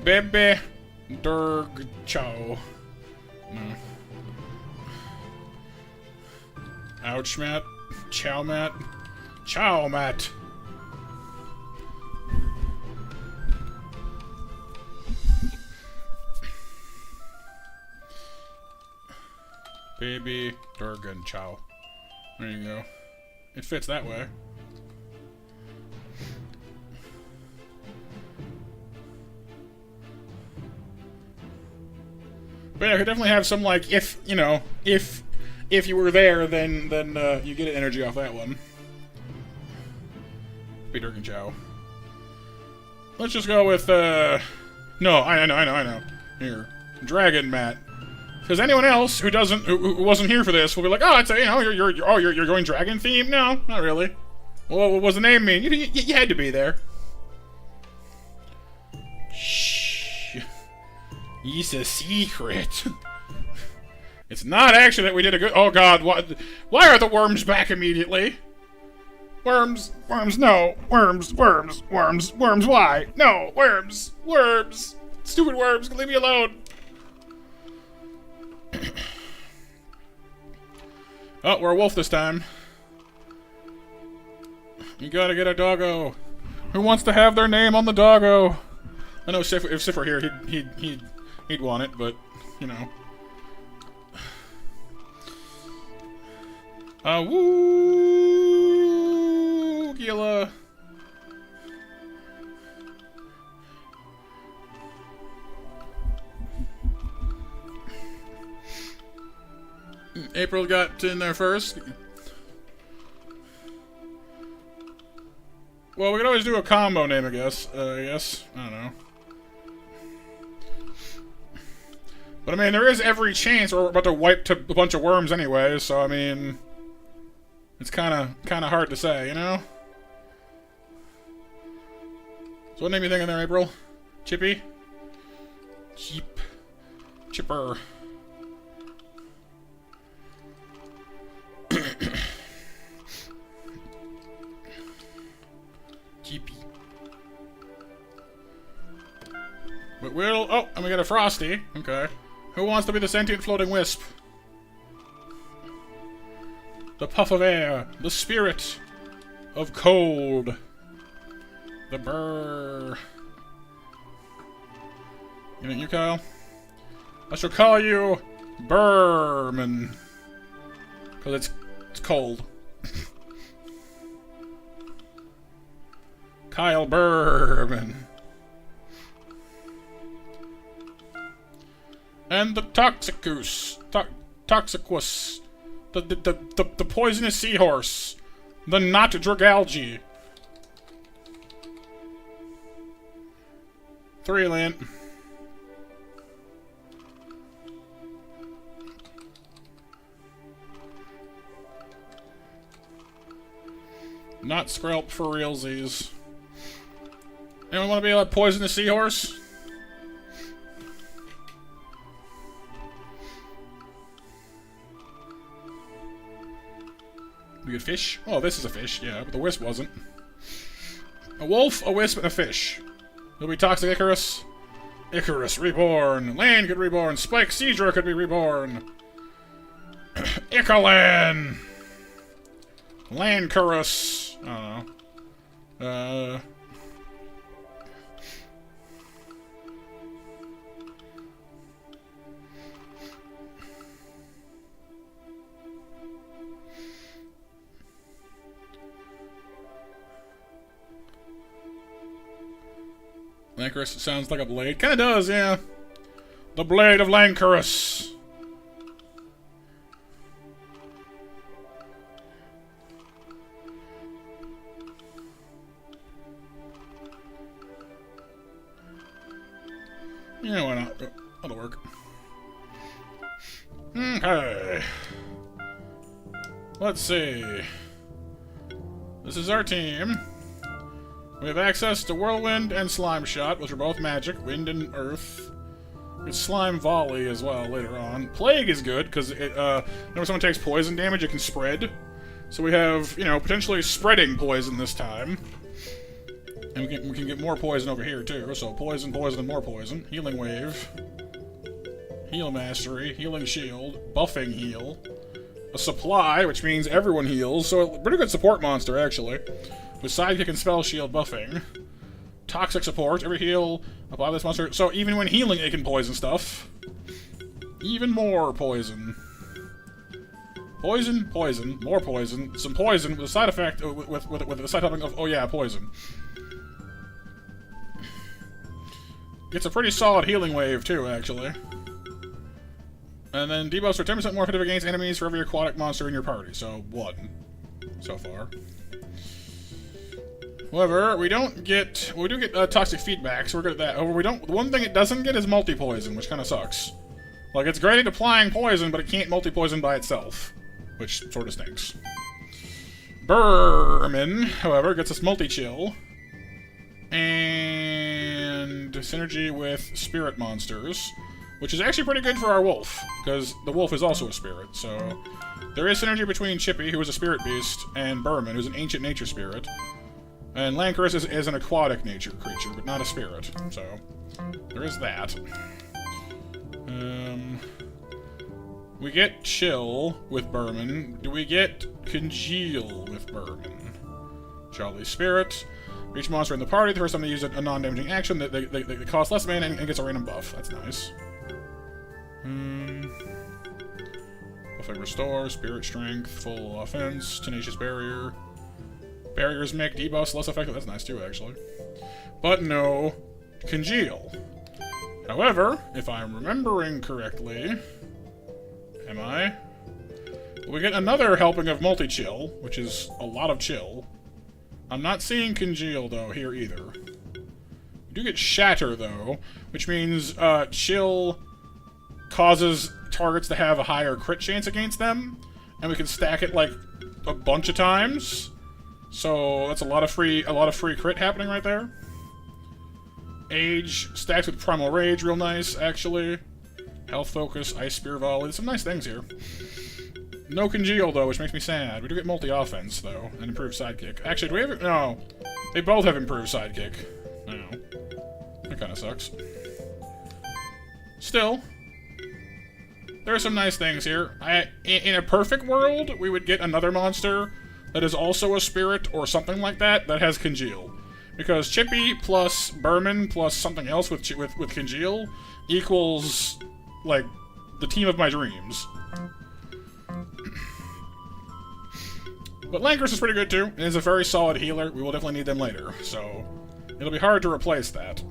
A: Baby Durg Chow. No. Ouch, Matt. Chow, Matt. Chow, Matt. Baby Durgan Chow. There you go. It fits that way. But yeah, I could definitely have some, like, if, you know, if you were there, then you get energy off that one. Baby Durgan Chow. Let's just go with, no, I know. Here. Dragon Matt. Because anyone else who wasn't here for this will be like, oh, it's a, you know, you're going dragon theme? No, not really. Well, what does the name mean? You had to be there. Shh. It's a secret. It's not actually that we did a good. Oh God, why are the worms back immediately? Worms, no, worms, why? No, worms, stupid worms, leave me alone. Oh, we're a wolf this time. You gotta get a doggo. Who wants to have their name on the doggo? I know if Sif were here, he'd want it, but you know. Woo, Gila. April got in there first. Well, we could always do a combo name, I guess. I don't know. But I mean, there is every chance we're about to wipe to a bunch of worms anyway, so I mean, it's kind of hard to say, you know? So what name you thinking there, April? Chippy? Chipper. Chippy. But oh, and we got a Frosty. Okay. Who wants to be the sentient floating wisp? The puff of air. The spirit of cold. The burr. You think you, Kyle? I shall call you Burman. Because it's cold. Kyle Burman. And the Toxicus. Toxicus. The poisonous seahorse. The not Dragalgi. 3 land. Not Skrelp for realsies. Anyone want to be a poisonous seahorse? We get fish? Oh, this is a fish, yeah, but the wisp wasn't. A wolf, a wisp, and a fish. It'll be Toxic Icarus. Icarus reborn. Lane could reborn. Spike Seedra could be reborn. Icalan! Landcurus. I don't know. Lancarus sounds like a blade. Kinda does, yeah. The blade of Lancarus. Yeah, why not? That'll work. Okay. Let's see. This is our team. We have access to Whirlwind and Slime Shot, which are both magic, wind and earth. It's Slime Volley as well later on. Plague is good, because whenever someone takes poison damage, it can spread. So we have, you know, potentially spreading poison this time. And we can get more poison over here, too. So poison, poison, and more poison. Healing Wave. Heal Mastery. Healing Shield. Buffing Heal. A Supply, which means everyone heals. So a pretty good support monster, actually. With Sidekick and Spell Shield buffing. Toxic Support. Every heal apply this monster. So even when healing, it can poison stuff. Even more poison. Poison, poison, more poison. Some poison with a side effect, with the side effect of, oh yeah, poison. Gets a pretty solid healing wave, too, actually. And then debuffs are 10% more effective against enemies for every aquatic monster in your party. So, 1. So far. However, we do get toxic feedback, so we're good at that. However, the one thing it doesn't get is multi-poison, which kind of sucks. Like, it's great at applying poison, but it can't multi-poison by itself. Which sort of stinks. Berman, however, gets us multi-chill. And synergy with spirit monsters, which is actually pretty good for our wolf, because the wolf is also a spirit, so there is synergy between Chippy, who is a spirit beast, and Berman, who's an ancient nature spirit. And Lancarus is an aquatic nature creature, but not a spirit, so there is that. We get Chill with Berman. Do we get Congeal with Berman? Jolly Spirit. For each monster in the party, the first time they use a non-damaging action, they cost less mana and gets a random buff. That's nice. Buffing Restore, Spirit Strength, Full Offense, Tenacious Barrier. Barriers make debuffs less effective. That's nice too, actually. But no Congeal. However, if I'm remembering correctly... Am I? We get another helping of multi-chill, which is a lot of chill. I'm not seeing Congeal, though, here either. We do get Shatter, though, which means chill causes targets to have a higher crit chance against them, and we can stack it, like, a bunch of times. So that's a lot of free crit happening right there. Age stacks with Primal Rage, real nice, actually. Health Focus, Ice Spear Volley, some nice things here. No Congeal, though, which makes me sad. We do get multi-offense, though, and improved Sidekick. Actually, do we have... No. They both have improved Sidekick. No. That kind of sucks. Still, there are some nice things here. In a perfect world, we would get another monster that is also a spirit or something like that has Congeal. Because Chippy plus Berman plus something else with Congeal equals, like, the team of my dreams. But Lancarus is pretty good, too. It is a very solid healer. We will definitely need them later, so it'll be hard to replace that.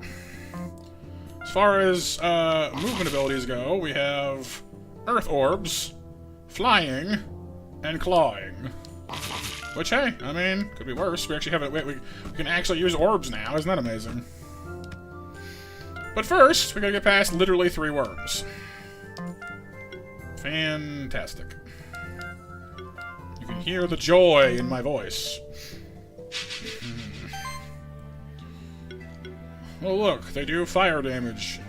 A: As far as movement abilities go, we have Earth Orbs, Flying, and Clawing. Which, hey, I mean, could be worse. We actually have it. We can actually use orbs now. Isn't that amazing? But first, we gotta get past literally 3 worms. Fantastic. You can hear the joy in my voice. Oh look, they do fire damage.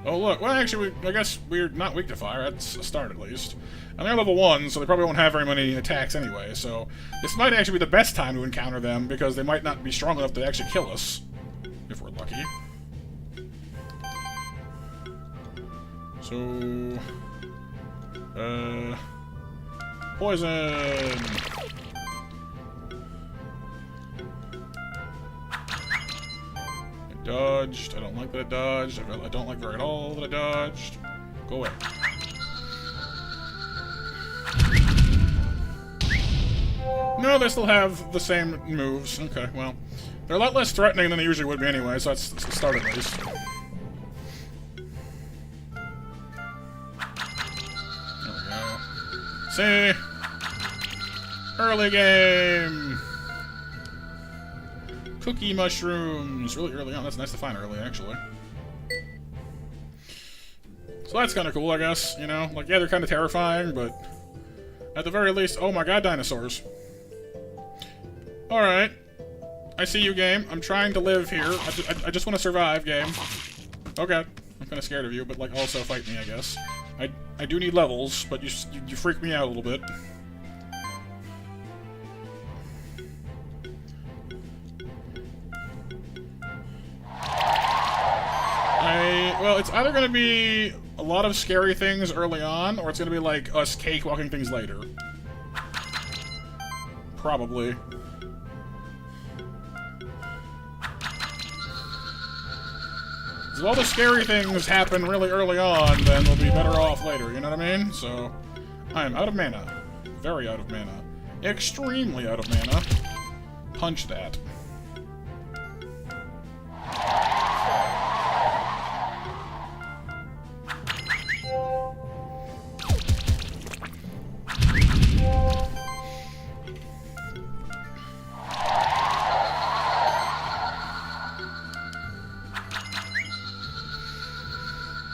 A: Oh look, well actually, I guess we're not weak to fire. That's a start at least. And they're level 1, so they probably won't have very many attacks anyway, so this might actually be the best time to encounter them, because they might not be strong enough to actually kill us. If we're lucky. So... Poison! It dodged. I don't like that it dodged. I don't like very at all that it dodged. Go away. No, they still have the same moves. Okay, well. They're a lot less threatening than they usually would be anyway, so that's a start at least. There we go. See? Early game! Cookie mushrooms! Really early on. That's nice to find early, actually. So that's kind of cool, I guess, you know? Like, yeah, they're kind of terrifying, but... At the very least... Oh my god, dinosaurs. Alright. I see you, game. I'm trying to live here. I just want to survive, game. Okay. I'm kind of scared of you, but, like, also fight me, I guess. I do need levels, but you freak me out a little bit. Well, it's either going to be a lot of scary things early on, or it's going to be, like, us cakewalking things later. Probably. If all the scary things happen really early on, then we'll be better off later, you know what I mean? So, I am out of mana. Very out of mana. Extremely out of mana. Punch that.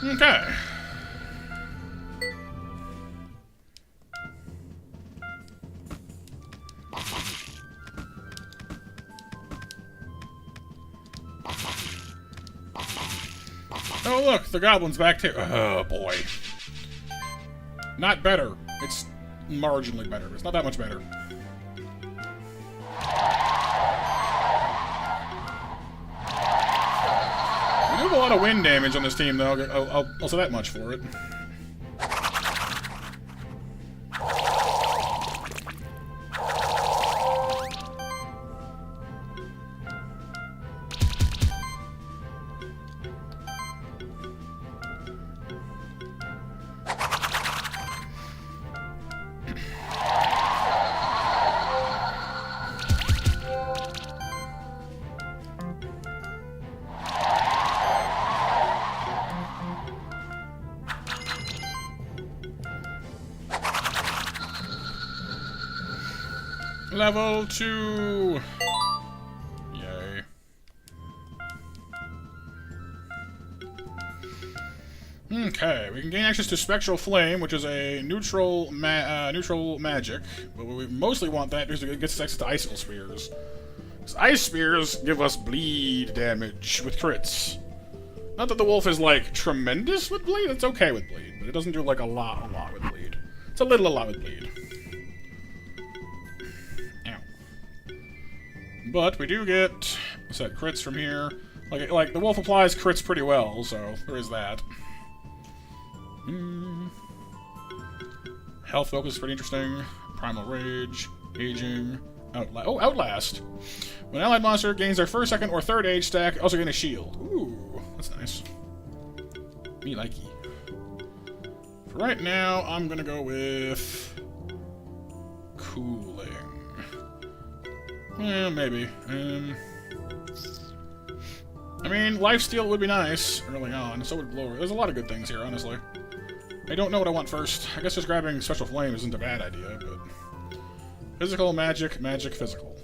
A: Okay. Oh look, the goblin's back too. Oh boy. Not better. It's marginally better. It's not that much better. We do have a lot of wind damage on this team, though. I'll say that much for it. Level 2! Yay. Okay, we can gain access to Spectral Flame, which is a neutral magic, but we mostly want that because it gets access to Icicle Spears. Because Ice Spears give us bleed damage with crits. Not that the wolf is, like, tremendous with bleed, it's okay with bleed, but it doesn't do, like, a lot with bleed. It's a lot with bleed. But we do get, what's that, crits from here. Like the wolf applies crits pretty well, so there is that. Health focus is pretty interesting. Primal Rage, Aging, Outlast. When an allied monster gains their first, second, or third age stack, also gain a shield. Ooh, that's nice. Me likey. For right now, I'm gonna go with cooling. Yeah, maybe. I mean, lifesteal would be nice early on, so would Glory. There's a lot of good things here, honestly. I don't know what I want first. I guess just grabbing Special Flame isn't a bad idea, but... Physical, magic, physical.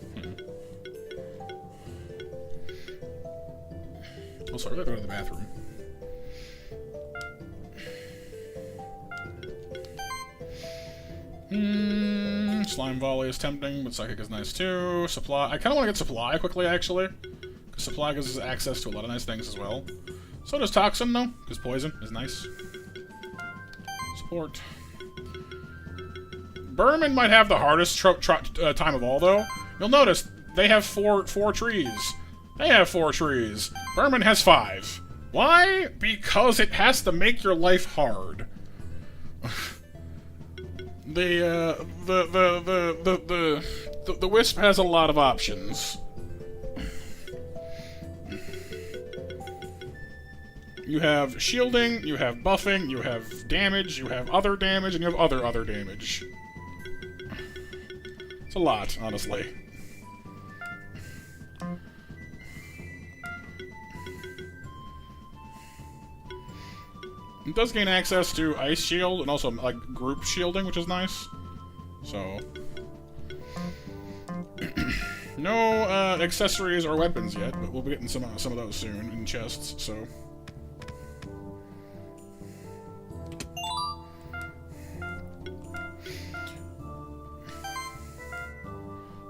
A: Oh, sorry, I gotta go to the bathroom. Slime Volley is tempting, but Psychic is nice too. Supply. I kind of want to get Supply quickly, actually. Because Supply gives us access to a lot of nice things as well. So does Toxin, though, because Poison is nice. Support. Berman might have the hardest time of all, though. You'll notice they have four trees. They have 4 trees. Berman has 5. Why? Because it has to make your life hard. The Wisp has a lot of options. You have shielding, you have buffing, you have damage, you have other damage, and you have other damage. It's a lot, honestly. It does gain access to Ice Shield and also like group shielding, which is nice. So no accessories or weapons yet, but we'll be getting some of those soon in chests. So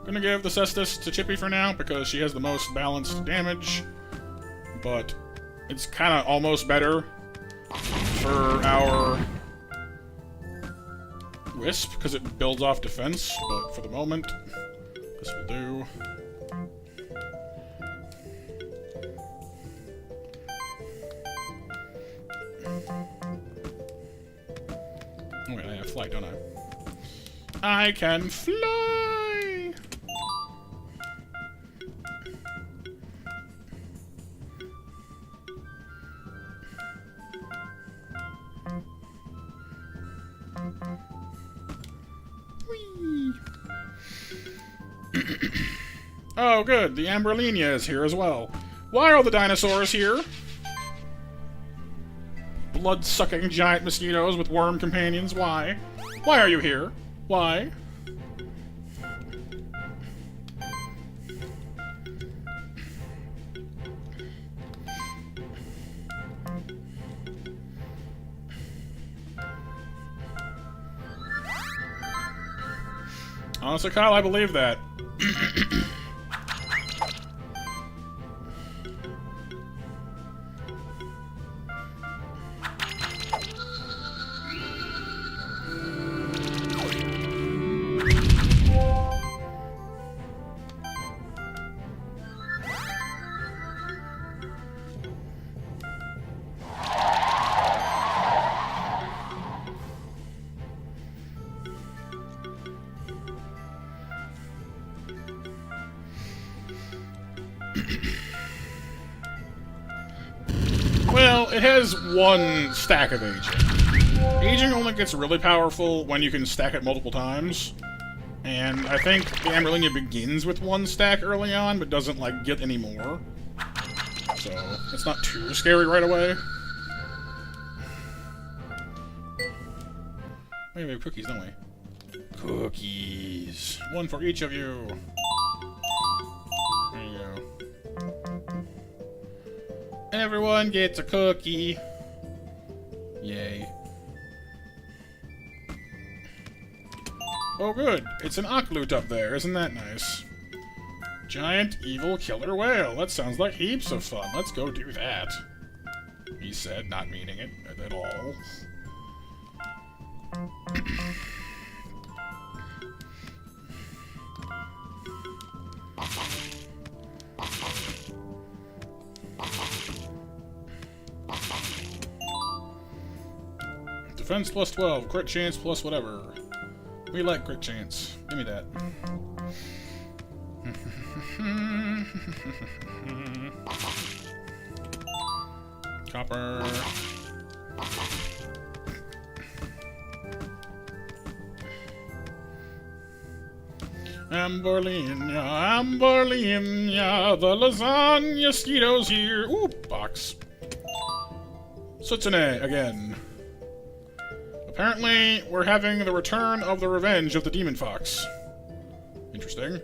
A: gonna give the Cestus to Chippy for now because she has the most balanced damage, but it's kind of almost better for our Wisp because it builds off defense, but for the moment, this will do. Oh wait, I have flight, don't I? I can fly! Whee! Oh, good. The Amberlinia is here as well. Why are all the dinosaurs here? Blood-sucking giant mosquitoes with worm companions. Why? Why are you here? Why? Honestly, Kyle, I believe that. Well, it has one stack of aging. Aging only gets really powerful when you can stack it multiple times. And I think the Amberlinia begins with one stack early on, but doesn't, like, get any more. So, it's not too scary right away. We have cookies, don't we? Cookies. One for each of you. There you go. Everyone gets a cookie. Yay. Oh good, it's an Ocloot up there, isn't that nice? Giant evil killer whale. That sounds like heaps of fun. Let's go do that. He said, not meaning it at all. Defense plus 12, crit chance plus whatever. We like crit chance. Give me that. Copper. Amberlinia, Amberlinia, the lasagna mosquitoes here. Ooh, box. Sutsune again. Apparently, we're having the return of the revenge of the Demon Fox. Interesting.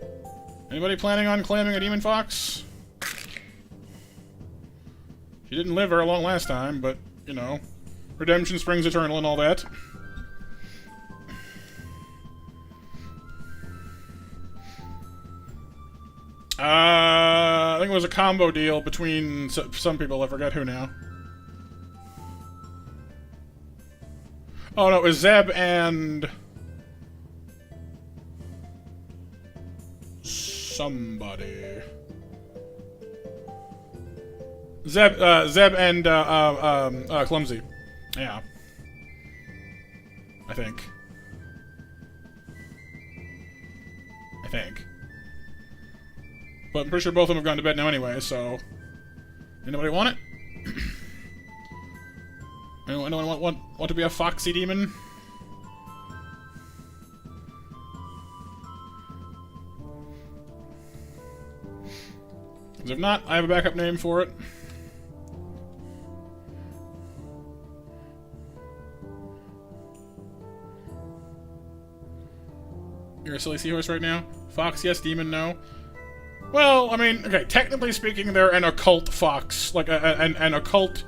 A: Anybody planning on claiming a Demon Fox? She didn't live very long last time, but, you know, redemption springs eternal and all that. I think it was a combo deal between some people, I forget who now. Oh no, it was Zeb and somebody. Zeb and Clumsy. Yeah. I think. But I'm pretty sure both of them have gone to bed now anyway, so... Anybody want it? Anyone want to be a foxy demon? Because if not, I have a backup name for it. You're a silly seahorse right now? Fox, yes. Demon, no. Well, I mean, okay, technically speaking, they're an occult fox. Like, an occult...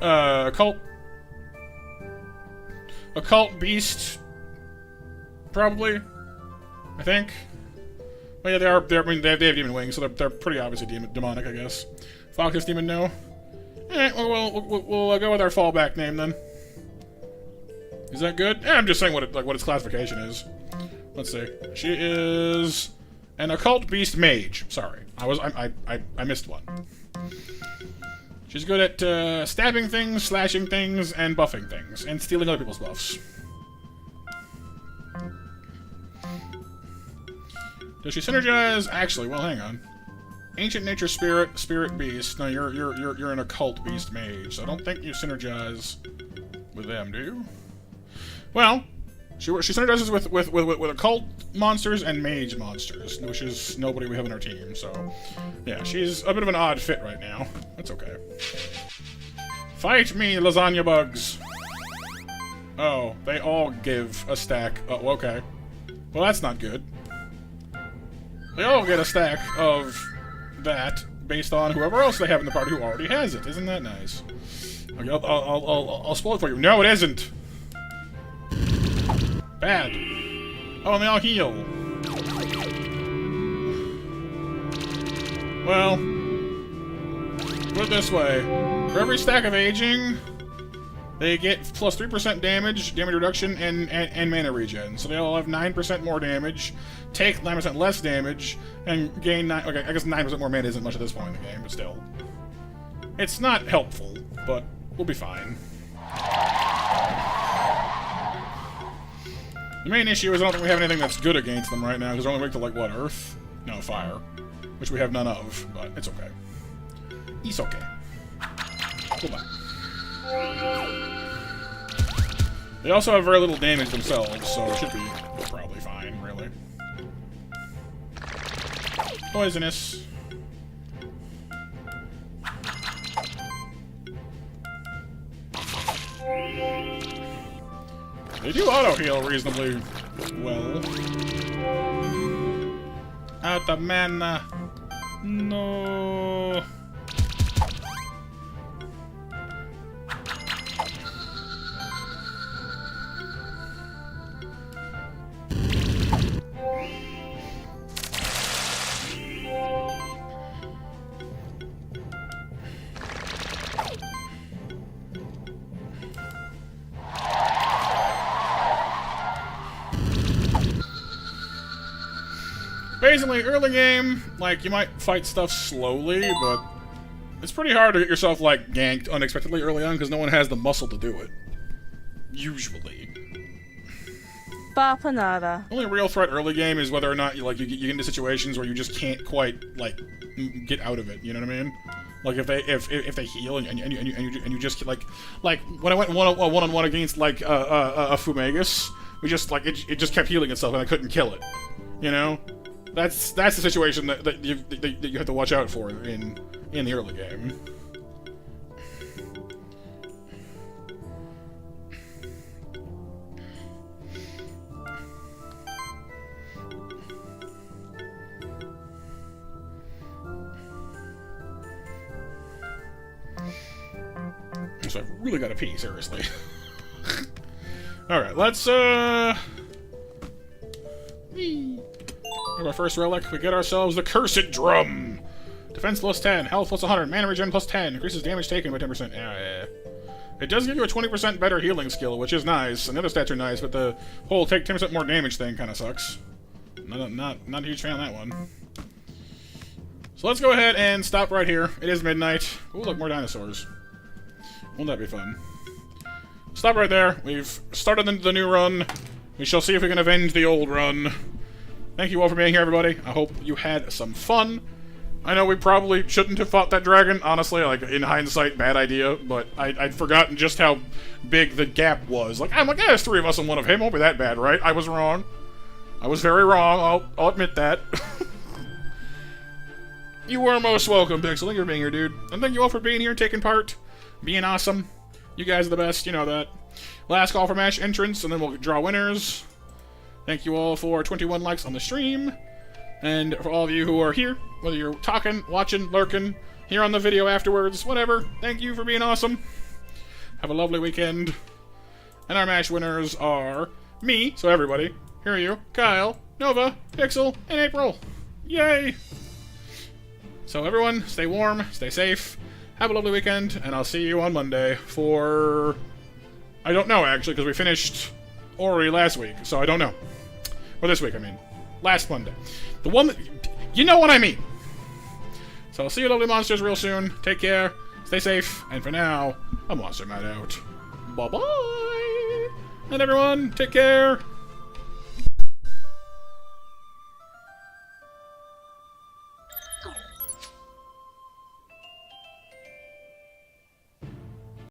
A: Occult beast... Probably. I think. Well, yeah, I mean, they have demon wings, so they're pretty obviously demonic, I guess. Fox, yes. Demon, no. Alright, well, we'll go with our fallback name, then. Is that good? Yeah, I'm just saying what its classification is. Let's see. She is an occult beast mage. Sorry, I missed one. She's good at stabbing things, slashing things, and buffing things, and stealing other people's buffs. Does she synergize? Actually, well, hang on. Ancient nature spirit beast. No, you're an occult beast mage. So I don't think you synergize with them, do you? Well. She synergizes with occult monsters and mage monsters, which is nobody we have on our team, so... Yeah, she's a bit of an odd fit right now. That's okay. Fight me, lasagna bugs! Oh, they all give a stack. Oh, okay. Well, that's not good. They all get a stack of that based on whoever else they have in the party who already has it. Isn't that nice? Okay, I'll spoil it for you. No, it isn't! Bad. Oh, and they all heal. Well, put it this way. For every stack of aging, they get plus 3% damage reduction, and mana regen. So they all have 9% more damage, take 9% less damage, and gain 9... Okay, I guess 9% more mana isn't much at this point in the game, but still. It's not helpful, but we'll be fine. The main issue is I don't think we have anything that's good against them right now, because they're only weak to, like, what, Earth? No, Fire. Which we have none of, but it's okay. It's okay. Goodbye. They also have very little damage themselves, so it should be probably fine, really. Poisonous. They do auto-heal reasonably well. Out of mana. No. Basically, early game, like, you might fight stuff slowly, but it's pretty hard to get yourself, like, ganked unexpectedly early on because no one has the muscle to do it. Usually.
C: Bapanada.
A: The only real threat early game is whether or not you get into situations where you just can't quite, like, get out of it, you know what I mean? Like, if they heal and you just, like, when I went one-on-one against, like, a Fumagus, we just, like, it just kept healing itself and I couldn't kill it, you know? That's the situation that you have to watch out for in the early game. So I've really got to pee, seriously. Alright, let's our first relic, we get ourselves the Cursed Drum! Defense plus 10, health plus 100, mana regen plus 10, increases damage taken by 10%. Yeah. It does give you a 20% better healing skill, which is nice, and the other stats are nice, but the whole take 10% more damage thing kind of sucks. Not a huge fan of that one. So let's go ahead and stop right here. It is midnight. Ooh, look, more dinosaurs. Won't that be fun? Stop right there. We've started the new run. We shall see if we can avenge the old run. Thank you all for being here, everybody. I hope you had some fun. I know we probably shouldn't have fought that dragon, honestly, like, in hindsight, bad idea, but I'd forgotten just how big the gap was. Like, I'm like, yeah, there's 3 of us and 1 of him, won't be that bad, right? I was wrong. I was very wrong, I'll admit that. You are most welcome, Pixel. Thank you for being here, dude. And thank you all for being here, taking part, being awesome. You guys are the best, you know that. Last call for MASH entrance, and then we'll draw winners. Thank you all for 21 likes on the stream. And for all of you who are here, whether you're talking, watching, lurking, here on the video afterwards, whatever, thank you for being awesome. Have a lovely weekend. And our MASH winners are me, so everybody. Here are you, Kyle, Nova, Pixel, and April. Yay! So everyone, stay warm, stay safe, have a lovely weekend, and I'll see you on Monday for... I don't know, actually, because we finished Ori last week, so I don't know. Or this week, I mean. Last Monday. The one that... You know what I mean! So I'll see you lovely monsters real soon. Take care, stay safe, and for now, I'm Monster Matt out. Bye-bye! And everyone, take care!